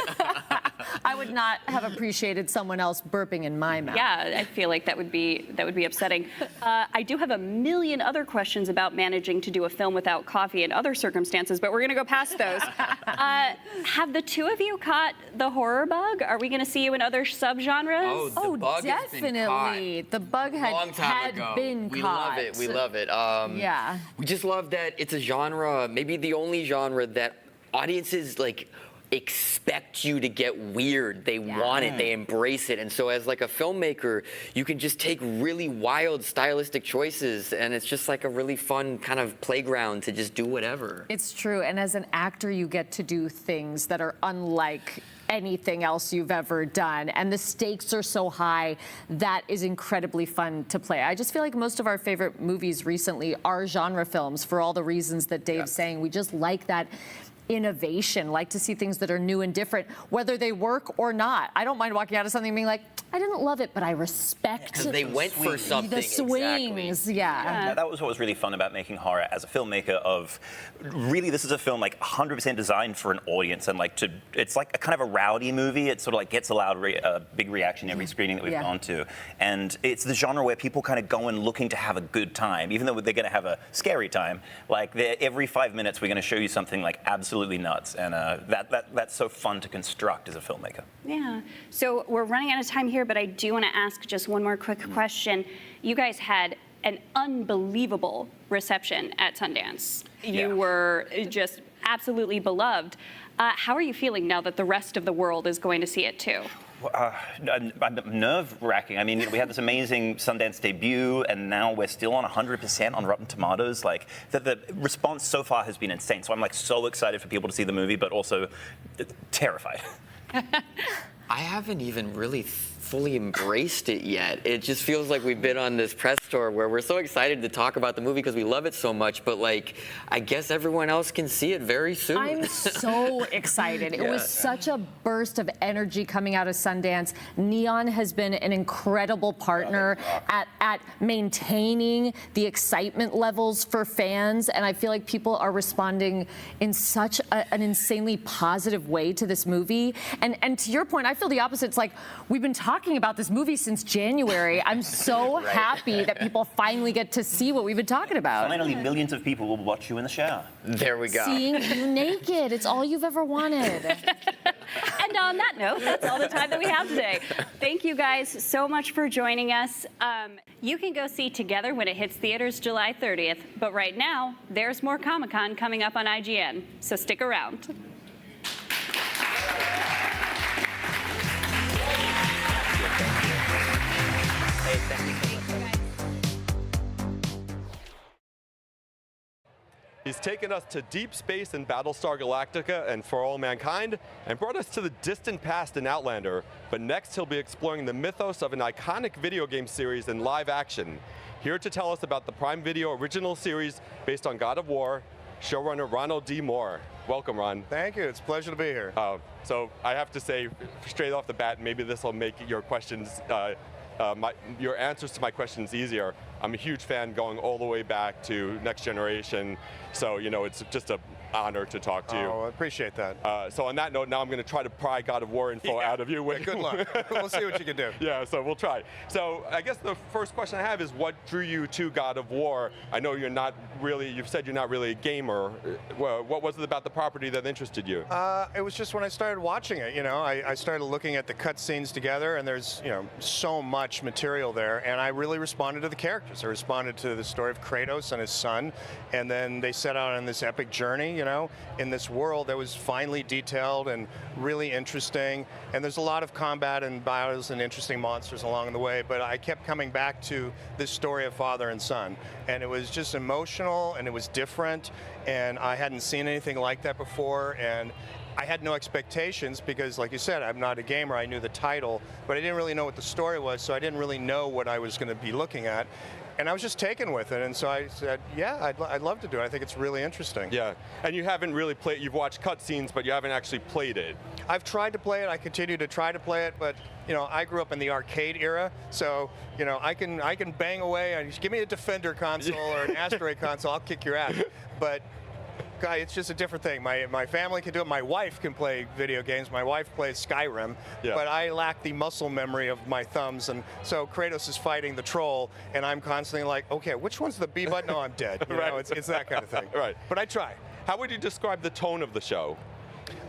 I would not have appreciated someone else burping in my mouth. Yeah, I feel like that would be upsetting. I do have a million other questions about managing to do a film without coffee in other circumstances, but we're going to go past those. Have the two of you caught the horror bug? Are we going to see you in other subgenres? Oh, the bug definitely. has been caught. The bug had been we caught. We love it. Yeah. We just love that it's a genre, maybe the only genre that audiences like expect you to get weird. They want it, they embrace it. And so as like a filmmaker, you can just take really wild stylistic choices, and it's just like a really fun kind of playground to just do whatever. It's true. And as an actor, you get to do things that are unlike anything else you've ever done, and the stakes are so high. That is incredibly fun to play. I just feel like most of our favorite movies recently are genre films for all the reasons that Dave's saying. We just like that innovation, like to see things that are new and different, whether they work or not. I don't mind walking out of something and being like, I didn't love it, but I respect because they went for something. The swings, exactly. Yeah, that was what was really fun about making horror as a filmmaker. Of really, this is a film like 100% designed for an audience, and like it's like a kind of a rowdy movie. It sort of like gets a loud, big reaction every screening that we've gone to, and it's the genre where people kind of go in looking to have a good time, even though they're going to have a scary time. Like every 5 minutes, we're going to show you something like absolutely nuts, and that's so fun to construct as a filmmaker. Yeah. So we're running out of time here, but I do want to ask just one more quick question. You guys had an unbelievable reception at Sundance. You were just absolutely beloved. How are you feeling now that the rest of the world is going to see it too? Nerve-wracking. I mean, we had this amazing Sundance debut, and now we're still on 100% on Rotten Tomatoes. Like, the response so far has been insane. So I'm like so excited for people to see the movie, but also terrified. I haven't even really fully embraced it yet. It just feels like we've been on this press tour where we're so excited to talk about the movie because we love it so much, but like, I guess everyone else can see it very soon. I'm so excited. It was such a burst of energy coming out of Sundance. Neon has been an incredible partner at maintaining the excitement levels for fans, and I feel like people are responding in such an insanely positive way to this movie. And to your point, I feel the opposite. It's like, we've been talking about this movie since January. I'm so happy that people finally get to see what we've been talking about. Finally, millions of people will watch you in the shower. There we go. Seeing you naked. It's all you've ever wanted. And on that note, that's all the time that we have today. Thank you guys so much for joining us. You can go see Together when it hits theaters July 30th, but right now, there's more Comic-Con coming up on IGN, so stick around. He's taken us to deep space in Battlestar Galactica and For All Mankind, and brought us to the distant past in Outlander. But next he'll be exploring the mythos of an iconic video game series in live action. Here to tell us about the Prime Video original series based on God of War, showrunner Ronald D. Moore. Welcome, Ron. Thank you. It's a pleasure to be here. So I have to say, straight off the bat, maybe this will make your questions, your answers to my questions easier. I'm a huge fan going all the way back to Next Generation, so you know it's just an honor to talk to you. Oh, I appreciate that. So on that note, now I'm going to try to pry God of War info out of you. Good luck. We'll see what you can do. Yeah, so we'll try. So I guess the first question I have is, what drew you to God of War? I know you're not really, you've said you're not really a gamer. What was it about the property that interested you? It was just when I started watching it, you know, I started looking at the cutscenes together, and there's, you know, so much material there, and I really responded to the characters. I responded to the story of Kratos and his son, and then they set out on this epic journey, you know, in this world that was finely detailed and really interesting. And there's a lot of combat and battles and interesting monsters along the way, but I kept coming back to this story of father and son. And it was just emotional, and it was different, and I hadn't seen anything like that before. And I had no expectations because, like you said, I'm not a gamer. I knew the title, but I didn't really know what the story was, so I didn't really know what I was going to be looking at. And I was just taken with it, and so I said, yeah, I'd love to do it. I think it's really interesting. Yeah, and you haven't really played, you've watched cutscenes, but you haven't actually played it. I've tried to play it, I continue to try to play it, but you know, I grew up in the arcade era, so you know, I can bang away, and give me a Defender console or an Asteroid console, I'll kick your ass. But it's just a different thing. My family can do it. My wife can play video games. My wife plays Skyrim, but I lack the muscle memory of my thumbs, and so Kratos is fighting the troll, and I'm constantly like, okay, which one's the B button? No, I'm dead. You know, it's that kind of thing. Right. But I try. How would you describe the tone of the show?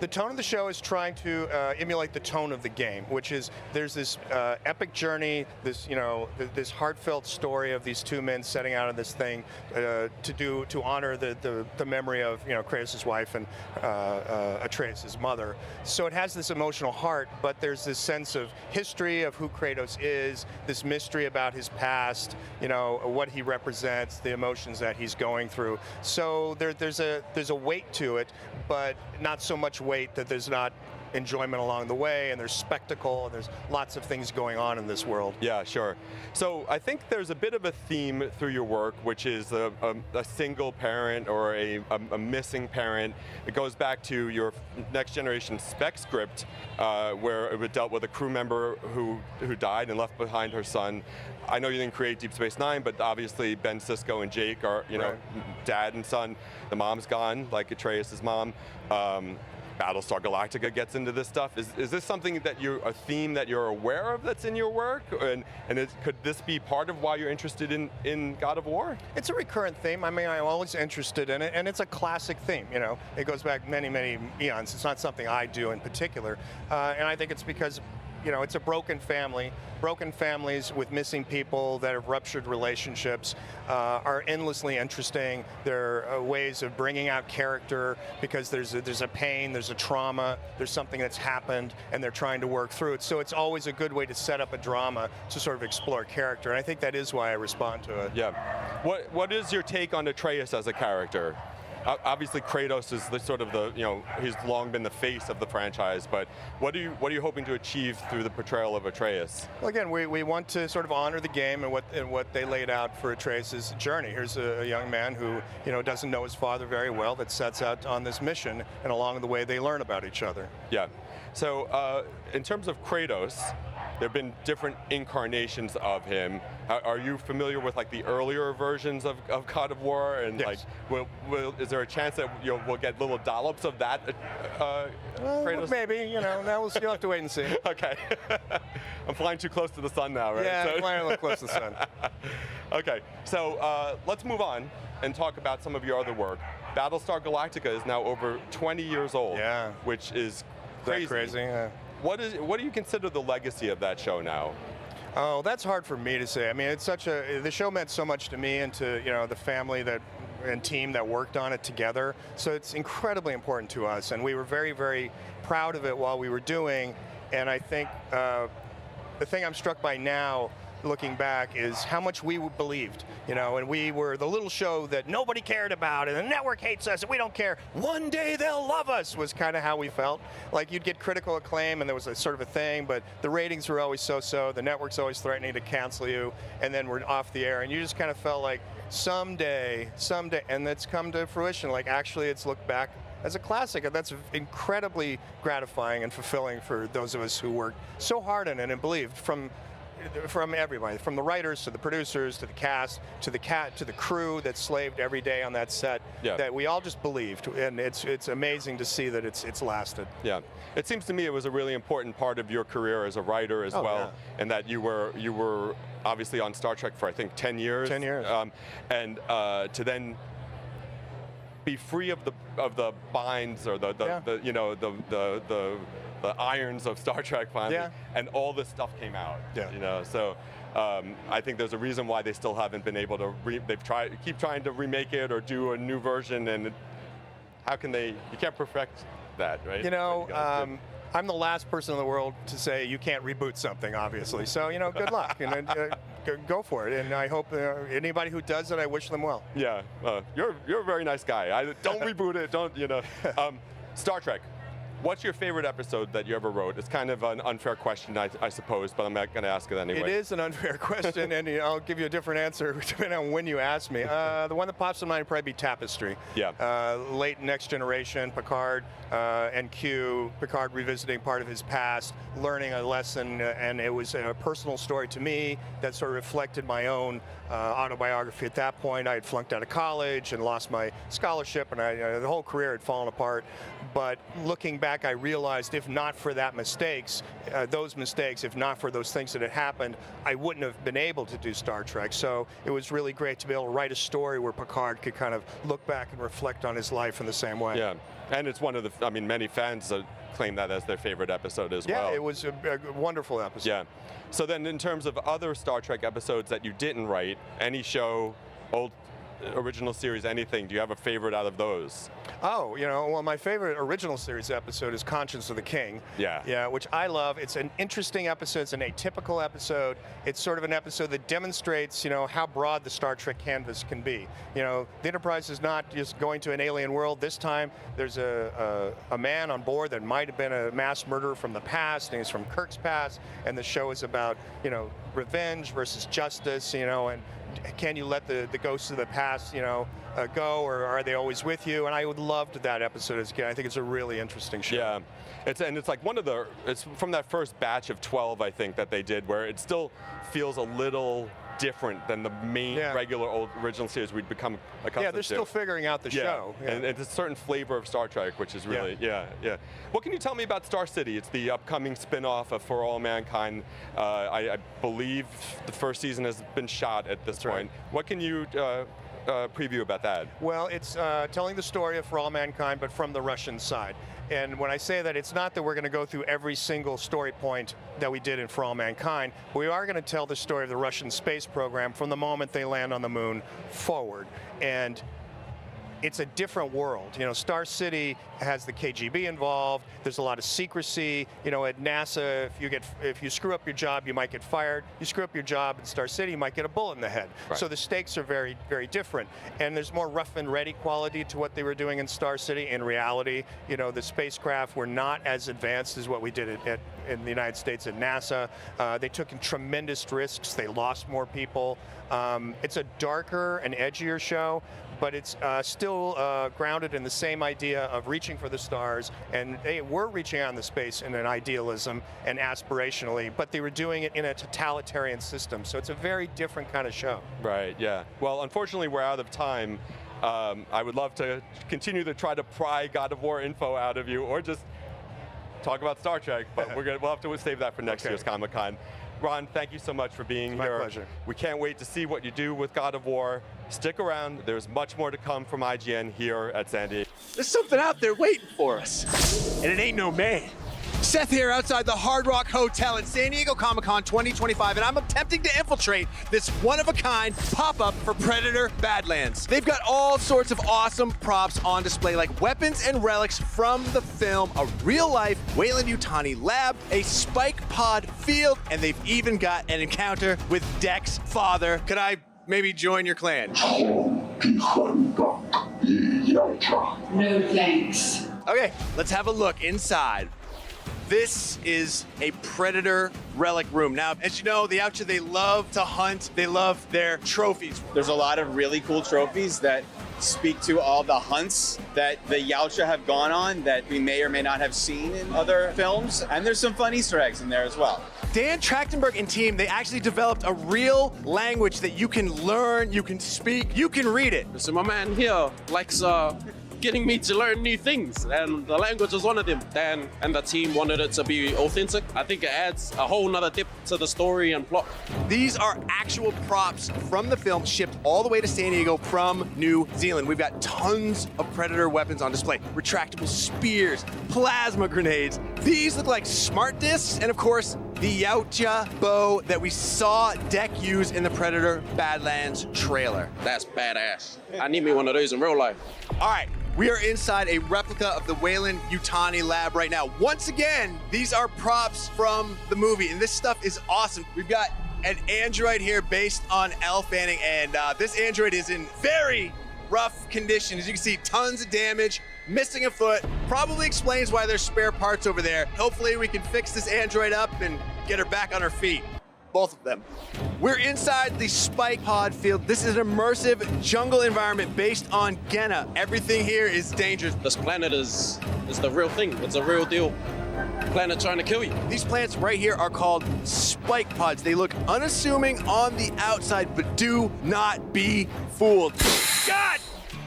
The tone of the show is trying to emulate the tone of the game, which is there's this epic journey, this this heartfelt story of these two men setting out on this thing to honor the memory of Kratos' wife and Atreus' mother. So it has this emotional heart, but there's this sense of history of who Kratos is, this mystery about his past, what he represents, the emotions that he's going through. So there's a weight to it, but not so much weight that there's not enjoyment along the way, and there's spectacle, and there's lots of things going on in this world. Yeah, sure. So I think there's a bit of a theme through your work, which is a single parent or a missing parent. It goes back to your Next Generation spec script, where it dealt with a crew member who died and left behind her son. I know you didn't create Deep Space Nine, but obviously Ben Sisko and Jake are, dad and son. The mom's gone, like Atreus' mom. Battlestar Galactica gets into this stuff. Is this something that a theme that you're aware of that's in your work? And could this be part of why you're interested in God of War? It's a recurrent theme. I mean, I'm always interested in it, and it's a classic theme. It goes back many, many eons. It's not something I do in particular, and I think it's because it's a broken family. Broken families with missing people that have ruptured relationships are endlessly interesting. There are ways of bringing out character because there's a pain, there's a trauma, there's something that's happened, and they're trying to work through it. So it's always a good way to set up a drama to sort of explore character, and I think that is why I respond to it. Yeah. What is your take on Atreus as a character? Obviously, Kratos is the sort of he's long been the face of the franchise, but what are you hoping to achieve through the portrayal of Atreus? Well, again, we want to sort of honor the game and what they laid out for Atreus' journey. Here's a young man who doesn't know his father very well, that sets out on this mission, and along the way they learn about each other. Yeah. So in terms of Kratos, there have been different incarnations of him. Are you familiar with like the earlier versions of God of War? And yes. Is there a chance that we'll get little dollops of that? Kratos? Maybe. Now you'll have to wait and see. Okay. I'm flying too close to the sun now, right? Yeah, I'm flying a little close to the sun. Okay. So let's move on and talk about some of your other work. Battlestar Galactica is now over 20 years old. Yeah. Which is crazy. Crazy. Yeah. What do you consider the legacy of that show now? Oh, that's hard for me to say. I mean, the show meant so much to me and to the family and team that worked on it together. So it's incredibly important to us, and we were very, very proud of it while we were doing. And I think the thing I'm struck by now, looking back, is how much we believed, and we were the little show that nobody cared about, and the network hates us, and we don't care. One day they'll love us was kind of how we felt. Like, you'd get critical acclaim, and there was a sort of a thing, but the ratings were always so-so, the network's always threatening to cancel you, and then we're off the air, and you just kind of felt like someday, and it's come to fruition. Like, actually, it's looked back as a classic, and that's incredibly gratifying and fulfilling for those of us who worked so hard on it and believed, from everybody, from the writers to the producers to the cast to the crew that slaved every day on that set. Yeah. That we all just believed, and it's amazing to see that it's lasted. Yeah, it seems to me it was a really important part of your career as a writer as well, yeah. and that you were obviously on Star Trek for I think 10 years. 10 years. And to then be free of the binds or the irons of Star Trek finally, yeah. And all this stuff came out. Yeah. So I think there's a reason why they still haven't been able to. Keep trying to remake it or do a new version, and how can they? You can't perfect that, right? I'm the last person in the world to say you can't reboot something, obviously. So good luck, and go for it. And I hope anybody who does it, I wish them well. Yeah, you're a very nice guy. Don't reboot it. Don't Star Trek. What's your favorite episode that you ever wrote? It's kind of an unfair question, I suppose, but I'm not going to ask it anyway. It is an unfair question, and I'll give you a different answer depending on when you ask me. The one that pops in mind would probably be Tapestry. Yeah. Late Next Generation, Picard and Q, Picard revisiting part of his past, learning a lesson, and it was a personal story to me that sort of reflected my own autobiography. At that point, I had flunked out of college and lost my scholarship, and the whole career had fallen apart. But looking back, I realized if not for those mistakes, if not for those things that had happened, I wouldn't have been able to do Star Trek. So it was really great to be able to write a story where Picard could kind of look back and reflect on his life in the same way. Yeah, and it's one of the, many fans claim that as their favorite episode as well. Yeah, it was a wonderful episode. Yeah. So then in terms of other Star Trek episodes that you didn't write, any show, old, original series, anything, do you have a favorite out of those? Oh, well, my favorite original series episode is Conscience of the King. Yeah, which I love. It's an interesting episode. It's an atypical episode. It's sort of an episode that demonstrates, how broad the Star Trek canvas can be. The Enterprise is not just going to an alien world. This time, there's a man on board that might have been a mass murderer from the past, and he's from Kirk's past, and the show is about, revenge versus justice, and can you let the ghosts of the past, go, or are they always with you? And I would love that episode as again. I think it's a really interesting show. Yeah, it's like it's from that first batch of 12, I think, that they did, where it still feels a little different than the main regular old original series we'd become accustomed to. Yeah, they're still figuring out the show. Yeah. And it's a certain flavor of Star Trek, which is really, yeah. What can you tell me about Star City? It's the upcoming spin-off of For All Mankind. I believe the first season has been shot at this point. Right. What can you preview about that? Well, it's telling the story of For All Mankind, but from the Russian side. And when I say that, it's not that we're going to go through every single story point that we did in For All Mankind. We are going to tell the story of the Russian space program from the moment they land on the moon forward. And it's a different world. You know, Star City has the KGB involved. There's a lot of secrecy. You know, at NASA, if you screw up your job, you might get fired. You screw up your job in Star City, you might get a bullet in the head. Right. So the stakes are very, very different. And there's more rough and ready quality to what they were doing in Star City. In reality, you know, the spacecraft were not as advanced as what we did in the United States at NASA. They took tremendous risks. They lost more people. It's a darker and edgier show, but it's still grounded in the same idea of reaching for the stars, and they were reaching out into space in an idealism and aspirationally, but they were doing it in a totalitarian system, so it's a very different kind of show. Right, yeah. Well, unfortunately, we're out of time. I would love to continue to try to pry God of War info out of you, or just talk about Star Trek, but we'll have to save that for next year's Comic-Con. Ron, thank you so much for being here. My pleasure. We can't wait to see what you do with God of War. Stick around. There's much more to come from IGN here at San Diego. There's something out there waiting for us. And it ain't no man. Seth here outside the Hard Rock Hotel at San Diego Comic-Con 2025, and I'm attempting to infiltrate this one-of-a-kind pop-up for Predator Badlands. They've got all sorts of awesome props on display, like weapons and relics from the film, a real-life Weyland-Yutani lab, a spike pod field, and they've even got an encounter with Deck's father. Could I maybe join your clan? No thanks. Okay, let's have a look inside. This is a Predator relic room. Now, as you know, the Yautja, they love to hunt. They love their trophies. There's a lot of really cool trophies that speak to all the hunts that the Yautja have gone on that we may or may not have seen in other films. And there's some fun Easter eggs in there as well. Dan Trachtenberg and team, they actually developed a real language that you can learn, you can speak, you can read it. So my man here likes getting me to learn new things, and the language is one of them. Dan and the team wanted it to be authentic. I think it adds a whole nother depth to the story and plot. These are actual props from the film shipped all the way to San Diego from New Zealand. We've got tons of Predator weapons on display. Retractable spears, plasma grenades. These look like smart discs, and of course, the Yautja bow that we saw Deck use in the Predator Badlands trailer. That's badass. I need me one of those in real life. All right. We are inside a replica of the Weyland-Yutani lab right now. Once again, these are props from the movie, and this stuff is awesome. We've got an android here based on Elle Fanning, and this android is in very rough condition. As you can see, tons of damage, missing a foot. Probably explains why there's spare parts over there. Hopefully we can fix this android up and get her back on her feet. Both of them. We're inside the spike pod field. This is an immersive jungle environment based on Genna. Everything here is dangerous. This planet is the real thing. It's a real deal. Planet trying to kill you. These plants right here are called spike pods. They look unassuming on the outside, but do not be fooled. God!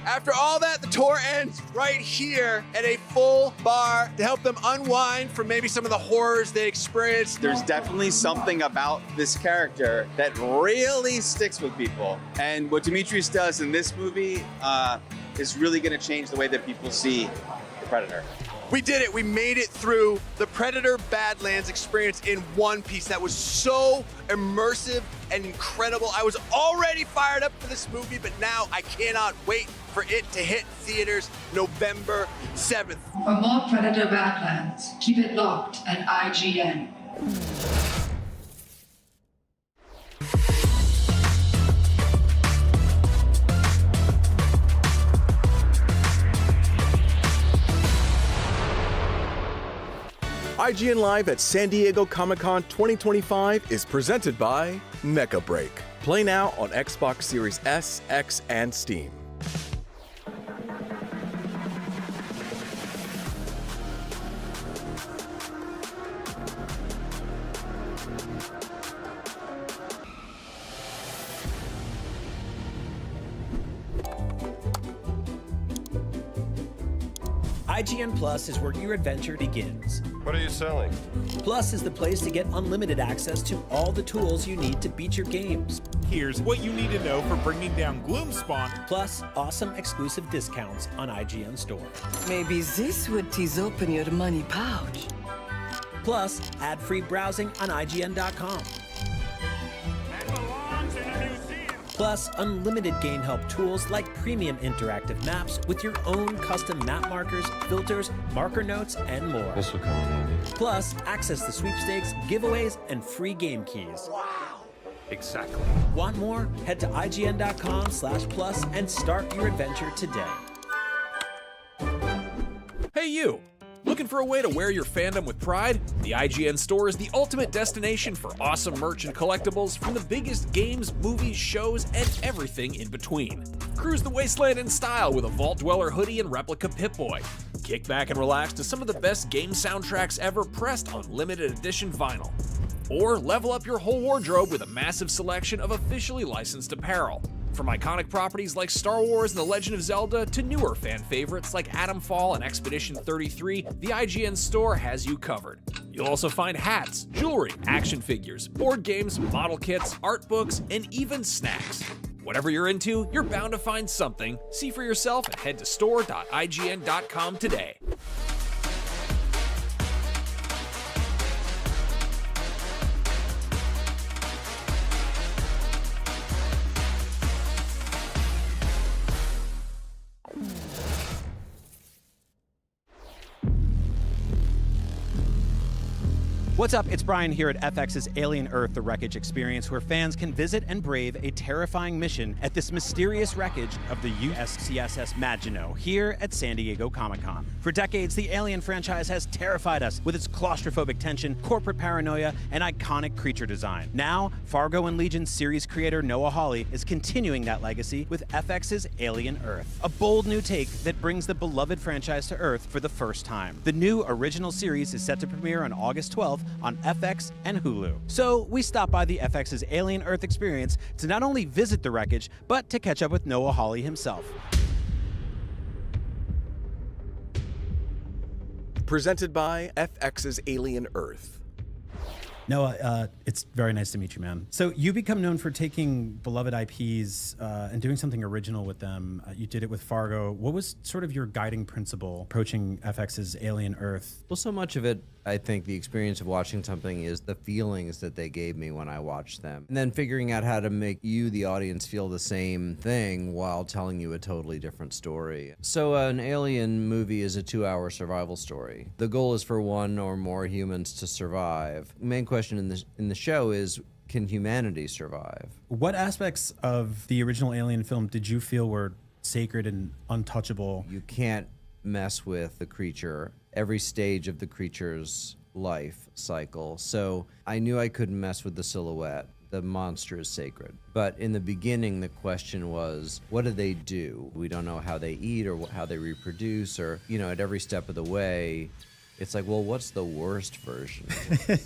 After all that, the tour ends right here at a full bar to help them unwind from maybe some of the horrors they experienced. There's definitely something about this character that really sticks with people. And what Demetrius does in this movie is really going to change the way that people see the Predator. We did it. We made it through the Predator Badlands experience in one piece. That was so immersive and incredible. I was already fired up for this movie, but now I cannot wait for it to hit theaters November 7th. For more Predator Badlands, keep it locked at IGN. IGN Live at San Diego Comic-Con 2025 is presented by Mecha Break. Play now on Xbox Series S, X, and Steam. IGN Plus is where your adventure begins. What are you selling? Plus is the place to get unlimited access to all the tools you need to beat your games. Here's what you need to know for bringing down Gloomspawn. Plus, awesome exclusive discounts on IGN Store. Maybe this would tease open your money pouch. Plus, ad-free browsing on IGN.com. Plus, unlimited game help tools like premium interactive maps with your own custom map markers, filters, marker notes, and more. This will come in handy. Plus, access to sweepstakes, giveaways, and free game keys. Wow. Exactly. Want more? Head to IGN.com/plus and start your adventure today. Hey you! Looking for a way to wear your fandom with pride? The IGN store is the ultimate destination for awesome merch and collectibles from the biggest games, movies, shows, and everything in between. Cruise the wasteland in style with a Vault Dweller hoodie and replica Pip-Boy. Kick back and relax to some of the best game soundtracks ever pressed on limited edition vinyl. Or level up your whole wardrobe with a massive selection of officially licensed apparel. From iconic properties like Star Wars and The Legend of Zelda to newer fan favorites like Atomfall and Expedition 33, the IGN store has you covered. You'll also find hats, jewelry, action figures, board games, model kits, art books, and even snacks. Whatever you're into, you're bound to find something. See for yourself and head to store.ign.com today. What's up? It's Brian here at FX's Alien Earth: The Wreckage Experience, where fans can visit and brave a terrifying mission at this mysterious wreckage of the USCSS Maginot here at San Diego Comic-Con. For decades, the Alien franchise has terrified us with its claustrophobic tension, corporate paranoia, and iconic creature design. Now, Fargo and Legion series creator Noah Hawley is continuing that legacy with FX's Alien Earth, a bold new take that brings the beloved franchise to Earth for the first time. The new original series is set to premiere on August 12th on FX and Hulu. So we stopped by the FX's Alien Earth experience to not only visit the wreckage, but to catch up with Noah Hawley himself. Presented by FX's Alien Earth. Noah, it's very nice to meet you, man. So you become known for taking beloved IPs and doing something original with them. You did it with Fargo. What was sort of your guiding principle approaching FX's Alien Earth? Well, so much of it, I think the experience of watching something is the feelings that they gave me when I watched them. And then figuring out how to make you, the audience, feel the same thing while telling you a totally different story. So an Alien movie is a 2-hour survival story. The goal is for one or more humans to survive. The main question in the show is, can humanity survive? What aspects of the original Alien film did you feel were sacred and untouchable? You can't mess with the creature, every stage of the creature's life cycle. So I knew I couldn't mess with the silhouette. The monster is sacred. But in the beginning, the question was, what do they do? We don't know how they eat or how they reproduce, or, you know, at every step of the way, it's like, well, what's the worst version?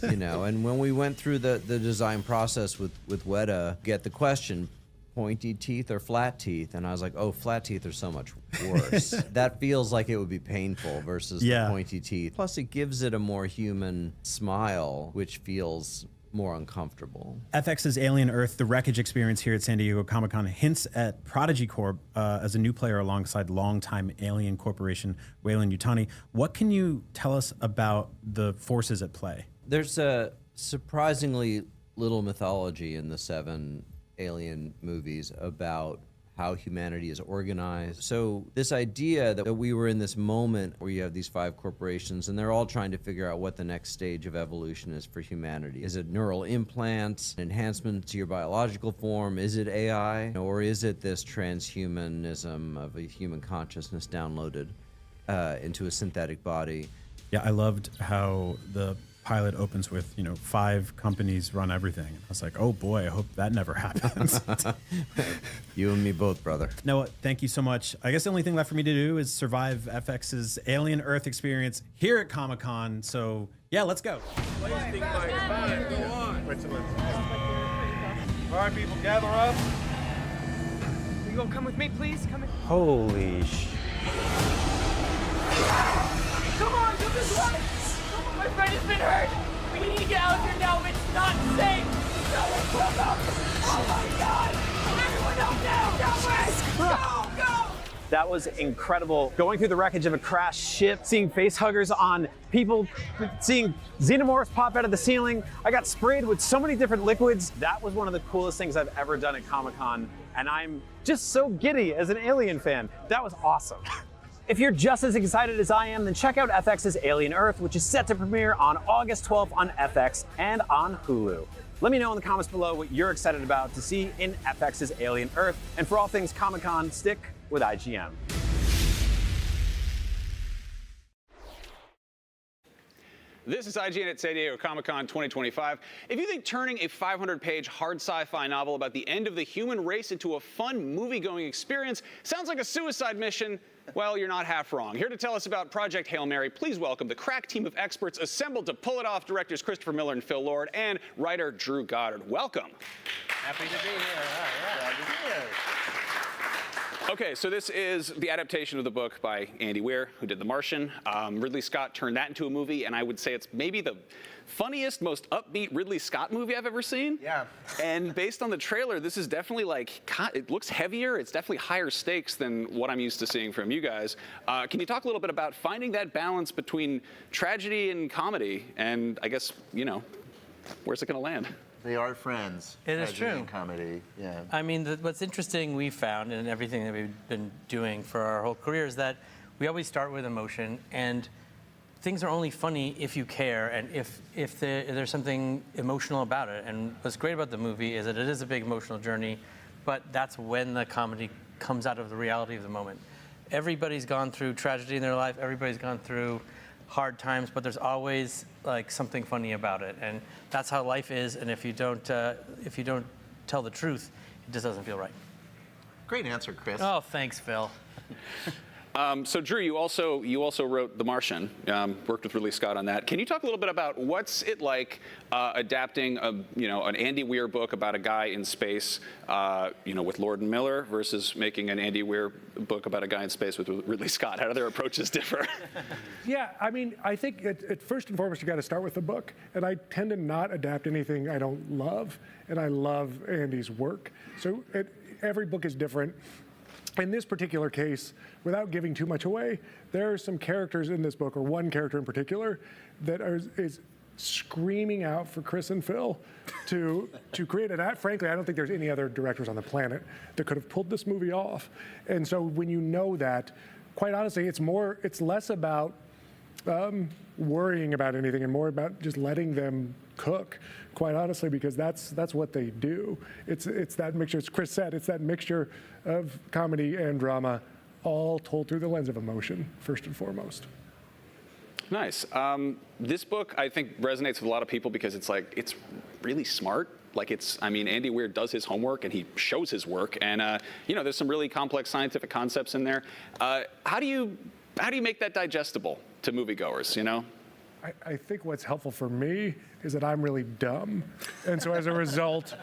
You know, and when we went through the design process with Weta, get the question, pointy teeth or flat teeth? And I was like, oh, flat teeth are so much worse. That feels like it would be painful versus the pointy teeth. Plus, it gives it a more human smile, which feels more uncomfortable. FX's Alien Earth: The Wreckage Experience here at San Diego Comic-Con hints at Prodigy Corp as a new player alongside longtime Alien Corporation Weyland-Yutani. What can you tell us about the forces at play? There's a surprisingly little mythology in the 7 Alien movies about how humanity is organized. So this idea that we were in this moment where you have these 5 corporations and they're all trying to figure out what the next stage of evolution is for humanity. Is it neural implants, enhancement to your biological form? Is it AI? Or is it this transhumanism of a human consciousness downloaded into a synthetic body? Yeah, I loved how the pilot opens with, 5 companies run everything. And I was like, oh boy, I hope that never happens. You and me both, brother. Noah, thank you so much. I guess the only thing left for me to do is survive FX's Alien Earth experience here at Comic-Con. So yeah, let's go. All right, people, gather up. You gonna come with me, please? Come in. Holy sh... Come on, do this one! My friend has been hurt! We need to get out of here now, it's not safe! That was incredible. Going through the wreckage of a crashed ship, seeing face huggers on people, seeing xenomorphs pop out of the ceiling. I got sprayed with so many different liquids. That was one of the coolest things I've ever done at Comic-Con, and I'm just so giddy as an Alien fan. That was awesome. If you're just as excited as I am, then check out FX's Alien Earth, which is set to premiere on August 12th on FX and on Hulu. Let me know in the comments below what you're excited about to see in FX's Alien Earth. And for all things Comic-Con, stick with IGN. This is IGN at San Diego Comic-Con 2025. If you think turning a 500-page hard sci-fi novel about the end of the human race into a fun movie-going experience sounds like a suicide mission, well, you're not half wrong. Here to tell us about Project Hail Mary, please welcome the crack team of experts assembled to pull it off, directors Christopher Miller and Phil Lord, and writer Drew Goddard. Welcome. Happy to be here. Glad to be here. Okay, so this is the adaptation of the book by Andy Weir, who did The Martian. Ridley Scott turned that into a movie, and I would say it's maybe the funniest, most upbeat Ridley Scott movie I've ever seen. Yeah. And based on the trailer, this is definitely like, it looks heavier. It's definitely higher stakes than what I'm used to seeing from you guys. Can you talk a little bit about finding that balance between tragedy and comedy? And I guess, you know, where's it going to land? They are friends. It is true. In comedy, yeah. I mean, what's interesting we found in everything that we've been doing for our whole career is that we always start with emotion, and things are only funny if you care and if there's something emotional about it. And what's great about the movie is that it is a big emotional journey, but that's when the comedy comes out of the reality of the moment. Everybody's gone through tragedy in their life. Everybody's gone through hard times, but there's always like something funny about it, and that's how life is. And if you don't tell the truth, it just doesn't feel right. Great answer, Chris. Oh, thanks, Phil. So Drew, you also wrote The Martian, worked with Ridley Scott on that. Can you talk a little bit about what's it like adapting an Andy Weir book about a guy in space, with Lord and Miller versus making an Andy Weir book about a guy in space with Ridley Scott? How do their approaches differ? Yeah, I mean, I think at first and foremost you got to start with the book, and I tend to not adapt anything I don't love, and I love Andy's work. So every book is different. In this particular case, without giving too much away, there are some characters in this book, or one character in particular, that is screaming out for Chris and Phil to create it. Frankly, I don't think there's any other directors on the planet that could have pulled this movie off. And so when you know that, quite honestly, it's less about worrying about anything and more about just letting them cook, quite honestly, because that's what they do. It's that mixture, as Chris said, it's that mixture of comedy and drama, all told through the lens of emotion, first and foremost. Nice. This book, I think, resonates with a lot of people because it's really smart. Andy Weir does his homework and he shows his work, and there's some really complex scientific concepts in there. How do you make that digestible to moviegoers? I think what's helpful for me is that I'm really dumb. And so as a result,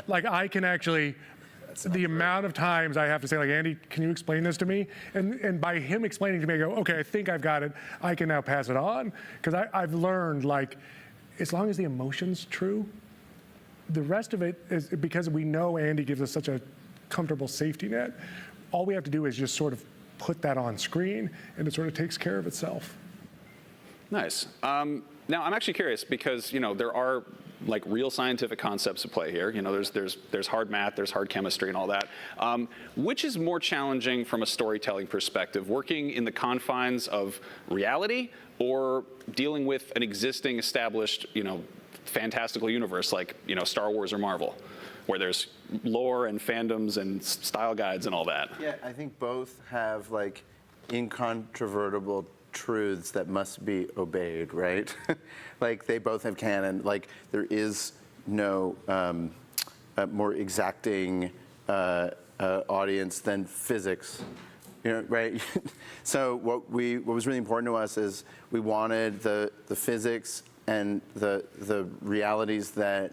I can actually, the amount of times I have to say, Andy, can you explain this to me? And by him explaining to me, I go, okay, I think I've got it. I can now pass it on. Because I've learned, as long as the emotion's true, the rest of it is, because we know Andy gives us such a comfortable safety net, all we have to do is just sort of put that on screen, and it sort of takes care of itself. Nice. Now, I'm actually curious because, there are real scientific concepts at play here. There's hard math, there's hard chemistry and all that. Which is more challenging from a storytelling perspective, working in the confines of reality or dealing with an existing established, fantastical universe like, Star Wars or Marvel, where there's lore and fandoms and style guides and all that? Yeah, I think both have incontrovertible truths that must be obeyed, right? They both have canon. There is no more exacting audience than physics, right? So what was really important to us is we wanted the physics and the realities that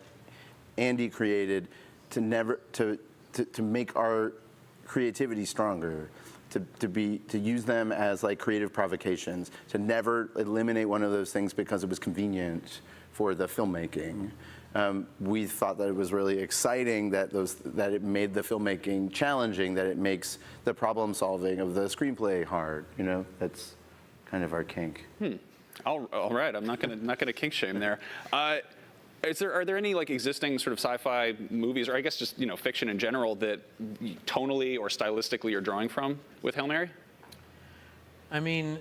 Andy created to make our creativity stronger. To use them as creative provocations, to never eliminate one of those things because it was convenient for the filmmaking. we thought that it was really exciting that it made the filmmaking challenging, that it makes the problem solving of the screenplay hard. You know, that's kind of our kink. All right, I'm not gonna kink shame there. Are there any like existing sort of sci-fi movies, or I guess just fiction in general, that tonally or stylistically you're drawing from with Hail Mary? I mean,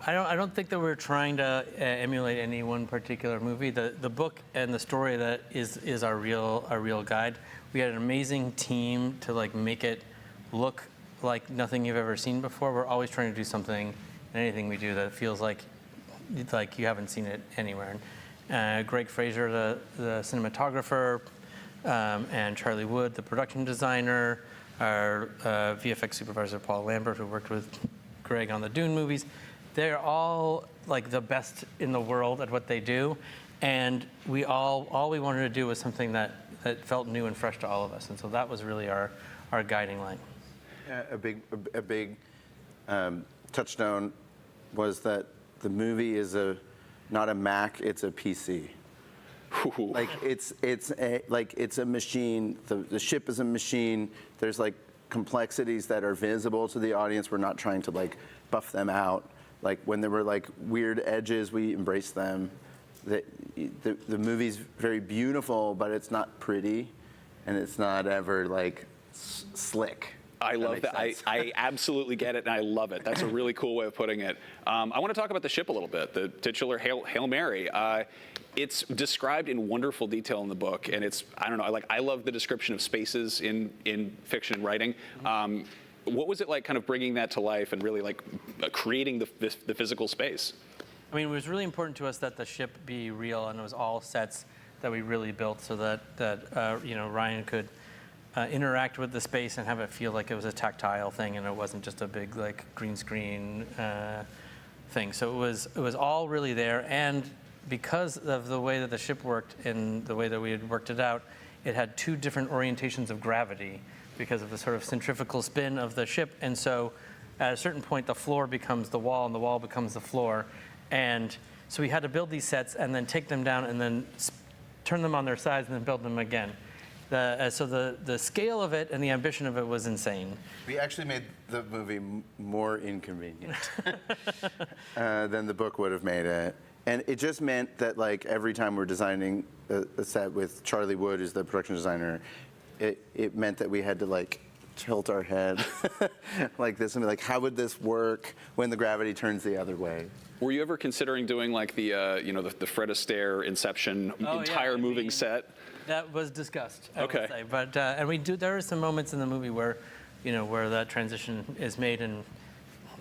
I don't think that we're trying to emulate any one particular movie. The book and the story that is our real guide. We had an amazing team to like make it look like nothing you've ever seen before. We're always trying to do something, anything we do, that feels like you haven't seen it anywhere. Greg Fraser, the cinematographer, and Charlie Wood, the production designer, our VFX supervisor Paul Lambert, who worked with Greg on the Dune movies. They're all like the best in the world at what they do, and all we wanted to do was something that felt new and fresh to all of us, and so that was really our guiding line. A big touchstone was that the movie is not a Mac, it's a PC. Like it's a machine. The ship is a machine. There's like complexities that are visible to the audience. We're not trying to like buff them out. Like when there were like weird edges, we embraced them. The movie's very beautiful, but it's not pretty, and it's not ever like slick. I love that. I absolutely get it, and I love it. That's a really cool way of putting it. I want to talk about the ship a little bit, the titular Hail Mary. It's described in wonderful detail in the book, and I love the description of spaces in fiction and writing. What was it like kind of bringing that to life and really like creating the physical space? I mean, it was really important to us that the ship be real, and it was all sets that we really built so that Ryan could interact with the space and have it feel like it was a tactile thing and it wasn't just a big like green screen thing. So it was all really there, and because of the way that the ship worked and the way that we had worked it out, it had two different orientations of gravity because of the sort of centrifugal spin of the ship. And so at a certain point, the floor becomes the wall and the wall becomes the floor. And so we had to build these sets and then take them down and then turn them on their sides and then build them again. So the scale of it and the ambition of it was insane. We actually made the movie more inconvenient than the book would have made it. And it just meant that like every time we're designing a set with Charlie Wood, who's the production designer, it meant that we had to like tilt our head like this and be like, how would this work when the gravity turns the other way? Were you ever considering doing like the Fred Astaire Inception entire moving set? That was discussed. I Okay. would say. But and there are some moments in the movie where that transition is made, and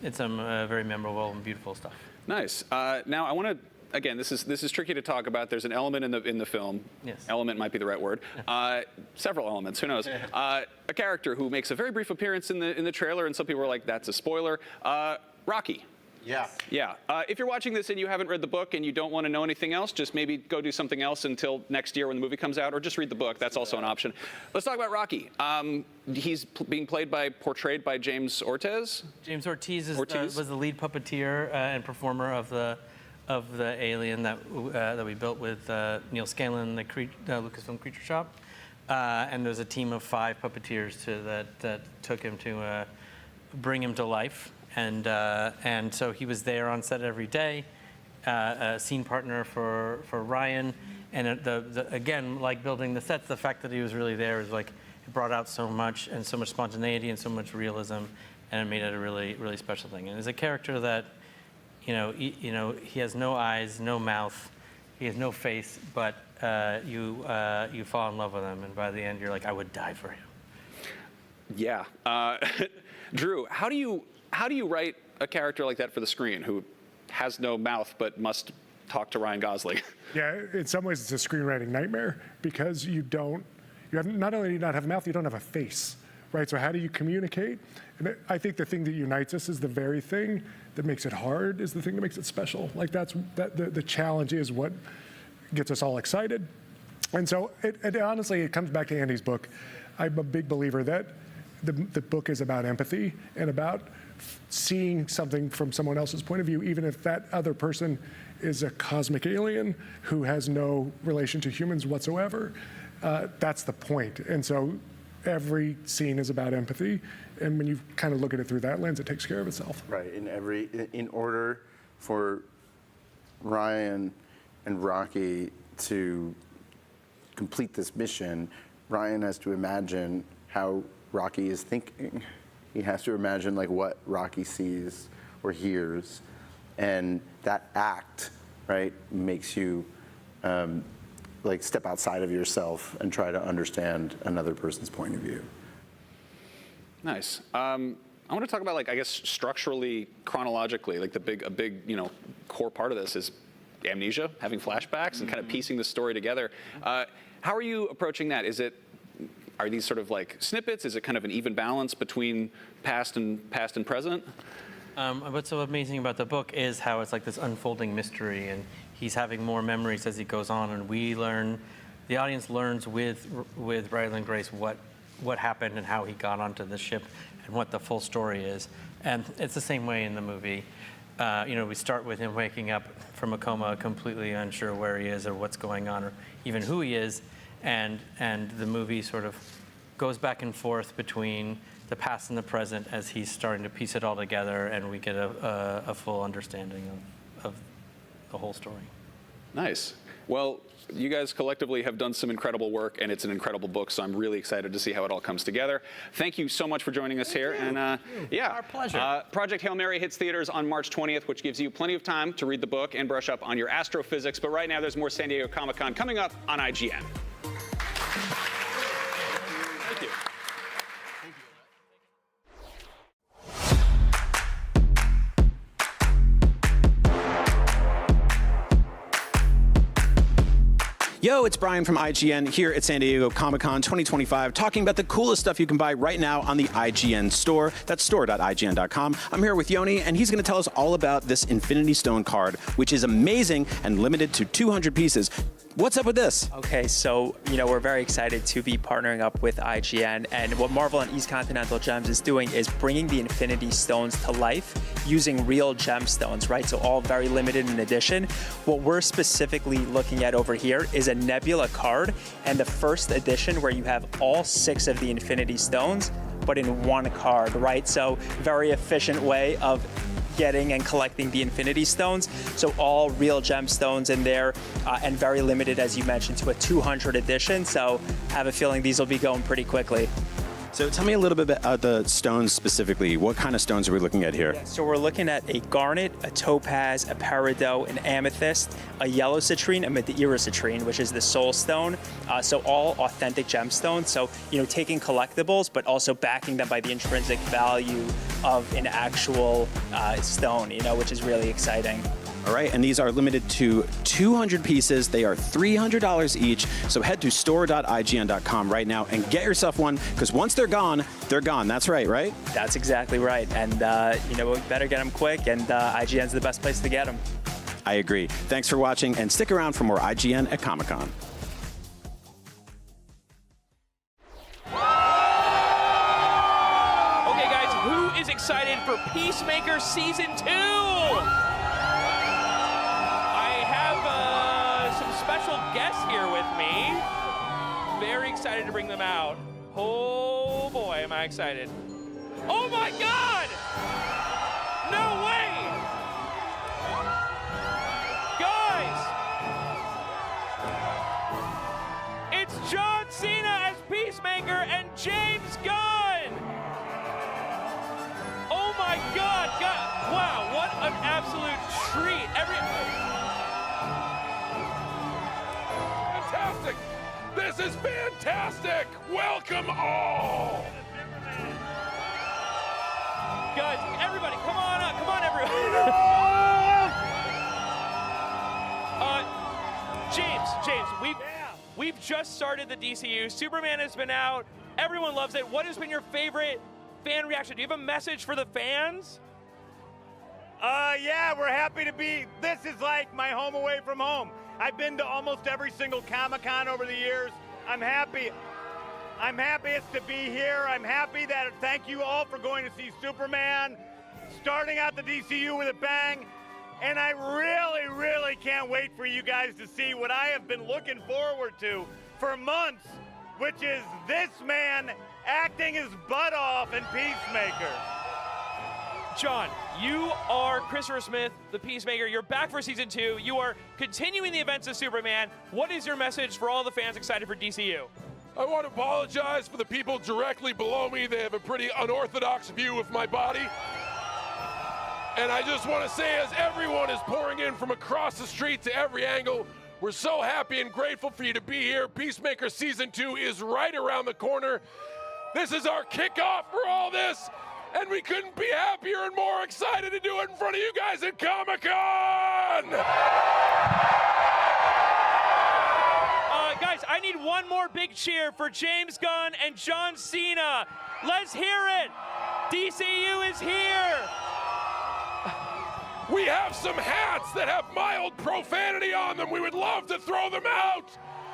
it's some very memorable and beautiful stuff. Nice. Now I want to. Again, this is tricky to talk about. There's an element in the film. Yes. Element might be the right word. Several elements. Who knows? A character who makes a very brief appearance in the trailer, and some people are like, "That's a spoiler." Rocky. Yeah. Yeah. If you're watching this and you haven't read the book and you don't want to know anything else, just maybe go do something else until next year when the movie comes out, or just read the book. That's also an option. Let's talk about Rocky. He's being portrayed by James Ortiz. James Ortiz was the lead puppeteer and performer of the alien that we built with Neil Scanlon, the Lucasfilm Creature Shop, and there's a team of 5 puppeteers that took him to bring him to life. And so he was there on set every day, a scene partner for Ryan. And again, like building the sets, the fact that he was really there is like, it brought out so much and so much spontaneity and so much realism, and it made it a really, really special thing. And as a character that, he has no eyes, no mouth, he has no face, but you fall in love with him, and by the end you're like, I would die for him. Yeah. Drew, how do you write a character like that for the screen who has no mouth but must talk to Ryan Gosling? Yeah, in some ways it's a screenwriting nightmare because not only do you not have a mouth, you don't have a face, right? So how do you communicate? And I think the thing that unites us is the very thing that makes it hard is the thing that makes it special. Like the challenge is what gets us all excited. And so honestly, it comes back to Andy's book. I'm a big believer that the book is about empathy and about seeing something from someone else's point of view, even if that other person is a cosmic alien who has no relation to humans whatsoever. That's the point. And so every scene is about empathy. And when you kind of look at it through that lens, it takes care of itself. Right. In order for Ryan and Rocky to complete this mission, Ryan has to imagine how Rocky is thinking. He has to imagine like what Rocky sees or hears, and that act, right, makes you like step outside of yourself and try to understand another person's point of view. Nice. I want to talk about, like, I guess structurally, chronologically, like a big, core part of this is amnesia, having flashbacks, and kind of piecing the story together. How are you approaching that? Are these sort of like snippets? Is it kind of an even balance between past and present? What's so amazing about the book is how it's like this unfolding mystery, and he's having more memories as he goes on, and the audience learns with Ryland Grace what happened and how he got onto the ship and what the full story is. And it's the same way in the movie. We start with him waking up from a coma, completely unsure where he is or what's going on or even who he is, and the movie sort of goes back and forth between the past and the present as he's starting to piece it all together, and we get a full understanding of the whole story. Nice. Well, you guys collectively have done some incredible work, and it's an incredible book, so I'm really excited to see how it all comes together. Thank you so much for joining us here. And yeah, our pleasure. Project Hail Mary hits theaters on March 20th, which gives you plenty of time to read the book and brush up on your astrophysics. But right now, there's more San Diego Comic-Con coming up on IGN. Thank you. Yo, it's Brian from IGN here at San Diego Comic-Con 2025, talking about the coolest stuff you can buy right now on the IGN store. That's store.ign.com. I'm here with Yoni, and he's going to tell us all about this Infinity Stone card, which is amazing and limited to 200 pieces. What's up with this? Okay, so, we're very excited to be partnering up with IGN, and what Marvel and East Continental Gems is doing is bringing the Infinity Stones to life using real gemstones, right? So all very limited in edition. What we're specifically looking at over here is a Nebula card, and the first edition where you have all 6 of the Infinity Stones, but in one card, right? So very efficient way of getting and collecting the Infinity Stones. So all real gemstones in there, and very limited, as you mentioned, to a 200 edition. So I have a feeling these will be going pretty quickly. So tell me a little bit about the stones specifically. What kind of stones are we looking at here? Yeah, so we're looking at a garnet, a topaz, a peridot, an amethyst, a yellow citrine, a Madeira citrine, which is the soul stone. So all authentic gemstones. So, taking collectibles, but also backing them by the intrinsic value of an actual stone, which is really exciting. All right, and these are limited to 200 pieces. They are $300 each. So head to store.ign.com right now and get yourself one, because once they're gone, they're gone. That's right? That's exactly right. And, we better get them quick, and IGN's the best place to get them. I agree. Thanks for watching, and stick around for more IGN at Comic-Con. Okay, guys, who is excited for Peacemaker Season 2? Guests here with me. Very excited to bring them out. Oh boy, am I excited. Oh my God! No way! Guys! It's John Cena as Peacemaker and James Gunn! Oh my God! Wow, what an absolute treat. Fantastic! This is fantastic! Welcome all! Guys, everybody, come on up. Come on, everybody. James, we've just started the DCU. Superman has been out. Everyone loves it. What has been your favorite fan reaction? Do you have a message for the fans? Yeah, we're happy to be. This is like my home away from home. I've been to almost every single Comic-Con over the years. I'm happy to be here. I'm happy that, thank you all for going to see Superman, starting out the DCU with a bang. And I really, really can't wait for you guys to see what I have been looking forward to for months, which is this man acting his butt off in Peacemaker. John, you are Christopher Smith, the Peacemaker. You're back for season 2. You are continuing the events of Superman. What is your message for all the fans excited for DCU? I want to apologize for the people directly below me. They have a pretty unorthodox view of my body. And I just want to say, as everyone is pouring in from across the street to every angle, we're so happy and grateful for you to be here. Peacemaker Season 2 is right around the corner. This is our kickoff for all this, and we couldn't be happier and more excited to do it in front of you guys at Comic-Con! Guys, I need one more big cheer for James Gunn and John Cena. Let's hear it. DCU is here. We have some hats that have mild profanity on them. We would love to throw them out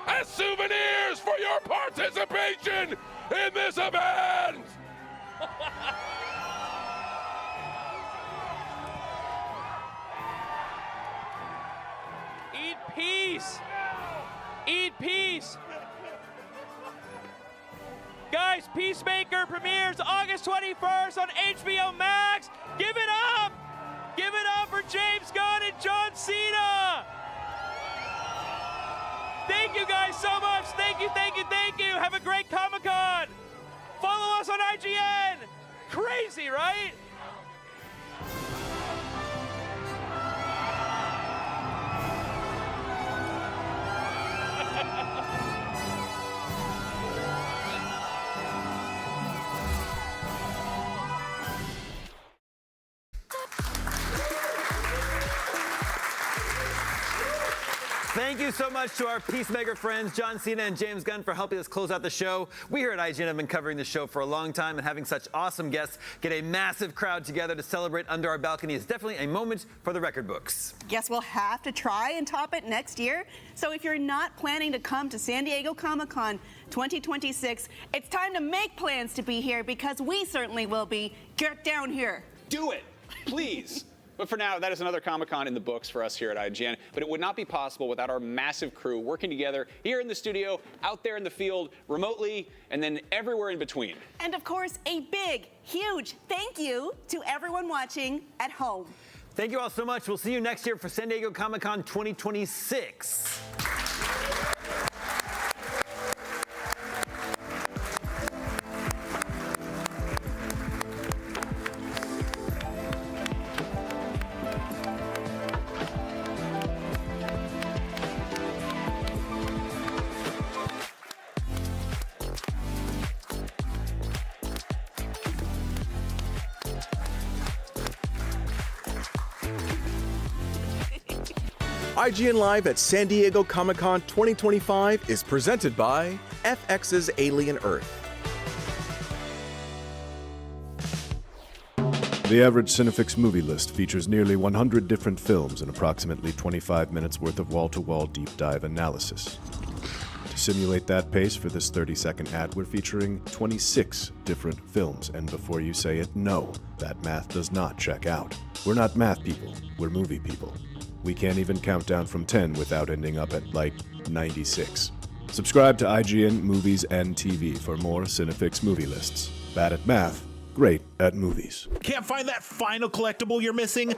as souvenirs for your participation in this event. Eat peace. Eat peace. Guys, Peacemaker premieres August 21st on HBO Max. Give it up. Give it up for James Gunn and John Cena. Thank you guys so much. Thank you, thank you, thank you. Have a great Comic-Con. Follow us on IGN. Crazy, right? Thank you so much to our Peacemaker friends, John Cena and James Gunn, for helping us close out the show. We here at IGN have been covering the show for a long time, and having such awesome guests get a massive crowd together to celebrate under our balcony is definitely a moment for the record books. Guess we'll have to try and top it next year. So if you're not planning to come to San Diego Comic-Con 2026, it's time to make plans to be here, because we certainly will be. Get down here. Do it, please. But for now, that is another Comic-Con in the books for us here at IGN. But it would not be possible without our massive crew working together here in the studio, out there in the field, remotely, and then everywhere in between. And of course, a big, huge thank you to everyone watching at home. Thank you all so much. We'll see you next year for San Diego Comic-Con 2026. IGN Live at San Diego Comic-Con 2025 is presented by FX's Alien Earth. The average Cinefix movie list features nearly 100 different films and approximately 25 minutes worth of wall-to-wall deep dive analysis. To simulate that pace for this 30-second ad, we're featuring 26 different films, and before you say it, no, that math does not check out. We're not math people, we're movie people. We can't even count down from 10 without ending up at, like, 96. Subscribe to IGN Movies and TV for more Cinefix movie lists. Bad at math, great at movies. Can't find that final collectible you're missing?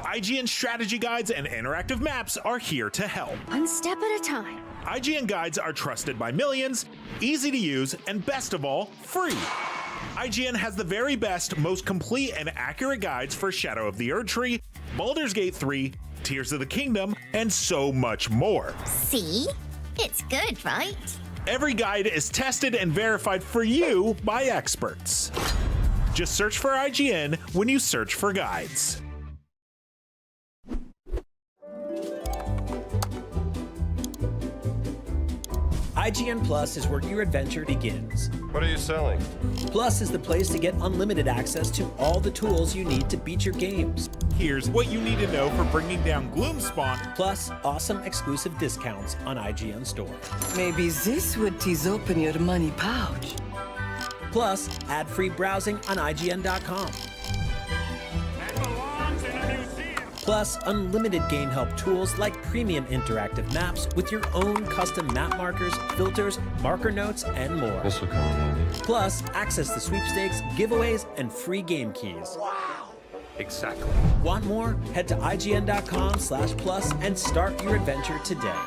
IGN strategy guides and interactive maps are here to help. One step at a time. IGN guides are trusted by millions, easy to use, and best of all, free. IGN has the very best, most complete and accurate guides for Shadow of the Erdtree, Baldur's Gate 3, Tears of the Kingdom, and so much more. See? It's good, right? Every guide is tested and verified for you by experts. Just search for IGN when you search for guides. IGN Plus is where your adventure begins. What are you selling? Plus is the place to get unlimited access to all the tools you need to beat your games. Here's what you need to know for bringing down Gloomspawn. Plus awesome exclusive discounts on IGN Store. Maybe this would tease open your money pouch. Plus ad-free browsing on IGN.com. That belongs in a museum. Plus, unlimited game help tools like premium interactive maps with your own custom map markers, filters, marker notes, and more. This will come in handy. Plus, access to sweepstakes, giveaways, and free game keys. Wow. Exactly. Want more? Head to IGN.com/plus and start your adventure today.